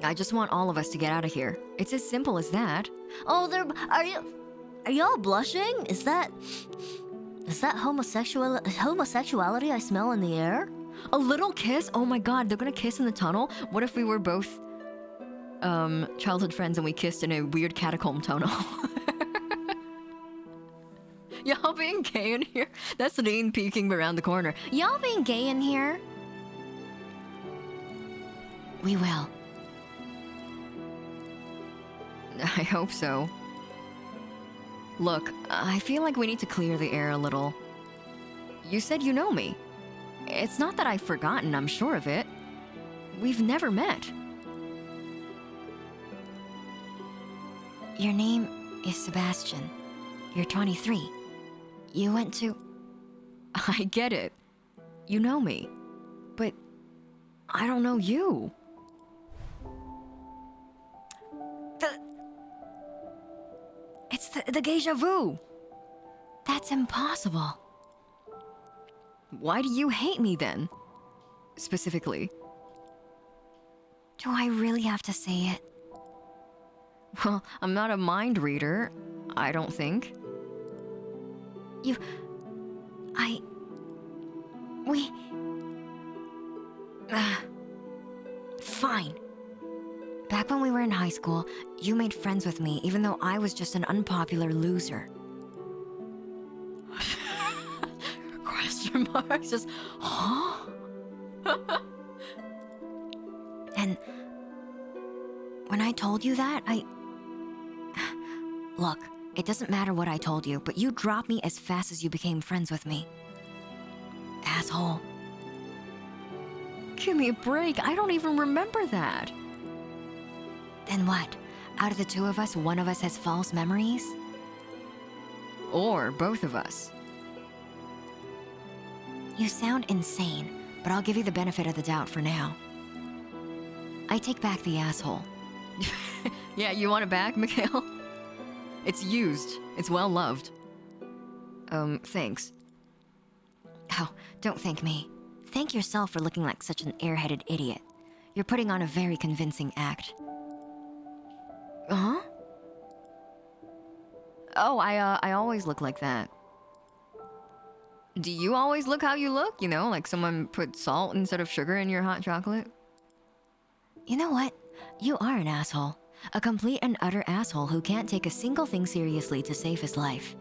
I just want all of us to get out of here. It's as simple as that. Oh, are y'all blushing? Is that homosexuality I smell in the air? A little kiss? Oh my god, they're gonna kiss in the tunnel? What if we were both childhood friends and we kissed in a weird catacomb tunnel? Y'all being gay in here? That's Dean peeking around the corner. Y'all being gay in here? We will. I hope so. Look, I feel like we need to clear the air a little. You said you know me. It's not that I've forgotten, I'm sure of it. We've never met. Your name is Sebastian. You're 23. You went to... I get it. You know me. But I don't know you. It's the déjà vu. That's impossible. Why do you hate me then? Specifically. Do I really have to say it? Well, I'm not a mind reader, I don't think. Fine. Back when we were in high school, you made friends with me, even though I was just an unpopular loser. Question marks, just, huh? And when I told you that, Look, it doesn't matter what I told you, but you dropped me as fast as you became friends with me. Asshole. Give me a break, I don't even remember that. Then what? Out of the two of us, one of us has false memories? Or both of us. You sound insane, but I'll give you the benefit of the doubt for now. I take back the asshole. Yeah, you want it back, Mikhail? It's used. It's well loved. Thanks. Oh, don't thank me. Thank yourself for looking like such an airheaded idiot. You're putting on a very convincing act. Huh? Oh, I always look like that. Do you always look how you look? You know, like someone put salt instead of sugar in your hot chocolate? You know what? You are an asshole. A complete and utter asshole who can't take a single thing seriously to save his life.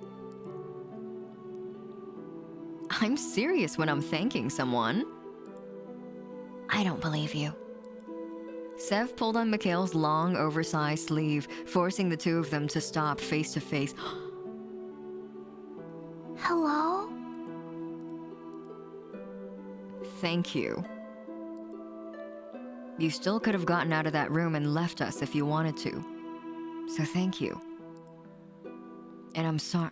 I'm serious when I'm thanking someone. I don't believe you. Sev pulled on Mikhail's long, oversized sleeve, forcing the two of them to stop face to face. Hello? Thank you. You still could have gotten out of that room and left us if you wanted to. So thank you. And I'm sorry.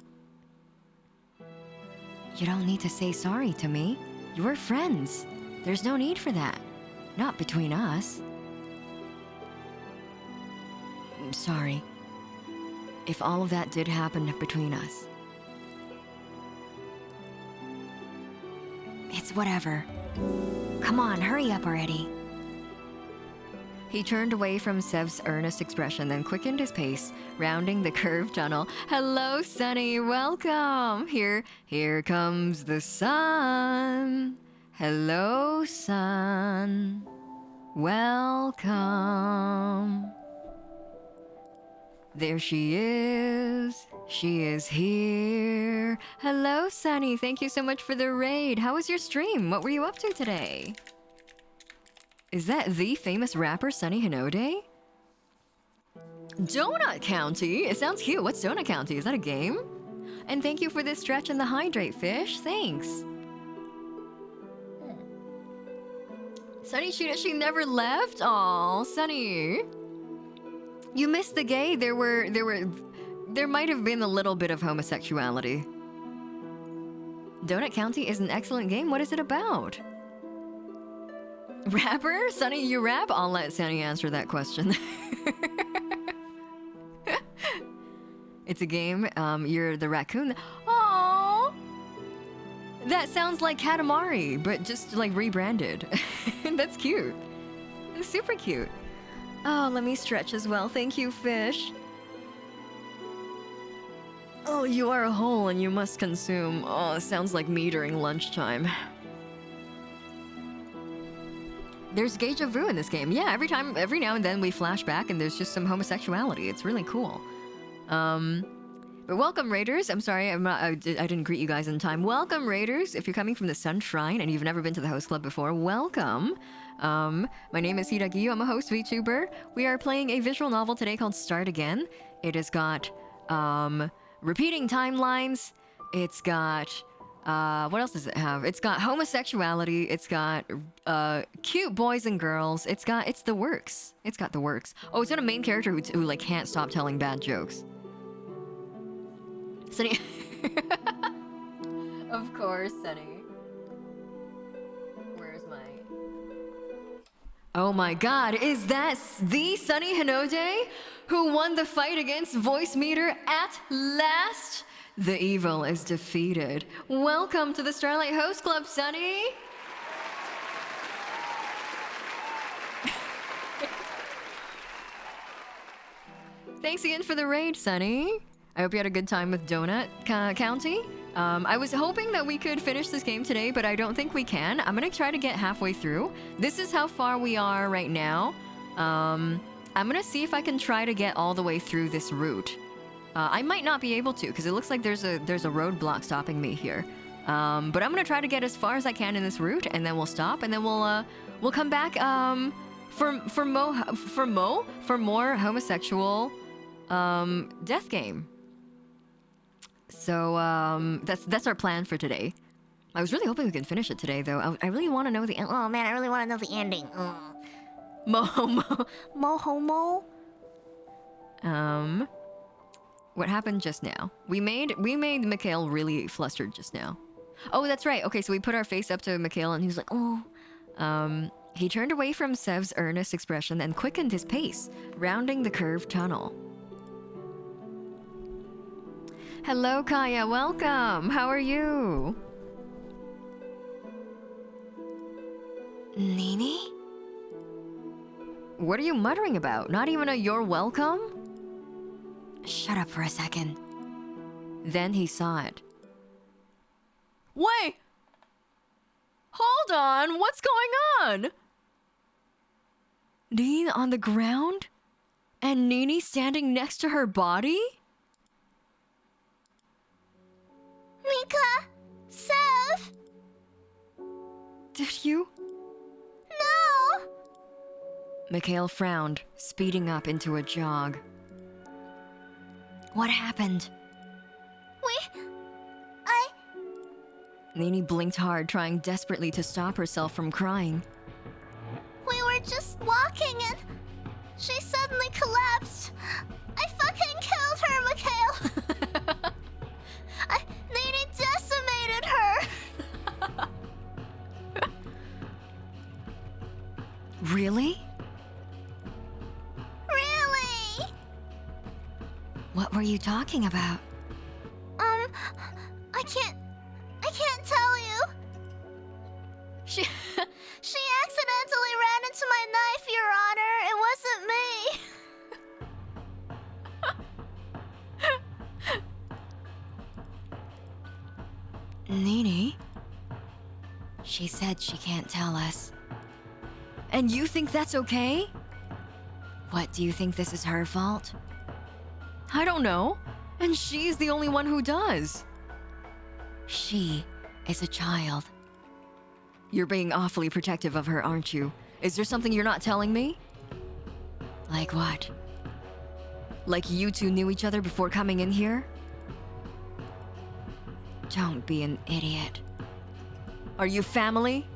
You don't need to say sorry to me. We're friends. There's no need for that. Not between us. I'm sorry. If all of that did happen between us. It's whatever. Come on, hurry up already. He turned away from Sev's earnest expression, then quickened his pace, rounding the curved tunnel. Hello, Sunny, welcome. Here comes the sun. Hello, sun. Welcome. There she is. She is here. Hello, Sunny. Thank you so much for the raid. How was your stream? What were you up to today? Is that the famous rapper Sunny Hinode? Donut County? It sounds cute. What's Donut County? Is that a game? And thank you for this stretch and the hydrate, fish. Thanks. Sunny, she never left? Aw, Sunny. You missed the gay. There might have been a little bit of homosexuality. Donut County is an excellent game. What is it about? Rapper? Sunny, you rap? I'll let Sunny answer that question. It's a game. You're the raccoon. Aww! That sounds like Katamari, but just like rebranded. That's cute. It's super cute. Oh, let me stretch as well. Thank you, fish. Oh, you are a whole and you must consume. Oh, it sounds like me during lunchtime. There's deja vu in this game. Yeah, every now and then we flash back and there's just some homosexuality. It's really cool. But welcome, Raiders. I'm sorry, I didn't greet you guys in time. Welcome, Raiders. If you're coming from the Sun Shrine and you've never been to the host club before, welcome. My name is Hiiragi. I'm a host VTuber. We are playing a visual novel today called Start Again. It has got repeating timelines. It's got what else does it have? It's got homosexuality. It's got cute boys and girls. It's the works. It's got the works. Oh, it's got a main character who like can't stop telling bad jokes. Sunny. Of course, Sunny. Where's my... Oh my god, is that the Sunny Hinode who won the fight against Voice Meter at last? The evil is defeated. Welcome to the Starlight Host Club, Sunny. Thanks again for the raid, Sunny. I hope you had a good time with Donut County. I was hoping that we could finish this game today, but I don't think we can. I'm gonna try to get halfway through. This is how far we are right now. I'm gonna see if I can try to get all the way through this route. I might not be able to, because it looks like there's a roadblock stopping me here. But I'm gonna try to get as far as I can in this route, and then we'll stop, and then we'll come back for more homosexual death game. So that's our plan for today. I was really hoping we could finish it today, though. I really want to know the end. Oh man, I really want to know the ending. Mo homo. What happened just now? We made Mikhail really flustered just now. Oh, that's right. Okay, so we put our face up to Mikhail, and he was like, oh. He turned away from Sev's earnest expression and quickened his pace, rounding the curved tunnel. Hello, Kaya. Welcome. How are you? Nini? What are you muttering about? Not even a you're welcome? Shut up for a second. Then he saw it. Wait! Hold on! What's going on? Nini on the ground? And Nini standing next to her body? Mika! Sev! Did you? No! Mikhail frowned, speeding up into a jog. What happened? Nini blinked hard, trying desperately to stop herself from crying. We were just walking and she suddenly collapsed. I fucking killed her, Mikhail! Nini decimated her! Really? Really? What were you talking about? I can't tell you. She accidentally ran into my knife, Your Honor. It wasn't me. Nini? She said she can't tell us. And you think that's okay? What, do you think this is her fault? I don't know. And she's the only one who does. She is a child. You're being awfully protective of her, aren't you? Is there something you're not telling me? Like what? Like you two knew each other before coming in here? Don't be an idiot. Are you family?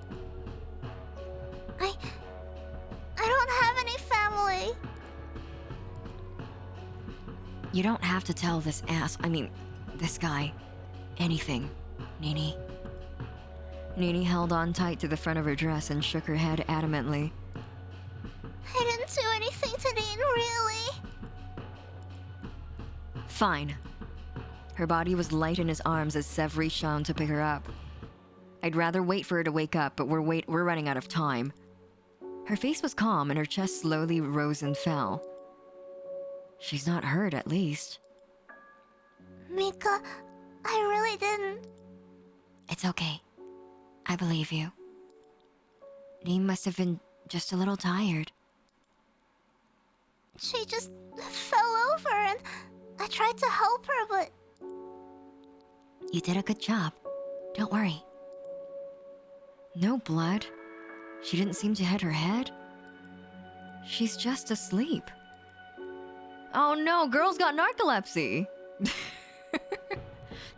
I don't have any family. You don't have to tell this guy, anything, Nini. Nini held on tight to the front of her dress and shook her head adamantly. I didn't do anything to Dean, really. Fine. Her body was light in his arms as Sev reached down to pick her up. I'd rather wait for her to wake up, but we're running out of time. Her face was calm and her chest slowly rose and fell. She's not hurt, at least. Mika, I really didn't. It's okay. I believe you. Dean must have been just a little tired. She just fell over and I tried to help her, but... You did a good job. Don't worry. No blood. She didn't seem to hit her head. She's just asleep. Oh no, girl's got narcolepsy.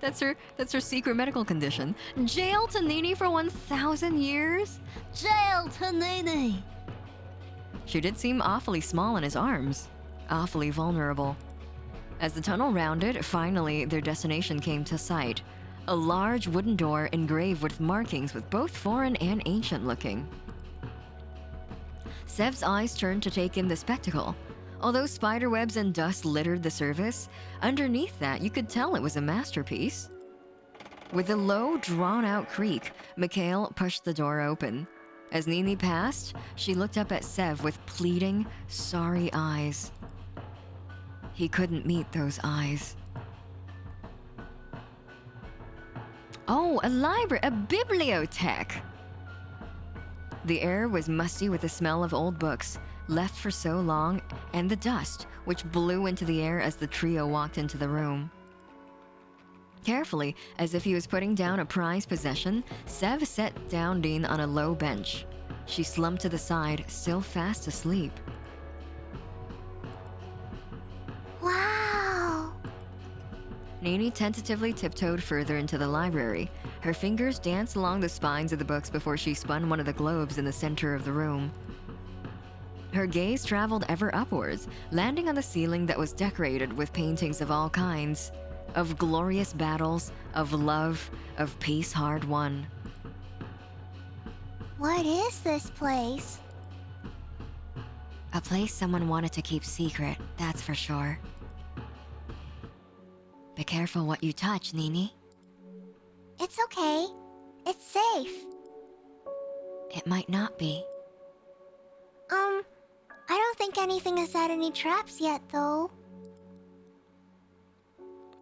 That's her secret medical condition. Jail to Nini for 1,000 years? Jail to Nini! She did seem awfully small in his arms. Awfully vulnerable. As the tunnel rounded, finally their destination came to sight. A large wooden door engraved with markings with both foreign and ancient looking. Sev's eyes turned to take in the spectacle. Although spiderwebs and dust littered the surface, underneath that you could tell it was a masterpiece. With a low, drawn-out creak, Mikhail pushed the door open. As Nini passed, she looked up at Sev with pleading, sorry eyes. He couldn't meet those eyes. Oh, a library, a bibliothèque! The air was musty with the smell of old books, left for so long, and the dust, which blew into the air as the trio walked into the room. Carefully, as if he was putting down a prized possession, Sev set down Dean on a low bench. She slumped to the side, still fast asleep. Wow! Nini tentatively tiptoed further into the library. Her fingers danced along the spines of the books before she spun one of the globes in the center of the room. Her gaze traveled ever upwards, landing on the ceiling that was decorated with paintings of all kinds. Of glorious battles, of love, of peace hard won. What is this place? A place someone wanted to keep secret, that's for sure. Be careful what you touch, Nini. It's okay. It's safe. It might not be. I don't think anything has had any traps yet, though.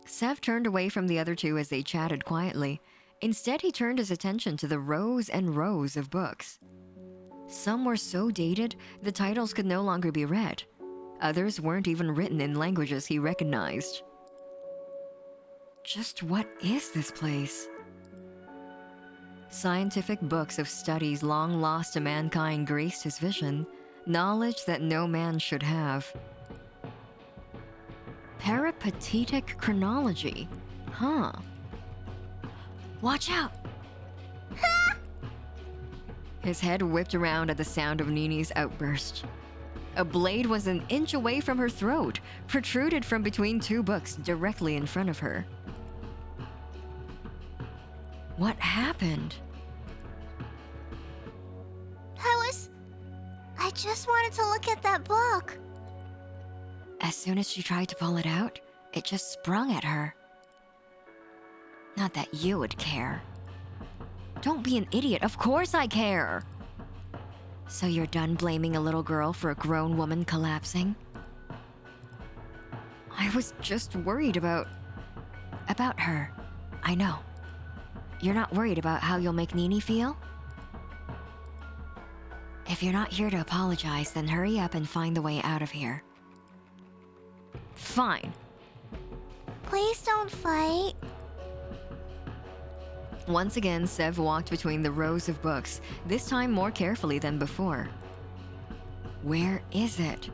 Sev turned away from the other two as they chatted quietly. Instead, he turned his attention to the rows and rows of books. Some were so dated, the titles could no longer be read. Others weren't even written in languages he recognized. Just what is this place? Scientific books of studies long lost to mankind graced his vision, knowledge that no man should have. Peripatetic chronology. Huh. Watch out! His head whipped around at the sound of Nini's outburst. A blade was an inch away from her throat, protruded from between two books directly in front of her. What happened? I just wanted to look at that book. As soon as she tried to pull it out, it just sprung at her. Not that you would care. Don't be an idiot. Of course I care. So you're done blaming a little girl for a grown woman collapsing? I was just worried about her. I know. You're not worried about how you'll make Nini feel? If you're not here to apologize, then hurry up and find the way out of here. Fine. Please don't fight. Once again, Sev walked between the rows of books, this time more carefully than before. Where is it?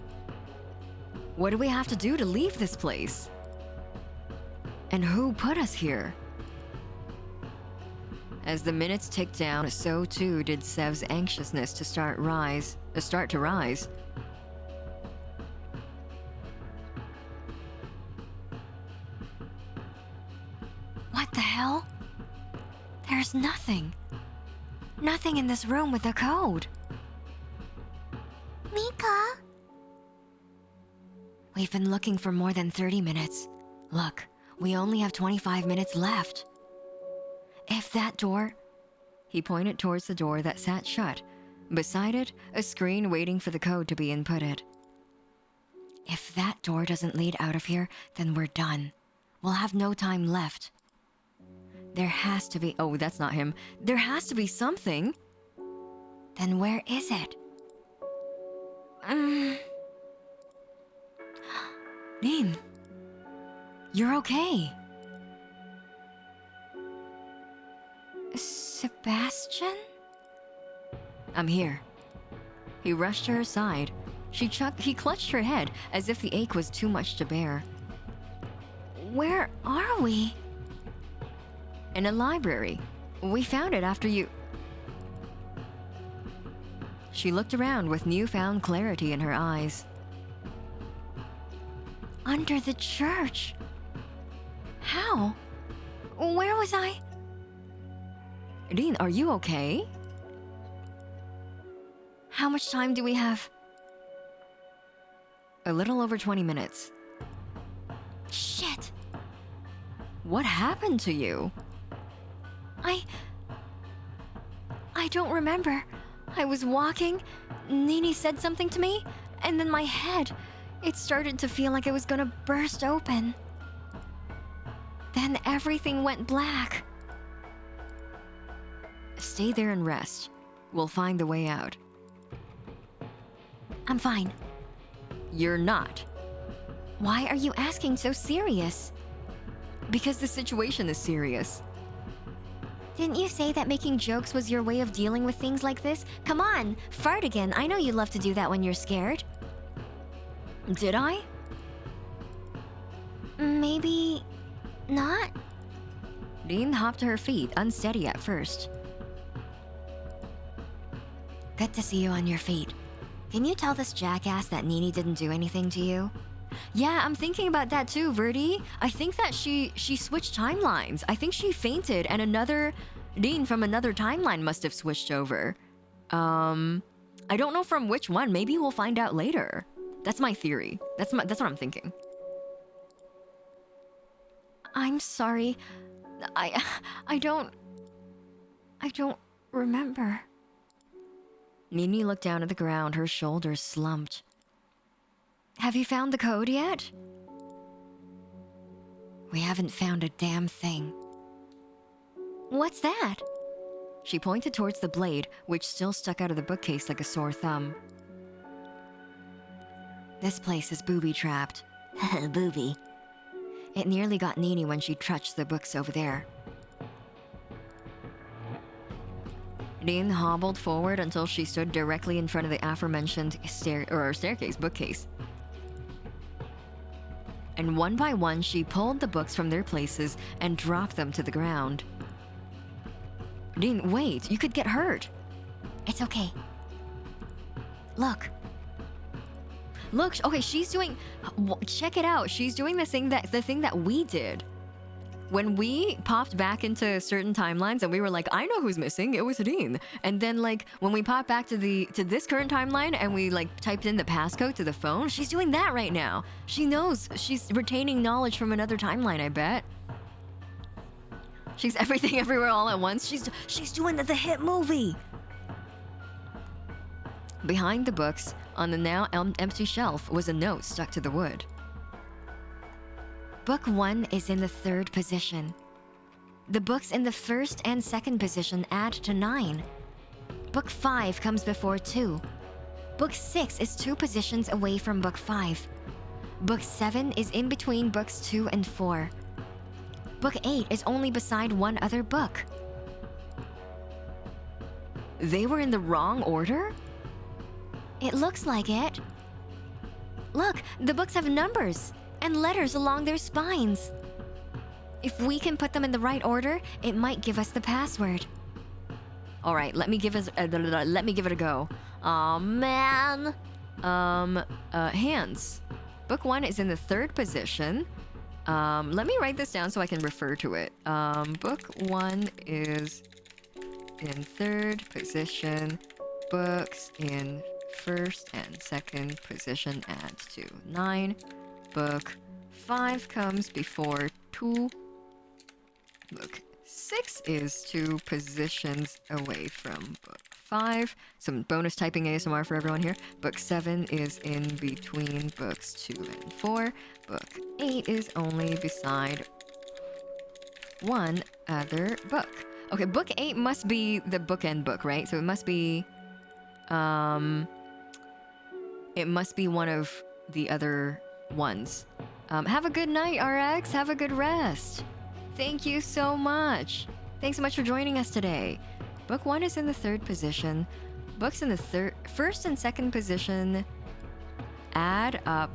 What do we have to do to leave this place? And who put us here? As the minutes ticked down, so too did Sev's anxiousness to start to rise. What the hell? There's nothing. Nothing in this room with a code. Mika? We've been looking for more than 30 minutes. Look, we only have 25 minutes left. If that door... He pointed towards the door that sat shut. Beside it, a screen waiting for the code to be inputted. If that door doesn't lead out of here, then we're done. We'll have no time left. There has to be... Oh, that's not him. There has to be something. Then where is it? Rin, you're okay. Sebastian? I'm here. He rushed to her side. He clutched her head as if the ache was too much to bear. Where are we? In a library. We found it after you... She looked around with newfound clarity in her eyes. Under the church. How? Where was I? Rin, are you okay? How much time do we have? A little over 20 minutes. Shit. What happened to you? I don't remember. I was walking, Nini said something to me, and then my head, it started to feel like it was gonna burst open. Then everything went black. Stay there and rest. We'll find the way out. I'm fine. You're not. Why are you asking so serious? Because the situation is serious. Didn't you say that making jokes was your way of dealing with things like this? Come on, fart again. I know you love to do that when you're scared. Did I? Maybe... not? Rin hopped to her feet, unsteady at first. Good to see you on your feet. Can you tell this jackass that Nini didn't do anything to you? Yeah, I'm thinking about that too, Verdi. I think that she switched timelines. I think she fainted and another Rin from another timeline must have switched over. I don't know from which one. Maybe we'll find out later. That's my theory. That's what I'm thinking. I'm sorry. I don't remember. Nini looked down at the ground, her shoulders slumped. Have you found the code yet? We haven't found a damn thing. What's that? She pointed towards the blade, which still stuck out of the bookcase like a sore thumb. This place is booby-trapped. Booby. It nearly got Nini when she trudged the books over there. Rin hobbled forward until she stood directly in front of the aforementioned staircase bookcase. And one by one, she pulled the books from their places and dropped them to the ground. Rin, wait, you could get hurt. It's okay. Look. Look, okay, she's doing... Check it out. She's doing the thing that we did. When we popped back into certain timelines and we were like, I know who's missing, it was Rin. And then like when we popped back to this current timeline and we like typed in the passcode to the phone, she's doing that right now. She knows, she's retaining knowledge from another timeline, I bet. She's everything everywhere all at once. She's doing the hit movie. Behind the books, on the now empty shelf, was a note stuck to the wood. Book 1 is in the 3rd position. The books in the 1st and 2nd position add to 9. Book 5 comes before 2. Book 6 is 2 positions away from Book 5. Book 7 is in between books 2 and 4. Book 8 is only beside one other book. They were in the wrong order? It looks like it. Look, the books have numbers and letters along their spines. If we can put them in the right order, it might give us the password. All right, let me give it a go. Aw, man. Hands. Book 1 is in the 3rd position. Let me write this down so I can refer to it. Book 1 is in 3rd position. Books in 1st and 2nd position adds to 9. Book 5 comes before 2. Book 6 is 2 positions away from book 5. Some bonus typing ASMR for everyone here. Book 7 is in between books 2 and 4. Book 8 is only beside one other book. Okay, book 8 must be the bookend book, right? So it must be one of the other ones. Have a good night, RX. Have a good rest. Thank you so much. Thanks so much for joining us today. Book 1 is in the 3rd position. Books in the 1st and 2nd position add up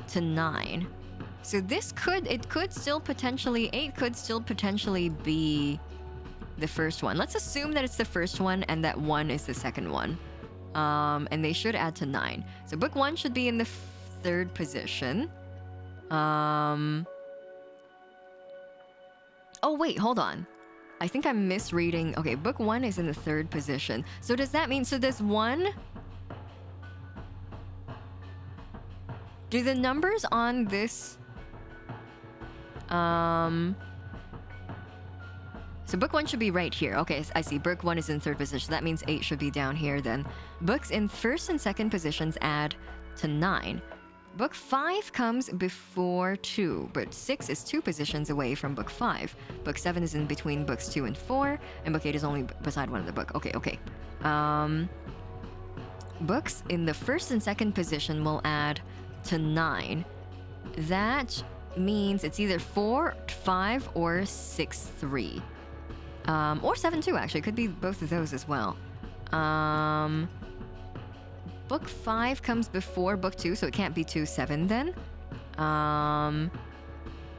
to 9. So it could still potentially, 8 could still potentially be the first one. Let's assume that it's the first one and that 1 is the second one. And they should add to 9. So book 1 should be in the 3rd position. Oh wait, hold on. I think I'm misreading. Okay, book 1 is in the 3rd position. So does that mean, so there's 1? Do the numbers on this... So book 1 should be right here. Okay, I see. Book 1 is in 3rd position. That means 8 should be down here then. Books in 1st and 2nd positions add to 9. Book 5 comes before 2, but 6 is 2 positions away from book 5. Book 7 is in between books 2 and 4, and book 8 is only beside one of the book. Okay. Books in the 1st and 2nd position will add to 9. That means it's either 4, 5, or 6, 3. Or 7, 2, actually. Could be both of those as well. Book 5 comes before book 2, so it can't be 2, 7 then.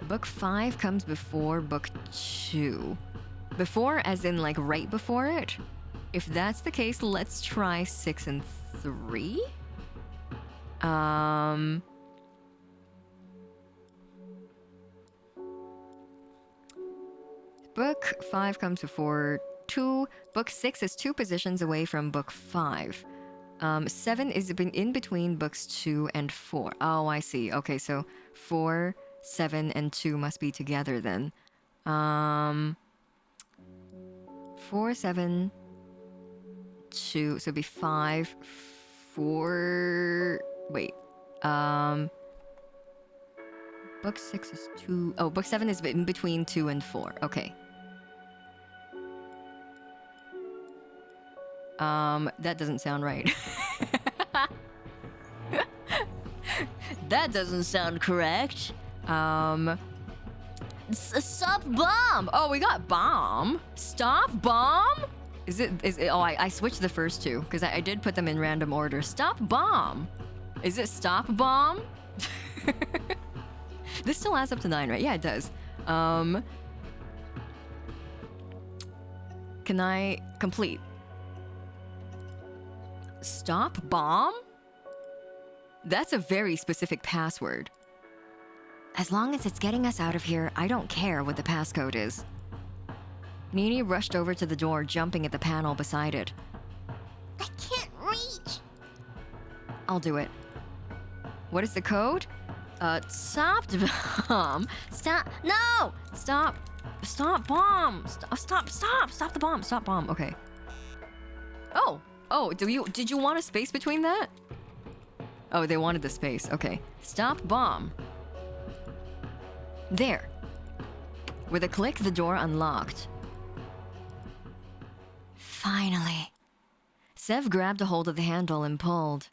Book 5 comes before book 2. Before, as in like right before it? If that's the case, let's try 6 and 3. Book 5 comes before 2. Book 6 is 2 positions away from book 5. 7 is in between books 2 and 4. Oh, I see. Okay, so 4, 7, and 2 must be together then. 4, 7, 2. So it'd be 5, 4. Wait. Book 6 is 2. Oh, book 7 is in between 2 and 4. Okay. That doesn't sound right. That doesn't sound correct. Stop bomb! Oh, we got bomb. Stop bomb? Is it? Oh, I switched the first two because I did put them in random order. Stop bomb. Is it stop bomb? This still adds up to 9, right? Yeah, it does. Can I complete? Stop bomb? That's a very specific password. As long as it's getting us out of here, I don't care what the passcode is. Nini rushed over to the door, jumping at the panel beside it. I can't reach. I'll do it. What is the code? Stop bomb. Stop. No! Stop. Stop bomb. Stop the bomb. Stop bomb. Okay. Oh, Oh, did you want a space between that? Oh, they wanted the space. Okay. Stop bomb. There. With a click, the door unlocked. Finally. Sev grabbed a hold of the handle and pulled.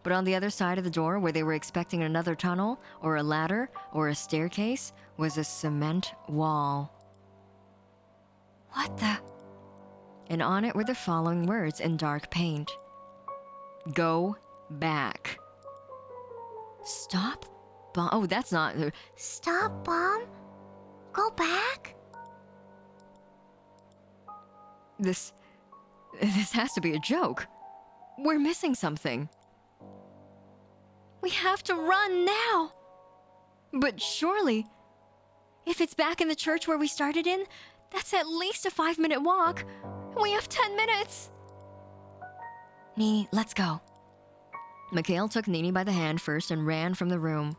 But on the other side of the door, where they were expecting another tunnel, or a ladder, or a staircase, was a cement wall. What the? And on it were the following words in dark paint. Go back. Stop? Oh, that's not... Stop, Bomb? Go back? This has to be a joke. We're missing something. We have to run now. But surely, if it's back in the church where we started in, that's at least a 5-minute walk. We have 10 minutes. Nee, let's go. Mikhail took Nini by the hand first and ran from the room.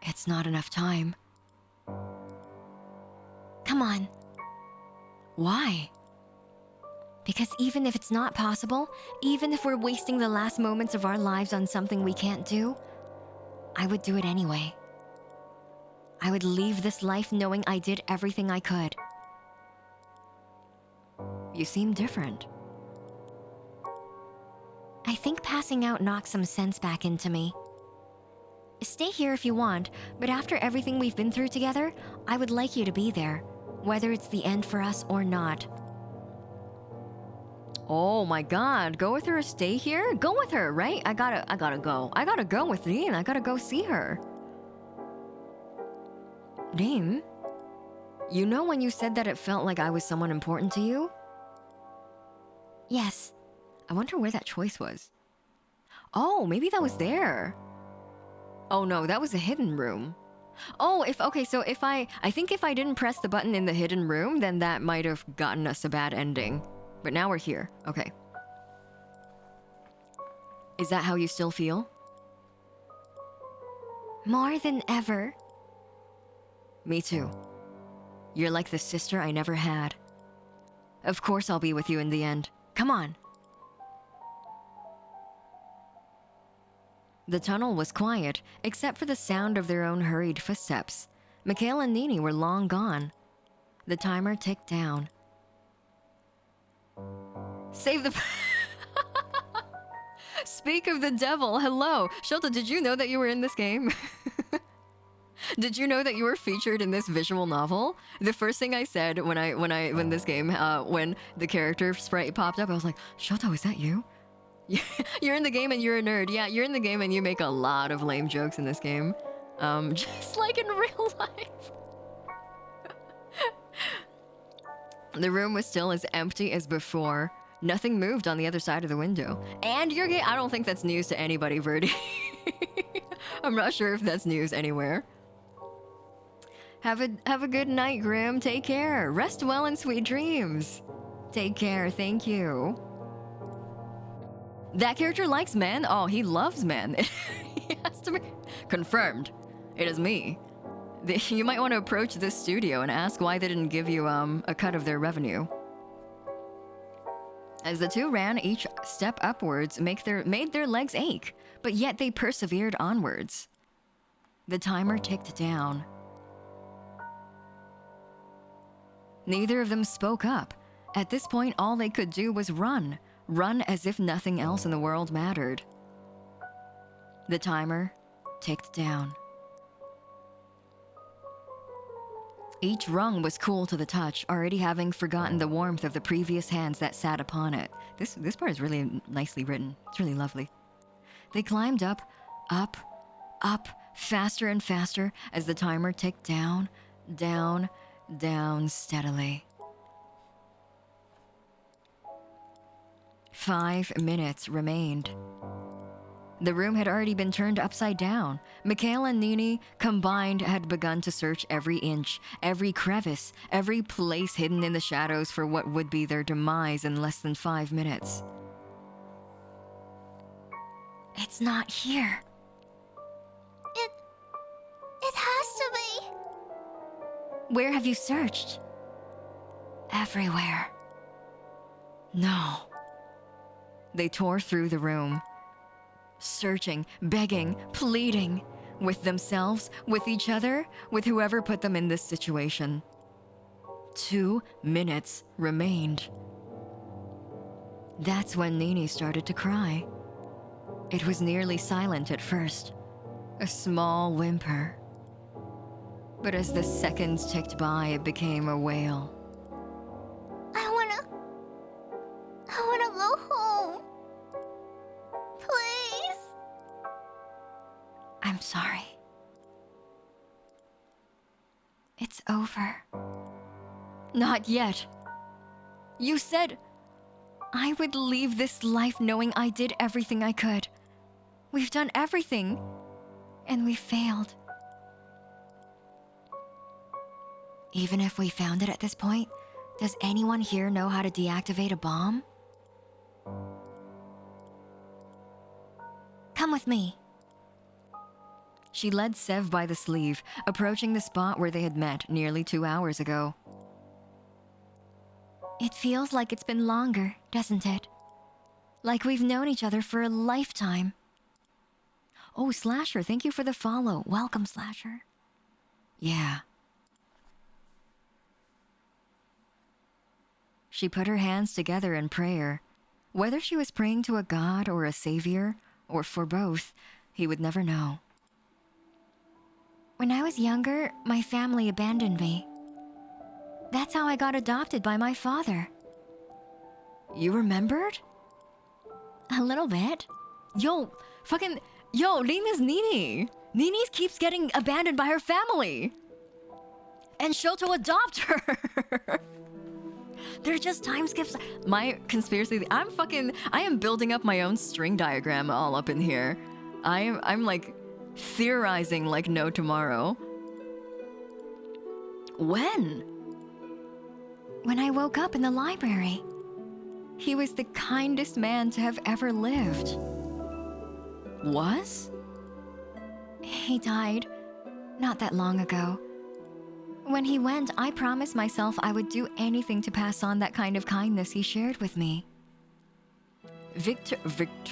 It's not enough time. Come on. Why? Because even if it's not possible, even if we're wasting the last moments of our lives on something we can't do, I would do it anyway. I would leave this life knowing I did everything I could. You seem different. I think passing out knocked some sense back into me. Stay here if you want, but after everything we've been through together, I would like you to be there, whether it's the end for us or not. Oh my god, go with her or stay here? Go with her, right? I gotta go. I gotta go with Dean. I gotta go see her. Dean? You know when you said that it felt like I was someone important to you? Yes. I wonder where that choice was. Oh, maybe that was there. Oh no, that was a hidden room. Oh, so if I think if I didn't press the button in the hidden room, then that might have gotten us a bad ending. But now we're here. Okay. Is that how you still feel? More than ever. Me too. You're like the sister I never had. Of course I'll be with you in the end. Come on. The tunnel was quiet, except for the sound of their own hurried footsteps. Mikhail and Nini were long gone. The timer ticked down. Save the... Speak of the devil, hello! Shota, did you know that you were in this game? Did you know that you were featured in this visual novel? The first thing I said when this game, when the character sprite popped up, I was like, Shota, is that you? You're in the game and you're a nerd. Yeah, you're in the game and you make a lot of lame jokes in this game. Just like in real life. The room was still as empty as before. Nothing moved on the other side of the window. And you're gay. I don't think that's news to anybody, Verdi. I'm not sure if that's news anywhere. Have a good night, Grim. Take care. Rest well and sweet dreams. Take care. Thank you. That character likes men? Oh, he loves men. He has to be confirmed. It is me. You might want to approach this studio and ask why they didn't give you a cut of their revenue. As the two ran, each step upwards made their legs ache, but yet they persevered onwards. The timer ticked down. Neither of them spoke up. At this point, all they could do was run. Run as if nothing else in the world mattered. The timer ticked down. Each rung was cool to the touch, already having forgotten the warmth of the previous hands that sat upon it. This part is really nicely written. It's really lovely. They climbed up, faster and faster as the timer ticked down, down, down steadily. 5 minutes remained. The room had already been turned upside down. Mikhail and Nini combined had begun to search every inch, every crevice, every place hidden in the shadows for what would be their demise in less than 5 minutes. It's not here. It has to be. Where have you searched? Everywhere. No. They tore through the room, searching, begging, pleading, with themselves, with each other, with whoever put them in this situation. 2 minutes remained. That's when Nini started to cry. It was nearly silent at first, a small whimper. But as the seconds ticked by, it became a wail. I wanna go home. Please. I'm sorry. It's over. Not yet. You said I would leave this life knowing I did everything I could. We've done everything, and we failed. Even if we found it at this point, does anyone here know how to deactivate a bomb? Come with me. She led Sev by the sleeve, approaching the spot where they had met nearly 2 hours ago. It feels like it's been longer, doesn't it? Like we've known each other for a lifetime. Oh, Slasher, thank you for the follow. Welcome, Slasher. Yeah. She put her hands together in prayer. Whether she was praying to a god or a savior, or for both, he would never know. When I was younger, my family abandoned me. That's how I got adopted by my father. You remembered? A little bit. Yo, Nina's Nini. Nini keeps getting abandoned by her family. And Shoto adopt her. They're just time skips. My conspiracy, I am building up my own string diagram all up in here. I'm like theorizing like no tomorrow. When I woke up in the library. He was the kindest man to have ever lived. Was? He died not that long ago. When he went, I promised myself I would do anything to pass on that kind of kindness he shared with me. Victorm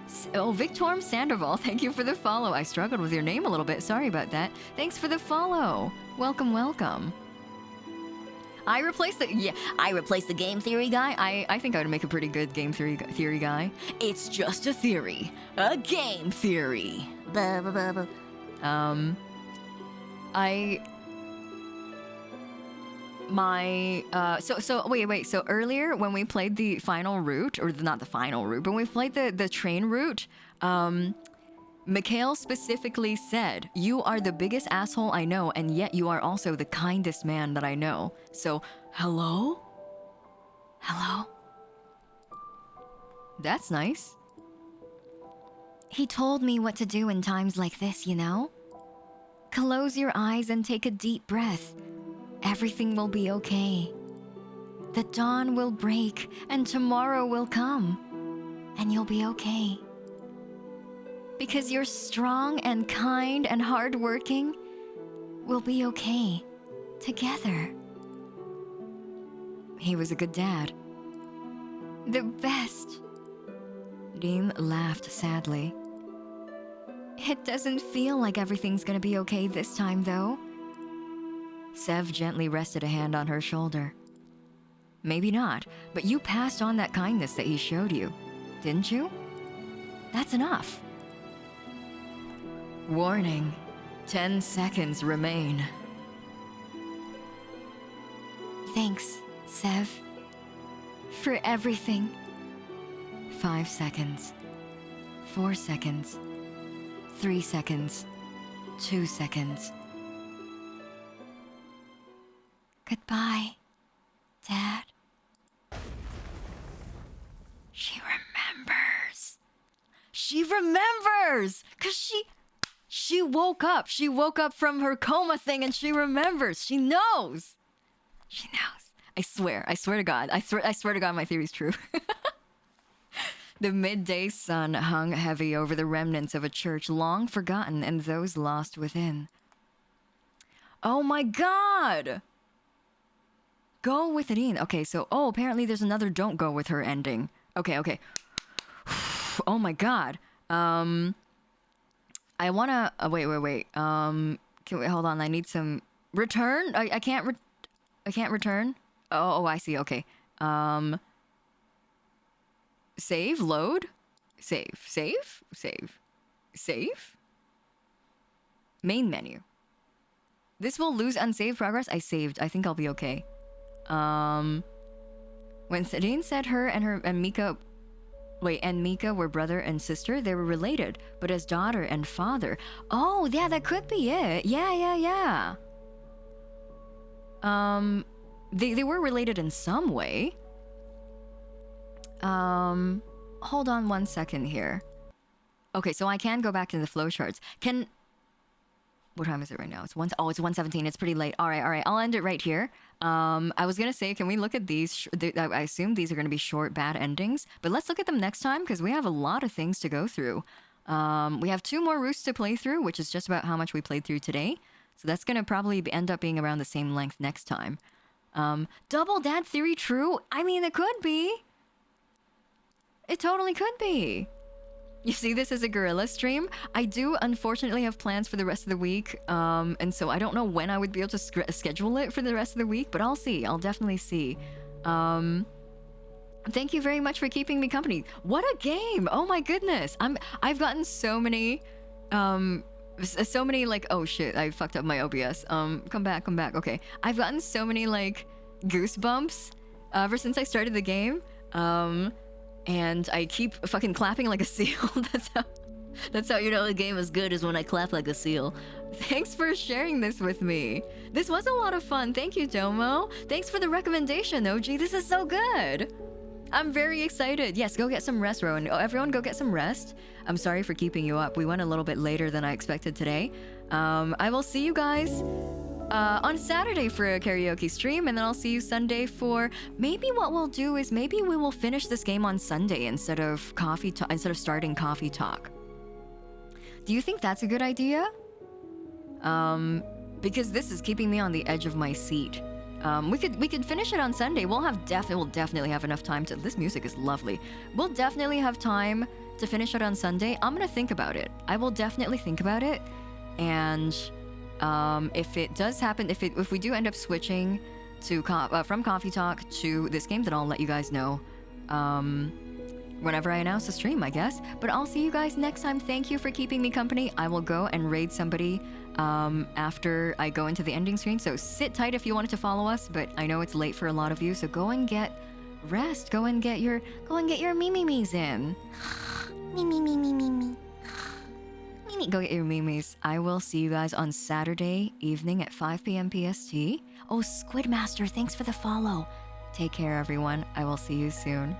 Sandoval, thank you for the follow. I struggled with your name a little bit. Sorry about that. Thanks for the follow. Welcome, welcome. I replaced the game theory guy. I think I would make a pretty good game theory guy. It's just a theory. A game theory. Buh, buh, buh, buh. So earlier when we played the final route, or not the final route, but when we played the train route, Mikhail specifically said, "You are the biggest asshole I know, and yet you are also the kindest man that I know." So, hello? Hello? That's nice. He told me what to do in times like this, you know? Close your eyes and take a deep breath. Everything will be okay. The dawn will break and tomorrow will come. And you'll be okay. Because you're strong and kind and hardworking, we'll be okay. Together. He was a good dad. The best. Dean laughed sadly. It doesn't feel like everything's gonna be okay this time, though. Sev gently rested a hand on her shoulder. Maybe not, but you passed on that kindness that he showed you, didn't you? That's enough. Warning, 10 seconds remain. Thanks, Sev. For everything. 5 seconds. 4 seconds. 3 seconds. 2 seconds. Goodbye, Dad. She remembers. She remembers! 'Cause she woke up. She woke up from her coma thing and she remembers. She knows. She knows. I swear to God. I swear to God my theory's true. The midday sun hung heavy over the remnants of a church long forgotten and those lost within. Oh my God! go with Rin. Okay, so apparently there's another don't go with her ending. Okay. Oh my god. I wanna wait. Can we hold on? I need some return. I can't return. Oh, I see. Okay. Save, load, save. Main menu. This will lose unsaved progress. I saved. I think I'll be okay. When Rin said her and Mika were brother and sister, they were related, but as daughter and father. Oh, yeah, that could be it. Yeah. They were related in some way. Hold on 1 second here. Okay, so I can go back to the flowcharts. What time is it right now? It's 1:17. It's pretty late. All right. I'll end it right here. I was gonna say, can we look at these? I assume these are gonna be short, bad endings, but let's look at them next time because we have a lot of things to go through. We have 2 more routes to play through, which is just about how much we played through today. So that's gonna probably end up being around the same length next time. Double dad theory true? I mean, it could be. It totally could be. You see this as a gorilla stream? I do unfortunately have plans for the rest of the week, and so I don't know when I would be able to schedule it for the rest of the week, but I'll see. I'll definitely see. Thank you very much for keeping me company. What a game! Oh my goodness! I've gotten so many like, oh shit, I fucked up my OBS. Come back. Okay, I've gotten so many like goosebumps ever since I started the game. And I keep fucking clapping like a seal. That's how you know the game is good, is when I clap like a seal. Thanks for sharing this with me. This was a lot of fun. Thank you, Domo. Thanks for the recommendation, OG. This is so good. I'm very excited. Yes, go get some rest, Rowan. Everyone go get some rest. I'm sorry for keeping you up. We went a little bit later than I expected today. I will see you guys on Saturday for a karaoke stream, and then I'll see you Sunday for maybe what we'll do is maybe we will finish this game on Sunday instead of starting coffee talk. Do you think that's a good idea? Because this is keeping me on the edge of my seat. We could finish it on Sunday. We'll definitely have enough time to. This music is lovely. We'll definitely have time to finish it on Sunday. I'm gonna think about it. I will definitely think about it, and if it does happen, if we do end up switching to from Coffee Talk to this game, then I'll let you guys know whenever I announce the stream, I guess. But I'll see you guys next time. Thank you for keeping me company. I will go and raid somebody after I go into the ending screen. So sit tight if you wanted to follow us, but I know it's late for a lot of you, so go and get rest. Go and get your me-me-me's in. Me. Go get your memes. I will see you guys on Saturday evening at 5 p.m. PST. Oh, Squidmaster, thanks for the follow. Take care, everyone. I will see you soon.